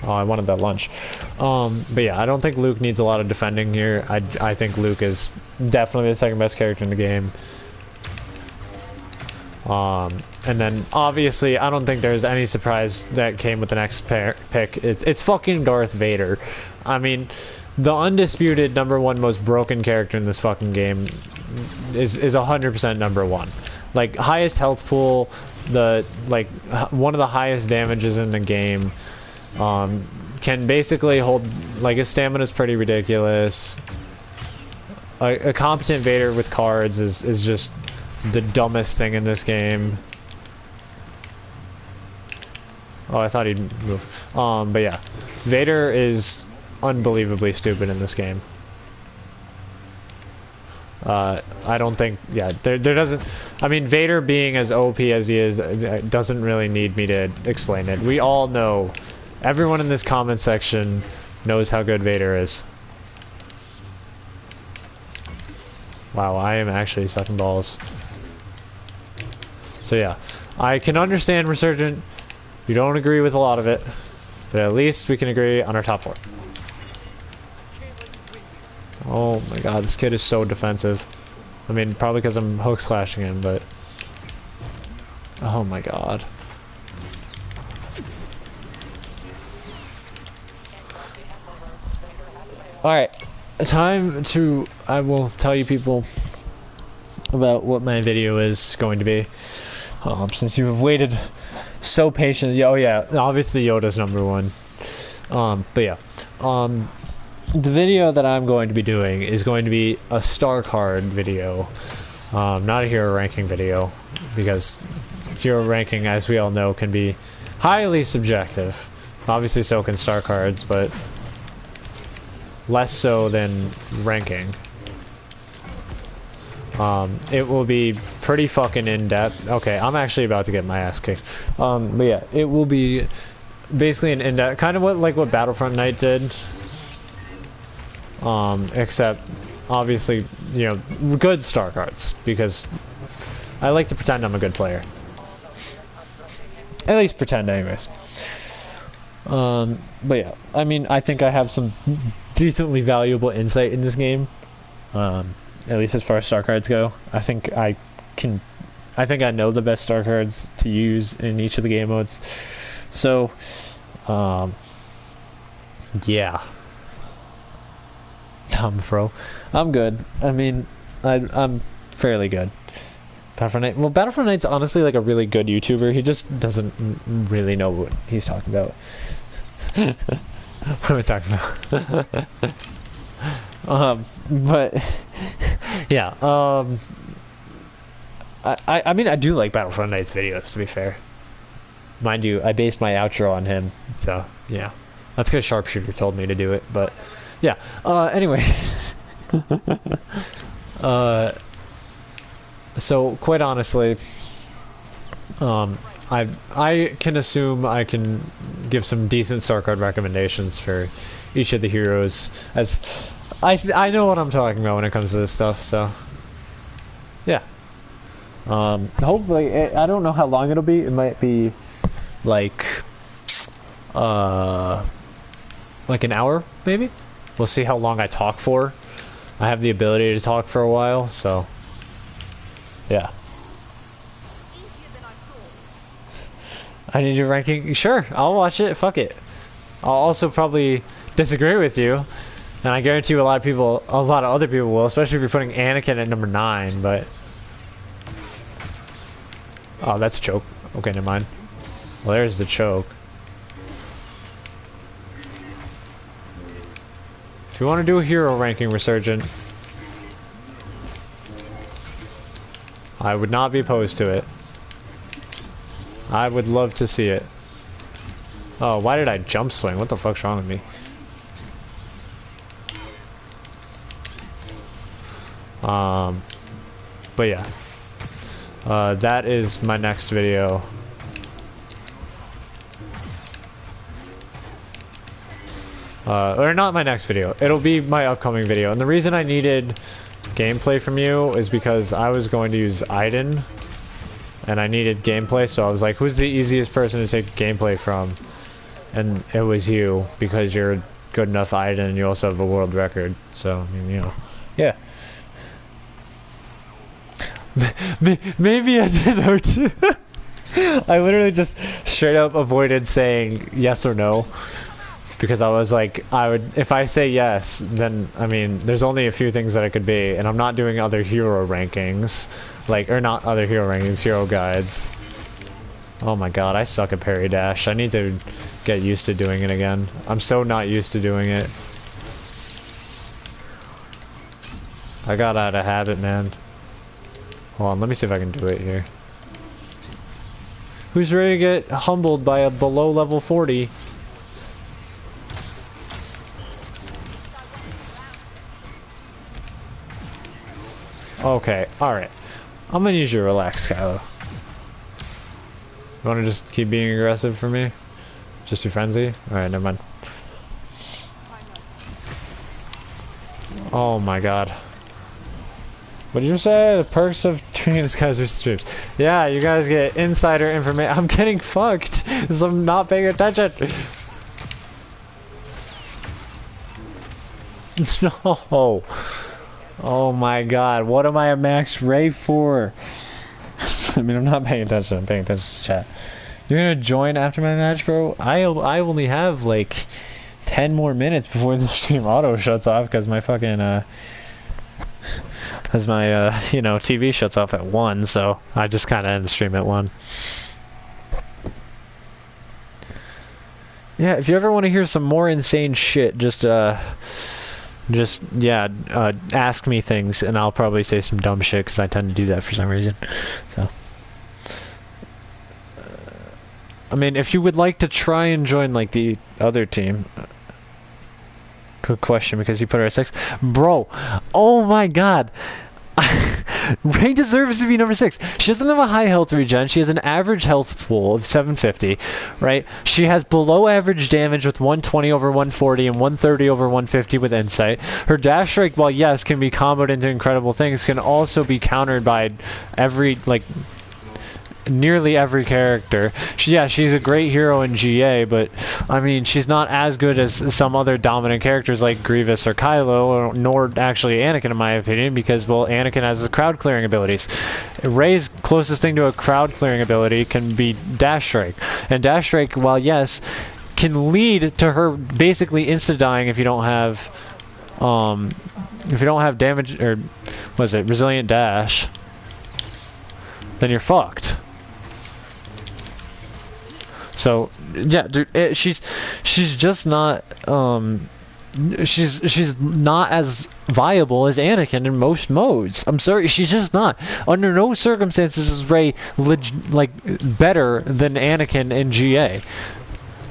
Oh, I wanted that lunch. But yeah, I don't think Luke needs a lot of defending here. I think Luke is definitely the second best character in the game. And then obviously I don't think there's any surprise that came with the next pick. It's fucking Darth Vader. I mean, the undisputed number 1 most broken character in this fucking game is 100% number 1. Like, highest health pool, one of the highest damages in the game. Can basically hold, like, his stamina is pretty ridiculous. A competent Vader with cards is just the dumbest thing in this game. Oh, I thought he'd move. But yeah, Vader is unbelievably stupid in this game. I don't think, yeah, there doesn't, I mean, Vader being as OP as he is doesn't really need me to explain it. We all know, everyone in this comment section knows how good Vader is. Wow, I am actually sucking balls. So yeah, I can understand Resurgent. You don't agree with a lot of it, but at least we can agree on our top 4. Oh my god, this kid is so defensive. I mean, probably because I'm hook slashing him, but... oh my god. Alright, time to... I will tell you people about what my video is going to be. Since you have waited so patiently. Oh yeah, obviously Yoda's number 1. But yeah. The video that I'm going to be doing is going to be a star card video. Not a hero ranking video, because hero ranking, as we all know, can be highly subjective. Obviously so can star cards, but less so than ranking. It will be pretty fucking in-depth. Okay, I'm actually about to get my ass kicked. But yeah, it will be basically an in-depth, kind of what Battlefront Night did. Except, obviously, you know, good star cards, because I like to pretend I'm a good player. At least pretend, anyways. But yeah, I mean, I think I have some decently valuable insight in this game. At least as far as star cards go. I think I know the best star cards to use in each of the game modes. So, yeah. I'm good. I mean, I'm fairly good. Battlefront Knight's honestly like a really good YouTuber. He just doesn't really know what he's talking about. What am I talking about? But yeah, I mean, I do like Battlefront Knight's videos, to be fair. Mind you, I based my outro on him, so yeah. That's because Sharpshooter told me to do it, but yeah. Anyways. So quite honestly, I can assume I can give some decent star card recommendations for each of the heroes, as I know what I'm talking about when it comes to this stuff. So yeah, hopefully I don't know how long it'll be. It might be like an hour maybe. We'll see how long I talk for. I have the ability to talk for a while, so yeah. I need your ranking. Sure, I'll watch it. Fuck it. I'll also probably disagree with you, and I guarantee you a lot of other people will, especially if you're putting Anakin at number 9. But oh, that's choke. Okay, never mind. Well, there's the choke. If you want to do a hero ranking, Resurgent, I would not be opposed to it. I would love to see it. Oh, why did I jump swing? What the fuck's wrong with me? But yeah. That is my next video. Or not my next video. It'll be my upcoming video. And the reason I needed gameplay from you is because I was going to use Aiden. And I needed gameplay, so I was like, who's the easiest person to take gameplay from? And it was you, because you're good enough Aiden and you also have a world record. So, I mean, you know. Yeah. Maybe I did R2. I literally just straight up avoided saying yes or no. Because I was like, if I say yes, then, I mean, there's only a few things that it could be, and I'm not doing other hero rankings. Or not other hero rankings, hero guides. Oh my god, I suck at parry dash. I need to get used to doing it again. I'm so not used to doing it. I got out of habit, man. Hold on, let me see if I can do it here. Who's ready to get humbled by a below level 40? Okay, alright. I'm gonna use your relax, Kylo. You wanna just keep being aggressive for me? Just too frenzy? Alright, never mind. Oh my god. What did you say? The perks of tuning this guy's streams. Yeah, you guys get insider information. I'm getting fucked because I'm not paying attention. No. Oh my god, what am I a max ray for? I mean, I'm not paying attention, I'm paying attention to chat. You're gonna join after my match, bro? I only have like 10 more minutes before the stream auto shuts off because my fucking, you know, TV shuts off at 1, so I just kind of end the stream at 1. Yeah, if you ever want to hear some more insane shit, just ask me things and I'll probably say some dumb shit because I tend to do that for some reason. So I mean, if you would like to try and join like the other team, good question, because you put her at 6, bro. Oh my god. Ray deserves to be number 6. She doesn't have a high health regen. She has an average health pool of 750, right? She has below average damage with 120 over 140 and 130 over 150 with insight. Her dash strike, while yes, can be comboed into incredible things, can also be countered by every, like, nearly every character. She's a great hero in GA, but I mean, she's not as good as some other dominant characters like Grievous or Kylo, nor actually Anakin, in my opinion, because, well, Anakin has the crowd clearing abilities. Rey's closest thing to a crowd clearing ability can be Dash Strike, and Dash Strike, while yes, can lead to her basically insta-dying if you don't have damage, or was it Resilient Dash, then you're fucked. So yeah, dude, she's just not she's not as viable as Anakin in most modes. I'm sorry, she's just not. Under no circumstances is Rey better than Anakin in GA.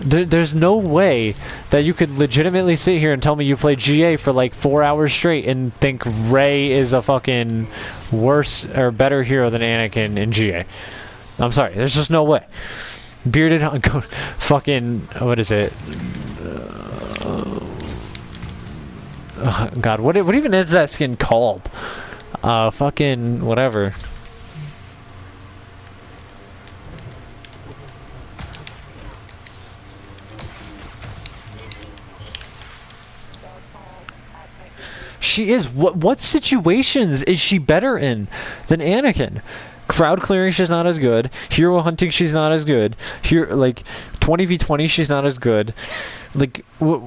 There's no way that you could legitimately sit here and tell me you played GA for like 4 hours straight and think Rey is a fucking worse or better hero than Anakin in GA. I'm sorry, there's just no way. Bearded fucking, what is it? Oh God, what even is that skin called? Fucking whatever. She is. What situations is she better in than Anakin? Crowd clearing, she's not as good. Hero hunting, she's not as good. Here, like 20v20, she's not as good. Like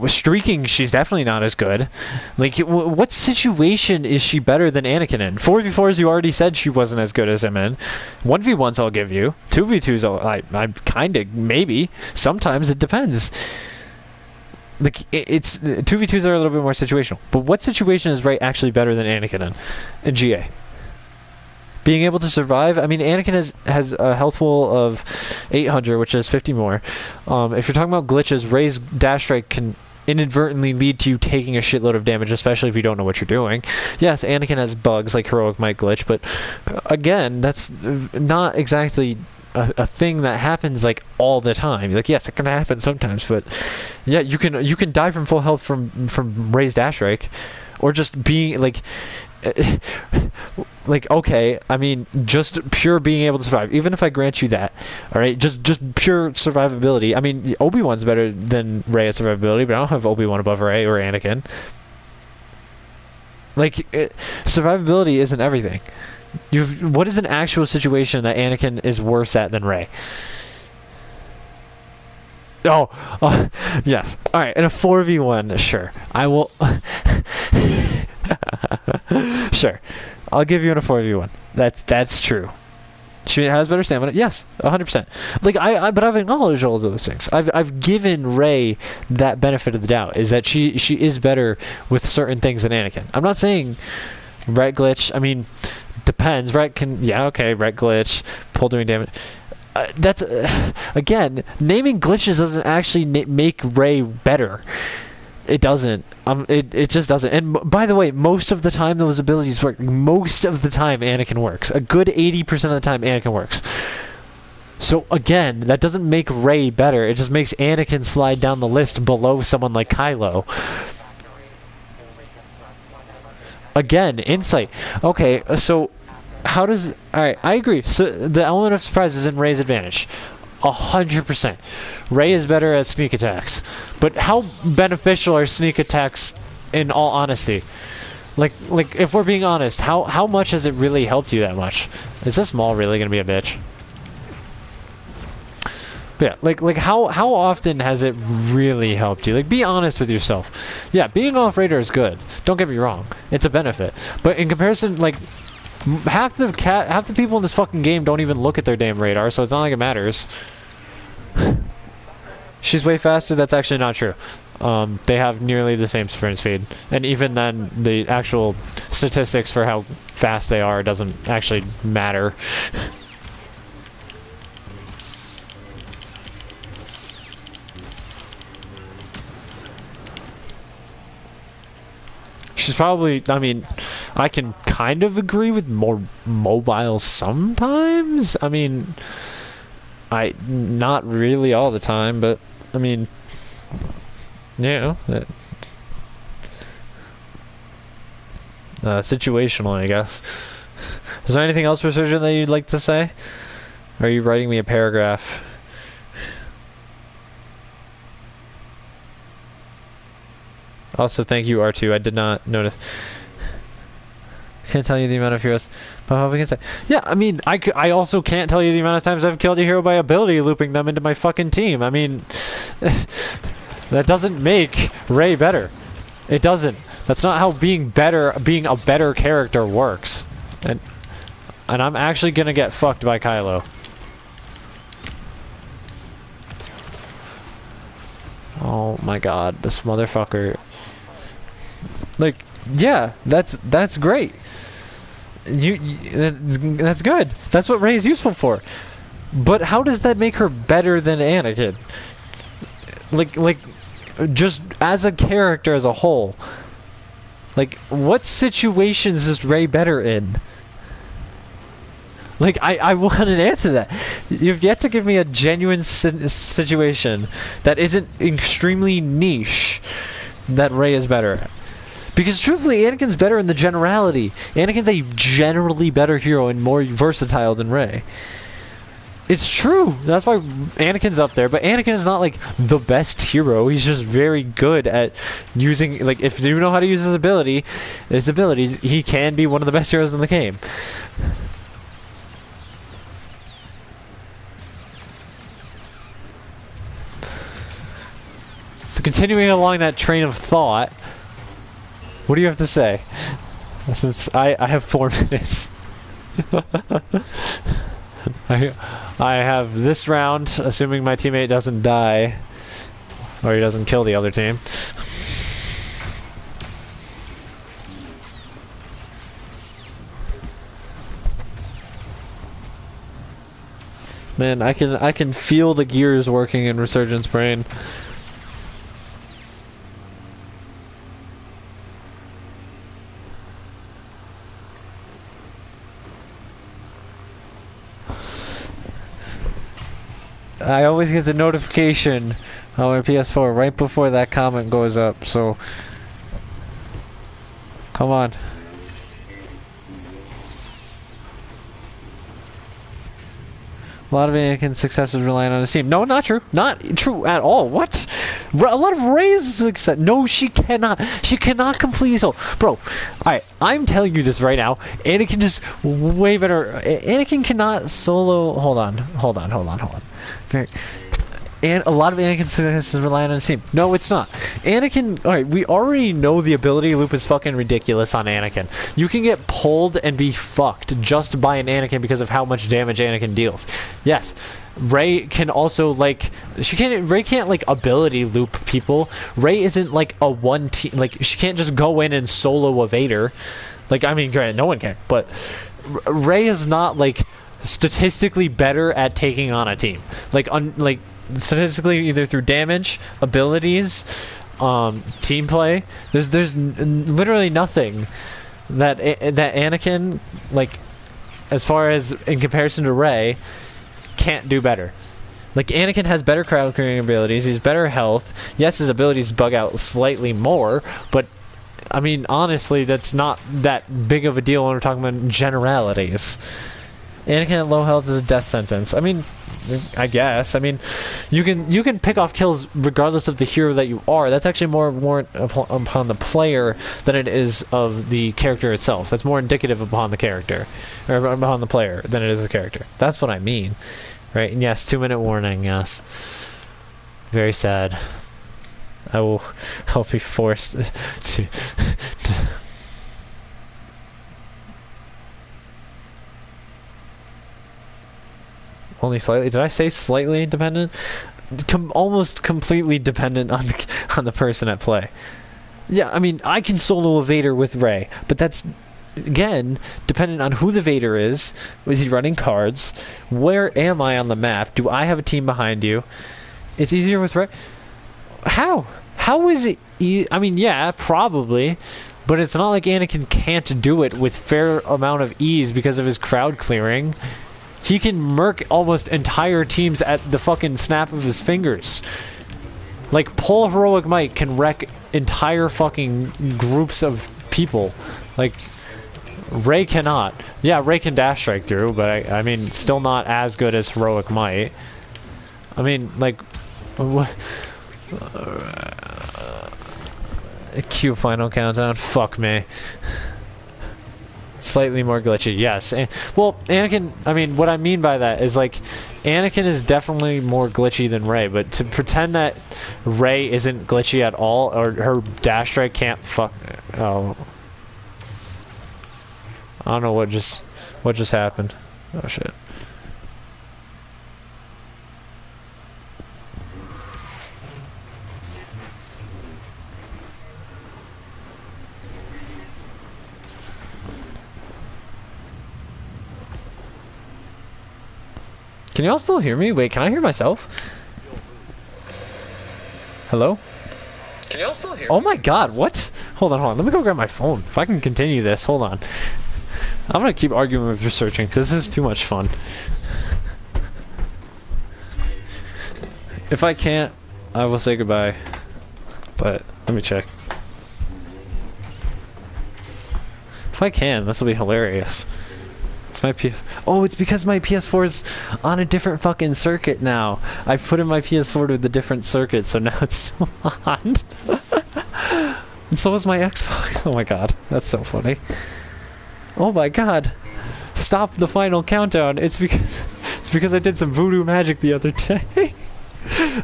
streaking, she's definitely not as good. Like, what situation is she better than Anakin in? 4v4s, you already said she wasn't as good as him in. 1v1s, I'll give you. 2v2s, I kind of maybe. Sometimes it depends. Like, it's 2v2s are a little bit more situational. But what situation is Rey actually better than Anakin in GA? Being able to survive. I mean, Anakin has a health pool of 800, which is 50 more. If you're talking about glitches, Rey's dash strike can inadvertently lead to you taking a shitload of damage, especially if you don't know what you're doing. Yes, Anakin has bugs like heroic might glitch, but again, that's not exactly a thing that happens like all the time. Like, yes, it can happen sometimes, but yeah, you can die from full health from Rey's dash strike, or just being like. Like, okay, I mean, just pure being able to survive. Even if I grant you that, all right, just pure survivability. I mean, Obi-Wan's better than Rey at survivability, but I don't have Obi-Wan above Rey or Anakin. Like, survivability isn't everything. What is an actual situation that Anakin is worse at than Rey? Oh, yes. All right, in a 4v1, sure. I will. Sure, I'll give you in a 4v1. That's true. She has better stamina. Yes, 100%. Like but I've acknowledged all of those things. I've given Rey that benefit of the doubt. Is that she is better with certain things than Anakin. I'm not saying Ret glitch. I mean, depends. Ret can ret glitch, pull doing damage. That's again, naming glitches doesn't actually make Rey better. It doesn't. It just doesn't. And by the way, most of the time those abilities work. Most of the time Anakin works. A good 80% of the time Anakin works. So again, that doesn't make Rey better. It just makes Anakin slide down the list below someone like Kylo. Again, insight. Okay, so how does... Alright, I agree. So the element of surprise is in Rey's advantage. 100%. Rey is better at sneak attacks. But how beneficial are sneak attacks in all honesty? Like if we're being honest, how much has it really helped you that much? Is this Maul really gonna be a bitch? Yeah, like how often has it really helped you? Like, be honest with yourself. Yeah, being off radar is good. Don't get me wrong. It's a benefit. But in comparison, like, half the people in this fucking game don't even look at their damn radar, so it's not like it matters. She's way faster. That's actually not true. They have nearly the same sprint speed, and even then, the actual statistics for how fast they are doesn't actually matter. She's probably, I mean, I can kind of agree with more mobile sometimes. I mean, not really all the time, but, I mean, yeah. Situational, I guess. Is there anything else, Resurgent, that you'd like to say? Are you writing me a paragraph? Also, thank you, R2. I did not notice. Can't tell you the amount of heroes. But how can I say? Yeah, I mean, I also can't tell you the amount of times I've killed a hero by ability looping them into my fucking team. I mean, that doesn't make Ray better. It doesn't. That's not how being a better character works. And I'm actually gonna get fucked by Kylo. Oh my god, this motherfucker. Like, yeah, that's great. That's good. That's what Rey is useful for. But how does that make her better than Anakin? Like, just as a character as a whole. Like, what situations is Rey better in? Like, I want an answer to that. You've yet to give me a genuine situation that isn't extremely niche that Rey is better at. Because truthfully, Anakin's better in the generality. Anakin's a generally better hero and more versatile than Rey. It's true. That's why Anakin's up there. But Anakin is not like the best hero. He's just very good at using, like, if you know how to use his abilities, he can be one of the best heroes in the game. So continuing along that train of thought, what do you have to say? Since I have 4 minutes. I have this round, assuming my teammate doesn't die, or he doesn't kill the other team. Man, I can feel the gears working in Resurgence Brain. I always get the notification on my PS4 right before that comment goes up, so come on. A lot of Anakin's success was relying on his team. No, not true. Not true at all. What? A lot of Rey's success. No, she cannot. She cannot completely so. Bro, alright, I'm telling you this right now. Anakin is way better. Anakin cannot solo. Hold on. And a lot of Anakin's success is relying on his team. No, it's not. Anakin, alright, we already know the ability loop is fucking ridiculous on Anakin. You can get pulled and be fucked just by an Anakin because of how much damage Anakin deals. Yes, Rey can also, like, Rey can't, like, ability loop people. Rey isn't, like, a one team, like, she can't just go in and solo a Vader. Like, I mean, granted, no one can, but Rey is not, like, statistically better at taking on a team. Like, statistically, either through damage, abilities, team play. There's literally nothing that Anakin, like, as far as in comparison to Rey, can't do better. Like, Anakin has better crowd clearing abilities. He's better health. Yes, his abilities bug out slightly more, but I mean, honestly, that's not that big of a deal when we're talking about generalities. Anakin at low health is a death sentence. I mean, I guess. I mean, you can pick off kills regardless of the hero that you are. That's actually more upon the player than it is of the character itself. That's more indicative upon the character, or upon the player than it is the character. That's what I mean, right? And yes, 2-minute warning. Yes, very sad. I'll be forced to. Only slightly. Did I say slightly dependent? Almost completely dependent on the person at play. Yeah, I mean, I can solo a Vader with Rey, but that's, again, dependent on who the Vader is. Is he running cards? Where am I on the map? Do I have a team behind you? It's easier with Rey. How? How is it? I mean, yeah, probably. But it's not like Anakin can't do it with fair amount of ease because of his crowd clearing. He can murk almost entire teams at the fucking snap of his fingers. Like, Pull Heroic Might can wreck entire fucking groups of people. Like, Ray cannot. Yeah, Ray can dash strike through, but I mean, still not as good as Heroic might. I mean, like, what? Q final countdown. Fuck me. Slightly more glitchy, yes. Well, Anakin, I mean, what I mean by that is, like, Anakin is definitely more glitchy than Rey, but to pretend that Rey isn't glitchy at all, or her dash strike can't fuck... Oh. I don't know what just happened. Oh, shit. Can you all still hear me? Wait, can I hear myself? Hello? Can you all still hear me? Oh my god, what? Hold on. Let me go grab my phone. If I can continue this, hold on. I'm gonna keep arguing with researching, because this is too much fun. If I can't, I will say goodbye. But, let me check. If I can, this will be hilarious. It's my PS... Oh, it's because my PS4 is on a different fucking circuit now. I put in my PS4 to the different circuit, so now it's still on. And so is my Xbox. Oh my god, that's so funny. Oh my god. Stop the final countdown. It's because I did some voodoo magic the other day.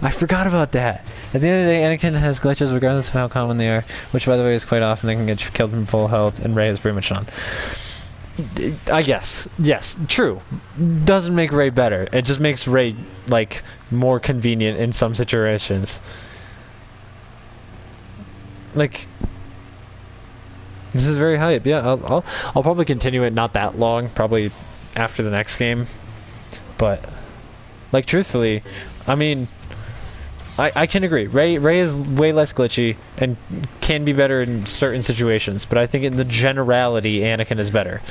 I forgot about that. At the end of the day, Anakin has glitches regardless of how common they are, which by the way is quite often they can get killed from full health, and Rey is pretty much none. I guess. Yes, true. Doesn't make Rey better. It just makes Rey, like, more convenient in some situations. Like, this is very hype. Yeah, I'll probably continue it not that long, probably after the next game. But, like, truthfully, I mean, I can agree. Rey is way less glitchy and can be better in certain situations, but I think in the generality, Anakin is better.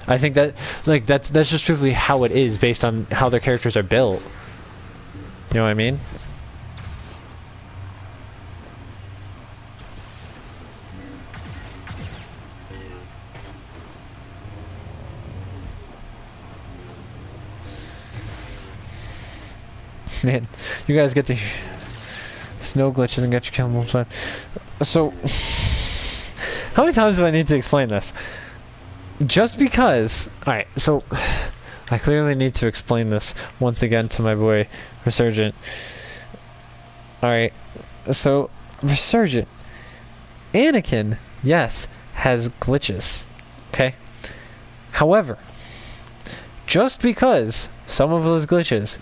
I think that, like, that's just truthfully how it is based on how their characters are built. You know what I mean? Man, you guys get to snow glitches and get you killed multiple times. So, how many times do I need to explain this? Just because... Alright, so... I clearly need to explain this once again to my boy, Resurgent. Alright, so, Resurgent. Anakin, yes, has glitches. Okay? However, just because some of those glitches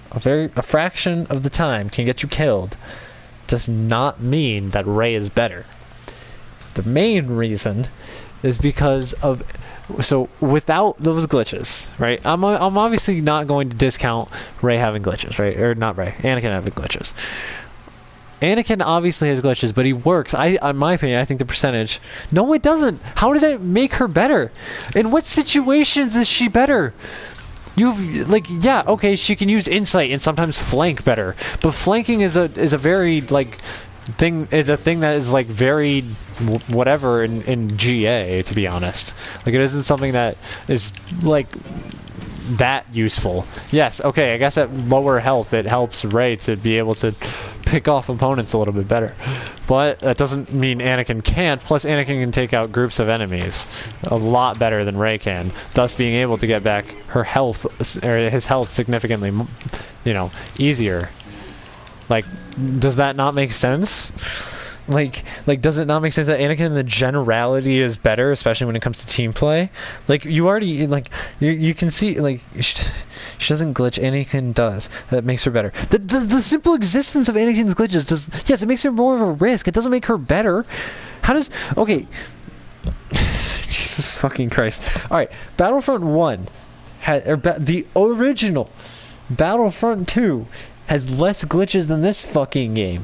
a fraction of the time can get you killed does not mean that Rey is better. The main reason is because of... So, without those glitches, right? I'm obviously not going to discount Rey having glitches, right? Or not Rey, Anakin having glitches. Anakin obviously has glitches, but he works. In my opinion, I think the percentage... No, it doesn't! How does that make her better? In what situations is she better? Like, yeah, okay, she can use insight and sometimes flank better, but flanking is a very, like, thing that is, like, very whatever in GA, to be honest. Like, it isn't something that is, like, that useful. Yes, okay, I guess at lower health it helps Rey to be able to pick off opponents a little bit better, but that doesn't mean Anakin can't. Plus, Anakin can take out groups of enemies a lot better than Rey can, thus being able to get back her health, or his health, significantly, you know, easier. Like, does that not make sense? Like, does it not make sense that Anakin in the generality is better, especially when it comes to team play? Like, you already, like, you can see, like, she doesn't glitch, Anakin does. That makes her better. The simple existence of Anakin's glitches does, yes, it makes her more of a risk. It doesn't make her better. How does, okay. Jesus fucking Christ. Alright, Battlefront 1, the original Battlefront 2 has less glitches than this fucking game.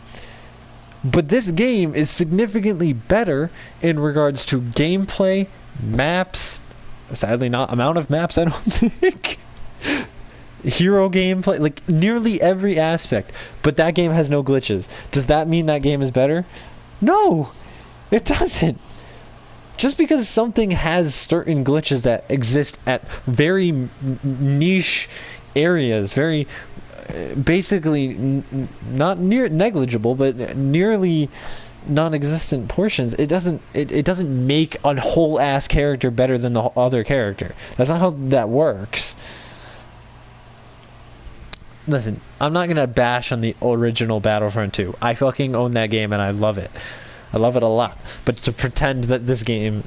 But this game is significantly better in regards to gameplay, maps, sadly not amount of maps, I don't think, hero gameplay, like nearly every aspect. But that game has no glitches. Does that mean that game is better? No, it doesn't. just because something has certain glitches that exist at very niche areas, very basically not near negligible, but nearly non-existent portions, it doesn't make a whole ass character better than the other character. That's not how that works. Listen, I'm not gonna bash on the original Battlefront 2. I fucking own that game and I love it. I love it a lot. But to pretend that this game,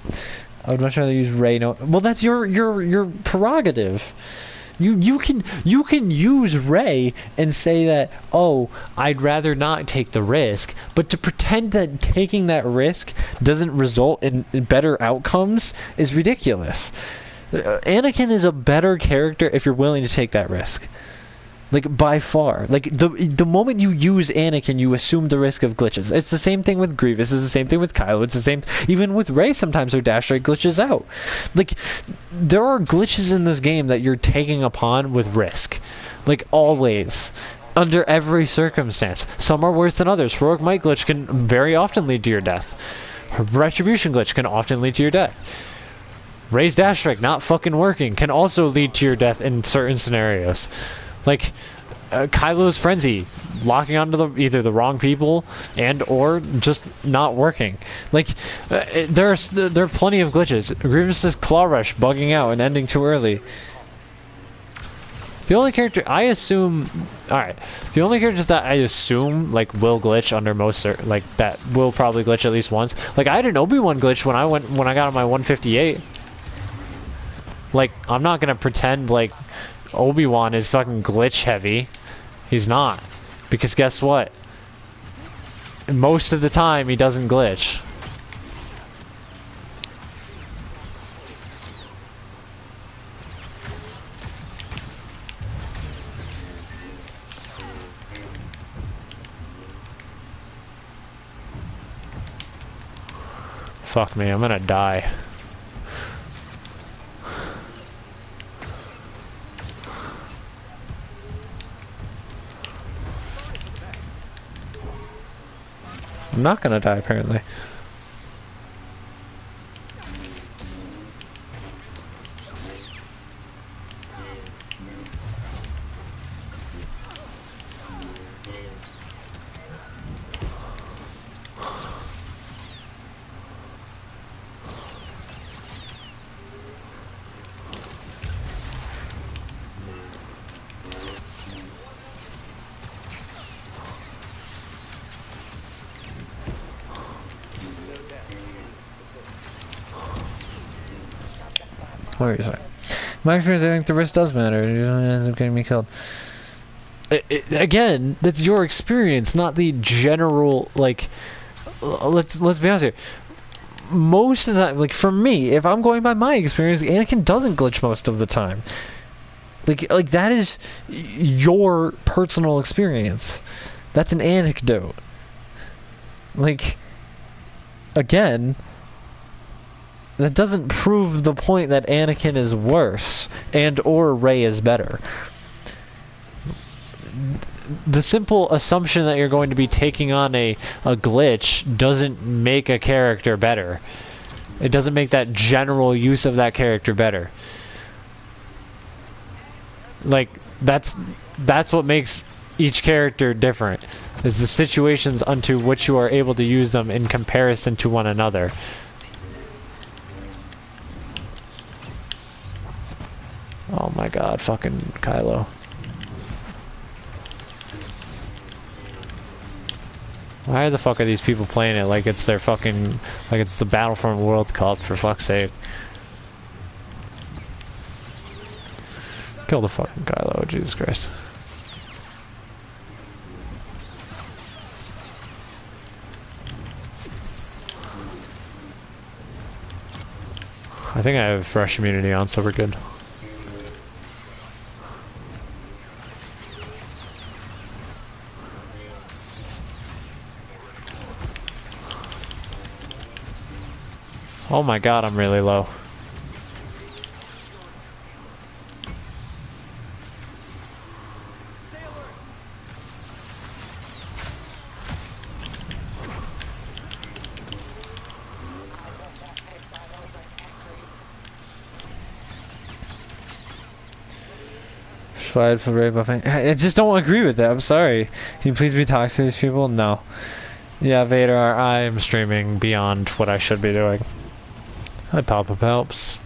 I would much rather use Rey. No, well, that's your prerogative. You can use Rey and say that, oh, I'd rather not take the risk, but to pretend that taking that risk doesn't result in better outcomes is ridiculous. Anakin is a better character if you're willing to take that risk. Like, by far. Like, the moment you use Anakin, you assume the risk of glitches. It's the same thing with Grievous. It's the same thing with Kylo. It's the same... Even with Rey, sometimes her dash rate glitches out. Like, there are glitches in this game that you're taking upon with risk. Like, always. Under every circumstance. Some are worse than others. Heroic Might glitch can very often lead to your death. Retribution glitch can often lead to your death. Rey's dash strike not fucking working can also lead to your death in certain scenarios. Like, Kylo's Frenzy, locking onto either the wrong people and or just not working. Like, there are plenty of glitches. Grievous's Claw Rush bugging out and ending too early. The only character I assume... Alright, the only characters that I assume, like, will glitch under most... Like, that will probably glitch at least once. Like, I had an Obi-Wan glitch when I got on my 158. Like, I'm not gonna pretend, like... Obi-Wan is fucking glitch heavy. He's not. Because guess what? Most of the time he doesn't glitch. Fuck me, I'm gonna die. I'm not gonna die, apparently. What are you saying? My experience, I think the risk does matter. You don't end up getting me killed. Again, that's your experience, not the general, like... Let's be honest here. Most of the time, like, for me, if I'm going by my experience, Anakin doesn't glitch most of the time. Like that is your personal experience. That's an anecdote. Like, again... That doesn't prove the point that Anakin is worse and or Rey is better. The simple assumption that you're going to be taking on a glitch doesn't make a character better. It doesn't make that general use of that character better. Like, that's what makes each character different, is the situations unto which you are able to use them in comparison to one another. Oh my god, fucking Kylo. Why the fuck are these people playing it like it's their fucking... like it's the Battlefront World Cup, for fuck's sake. Kill the fucking Kylo, Jesus Christ. I think I have fresh immunity on, so we're good. Oh my god, I'm really low. why I'd put Ray buffing. I just don't agree with that. I'm sorry. Can you please be toxic to these people? No. Yeah, Vader, I am streaming beyond what I should be doing. Hi, pop-up helps.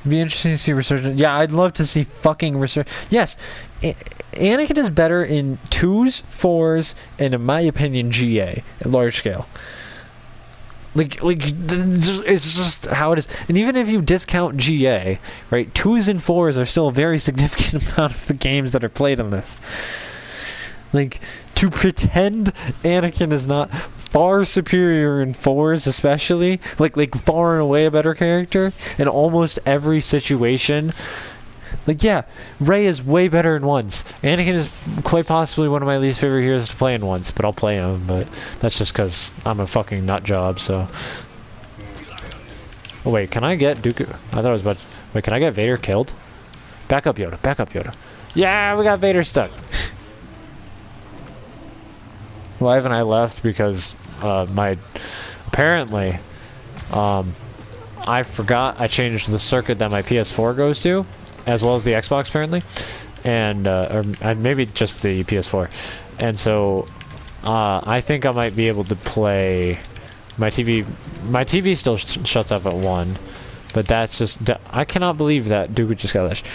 It'd be interesting to see Resurgence. Yeah, I'd love to see fucking Resurgence. Yes, Anakin is better in 2s, 4s, and in my opinion, GA at large scale. Like it's just how it is. And even if you discount GA, right, 2s and 4s are still a very significant amount of the games that are played on this. Like, to pretend Anakin is not far superior in 4s especially, like far and away a better character in almost every situation. Like, yeah, Rey is way better in 1s. Anakin is quite possibly one of my least favorite heroes to play in 1s, but I'll play him, but that's just because I'm a fucking nut job, so... Oh, wait, can I get Dooku? I thought I was about to... Wait, can I get Vader killed? Back up, Yoda, back up, Yoda. Yeah, we got Vader stuck! Live and I left because apparently I forgot I changed the circuit that my PS4 goes to, as well as the Xbox apparently, and or maybe just the PS4, and so I think I might be able to play my TV. My TV still shuts off at 1, but that's just I cannot believe that Dooku just got lashed.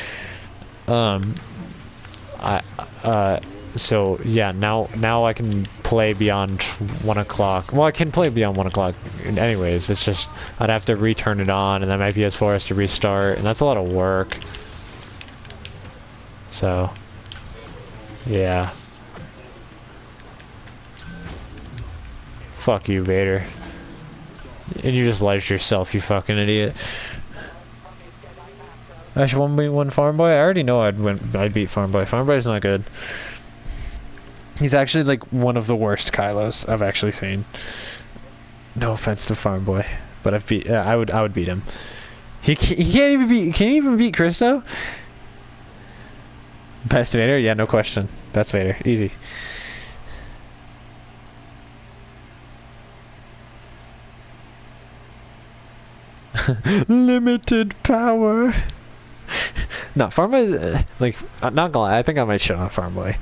So yeah, now I can play beyond 1 o'clock. Well, I can play beyond 1 o'clock anyways. It's just I'd have to return it on, and then my PS4 has to restart, and that's a lot of work. So yeah, fuck you, Vader. And you just ledged yourself, you fucking idiot. I should 1v1 Farm Boy. I already know I'd beat Farm Boy. Farm Boy's not good. He's actually like one of the worst Kylos I've actually seen. No offense to Farm Boy, but I would beat him. He can't even beat. Can he even beat Christo? Best Vader? Yeah, no question. Best Vader, easy. Limited power. No, Farm Boy. Like, I'm not gonna lie. I think I might shit on Farm Boy.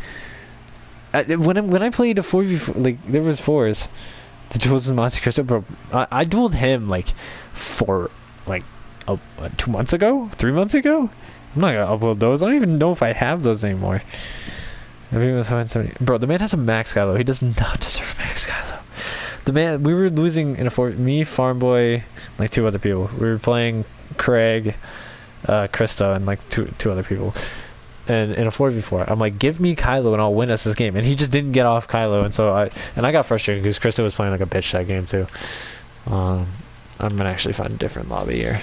When I played a 4v4, like, there was 4s, the duels with Monte Cristo, bro, I dueled him, like, for, like, 2 months ago? 3 months ago? I'm not gonna upload those. I don't even know if I have those anymore. Bro, the man has a max Kylo. He does not deserve max Kylo. The man, we were losing in a 4, me, Farm Boy, like, 2 other people. We were playing Craig, Krista, and, like, two other people. And in a 4v4, I'm like, give me Kylo and I'll win us this game. And he just didn't get off Kylo, and so I got frustrated because Krista was playing like a bitch that game too. I'm gonna actually find a different lobby here,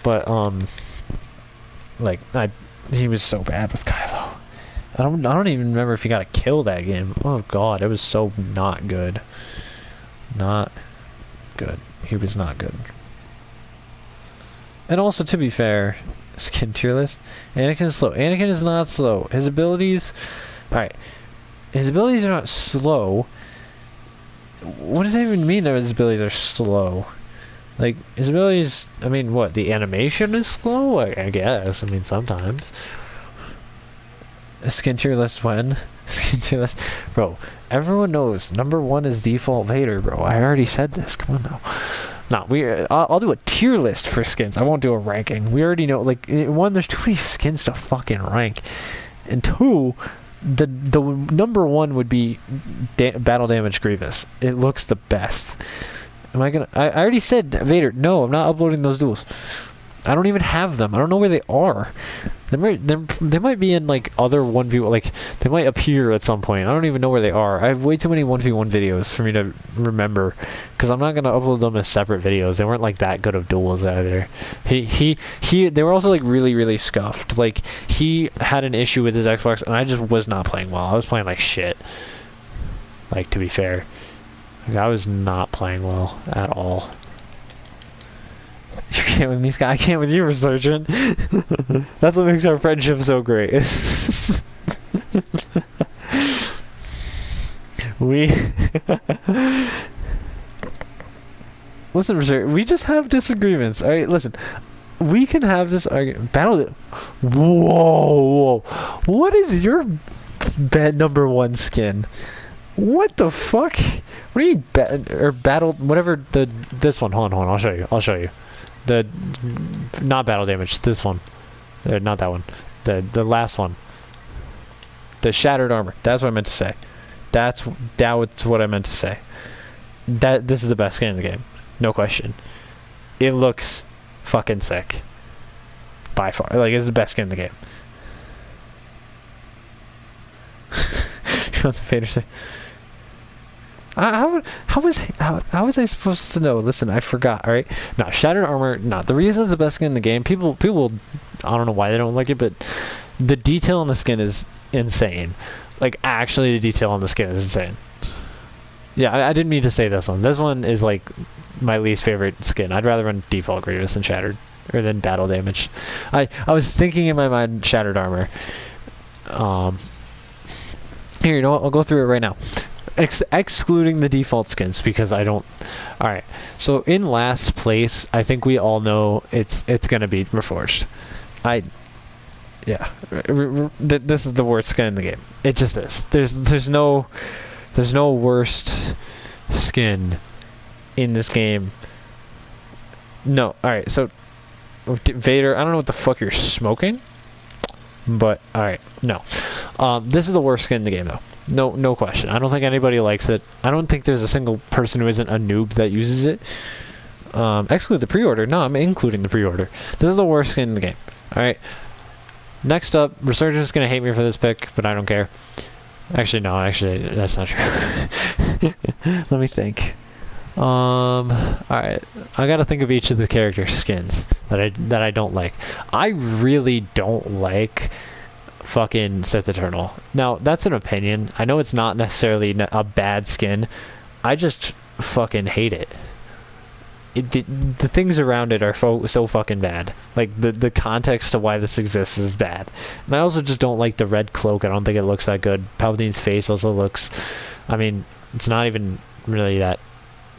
but like he was so bad with Kylo. I don't even remember if he got a kill that game. Oh god, it was so not good. Not good. He was not good. And also, to be fair, skin tier list, Anakin is slow. Anakin is not slow. His abilities, alright, his abilities are not slow. What does that even mean that his abilities are slow? Like, his abilities, I mean, what, the animation is slow? I guess, I mean, sometimes. Skin tier list when? Skin tier list, bro, everyone knows, #1 is default Vader, bro. I already said this, come on now. No, I'll do a tier list for skins. I won't do a ranking. We already know, like, 1, there's too many skins to fucking rank. And 2, the #1 would be Battle Damage Grievous. It looks the best. I already said Vader. No, I'm not uploading those duels. I don't even have them. I don't know where they are. They might be in, like, other 1v1, like, they might appear at some point. I don't even know where they are. I have way too many 1v1 videos for me to remember, because I'm not going to upload them as separate videos. They weren't, like, that good of duels either. They were also, like, really, really scuffed. Like, he had an issue with his Xbox, and I just was not playing well. I was playing like shit. Like, to be fair. Like, I was not playing well at all. You can't with me, Scott. I can't with you, Resurgent. That's what makes our friendship so great. We listen, Richard, we just have disagreements. All right, listen. We can have this argument. Whoa. What is your bed number one skin? What the fuck? What do you battle whatever this one? Hold on. I'll show you. The not battle damage. This one. Not that one. The last one. The shattered armor. That's what I meant to say. That's what I meant to say. This is the best skin in the game. No question. It looks fucking sick. By far. Like, it's the best skin in the game. You want the fader say? How was I supposed to know? Listen, I forgot. All right, no, shattered armor. Not the reason it's the best skin in the game. People. I don't know why they don't like it, but the detail on the skin is insane. Like, actually, the detail on the skin is insane. Yeah, I didn't mean to say this one. This one is like my least favorite skin. I'd rather run default Grievous than shattered, or than battle damage. I was thinking in my mind shattered armor. Here, you know what? I'll go through it right now. Excluding the default skins, because I don't. Alright, so in last place, I think we all know it's gonna be Reforged. Yeah. This is the worst skin in the game. It just is. There's no worst skin in this game. No. Alright, so Vader, I don't know what the fuck you're smoking, but alright, no. This is the worst skin in the game, though. No question. I don't think anybody likes it. I don't think there's a single person who isn't a noob that uses it. Exclude the pre-order. No, I'm including the pre-order. This is the worst skin in the game. Alright. Next up, Resurgence is going to hate me for this pick, but I don't care. Actually, no. Actually, that's not true. Let me think. Alright. I gotta think of each of the character skins that I don't like. I really don't like fucking Sith Eternal. Now, that's an opinion. I know it's not necessarily a bad skin. I just fucking hate it. The things around it are so fucking bad. Like, the context to why this exists is bad. And I also just don't like the red cloak. I don't think it looks that good. Palpatine's face also looks... I mean, it's not even really that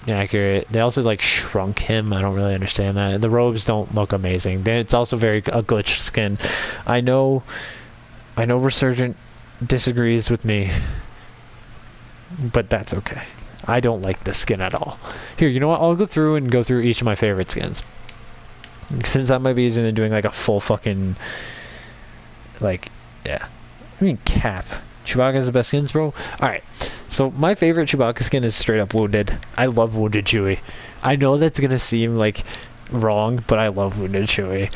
accurate. They also, like, shrunk him. I don't really understand that. The robes don't look amazing. It's also a glitched skin. I know Resurgent disagrees with me, but that's okay. I don't like this skin at all. Here, you know what? I'll go through each of my favorite skins. Since that might be easier than doing like a full fucking, like, yeah. I mean, Cap. Chewbacca's the best skins, bro. Alright, so my favorite Chewbacca skin is straight up Wounded. I love Wounded Chewie. I know that's gonna seem like wrong, but I love Wounded Chewie.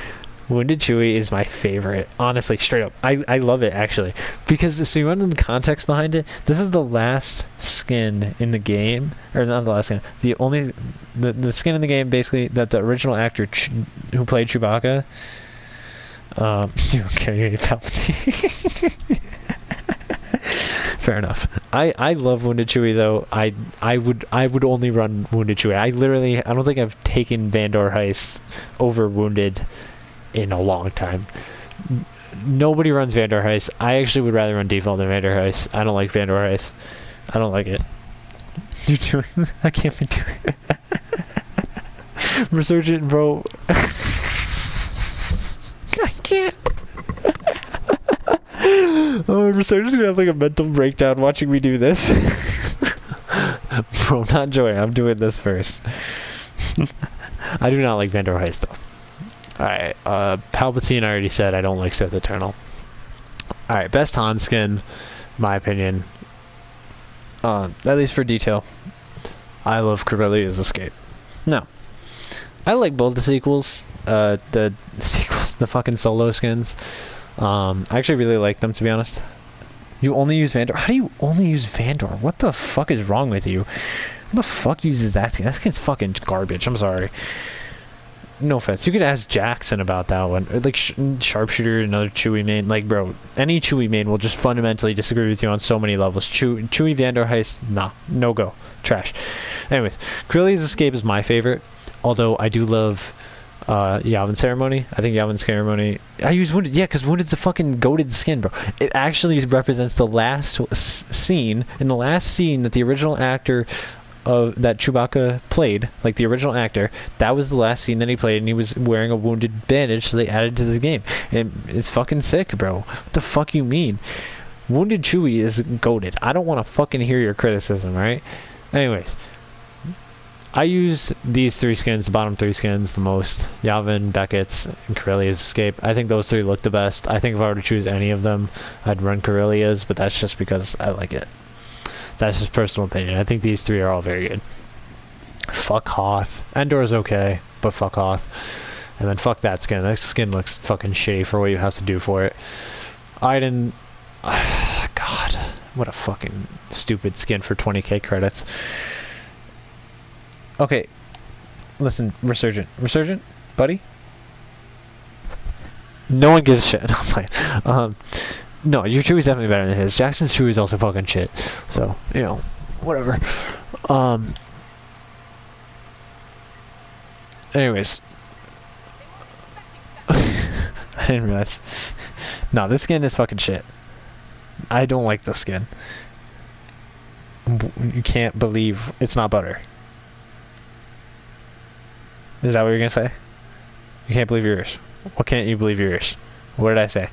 Wounded Chewie is my favorite. Honestly, straight up. I love it, actually. Because, so you want the context behind it? This is the last skin in the game. Or not the last skin. The skin in the game, basically, that the original actor who played Chewbacca... okay, Palpatine. Fair enough. I love Wounded Chewie, though. I would only run Wounded Chewie. I don't think I've taken Vandor Heist over Wounded in a long time. Nobody runs Vandor Heist. I actually would rather run default than Vandor Heist. I don't like Vandor Heist. I don't like it. You're doing... I can't be doing it. Resurgent, bro. I can't. Oh, Resurgent's gonna have like a mental breakdown watching me do this. Bro, not Joey. I'm doing this first. I do not like Vandor Heist, though. Alright, Palpatine, I already said I don't like Sith Eternal. Alright, best Han skin, my opinion. At least for detail. I love Corellia's Escape. No. I like both the sequels. The fucking solo skins. I actually really like them, to be honest. You only use Vandor? How do you only use Vandor? What the fuck is wrong with you? Who the fuck uses that skin? That skin's fucking garbage, I'm sorry. No offense. You could ask Jackson about that one. Or like Sharpshooter, another Chewie main. Like, bro, any Chewie main will just fundamentally disagree with you on so many levels. Chewie Vandor Heist, nah, no go. Trash. Anyways, Corellia's Escape is my favorite. Although I do love Yavin Ceremony. I think Yavin Ceremony. I use Wounded, yeah, because Wounded's a fucking goated skin, bro. It actually represents the last scene, in the last scene that the original actor that Chewbacca played, like the original actor, that was the last scene that he played, and he was wearing a wounded bandage, so they added to the game. And it's fucking sick, bro. What the fuck you mean? Wounded Chewie is goated. I don't want to fucking hear your criticism, right? Anyways, I use these 3 skins, the bottom 3 skins, the most. Yavin, Beckett's, and Corellia's Escape. I think those 3 look the best. I think if I were to choose any of them, I'd run Corellia's, but that's just because I like it. That's just personal opinion. I think these 3 are all very good. Fuck Hoth. Endor's okay, but fuck Hoth. And then fuck that skin. That skin looks fucking shitty for what you have to do for it. Iden... God, what a fucking stupid skin for 20k credits. Okay, listen, Resurgent. Resurgent, buddy? No one gives a shit. No, I'm playing. No, your Chewie's definitely better than his. Jackson's Chewie's also fucking shit. So, you know, whatever. Anyways. I didn't realize. No, this skin is fucking shit. I don't like this skin. You can't believe it's not butter. Is that what you're gonna say? You can't believe yours. What can't you believe yours? What did I say?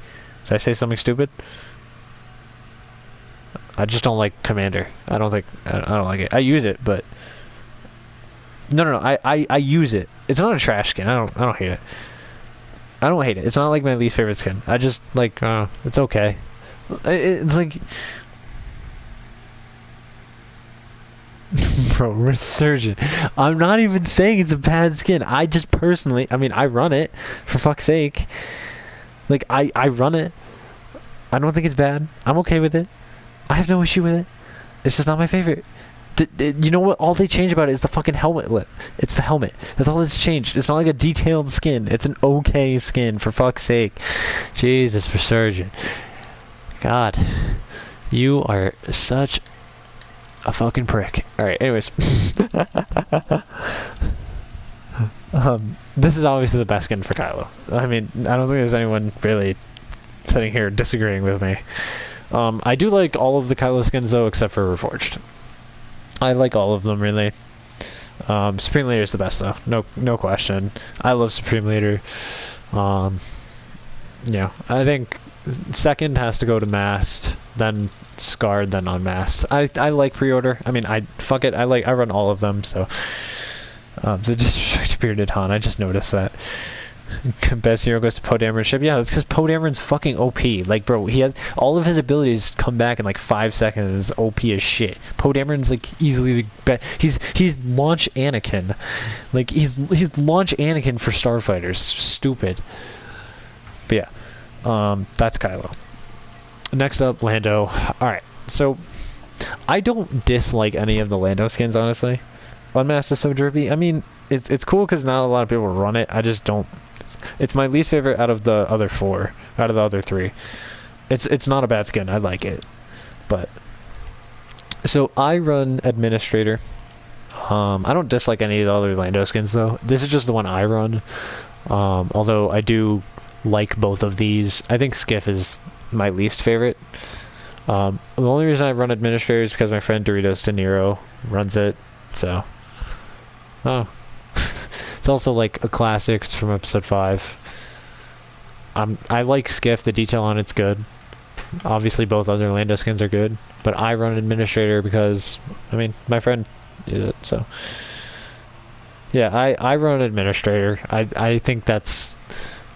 Did I say something stupid? I just don't like Commander. I don't like it. I use it, but no. I use it. It's not a trash skin. I don't hate it. I don't hate it. It's not like my least favorite skin. I just like it's okay. It's like bro, Resurgent. I'm not even saying it's a bad skin. I just personally, I mean, I run it for fuck's sake. Like I run it. I don't think it's bad. I'm okay with it. I have no issue with it. It's just not my favorite. You know what? All they change about it is the fucking helmet lip. It's the helmet. That's all that's changed. It's not like a detailed skin. It's an okay skin, for fuck's sake. Jesus, Resurgent. God. You are such a fucking prick. Alright, anyways. This is obviously the best skin for Kylo. I mean, I don't think there's anyone really sitting here disagreeing with me. I do like all of the Kylo skins though, except for Reforged. I like all of them really. Supreme Leader is the best though, no question. I love Supreme Leader. Yeah, I think second has to go to Masked, then Scarred, then Unmasked. I like Pre-Order. I mean, I run all of them. So, the Disrespect Bearded Han. I just noticed that. Best hero goes to Poe Dameron's ship. Yeah, that's because Poe Dameron's fucking OP. Like, bro, he has all of his abilities come back in like 5 seconds. OP as shit. Poe Dameron's like easily the best. He's launch Anakin. Like he's launch Anakin for starfighters. Stupid. But yeah, that's Kylo. Next up, Lando. All right, so I don't dislike any of the Lando skins, honestly. Unmasked is so drippy. I mean, it's cool because not a lot of people run it. I just don't. It's my least favorite out of the other 4, out of the other 3. It's not a bad skin. I like it, but so I run Administrator. I don't dislike any of the other Lando skins though. This is just the one I run. Although I do like both of these. I think Skiff is my least favorite. The only reason I run Administrator is because my friend Doritos De Niro runs it. So, it's also like a classic. It's from episode 5. I like Skiff. The detail on it's good. Obviously, both other Lando skins are good, but I run Administrator because, I mean, my friend uses it. So, yeah, I run Administrator. I think that's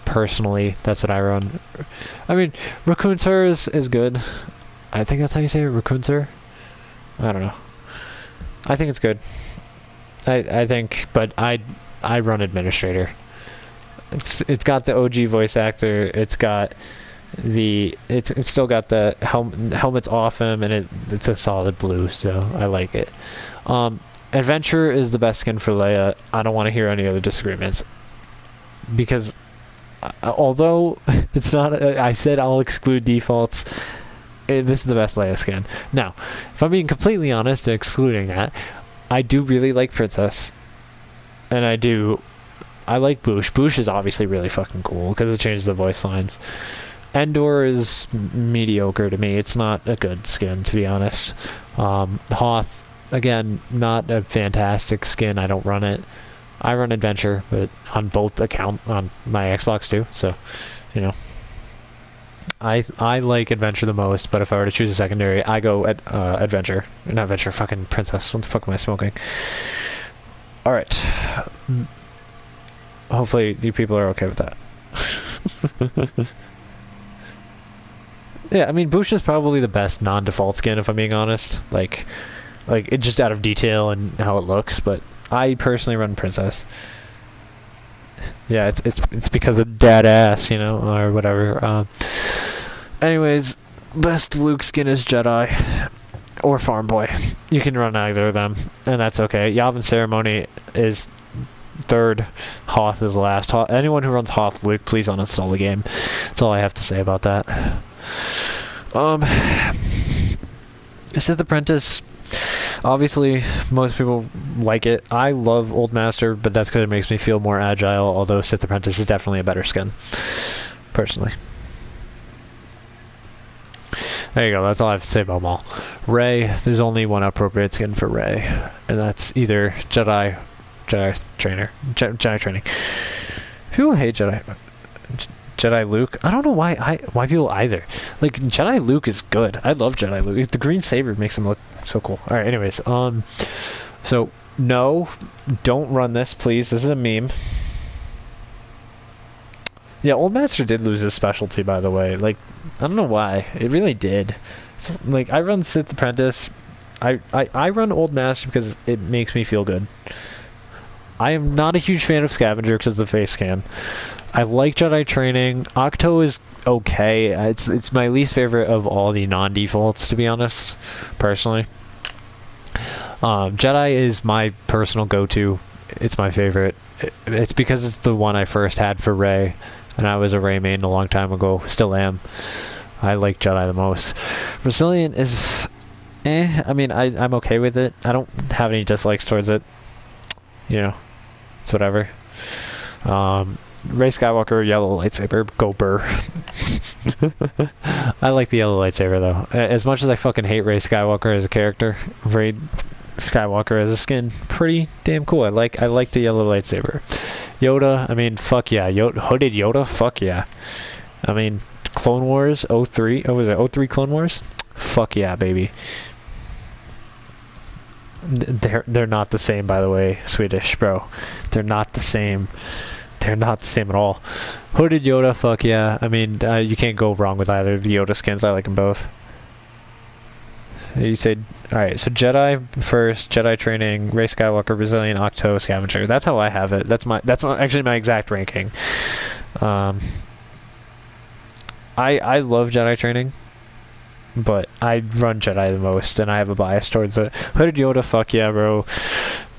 personally that's what I run. I mean, Raccoon Sir is good. I think that's how you say it, Raccoon Sir. I don't know. I think it's good. I think, but I run Administrator. It's got the OG voice actor. It's got it's still got the helmet's off him, and it's a solid blue, so I like it. Adventure is the best skin for Leia. I don't want to hear any other disagreements, because although it's not, I said I'll exclude defaults. This is the best Leia skin. Now, if I'm being completely honest, excluding that, I do really like Princess, and I I like Boosh. Boosh is obviously really fucking cool because it changes the voice lines. Endor is mediocre to me. It's not a good skin, to be honest. Hoth, again, not a fantastic skin. I don't run it. I run Adventure, but on both accounts, on my Xbox too, so, you know. I like Adventure the most, but if I were to choose a secondary, I go at Adventure. Not Adventure, fucking Princess. What the fuck am I smoking? Alright. Hopefully you people are okay with that. Yeah, I mean, Boosh is probably the best non-default skin, if I'm being honest. Like it just out of detail and how it looks, but I personally run Princess. Yeah, it's because of dad ass, you know, or whatever. Anyways, best Luke skin is Jedi or Farm Boy. You can run either of them, and that's okay. Yavin Ceremony is third. Hoth is last. Anyone who runs Hoth Luke, please uninstall the game. That's all I have to say about that. Sith Apprentice. Obviously, most people like it. I love Old Master, but that's because it makes me feel more agile, although Sith Apprentice is definitely a better skin, personally. There you go, that's all I have to say about them all. Rey, there's only one appropriate skin for Rey, and that's either Jedi Training. People hate Jedi Luke. I don't know why people either. Like, Jedi Luke is good. I love Jedi Luke. The green saber makes him look so cool. Alright, anyways, so no, don't run this, please. This is a meme. Yeah, Old Master did lose his specialty, by the way. Like, I don't know why. It really did. So, like, I run Sith Apprentice. I run Old Master because it makes me feel good. I am not a huge fan of Scavenger because of the face scan. I like Jedi Training. Octo is okay. It's my least favorite of all the non-defaults, to be honest, personally. Jedi is my personal go-to. It's my favorite. It's because it's the one I first had for Rey, and I was a Rey main a long time ago. Still am. I like Jedi the most. Resilient is... I mean, I'm okay with it. I don't have any dislikes towards it. You know, it's whatever. Rey Skywalker, yellow lightsaber, go burr. I like the yellow lightsaber, though. As much as I fucking hate Rey Skywalker as a character, Rey Skywalker as a skin, pretty damn cool. I like the yellow lightsaber. Yoda, I mean, fuck yeah. Hooded Yoda, fuck yeah. I mean, Clone Wars 03, was it 03 Clone Wars? Fuck yeah, baby. They're not the same, by the way, Swedish, bro. They're not the same. They're not the same at all. Hooded Yoda, fuck yeah. I mean, you can't go wrong with either of the Yoda skins. I like them both. You said, alright, so Jedi first, Jedi Training, Rey Skywalker, Resilient, Octo, Scavenger. That's how I have it. That's actually my exact ranking. I love Jedi Training, but I run Jedi the most, and I have a bias towards it. Hooded Yoda, fuck yeah, bro.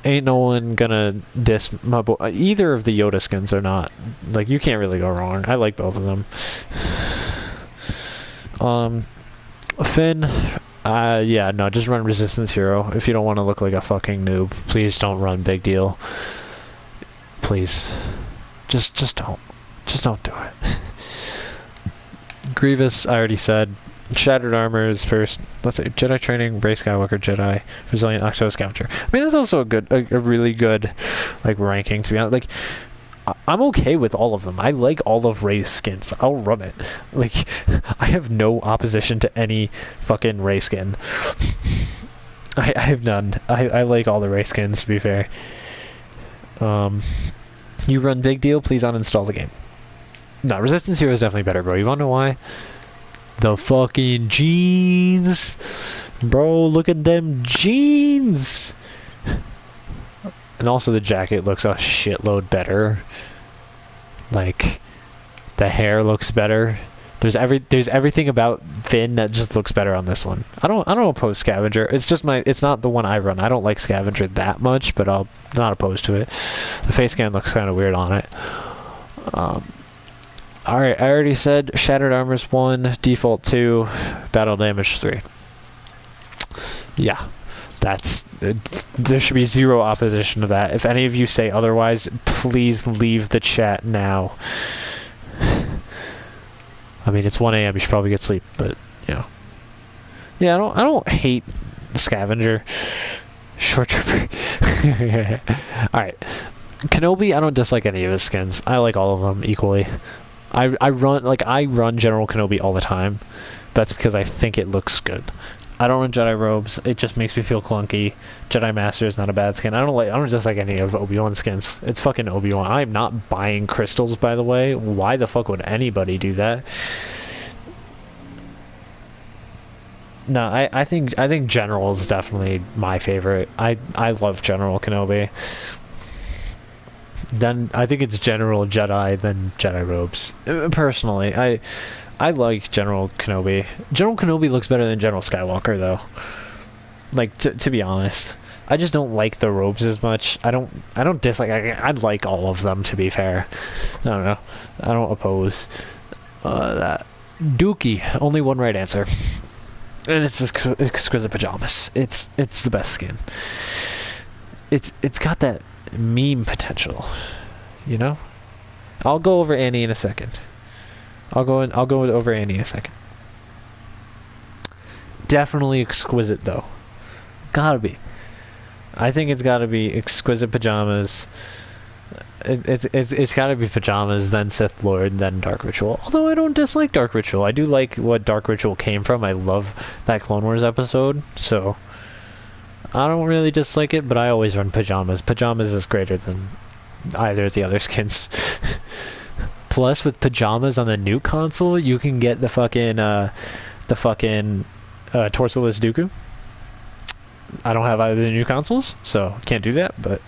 Ain't no one gonna diss my boy. Either of the Yoda skins are not. Like, you can't really go wrong. I like both of them. Finn, yeah, no, just run Resistance Hero. If you don't want to look like a fucking noob, please don't run Big Deal. Please. Just don't. Just don't do it. Grievous, I already said. Shattered Armor is first. Let's say Jedi Training, Rey Skywalker, Jedi, Resilient, Octo, Scavenger. I mean, that's also a really good, like, ranking, to be honest. Like, I'm okay with all of them. I like all of Rey's skins. I'll run it. Like, I have no opposition to any fucking Rey skin. I have none. I like all the Rey skins, to be fair. You run Big Deal, please uninstall the game. No, Resistance Hero is definitely better, bro. You wanna know why? The fucking jeans. Bro, look at them jeans. And also the jacket looks a shitload better. Like, the hair looks better. There's everything about Finn that just looks better on this one. I don't oppose Scavenger. It's just it's not the one I run. I don't like Scavenger that much, but I'm not opposed to it. The face scan looks kind of weird on it. Alright, I already said Shattered Armor's 1, Default 2, Battle Damage 3. Yeah. there should be zero opposition to that. If any of you say otherwise, please leave the chat now. I mean, it's 1 a.m. You should probably get sleep, but you know. Yeah, I don't hate Scavenger. Short Trooper. Alright. Kenobi, I don't dislike any of his skins. I like all of them equally. I run General Kenobi all the time. That's because I think it looks good. I don't run Jedi robes. It just makes me feel clunky. Jedi Master is not a bad skin. I don't dislike any of Obi-Wan skins. It's fucking Obi-Wan. I'm not buying crystals, by the way. Why the fuck would anybody do that? No, I think General is definitely my favorite. I love General Kenobi. Then I think it's General Jedi, then Jedi robes. Personally, I like General Kenobi. General Kenobi looks better than General Skywalker, though. Like, to be honest. I just don't like the robes as much. I don't dislike... I like all of them, to be fair. I don't know. I don't oppose that. Dookie. Only one right answer. And it's Exquisite Pajamas. It's the best skin. It's got that meme potential, you know? I'll go over Annie in a second. I'll go over Annie in a second. Definitely Exquisite, though. Gotta be. I think it's gotta be Exquisite Pajamas. It's gotta be Pajamas, then Sith Lord, then Dark Ritual. Although I don't dislike Dark Ritual. I do like what Dark Ritual came from. I love that Clone Wars episode, so I don't really dislike it, but I always run Pajamas. Pajamas is greater than either of the other skins. Plus, with Pajamas on the new console, you can get the fucking torsoless Dooku. I don't have either of the new consoles, so can't do that, but...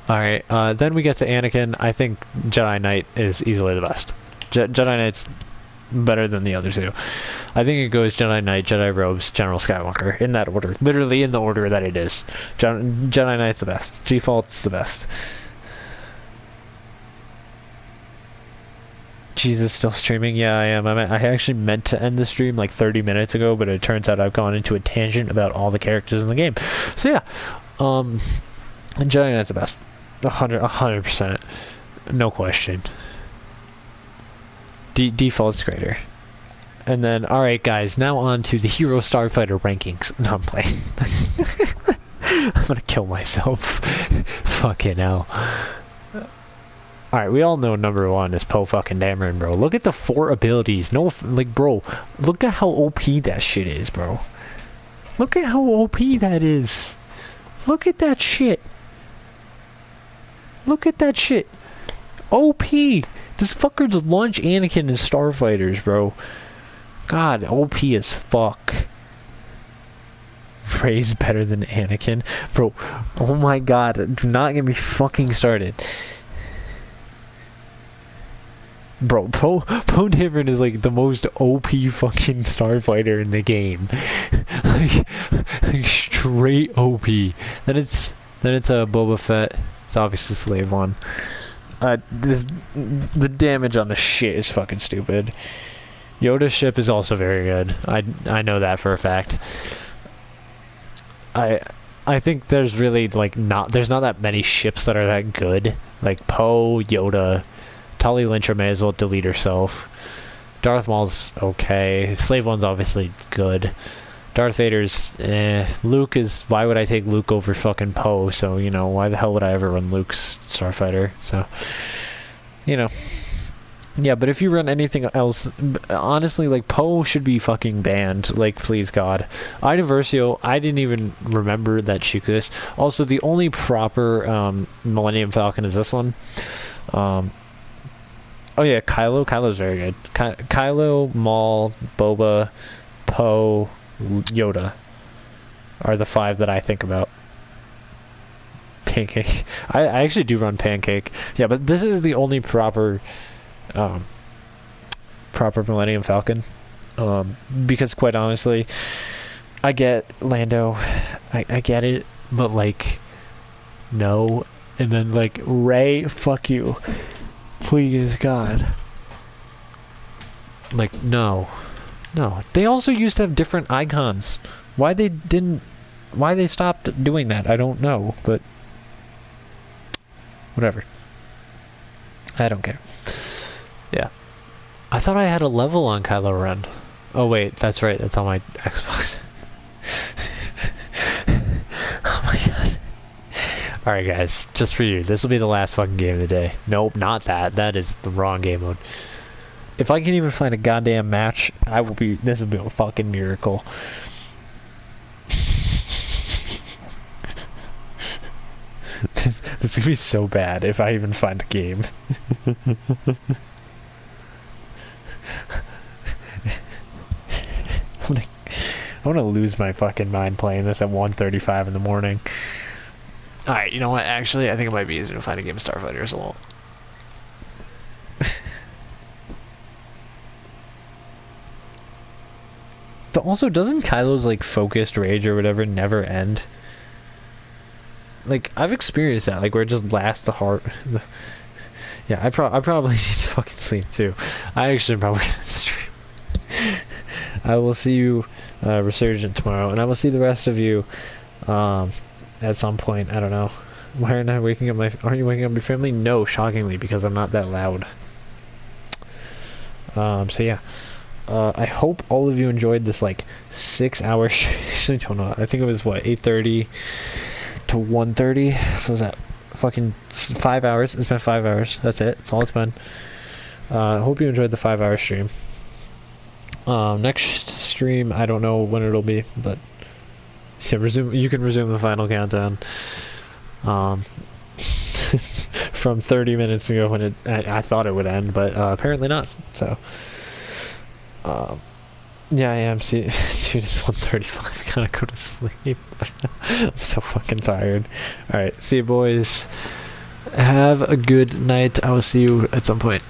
Alright, then we get to Anakin. I think Jedi Knight is easily the best. Jedi Knight's better than the other two. I think it goes Jedi Knight, Jedi Robes, General Skywalker, in that order. Literally in the order that it is. Jedi Knight's the best. Default's the best. Jesus, still streaming? Yeah, I am. I actually meant to end the stream like 30 minutes ago, but it turns out I've gone into a tangent about all the characters in the game. So yeah, and Jedi Knight's the best. 100%. No question. Default's greater. And then, alright guys, now on to the Hero Starfighter rankings. No, I'm playing. I'm gonna kill myself. Fucking hell. Alright, we all know number one is Poe fucking Dameron, bro. Look at the 4 abilities. No, like, bro, look at how OP that shit is, bro. Look at how OP that is. Look at that shit. Look at that shit. OP. This fucker's launch Anakin and Starfighters, bro. God, OP as fuck. Rey's better than Anakin. Bro, oh my god. Do not get me fucking started. Bro, Poe Dameron is like the most OP fucking starfighter in the game. like straight OP. Then it's a Boba Fett. It's obviously Slave One. The damage on the shit is fucking stupid. Yoda's ship is also very good. I know that for a fact. I think there's really like there's not that many ships that are that good. Like Poe, Yoda, Tully Lyncher may as well delete herself. Darth Maul's okay. Slave One's obviously good. Darth Vader's Luke is... Why would I take Luke over fucking Poe? So, you know, why the hell would I ever run Luke's Starfighter? So, you know. Yeah, but if you run anything else... Honestly, like, Poe should be fucking banned. Like, please, God. Ida Versio, I didn't even remember that she exists. Also, the only proper Millennium Falcon is this one. Oh yeah, Kylo. Kylo's very good. Kylo, Maul, Boba, Poe, Yoda are the 5 that I think about. Pancake. I actually do run Pancake. Yeah, but this is the only proper Millennium Falcon. Because quite honestly, I get Lando. I get it, but like, no. And then like, Rey, fuck you. Please, God. Like, no. No, they also used to have different icons. Why they stopped doing that, I don't know, but whatever. I don't care. Yeah. I thought I had a level on Kylo Ren. Oh wait, that's right, that's on my Xbox. Oh my god. Alright guys, just for you, this will be the last fucking game of the day. Nope, not that. That is the wrong game mode. If I can even find a goddamn match, this will be a fucking miracle. This is gonna be so bad if I even find a game. I want to lose my fucking mind playing this at 1:35 in the morning. Alright, you know what? Actually, I think it might be easier to find a game of Starfighters alone. Also, doesn't Kylo's, like, focused rage or whatever never end? Like, I've experienced that, like, where it just lasts the heart. Yeah, I probably need to fucking sleep, too. I actually am probably gonna stream. I will see you, Resurgent tomorrow, and I will see the rest of you, at some point. I don't know. Why aren't I waking up aren't you waking up your family? No, shockingly, because I'm not that loud. So yeah. I hope all of you enjoyed this, like, 6 hour actually don't know. I think it was, what, 8:30 to 1:30? So is that fucking 5 hours? It's been 5 hours. That's it. That's all it's been. I hope you enjoyed the 5-hour stream. Next stream, I don't know when it'll be, but yeah, you can resume the final countdown. From 30 minutes ago when I thought it would end, but apparently not. So, yeah, I am. See, dude, it's 1:35. I gotta go to sleep. I'm so fucking tired. All right, see you, boys. Have a good night. I will see you at some point.